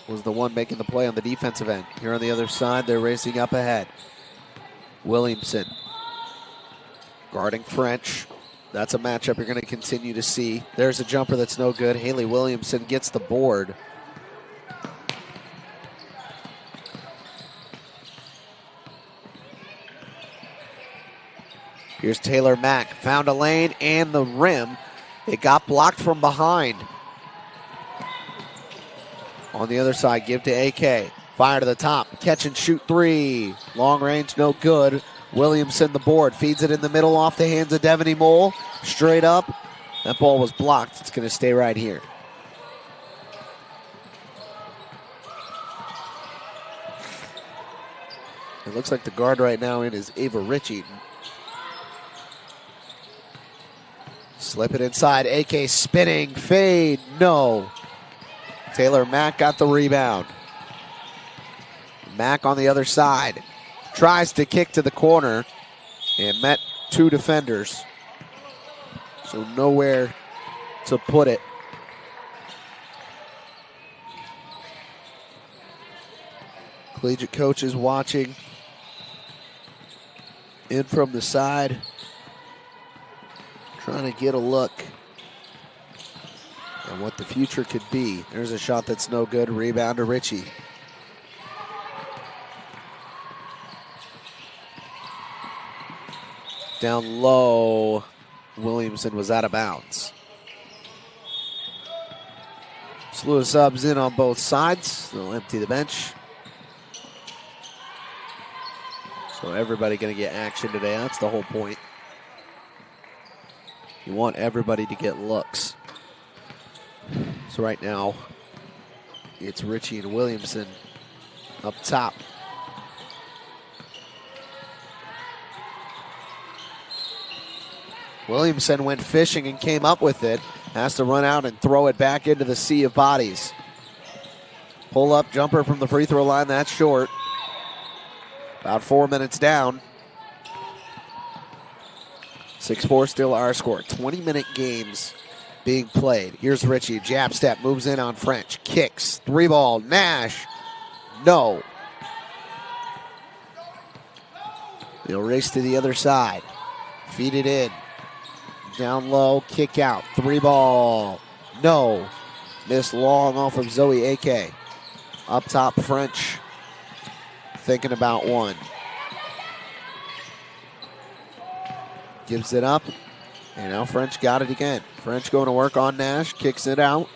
was the one making the play on the defensive end. Here on the other side, they're racing up ahead. Williamson guarding French. That's a matchup you're going to continue to see. There's a jumper that's no good. Haley Williamson gets the board. Here's Taylor Mack. Found a lane and the rim. It got blocked from behind. On the other side, give to AK. Fire to the top. Catch and shoot three. Long range, no good. Williamson the board. Feeds it in the middle off the hands of Devaney Mole. Straight up. That ball was blocked. It's going to stay right here. It looks like the guard right now in is Ava Ritchie. Slip it inside. AK spinning. Fade. No. Taylor Mack got the rebound. Mack on the other side. Tries to kick to the corner and met two defenders. So nowhere to put it. Collegiate coaches watching. In from the side. Trying to get a look at what the future could be. There's a shot that's no good. Rebound to Ritchie. Down low. Williamson was out of bounds. Slew of subs in on both sides. They'll empty the bench. So everybody going to get action today. That's the whole point. You want everybody to get looks. So right now, it's Ritchie and Williamson up top. Williamson went fishing and came up with it. Has to run out and throw it back into the sea of bodies. Pull up jumper from the free throw line. That's short. About 4 minutes down. 6-4 still our score. 20-minute games being played. Here's Ritchie. Jab step. Moves in on French. Kicks. Three ball. Nash. No. They'll race to the other side. Feed it in. Down low. Kick out. Three ball. No. Missed long off of Zoe AK. Up top, French. Thinking about one. Gives it up. And now French got it again. French going to work on Nash. Kicks it out.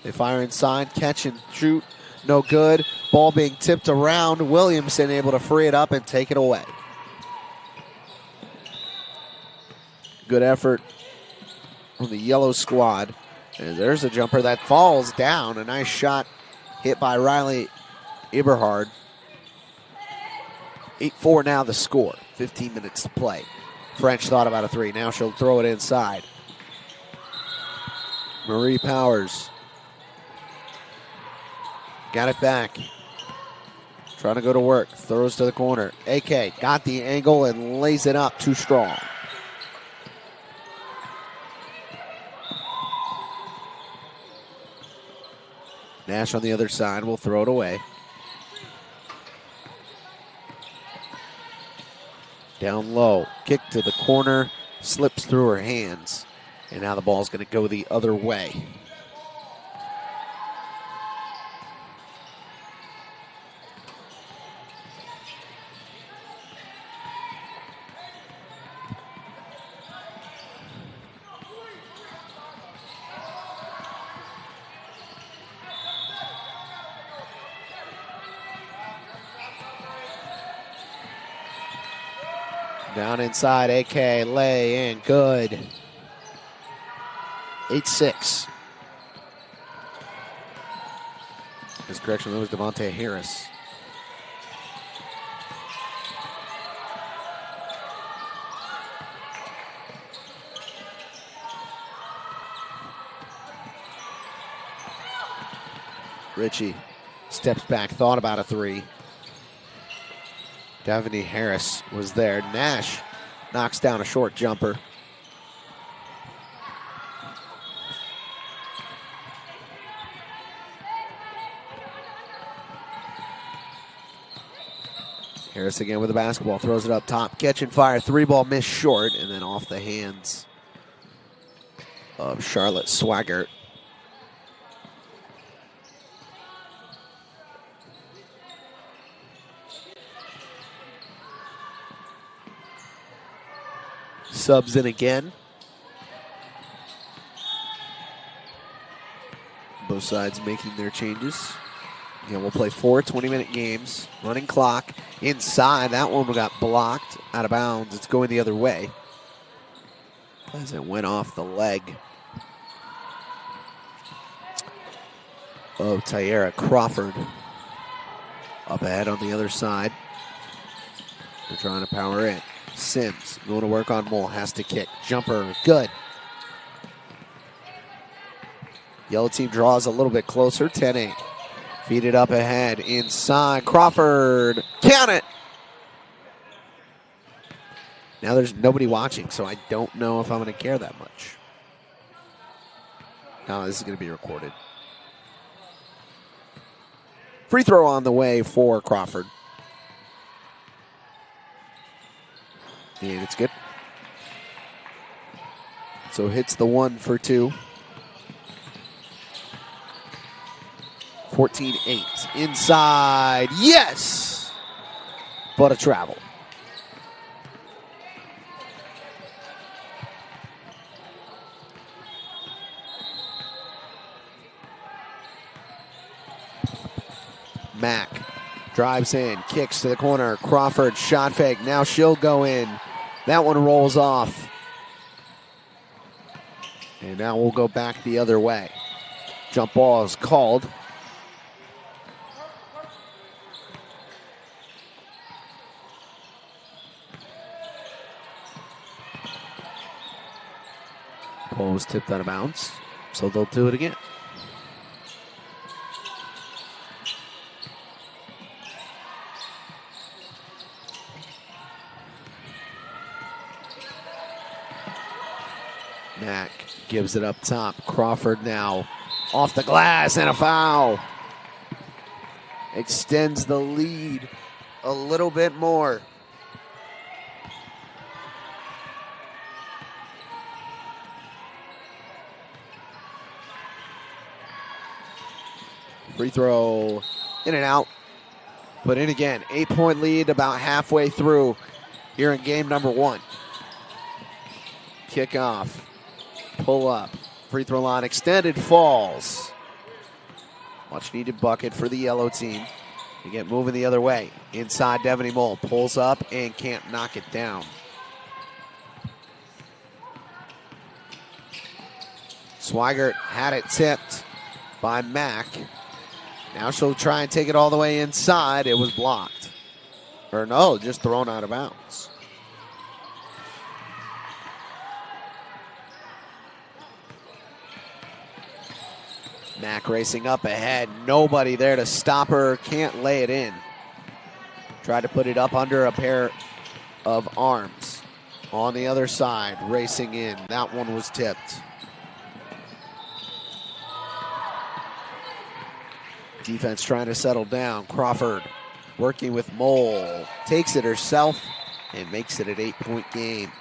They fire inside. Catch and shoot. No good. Ball being tipped around. Williamson able to free it up and take it away. Good effort from the yellow squad. And there's a jumper that falls down. A nice shot hit by Riley Eberhard. 8-4 now the score. 15 minutes to play. French thought about a three. Now she'll throw it inside. Marie Powers got it back. Trying to go to work. Throws to the corner. AK got the angle and lays it up too strong. Nash on the other side will throw it away. Down low. Kick to the corner. Slips through her hands. And now the ball's going to go the other way. Down inside, AK, lay in, good. 8-6. His correction, that was Devontae Harris. Ritchie steps back, thought about a three. Devaney Harris was there. Nash knocks down a short jumper. Harris again with the basketball, throws it up top, catch and fire, three ball missed short, and then off the hands of Charlotte Swaggart. Subs in again. Both sides making their changes. Again, we'll play 4 20-minute games. Running clock inside. That one got blocked out of bounds. It's going the other way as it went off the leg of Tyara Crawford. Up ahead on the other side. They're trying to power in. Sims going to work on Mole. Has to kick. Jumper. Good. Yellow team draws a little bit closer. 10-8. Feed it up ahead. Inside. Crawford. Count it. Now there's nobody watching, so I don't know if I'm going to care that much. No, this is going to be recorded. Free throw on the way for Crawford. And it's good. So hits the 1 for 2. 14-8. Inside. Yes! But a travel. Mack drives in, kicks to the corner. Crawford shot fake. Now she'll go in. That one rolls off. And now we'll go back the other way. Jump ball is called. Ball was tipped out of bounds, so they'll do it again. Mack gives it up top. Crawford now off the glass and a foul. Extends the lead a little bit more. Free throw in and out. But in again. 8-point lead about halfway through here in game number 1. Kickoff. Pull up. Free throw line extended. Falls. Much needed bucket for the yellow team. They get moving the other way. Inside, Devaney Mole pulls up and can't knock it down. Swaggart had it tipped by Mack. Now she'll try and take it all the way inside. It was blocked. Or no, just thrown out of bounds. Mack racing up ahead. Nobody there to stop her. Can't lay it in. Tried to put it up under a pair of arms. On the other side, racing in. That one was tipped. Defense trying to settle down. Crawford working with Mole. Takes it herself and makes it an 8-point game.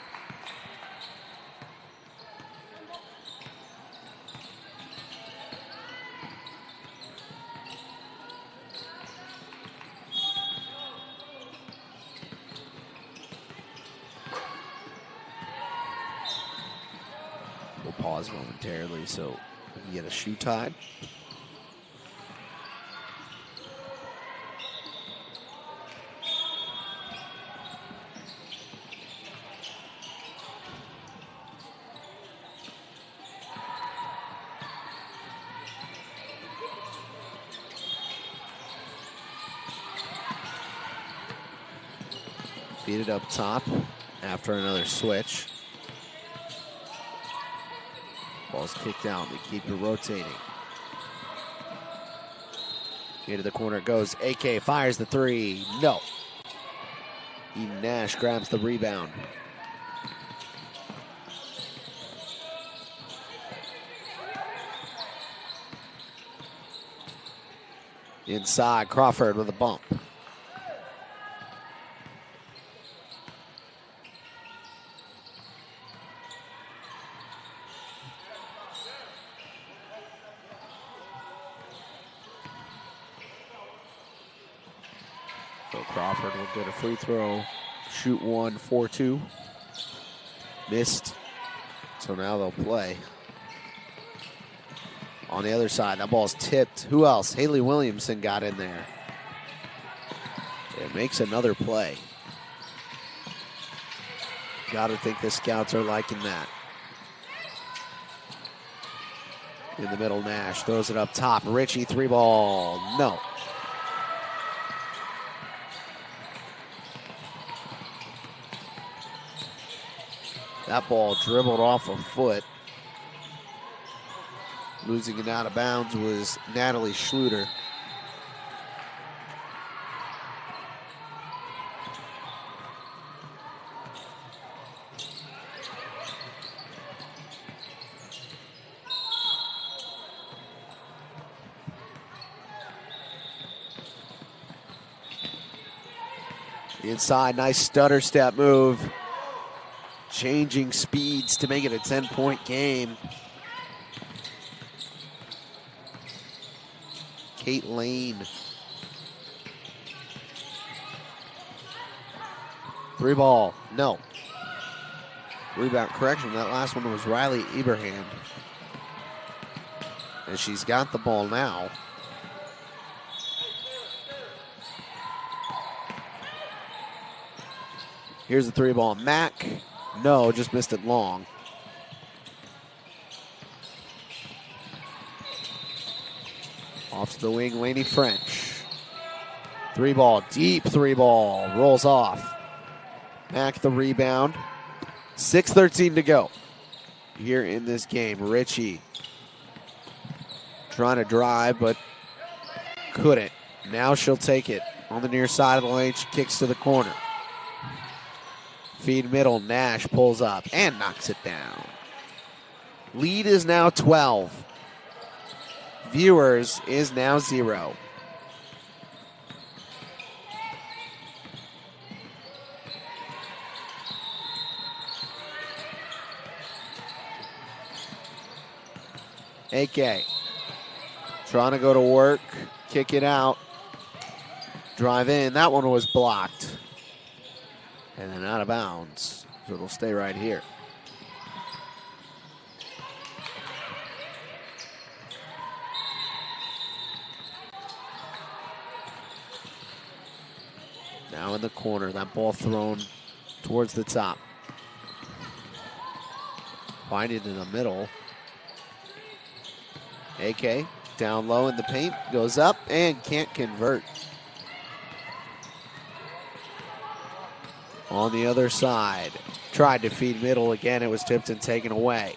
We'll pause momentarily so we can get a shoe tied. Feed it up top after another switch. Ball's kicked out. They keep it rotating. Into the corner it goes. AK fires the three. No. Eden Nash grabs the rebound. Inside, Crawford with a bump. So Crawford will get a free throw, shoot one, 4-2. Missed. So now they'll play. On the other side, that ball's tipped. Who else? Haley Williamson got in there. It makes another play. Gotta think the scouts are liking that. In the middle, Nash throws it up top. Richie, three ball. No. That ball dribbled off a foot. Losing it out of bounds was Natalie Schluter. Inside, nice stutter step move. Changing speeds to make it a 10-point game. Kate Lane. Three ball, no. Rebound correction, that last one was Riley Eberhand. And she's got the ball now. Here's the three ball, Mack. No, just missed it long. Off to the wing, Lainey French. Three ball, deep three ball, rolls off. Mack the rebound. 6:13 to go here in this game. Richie trying to drive, but couldn't. Now she'll take it on the near side of the lane. She kicks to the corner. Feed middle, Nash pulls up and knocks it down. Lead is now 12. Viewers is now 0. AK trying to go to work, kick it out, drive in. That one was blocked. And then out of bounds, so it'll stay right here. Now in the corner, that ball thrown towards the top. Find it in the middle. AK down low in the paint, goes up and can't convert. On the other side, tried to feed middle again. It was tipped and taken away.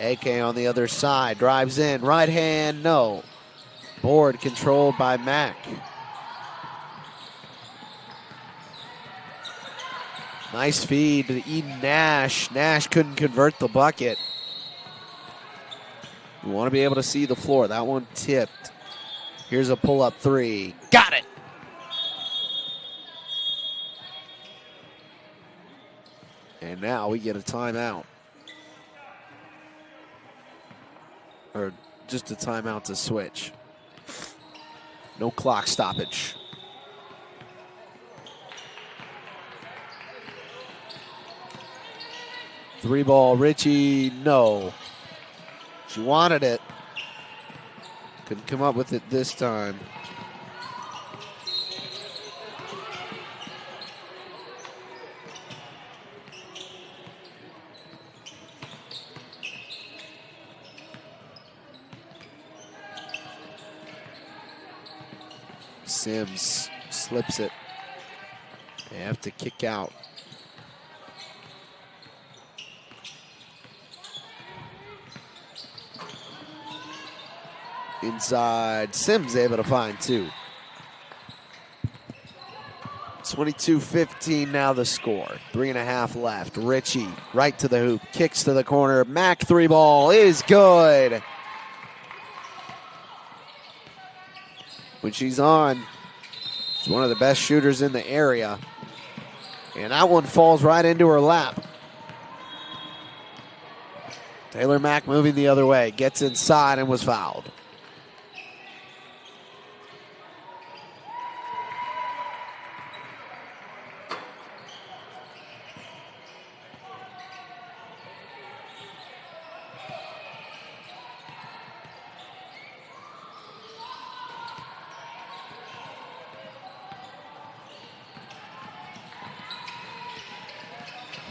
AK on the other side, drives in, right hand, no. Board controlled by Mack. Nice feed to Eden Nash. Nash couldn't convert the bucket. You want to be able to see the floor. That one tipped. Here's a pull-up three. Got it! And now we get a timeout. Or just a timeout to switch. No clock stoppage. Three ball, Richie, no. She wanted it. Couldn't come up with it this time. Sims slips it. They have to kick out. Inside, Sims able to find two. 22-15 now the score. 3.5 left. Richie right to the hoop, kicks to the corner. Mack three ball is good. When she's on, she's one of the best shooters in the area. And that one falls right into her lap. Taylor Mack moving the other way, gets inside and was fouled.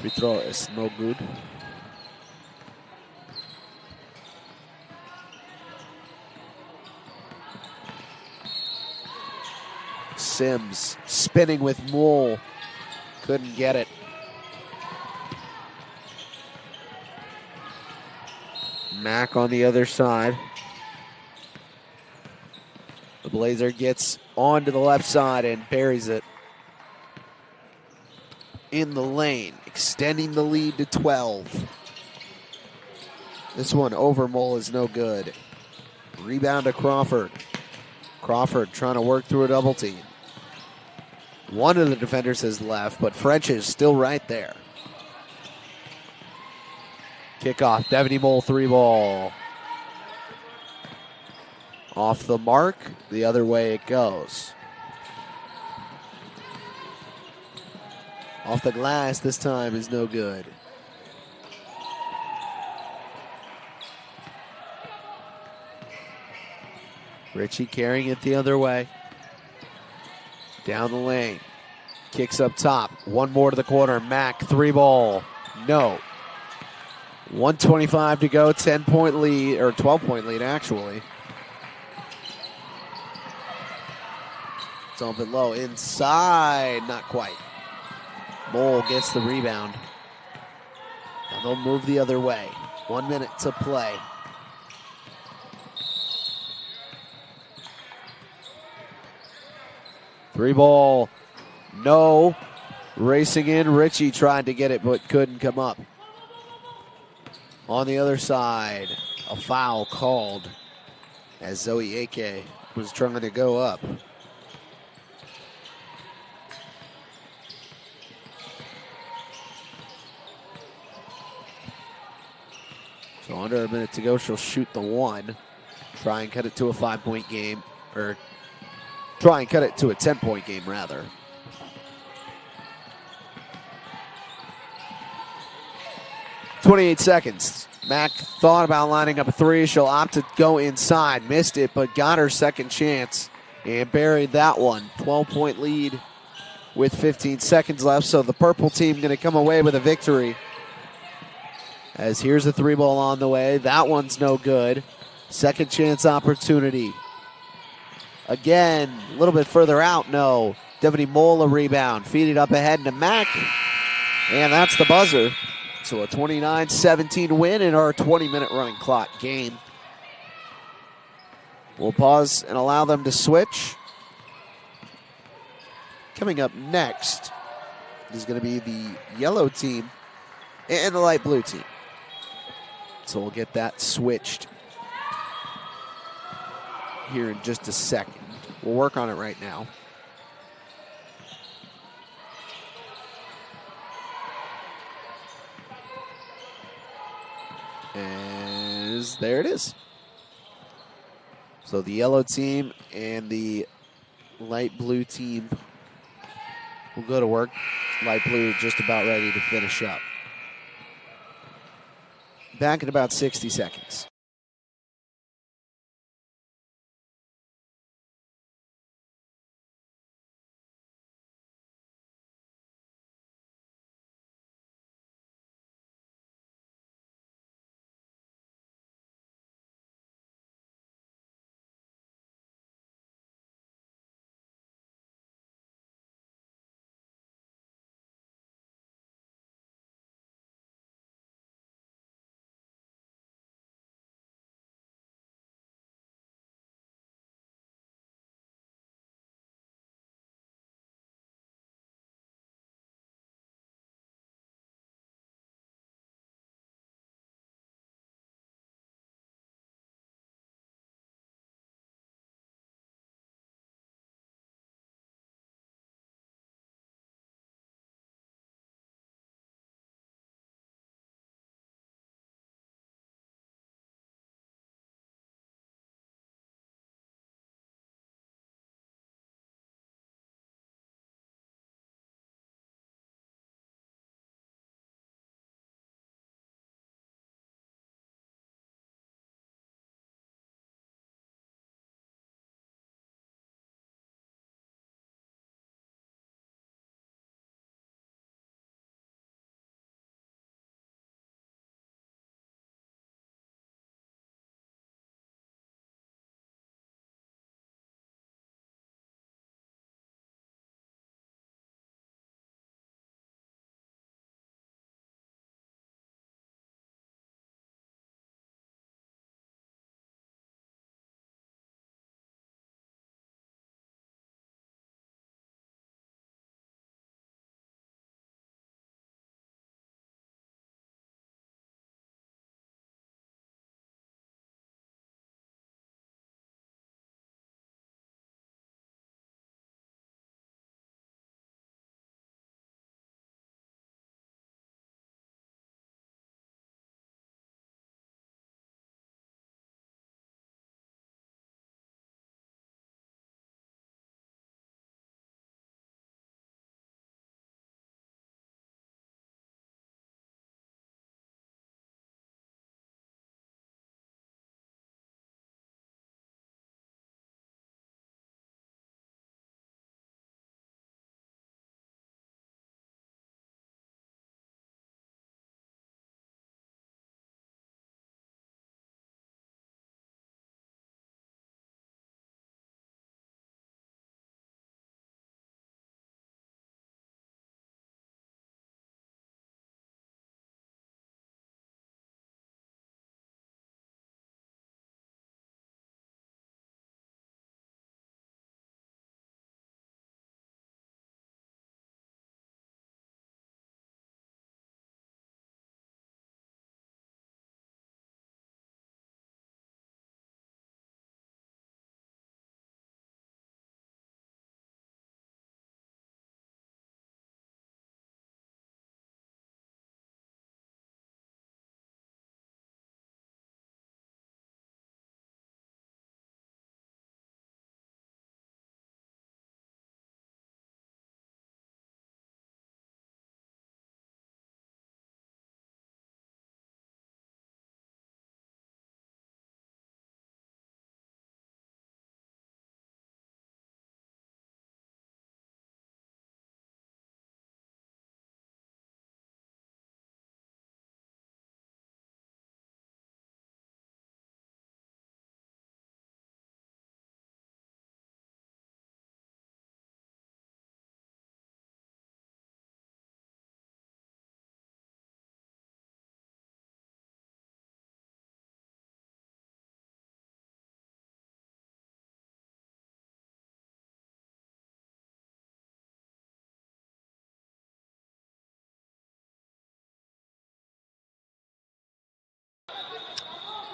Free throw is no good. Sims spinning with Moole. Couldn't get it. Mack on the other side. The Blazer gets onto the left side and buries it in the lane, extending the lead to 12. This one over Mole is no good. Rebound to Crawford. Crawford trying to work through a double team. One of the defenders has left, but French is still right there. Kickoff, Devaney Mole three ball. Off the mark, the other way it goes. Off the glass this time is no good. Richie carrying it the other way. Down the lane. Kicks up top. One more to the corner. Mack, three ball. No. 1:25 to go. 10-point lead, or 12-point lead actually. It's a bit low. Inside. Not quite. Mole gets the rebound. Now they'll move the other way. 1 minute to play. Three ball. No. Racing in. Richie tried to get it but couldn't come up. On the other side, a foul called as Zoe Ake was trying to go up. So under a minute to go, she'll shoot the one. Try and cut it to a 5-point game, or try and cut it to a 10-point game, rather. .28 seconds. Mack thought about lining up a three. She'll opt to go inside. Missed it, but got her second chance and buried that one. 12-point lead with 15 seconds left. So the purple team going to come away with a victory. As here's a three ball on the way. That one's no good. Second chance opportunity. Again, a little bit further out, no. Devaney Mole a rebound. Feed it up ahead to Mack. And that's the buzzer. So a 29-17 win in our 20-minute running clock game. We'll pause and allow them to switch. Coming up next is going to be the yellow team and the light blue team. So we'll get that switched here in just a second. We'll work on it right now. And there it is. So the yellow team and the light blue team will go to work. Light blue just about ready to finish up. Back in about 60 seconds.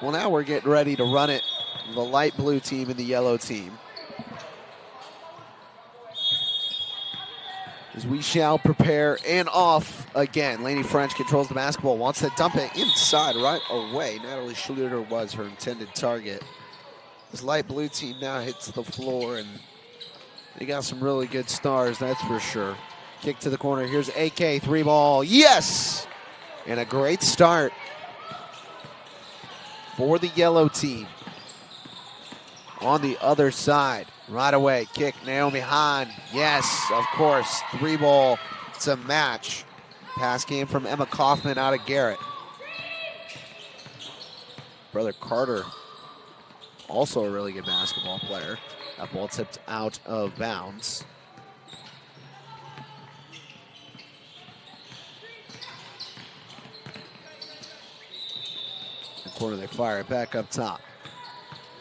Well, now we're getting ready to run it. The light blue team and the yellow team. As we shall prepare and off again. Lainey French controls the basketball, wants to dump it inside right away. Natalie Schluter was her intended target. This light blue team now hits the floor, and they got some really good stars, that's for sure. Kick to the corner. Here's AK, 3-ball. Yes! And a great start for the yellow team. On the other side, right away, kick, Naomi Hahn. Yes, of course, 3-ball to match. Pass came from Emma Kaufman out of Garrett. Brother Carter, also a really good basketball player. That ball tipped out of bounds. The corner, they fire it back up top.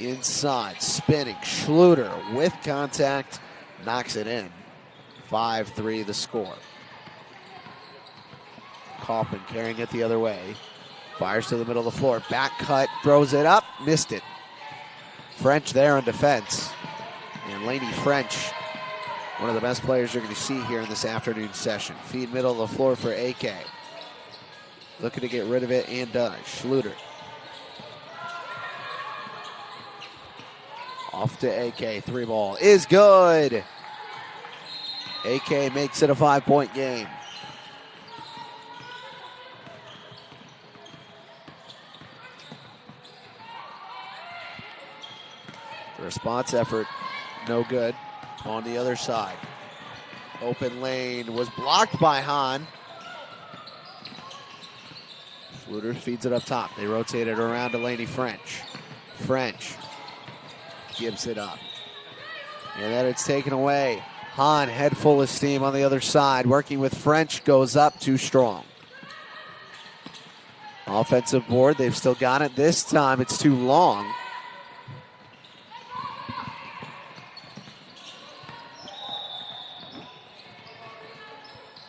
Inside, spinning, Schluter with contact, knocks it in. 5-3 the score. Kaufman carrying it the other way. Fires to the middle of the floor, back cut, throws it up, missed it. French there on defense. And Lainey French, one of the best players you're going to see here in this afternoon session. Feed middle of the floor for AK. Looking to get rid of it and done. Schluter. Off to AK, 3-ball is good. AK makes it a 5-point game. The response effort, no good. On the other side. Open lane was blocked by Hahn. Schluter feeds it up top. They rotate it around to Lainey French. French gives it up. And then it's taken away. Hahn, head full of steam on the other side. Working with French, goes up too strong. Offensive board, they've still got it. This time it's too long.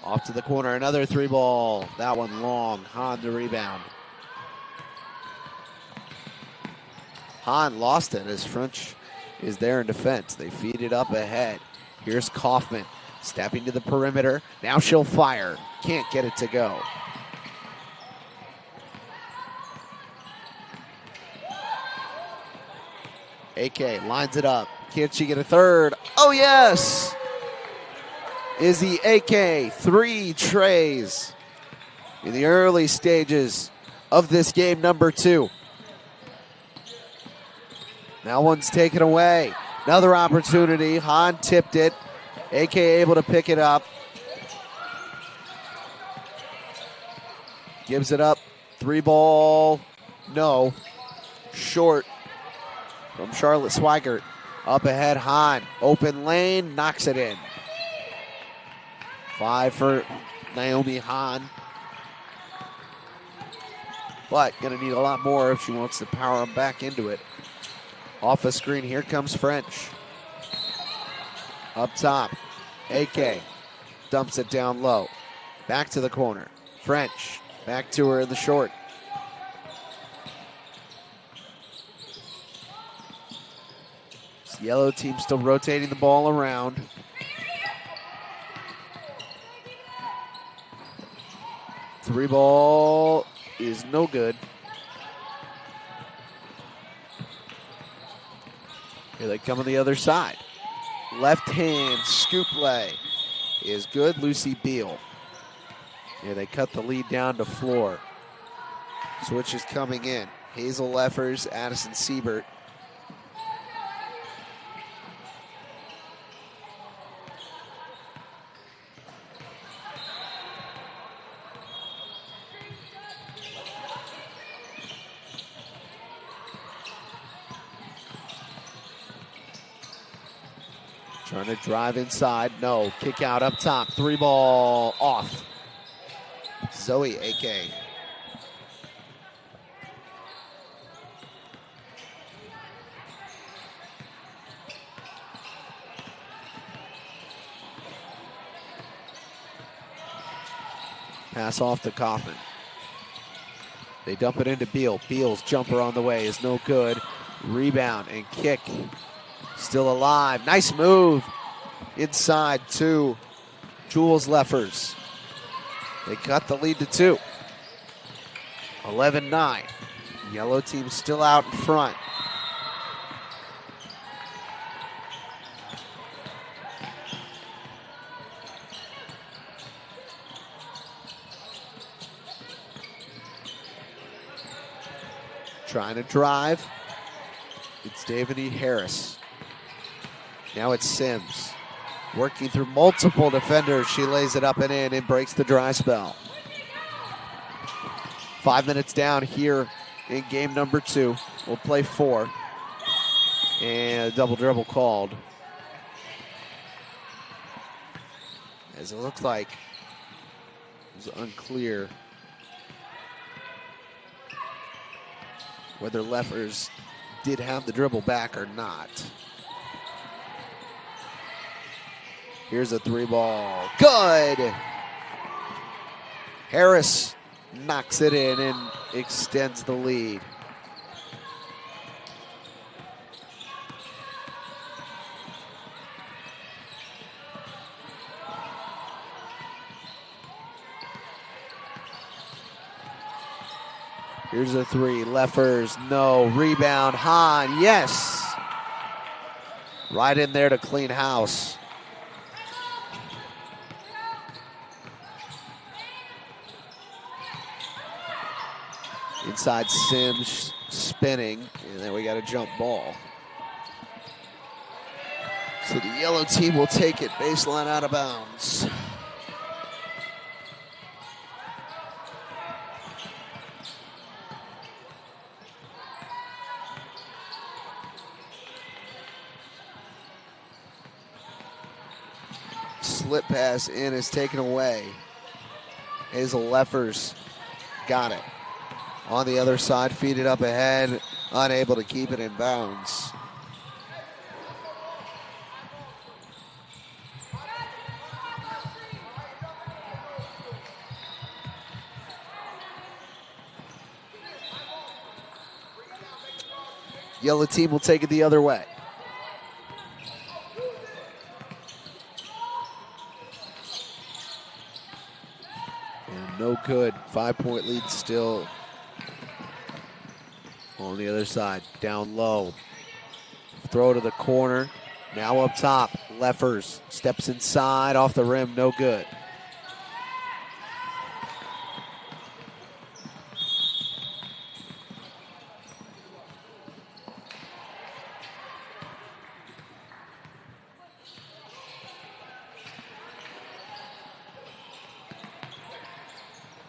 Off to the corner, another 3-ball. That one long. Hahn the rebound. Hahn lost it as French is there in defense. They feed it up ahead. Here's Kaufman stepping to the perimeter. Now she'll fire. Can't get it to go. AK lines it up. Can she get a third? Oh, yes! Izzy AK, 3 trays in the early stages of this game number 2. Now one's taken away. Another opportunity. Hahn tipped it. AK able to pick it up. Gives it up. 3-ball. No. Short from Charlotte Swigert. Up ahead, Hahn. Open lane. Knocks it in. 5 for Naomi Hahn. But going to need a lot more if she wants to power them back into it. Off the screen, here comes French. Up top, AK dumps it down low. Back to the corner. French, back to her in the short. This yellow team still rotating the ball around. Three-ball is no good. Here they come on the other side. Left hand scoop play is good. Lucy Beal. Here they cut the lead down to floor. Switch is coming in. Hazel Leffers, Addison Siebert. Trying to drive inside. No. Kick out up top. 3-ball off. Zoe AK. Pass off to Kaufman. They dump it into Beal. Beal's jumper on the way is no good. Rebound and kick still alive. Nice move inside to Jules Leffers. They cut the lead to 2. 11-9. Yellow team still out in front. Trying to drive. It's David E. Harris. Now it's Sims. Working through multiple defenders. She lays it up and in and breaks the dry spell. 5 minutes down here in game number 2. We'll play 4. And a double dribble called. As it looks like it was unclear whether Leffers did have the dribble back or not. Here's a 3-ball. Good! Harris knocks it in and extends the lead. Here's a 3. Leffers, no. Rebound. Hahn, yes. Right in there to clean house. Inside Sims spinning, and then we got a jump ball. So the yellow team will take it baseline out of bounds. Slip pass in is taken away. Hazel Leffers got it. On the other side, feed it up ahead, unable to keep it in bounds. Yellow team will take it the other way. And no good. 5-point lead still. On the other side, down low. Throw to the corner. Now up top. Leffers steps inside, off the rim, no good.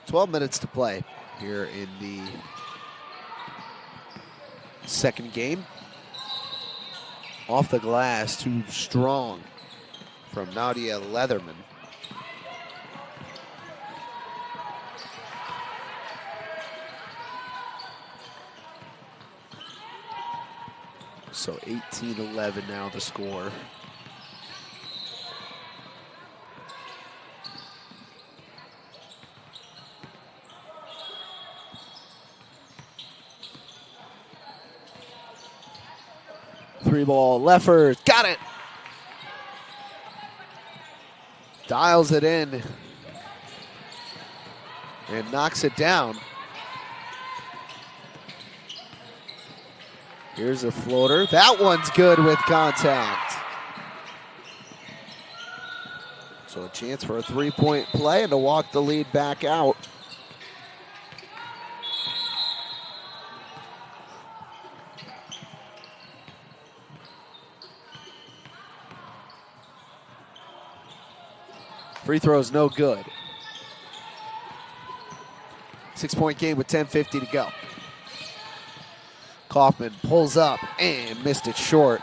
.12 minutes to play here in the second game. Off the glass, too strong from Nadia Leatherman. So 18-11 now the score. Three-ball, Leffers, got it! Dials it in and knocks it down. Here's a floater. That one's good with contact. So a chance for a three-point play and to walk the lead back out. Free throws no good. 6-point game with 10:50 to go. Kaufman pulls up and missed it short.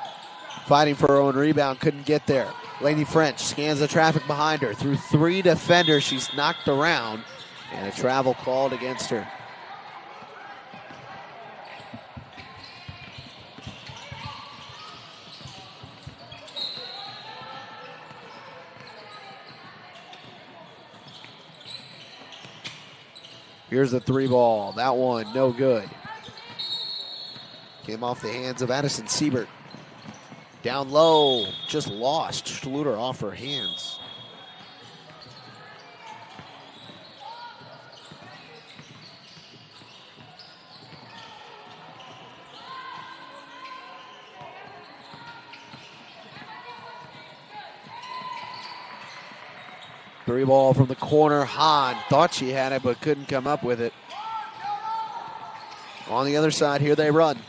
Fighting for her own rebound, couldn't get there. Lainey French scans the traffic behind her. Through 3 defenders, she's knocked around, and a travel called against her. Here's the 3 ball. That one, no good. Came off the hands of Addison Siebert. Down low, just lost. Schluter off her hands. Three ball from the corner. Hahn thought she had it, but couldn't come up with it. On the other side, here they run.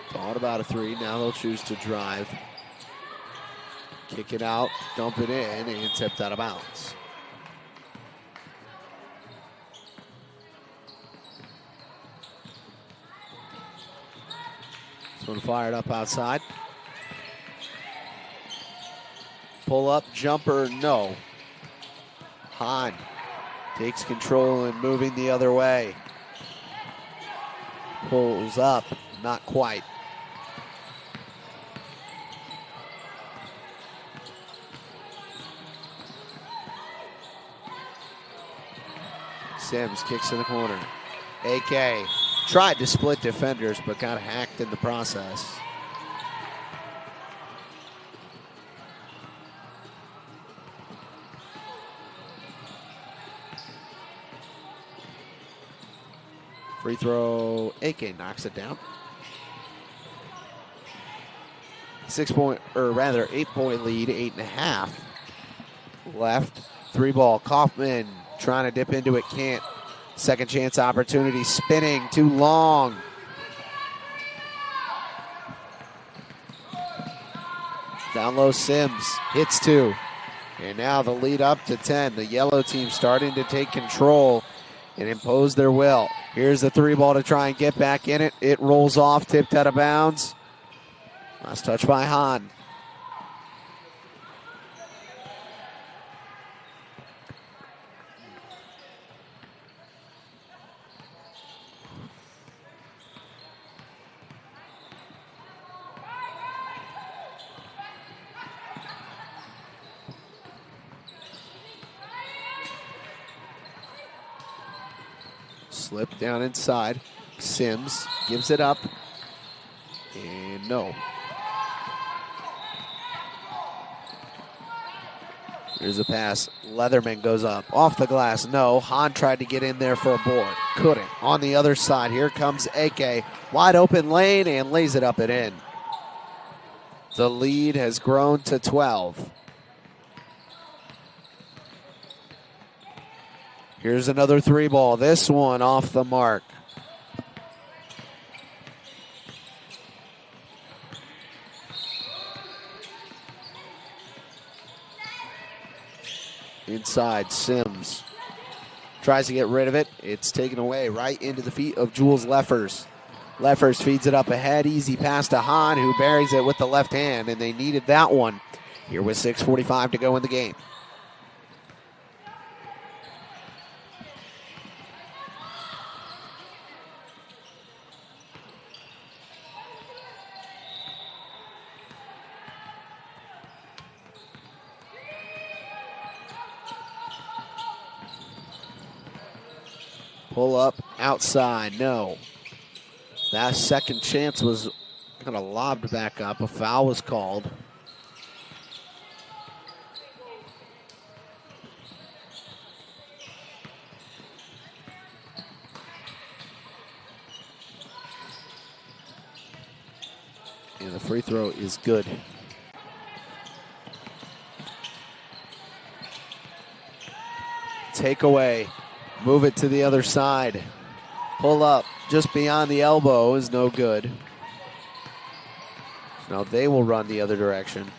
Thought about a 3. Now they'll choose to drive. Kick it out, dump it in, and tipped out of bounds. This one fired up outside. Pull up, jumper, no. Hahn takes control and moving the other way. Pulls up, not quite. Sims kicks in the corner. AK tried to split defenders, but got hacked in the process. Free throw, AK knocks it down. 8-point lead, 8.5 left. 3 ball, Kaufman trying to dip into it, can't. Second chance opportunity, spinning, too long. Down low, Sims hits 2. And now the lead up to 10. The yellow team starting to take control and impose their will. Here's the 3 ball to try and get back in it. It rolls off, tipped out of bounds. Last touch by Hahn. Slip down inside. Sims gives it up. And no. Here's a pass. Leatherman goes up. Off the glass. No. Hahn tried to get in there for a board. Couldn't. On the other side, here comes AK. Wide open lane and lays it up and in. The lead has grown to 12. Here's another 3 ball. This one off the mark. Inside, Sims tries to get rid of it. It's taken away right into the feet of Jules Leffers. Leffers feeds it up ahead. Easy pass to Hahn, who buries it with the left hand, and they needed that one. Here with 6:45 to go in the game. Pull up outside, no. That second chance was kind of lobbed back up. A foul was called. And the free throw is good. Takeaway. Move it to the other side. Pull up just beyond the elbow is no good. Now they will run the other direction.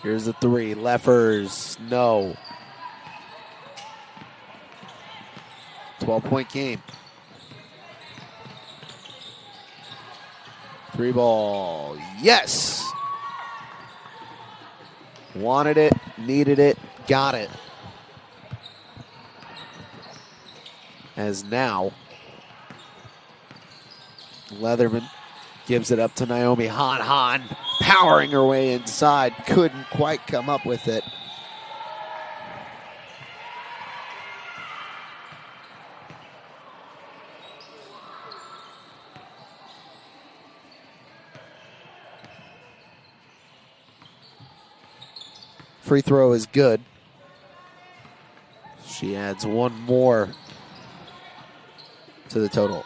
Here's the 3. Leffers, no. 12-point game. 3 ball, yes! Wanted it, needed it, got it. as now Leatherman gives it up to Naomi Hahn. Hahn powering her way inside. Couldn't quite come up with it. Free throw is good. She adds one more to the total.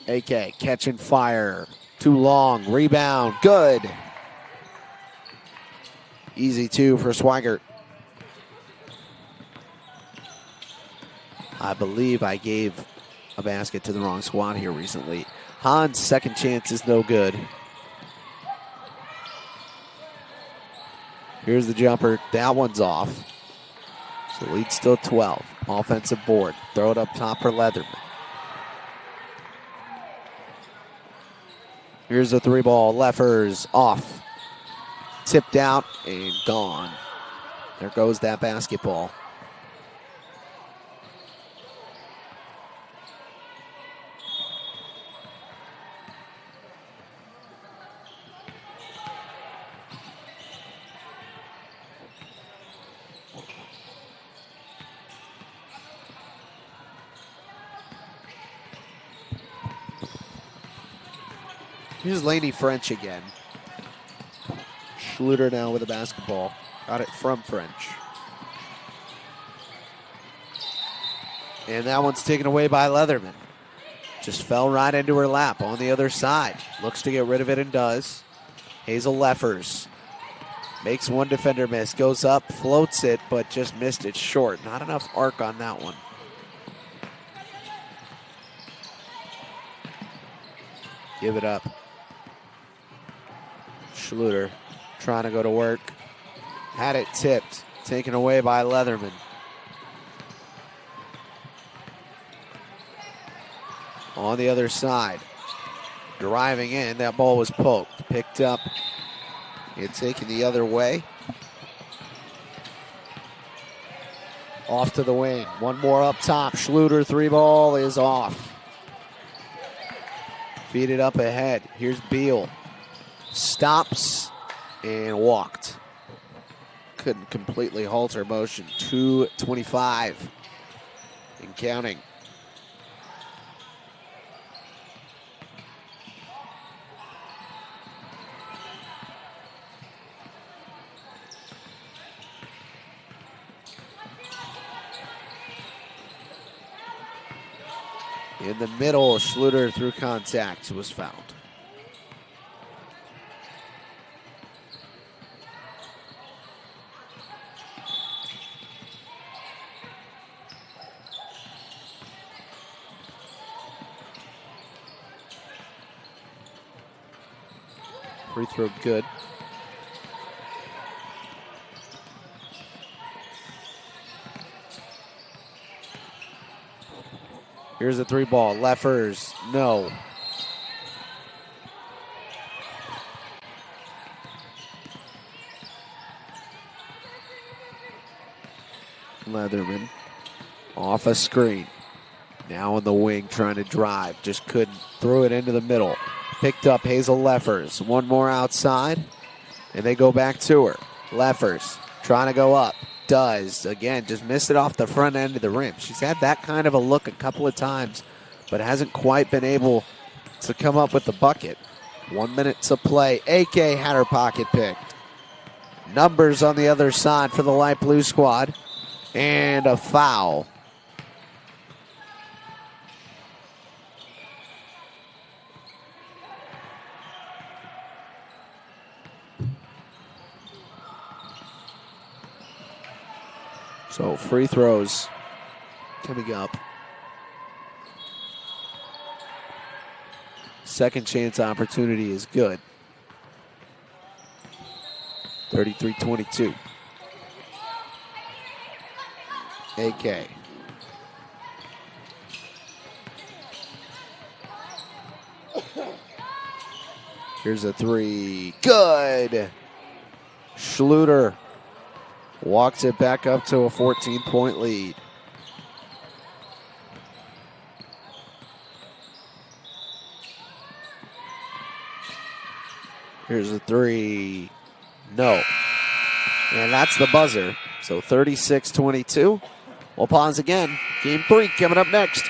AK catching fire. Too long. Rebound. Good. Easy two for Swigert. I believe I gave a basket to the wrong squad here recently. Hahn's second chance is no good. Here's the jumper. That one's off. So lead still 12. Offensive board. Throw it up top for Leatherman. Here's the three ball. Leffers off. Tipped out and gone. There goes that basketball. Here's Lainey French again. Schluter now with the basketball. Got it from French. And that one's taken away by Leatherman. Just fell right into her lap on the other side. Looks to get rid of it and does. Hazel Leffers makes one defender miss. Goes up, floats it, but just missed it short. Not enough arc on that one. Give it up. Schluter trying to go to work. Had it tipped. Taken away by Leatherman. On the other side. Driving in. That ball was poked. Picked up. It's taken the other way. Off to the wing. One more up top. Schluter three ball is off. Feed it up ahead. Here's Beal. Stops and walked. Couldn't completely halt her motion. 2:25 and counting. In the middle, Schluter through contact was fouled. Free throw good. Here's the three ball. Leffers, no. Leatherman off a screen. Now on the wing trying to drive. Just couldn't. Threw it into the middle. Picked up Hazel Leffers. One more outside. And they go back to her. Leffers trying to go up. Does. Again, just missed it off the front end of the rim. She's had that kind of a look a couple of times, but hasn't quite been able to come up with the bucket. 1 minute to play. AK had her pocket picked. Numbers on the other side for the light blue squad. And a foul. So free throws coming up. Second chance opportunity is good. 33-22. AK. Here's a three. Good. Schluter walks it back up to a 14-point lead. Here's a three. No. And that's the buzzer. So 36-22. We'll pause again. Game 3 coming up next.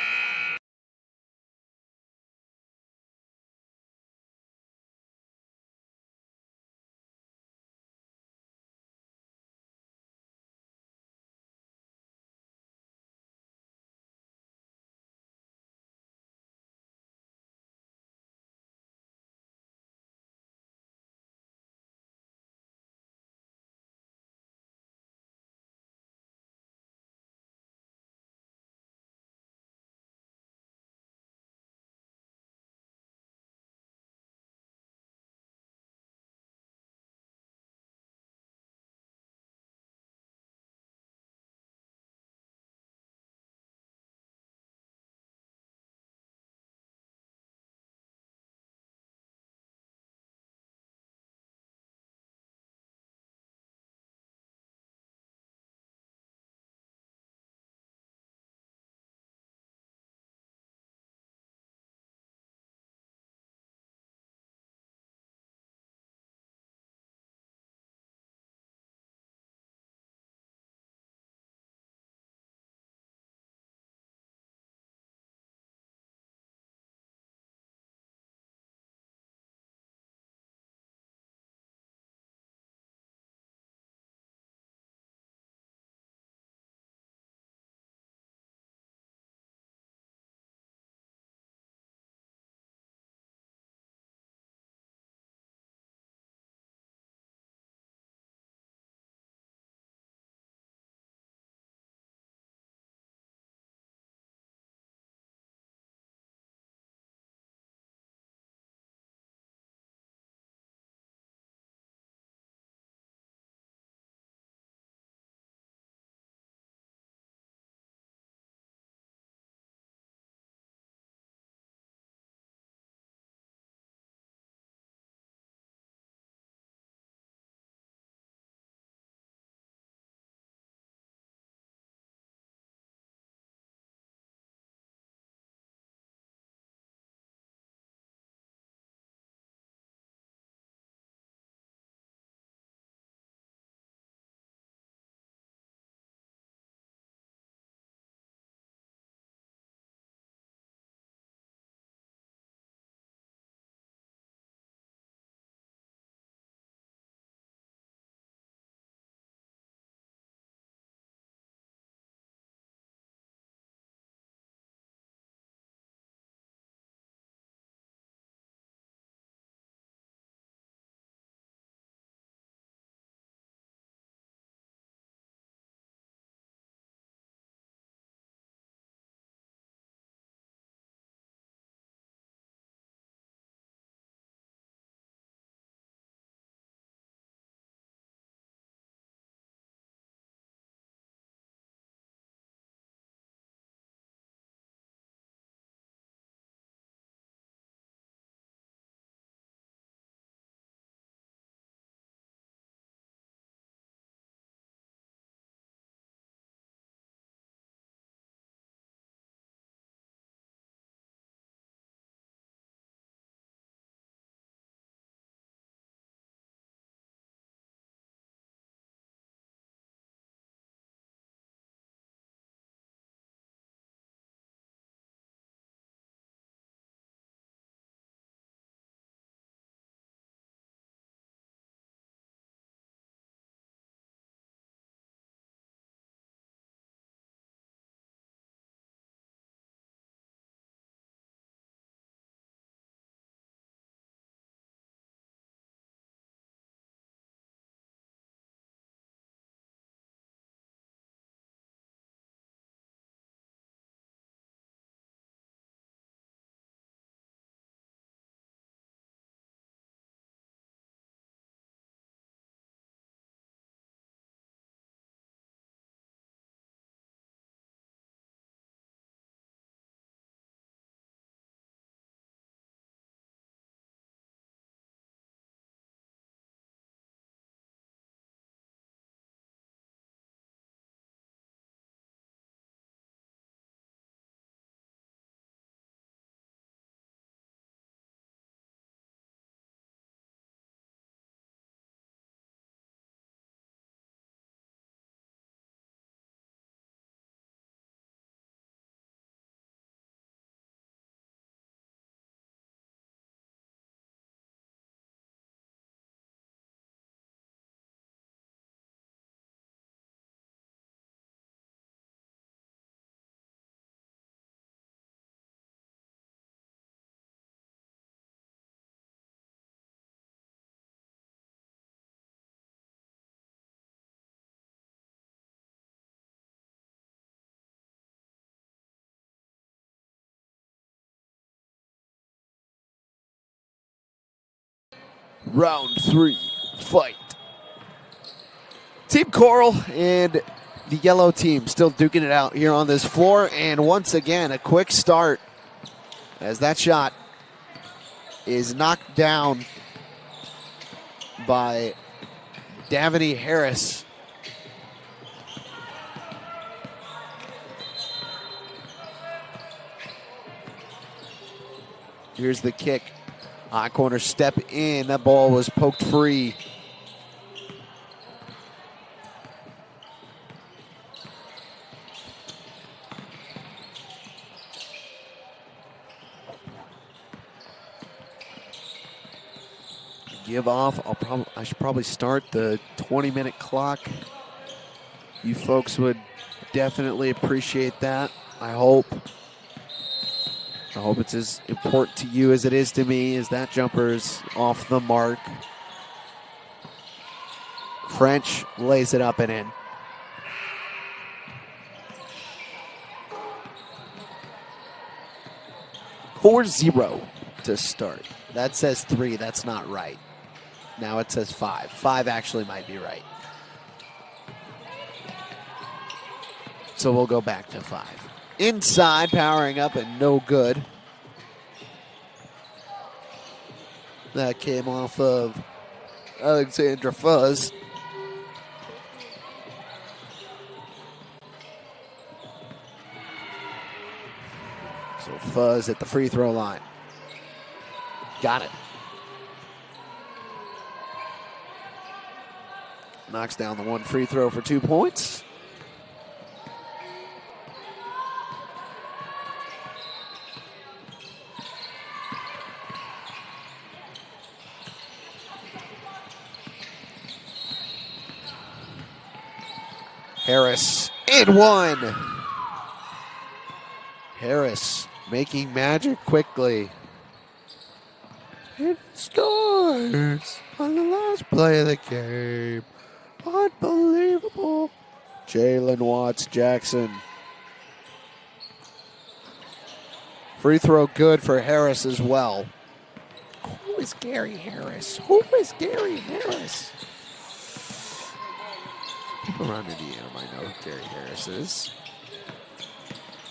Round 3, fight. Team Coral and the yellow team still duking it out here on this floor. And once again, a quick start as that shot is knocked down by Davini Harris. Here's the kick. High corner step in. That ball was poked free. Give off. I should probably start the 20-minute clock. You folks would definitely appreciate that. I hope it's as important to you as it is to me, as that jumper's off the mark. French lays it up and in. .40 to start. That says 3. That's not right. Now it says 5. 5 actually might be right. So we'll go back to 5. Inside, powering up and no good. That came off of Alexandra Fuzz. So Fuzz at the free throw line. Got it. Knocks down the one free throw for 2 points. Harris and one. Harris making magic quickly. It scores on the last play of the game. Unbelievable. Jalen Watts Jackson. Free throw good for Harris as well. Who is Gary Harris? Who is Gary Harris? People around Indiana might know who Gary Harris is.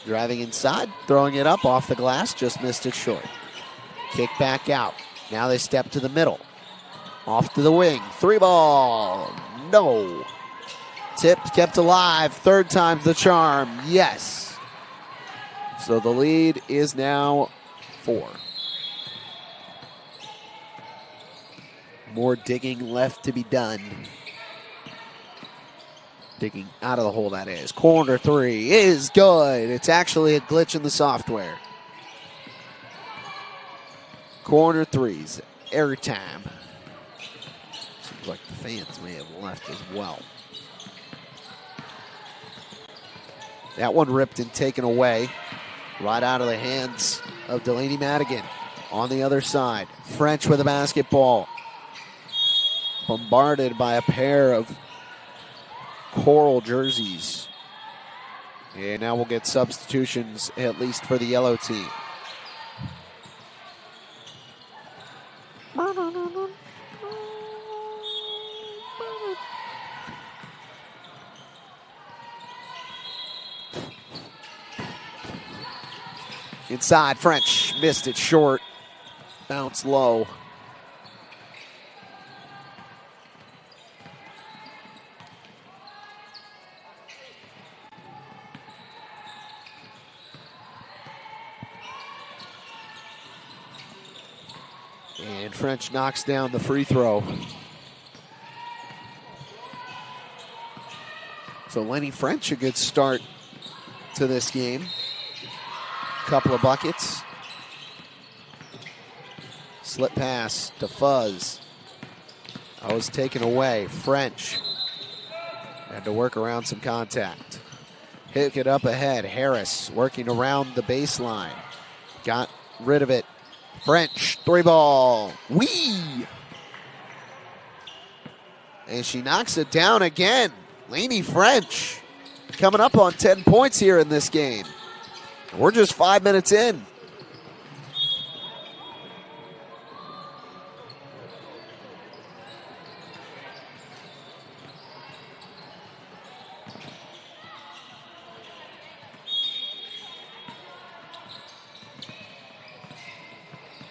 Driving inside, throwing it up off the glass, just missed it short. Kick back out. Now they step to the middle. Off to the wing. 3 ball. No. Tipped, kept alive. Third time's the charm. Yes. So the lead is now 4. More digging left to be done. Digging out of the hole, that is. Corner 3 is good. It's actually a glitch in the software. Corner 3's airtime. Seems like the fans may have left as well. That one ripped and taken away. Right out of the hands of Delaney Madigan. On the other side, French with a basketball. Bombarded by a pair of Coral jerseys. And now we'll get substitutions, at least for the yellow team. Inside, French missed it short. Bounce low. And French knocks down the free throw. So Lenny French, a good start to this game. Couple of buckets. Slip pass to Fuzz. That was taken away. French had to work around some contact. Pick it up ahead. Harris working around the baseline. Got rid of it. French, 3 ball. Wee! And she knocks it down again. Lainey French coming up on 10 points here in this game. We're just 5 minutes in.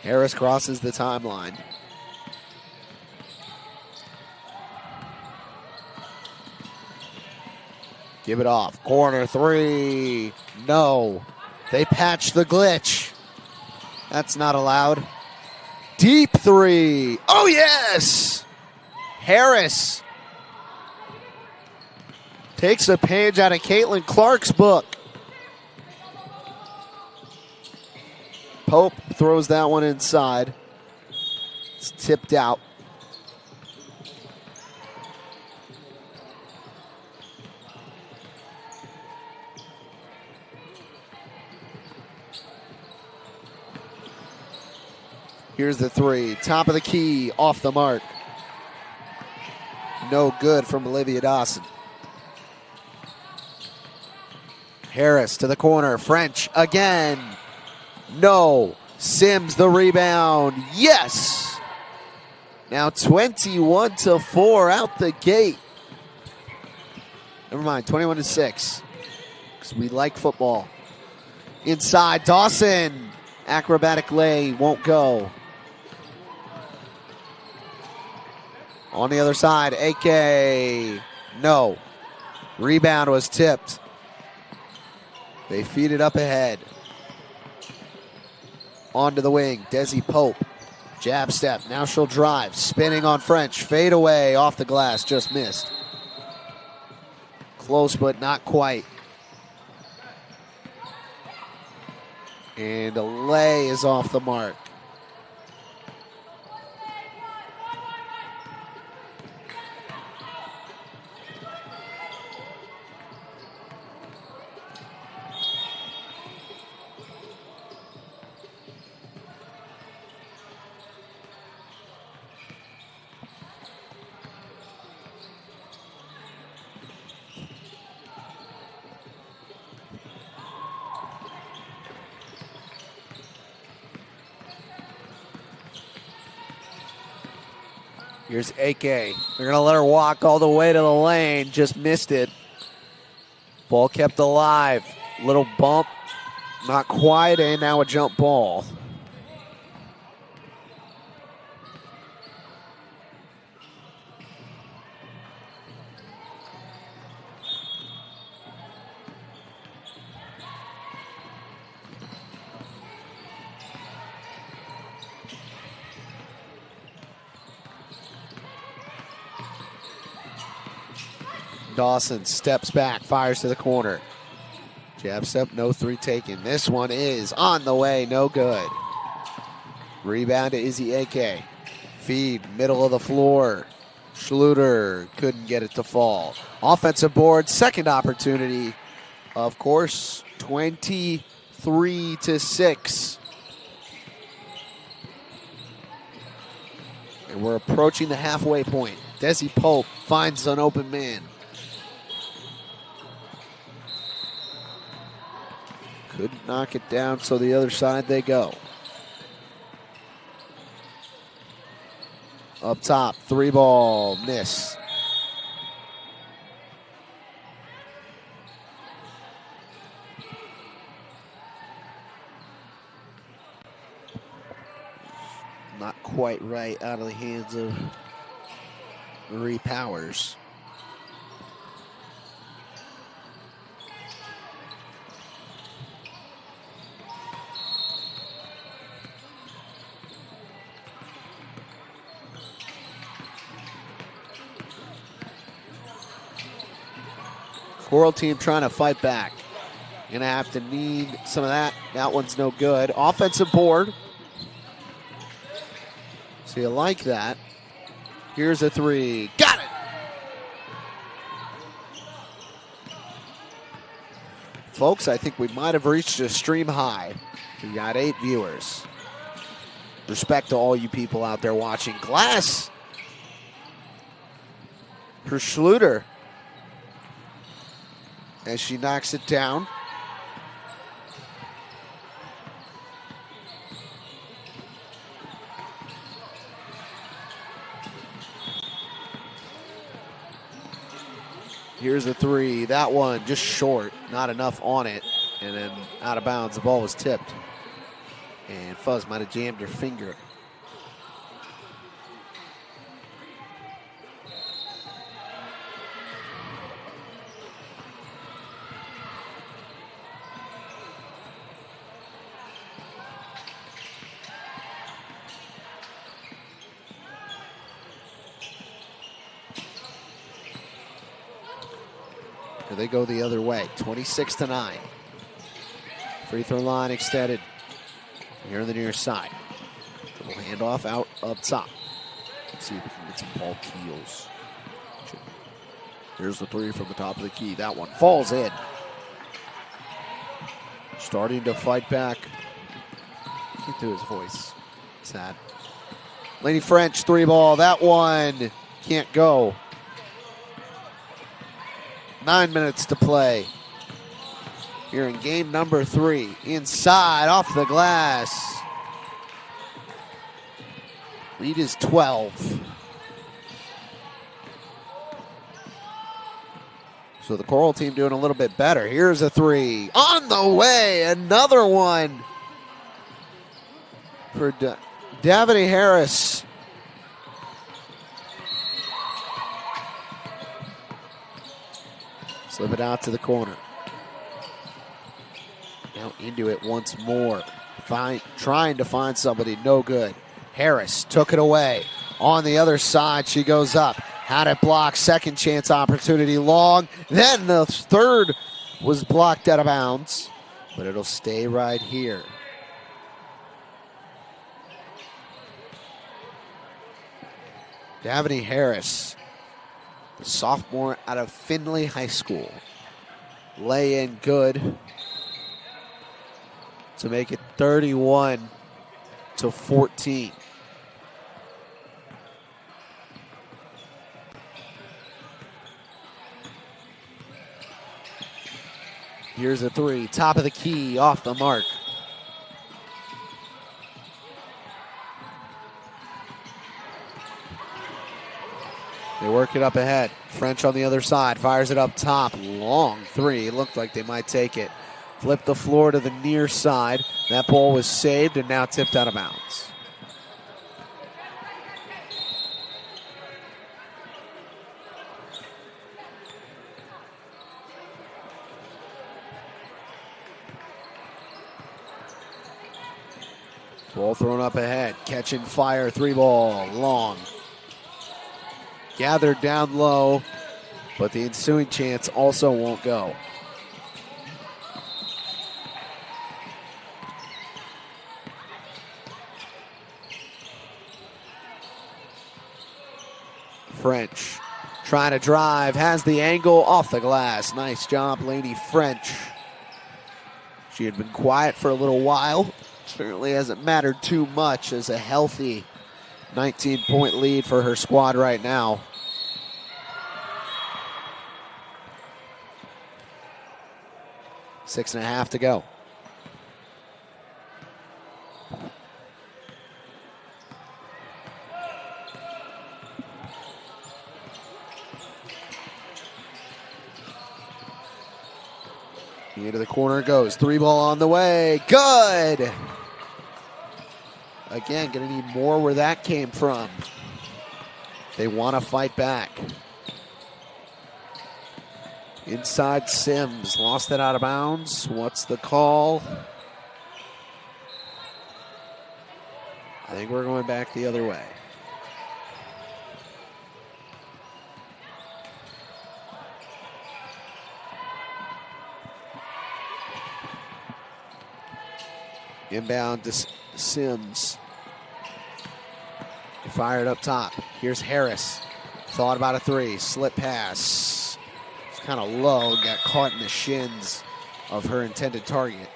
Harris crosses the timeline. Give it off. Corner three. No. They patched the glitch. That's not allowed. Deep three. Oh, yes. Harris takes a page out of Caitlin Clark's book. Pope throws that one inside. It's tipped out. Here's the three. Top of the key. Off the mark. No good from Olivia Dawson. Harris to the corner. French again. No. Sims the rebound. Yes. Now 21-4 out the gate. Never mind. 21-6. Because we like football. Inside. Dawson. Acrobatic lay. Won't go. On the other side, AK, no. Rebound was tipped. They feed it up ahead. Onto the wing, Desi Pope. Jab step, now she'll drive. Spinning on French, fade away, off the glass, just missed. Close, but not quite. And a lay is off the mark. Here's AK. They're going to let her walk all the way to the lane. Just missed it. Ball kept alive. Little bump. Not quite. And now a jump ball. Dawson steps back, fires to the corner. Jab step, no three taken. This one is on the way, no good. Rebound to Izzy AK. Feed, middle of the floor. Schluter couldn't get it to fall. Offensive board, second opportunity. Of course, 23-6. And we're approaching the halfway point. Desi Pope finds an open man. Couldn't knock it down, so the other side they go. Up top, three ball, miss. Not quite right, out of the hands of Marie Powers. Coral team trying to fight back. Gonna have to need some of that. That one's no good. Offensive board. So you like that. Here's a three. Got it! Folks, I think we might have reached a stream high. We got 8 viewers. Respect to all you people out there watching. Glass. For Schluter. As she knocks it down. Here's a three. That one just short. Not enough on it. And then out of bounds. The ball was tipped. And Fuzz might have jammed her finger. Here they go the other way, 26-9. Free throw line extended. Here on the near side. Little handoff out up top. Let's see if we can get some ball keels. Here's the three from the top of the key. That one falls in. Starting to fight back. Can't do his voice. Sad. Lady French, three ball. That one can't go. 9 minutes to play. Here in game number 3. Inside, off the glass. Lead is 12. So the Coral team doing a little bit better. Here's a three. On the way, another one for Davide Harris. Slip it out to the corner. Now into it once more. Trying to find somebody, no good. Harris took it away. On the other side, she goes up. Had it blocked, second chance opportunity long. Then the third was blocked out of bounds, but it'll stay right here. Davide Harris, the sophomore out of Findlay High School. Lay in good to make it 31-14. Here's a three, top of the key, off the mark. They work it up ahead. French on the other side, fires it up top. Long three, looked like they might take it. Flip the floor to the near side. That ball was saved and now tipped out of bounds. Ball thrown up ahead, catching fire, three ball, long. Gathered down low, but the ensuing chance also won't go. French trying to drive, has the angle, off the glass. Nice job, Lady French. She had been quiet for a little while. Certainly hasn't mattered too much as a healthy 19-point lead for her squad right now. Six and a half to go. Into the corner goes. Three ball on the way. Good. Again, going to need more where that came from. They want to fight back. Inside Sims. Lost it out of bounds. What's the call? I think we're going back the other way. Inbound to Sims. He fired up top. Here's Harris. Thought about a three. Slip pass. It's kind of low. Got caught in the shins of her intended target.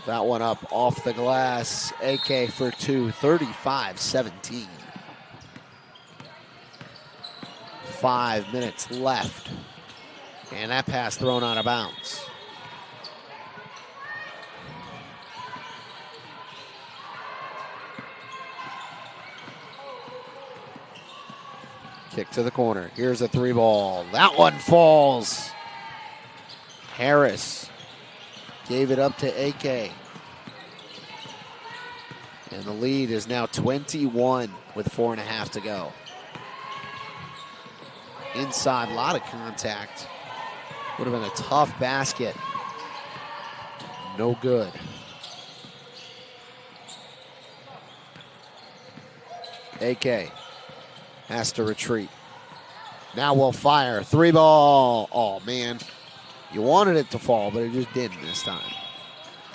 That one up off the glass. AK for two, 35-17. 5 minutes left. And that pass thrown out of bounds. Kick to the corner. Here's a 3-ball. That one falls. Harris gave it up to AK. And the lead is now 21 with 4.5 to go. Inside, a lot of contact. Would have been a tough basket. No good. AK has to retreat. Now we'll fire. 3-ball. Oh, man. You wanted it to fall, but it just didn't this time.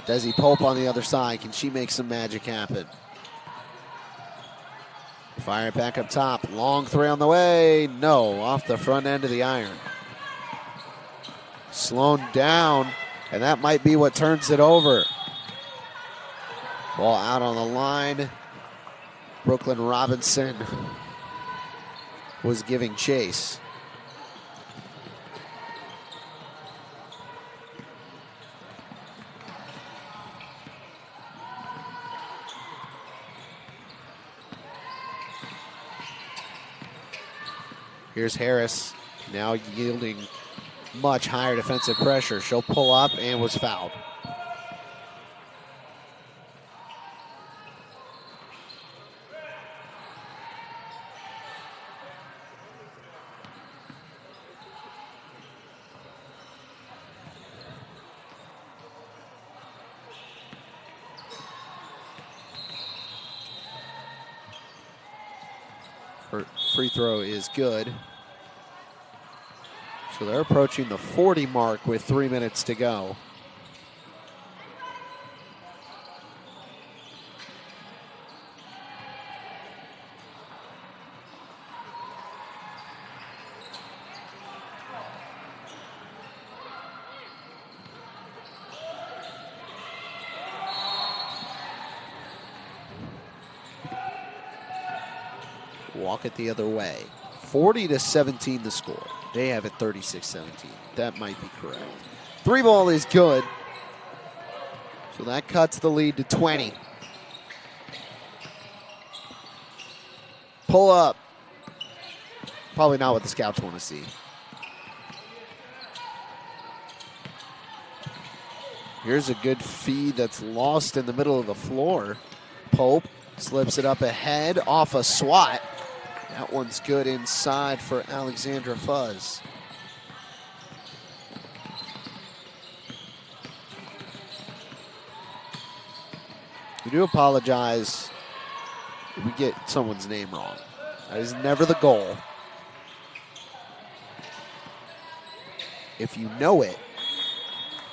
Desi Pope on the other side. Can she make some magic happen? Fire it back up top. Long 3 on the way. No, off the front end of the iron. Sloan down, and that might be what turns it over. Ball out on the line. Brooklyn Robinson was giving chase. Here's Harris, now yielding much higher defensive pressure. She'll pull up and was fouled. Free throw is good. So they're approaching the 40 mark with 3 minutes to go. Walk it the other way. 40-17 the score. They have it 36-17. That might be correct. 3-ball is good. So that cuts the lead to 20. Pull up. Probably not what the scouts want to see. Here's a good feed that's lost in the middle of the floor. Pope slips it up ahead off a swat. That one's good inside for Alexandra Fuzz. We do apologize if we get someone's name wrong. That is never the goal. If you know it,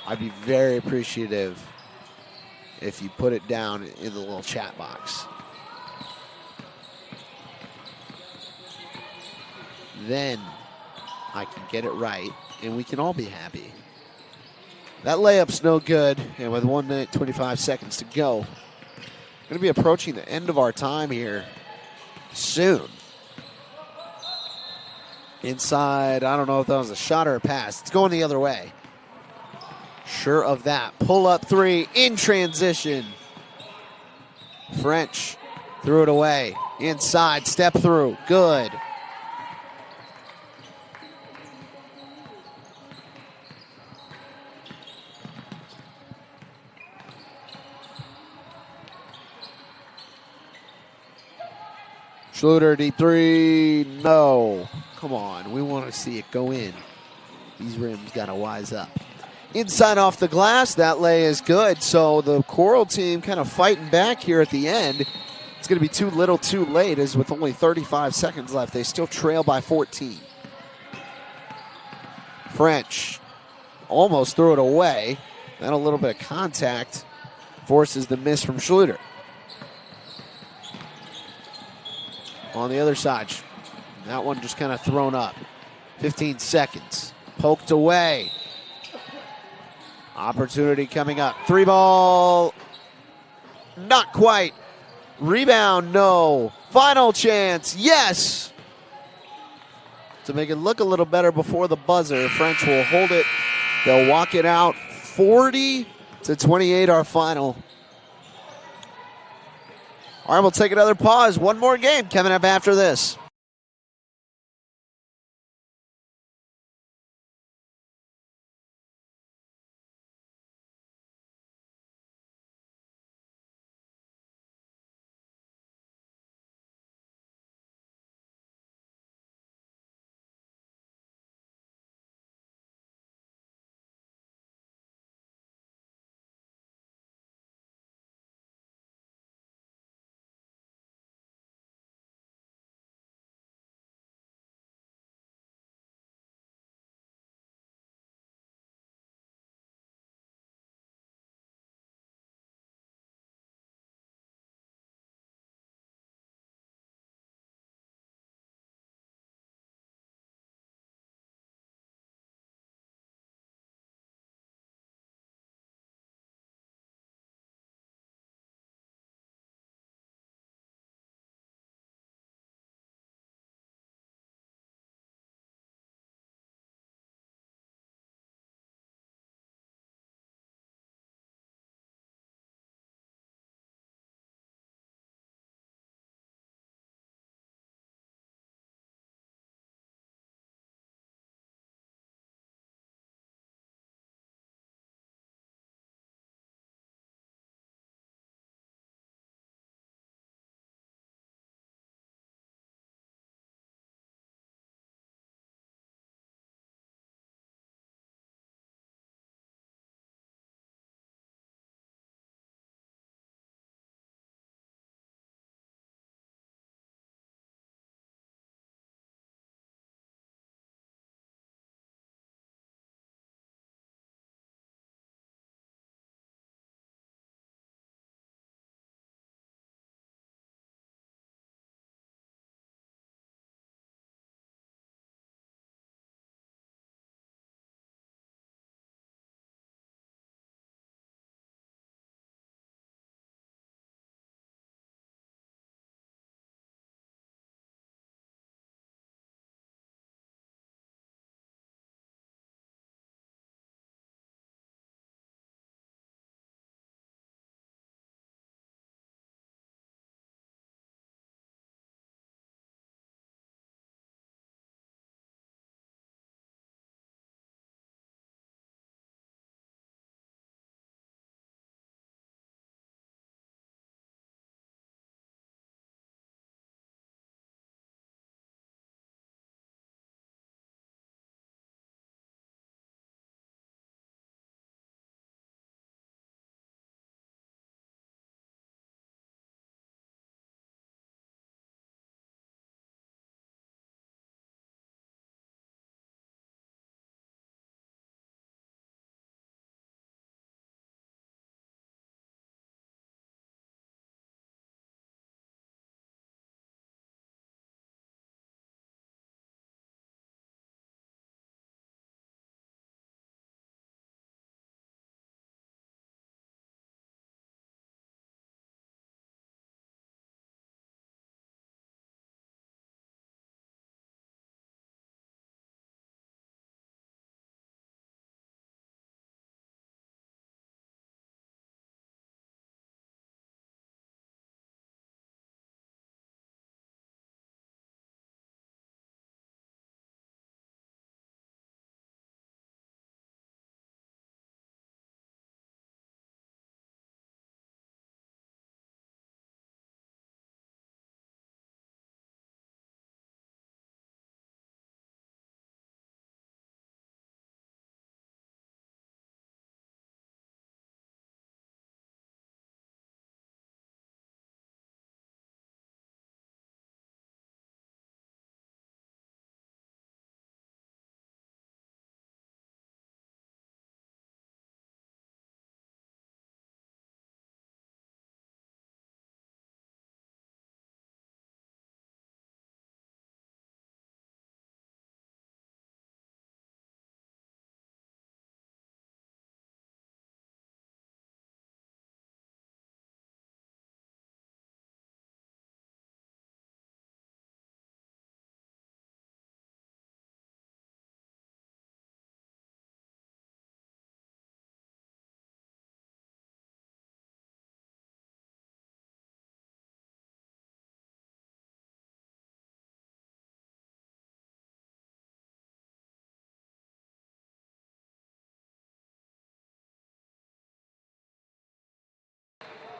I'd be very appreciative if you put it down in the little chat box. Then I can get it right, and we can all be happy. That layup's no good, and with 1 minute, 25 seconds to go, we're going to be approaching the end of our time here soon. Inside, I don't know if that was a shot or a pass. It's going the other way. Sure of that. Pull up 3 in transition. French threw it away. Inside, step through. Good. Schluter, deep 3, no. Come on, we want to see it go in. These rims got to wise up. Inside off the glass, that lay is good. So the Coral team kind of fighting back here at the end. It's going to be too little too late, as with only 35 seconds left, they still trail by 14. French almost threw it away. Then a little bit of contact forces the miss from Schluter. On the other side, that one just kind of thrown up. 15 seconds. Poked away. Opportunity coming up. 3-ball. Not quite. Rebound, no. Final chance, yes. To make it look a little better before the buzzer, French will hold it. They'll walk it out. 40-28 our final. All right, we'll take another pause. One more game coming up after this.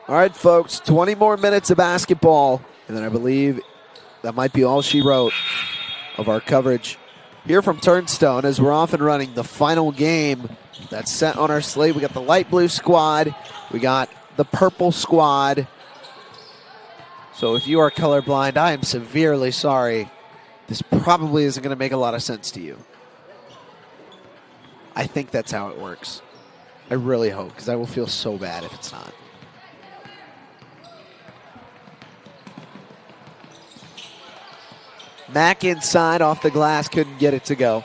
All right, folks, 20 more minutes of basketball, and then I believe that might be all she wrote of our coverage here from Turnstone as we're off and running the final game that's set on our slate. We got the light blue squad. We got the purple squad. So if you are colorblind, I am severely sorry. This probably isn't going to make a lot of sense to you. I think that's how it works. I really hope, because I will feel so bad if it's not. Mack inside off the glass, couldn't get it to go.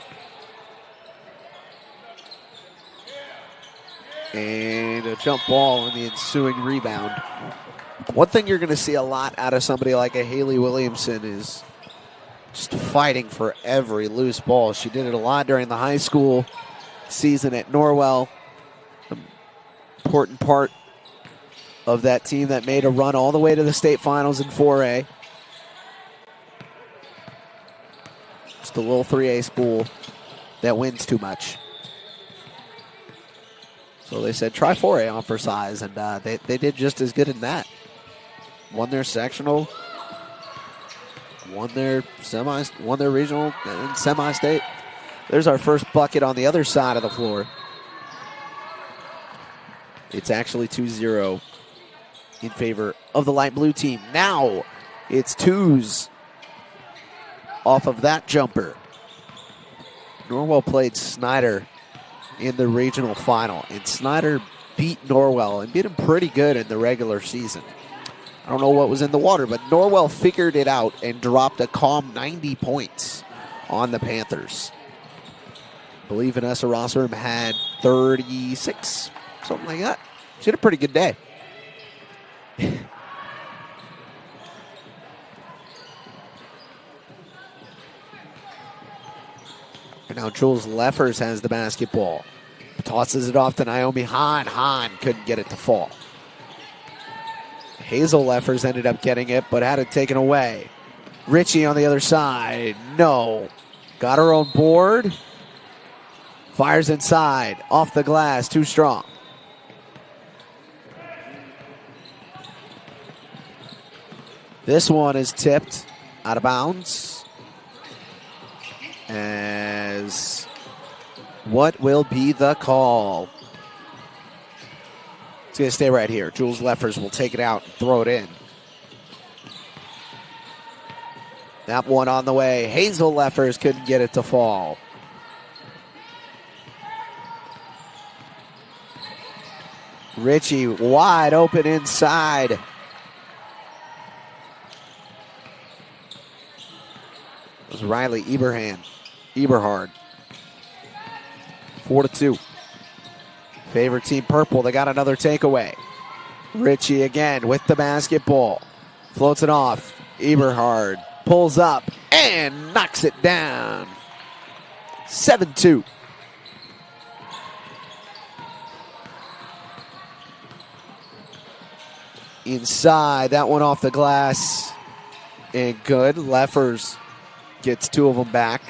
And a jump ball in the ensuing rebound. One thing you're going to see a lot out of somebody like a Haley Williamson is just fighting for every loose ball. She did it a lot during the high school season at Norwell. Important part of that team that made a run all the way to the state finals in 4A. Just a little 3A school that wins too much. So they said, try 4A on for size, and they did just as good in that. Won their sectional, won their regional, and semi-state. There's our first bucket on the other side of the floor. It's actually 2-0 in favor of the light blue team. Now it's twos off of that jumper. Norwell played Snyder in the regional final, and Snyder beat Norwell and beat him pretty good in the regular season. I don't know what was in the water, but Norwell figured it out and dropped a calm 90 points on the Panthers. I believe Vanessa Rosserm had 36, something like that. She had a pretty good day. And now Jules Leffers has the basketball. Tosses it off to Naomi Hahn. Hahn couldn't get it to fall. Hazel Leffers ended up getting it, but had it taken away. Ritchie on the other side. No. Got her own board. Fires inside. Off the glass. Too strong. This one is tipped out of bounds. As what will be the call? It's going to stay right here. Jules Leffers will take it out and throw it in. That one on the way. Hazel Leffers couldn't get it to fall. Ritchie wide open inside. It was Riley Eberhard. 4-2. Favorite team purple. They got another takeaway. Ritchie again with the basketball. Floats it off. Eberhard pulls up and knocks it down. 7-2. Inside. That one off the glass. And good. Leffers gets two of them back.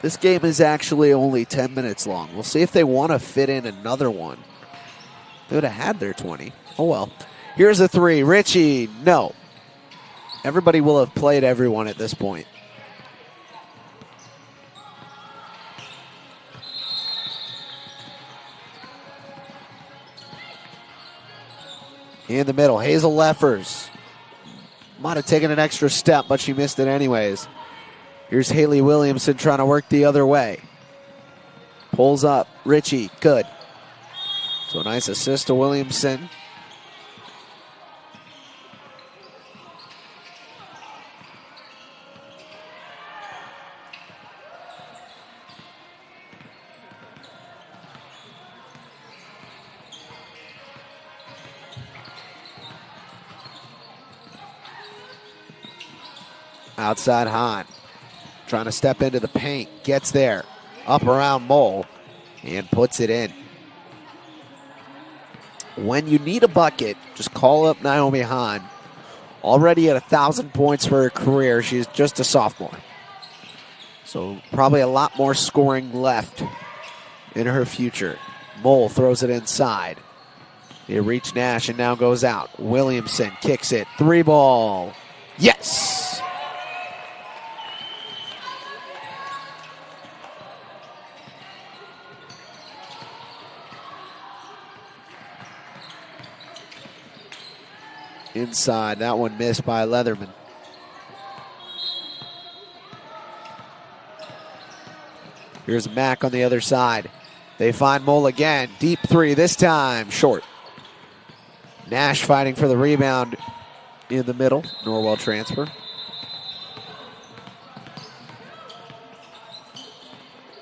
This game is actually only 10 minutes long. We'll see if they want to fit in another one. They would have had their 20. Oh, well. Here's a three. Ritchie, no. Everybody will have played everyone at this point. In the middle, Hazel Leffers. Might have taken an extra step, but she missed it anyways. Here's Haley Williamson trying to work the other way. Pulls up. Ritchie, good. So a nice assist to Williamson. Outside Hahn. Trying to step into the paint. Gets there. Up around Mole. And puts it in. When you need a bucket, just call up Naomi Hahn. Already at 1,000 points for her career. She's just a sophomore. So probably a lot more scoring left in her future. Mole throws it inside. He reached Nash and now goes out. Williamson kicks it. 3 ball. Yes! Inside, that one missed by Leatherman. Here's Mack on the other side. They find Mole again. Deep 3, this time short. Nash fighting for the rebound in the middle. Norwell transfer.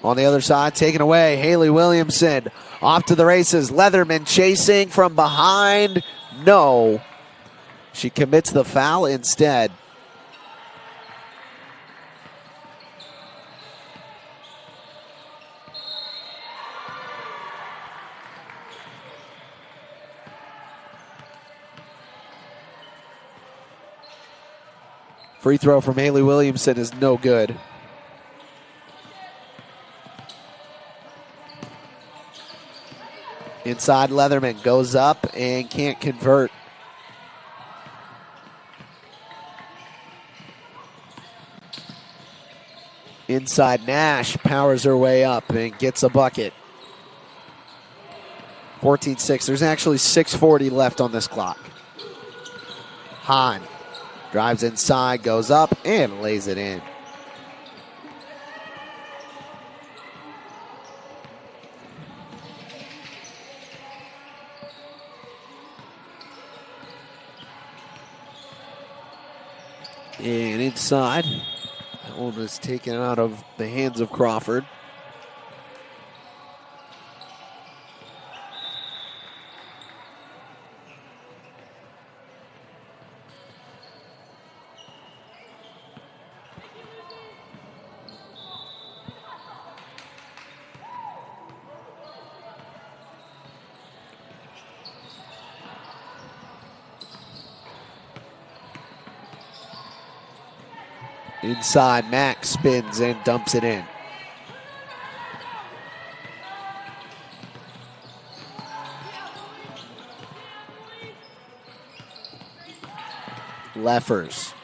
On the other side, taken away. Haley Williamson off to the races. Leatherman chasing from behind. No. She commits the foul instead. Free throw from Haley Williamson is no good. Inside, Leatherman goes up and can't convert. Inside, Nash powers her way up and gets a bucket. 14-6. There's actually 6:40 left on this clock. Hahn drives inside, goes up, and lays it in. And inside, that one was taken out of the hands of Crawford. Inside, Mack spins and dumps it in. Leffers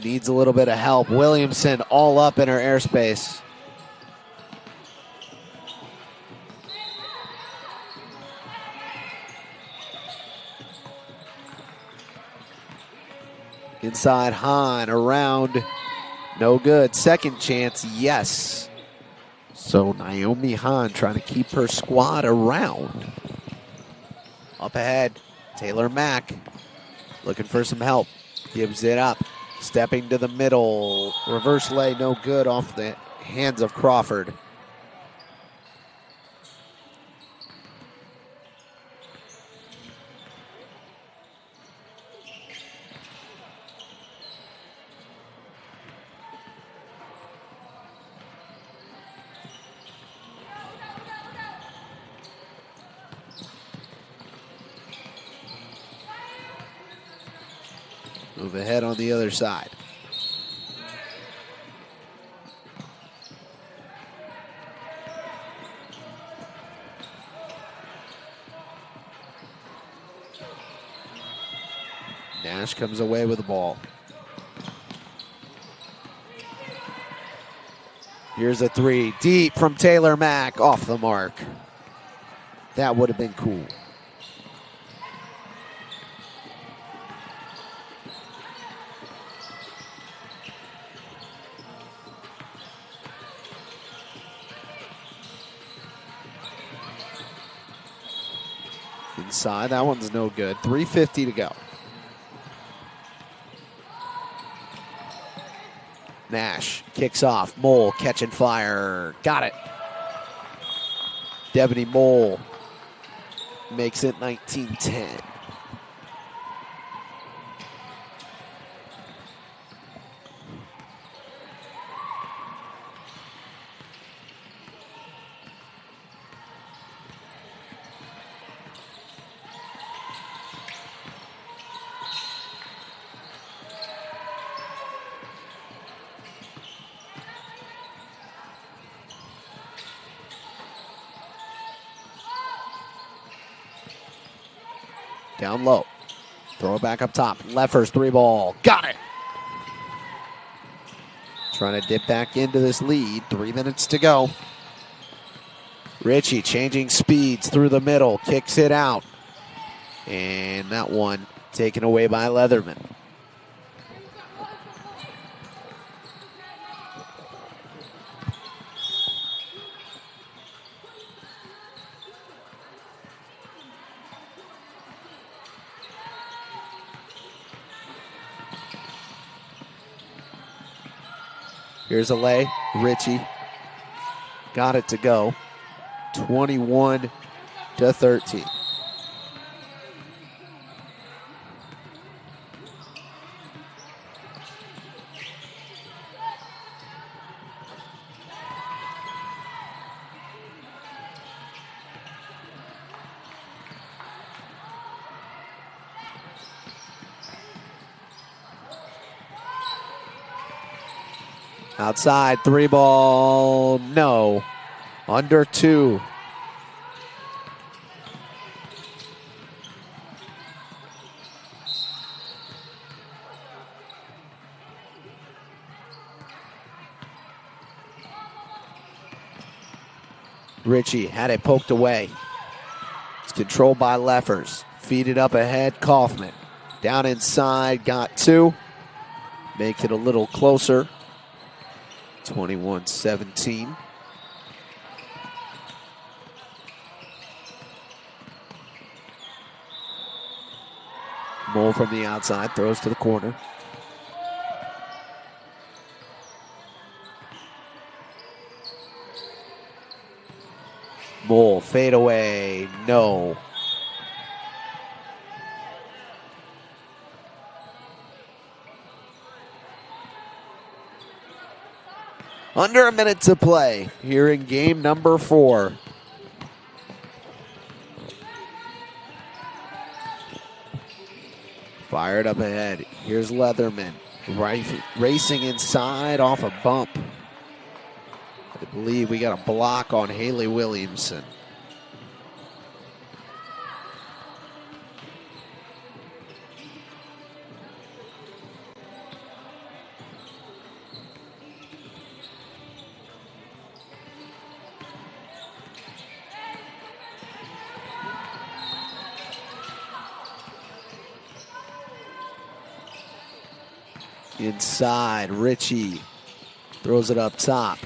needs a little bit of help. Williamson all up in her airspace. Inside, Hahn around, no good. Second chance, yes. So Naomi Hahn trying to keep her squad around. Up ahead, Taylor Mack looking for some help. Gives it up, stepping to the middle. Reverse lay, no good off the hands of Crawford. Move ahead on the other side. Nash comes away with the ball. Here's a 3, deep from Taylor Mack, off the mark. That would have been cool. Inside, that one's no good. 3:50 to go. Nash kicks off. Mole catching fire. Got it. Devony Mole makes it 19-10. Down low. Throw it back up top. Leffers, 3-ball. Got it. Trying to dip back into this lead. 3 minutes to go. Ritchie changing speeds through the middle. Kicks it out. And that one taken away by Leatherman. Here's a lay. Ritchie got it to go. 21-13. Outside, 3-ball, no. Under 2. Ritchie had it poked away. It's controlled by Leffers. Feed it up ahead, Kaufman. Down inside, got 2. Make it a little closer. 21-17. Mole from the outside, throws to the corner. Mole, fade away, no. Under a minute to play here in game number 4. Fired up ahead. Here's Leatherman. Racing inside off a bump. I believe we got a block on Haley Williamson. Inside, Ritchie throws it up top.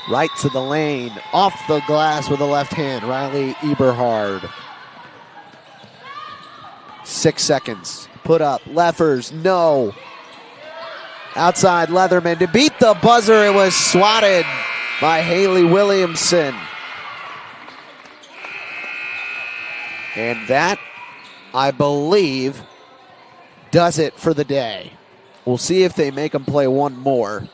Right to the lane, off the glass with the left hand, Riley Eberhard. 6 seconds, put up, Leffers, no. Outside, Leatherman to beat the buzzer, it was swatted by Haley Williamson. And that, I believe, does it for the day. We'll see if they make them play one more.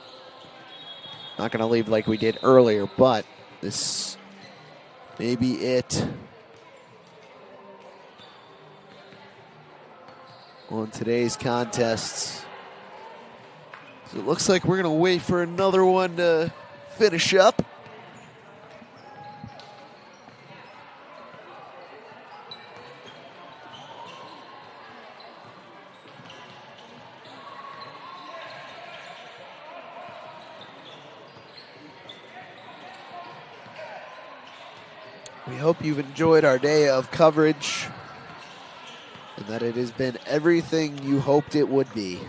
Not going to leave like we did earlier, but this may be it on today's contests. So it looks like we're going to wait for another one to finish up. We hope you've enjoyed our day of coverage and that it has been everything you hoped it would be.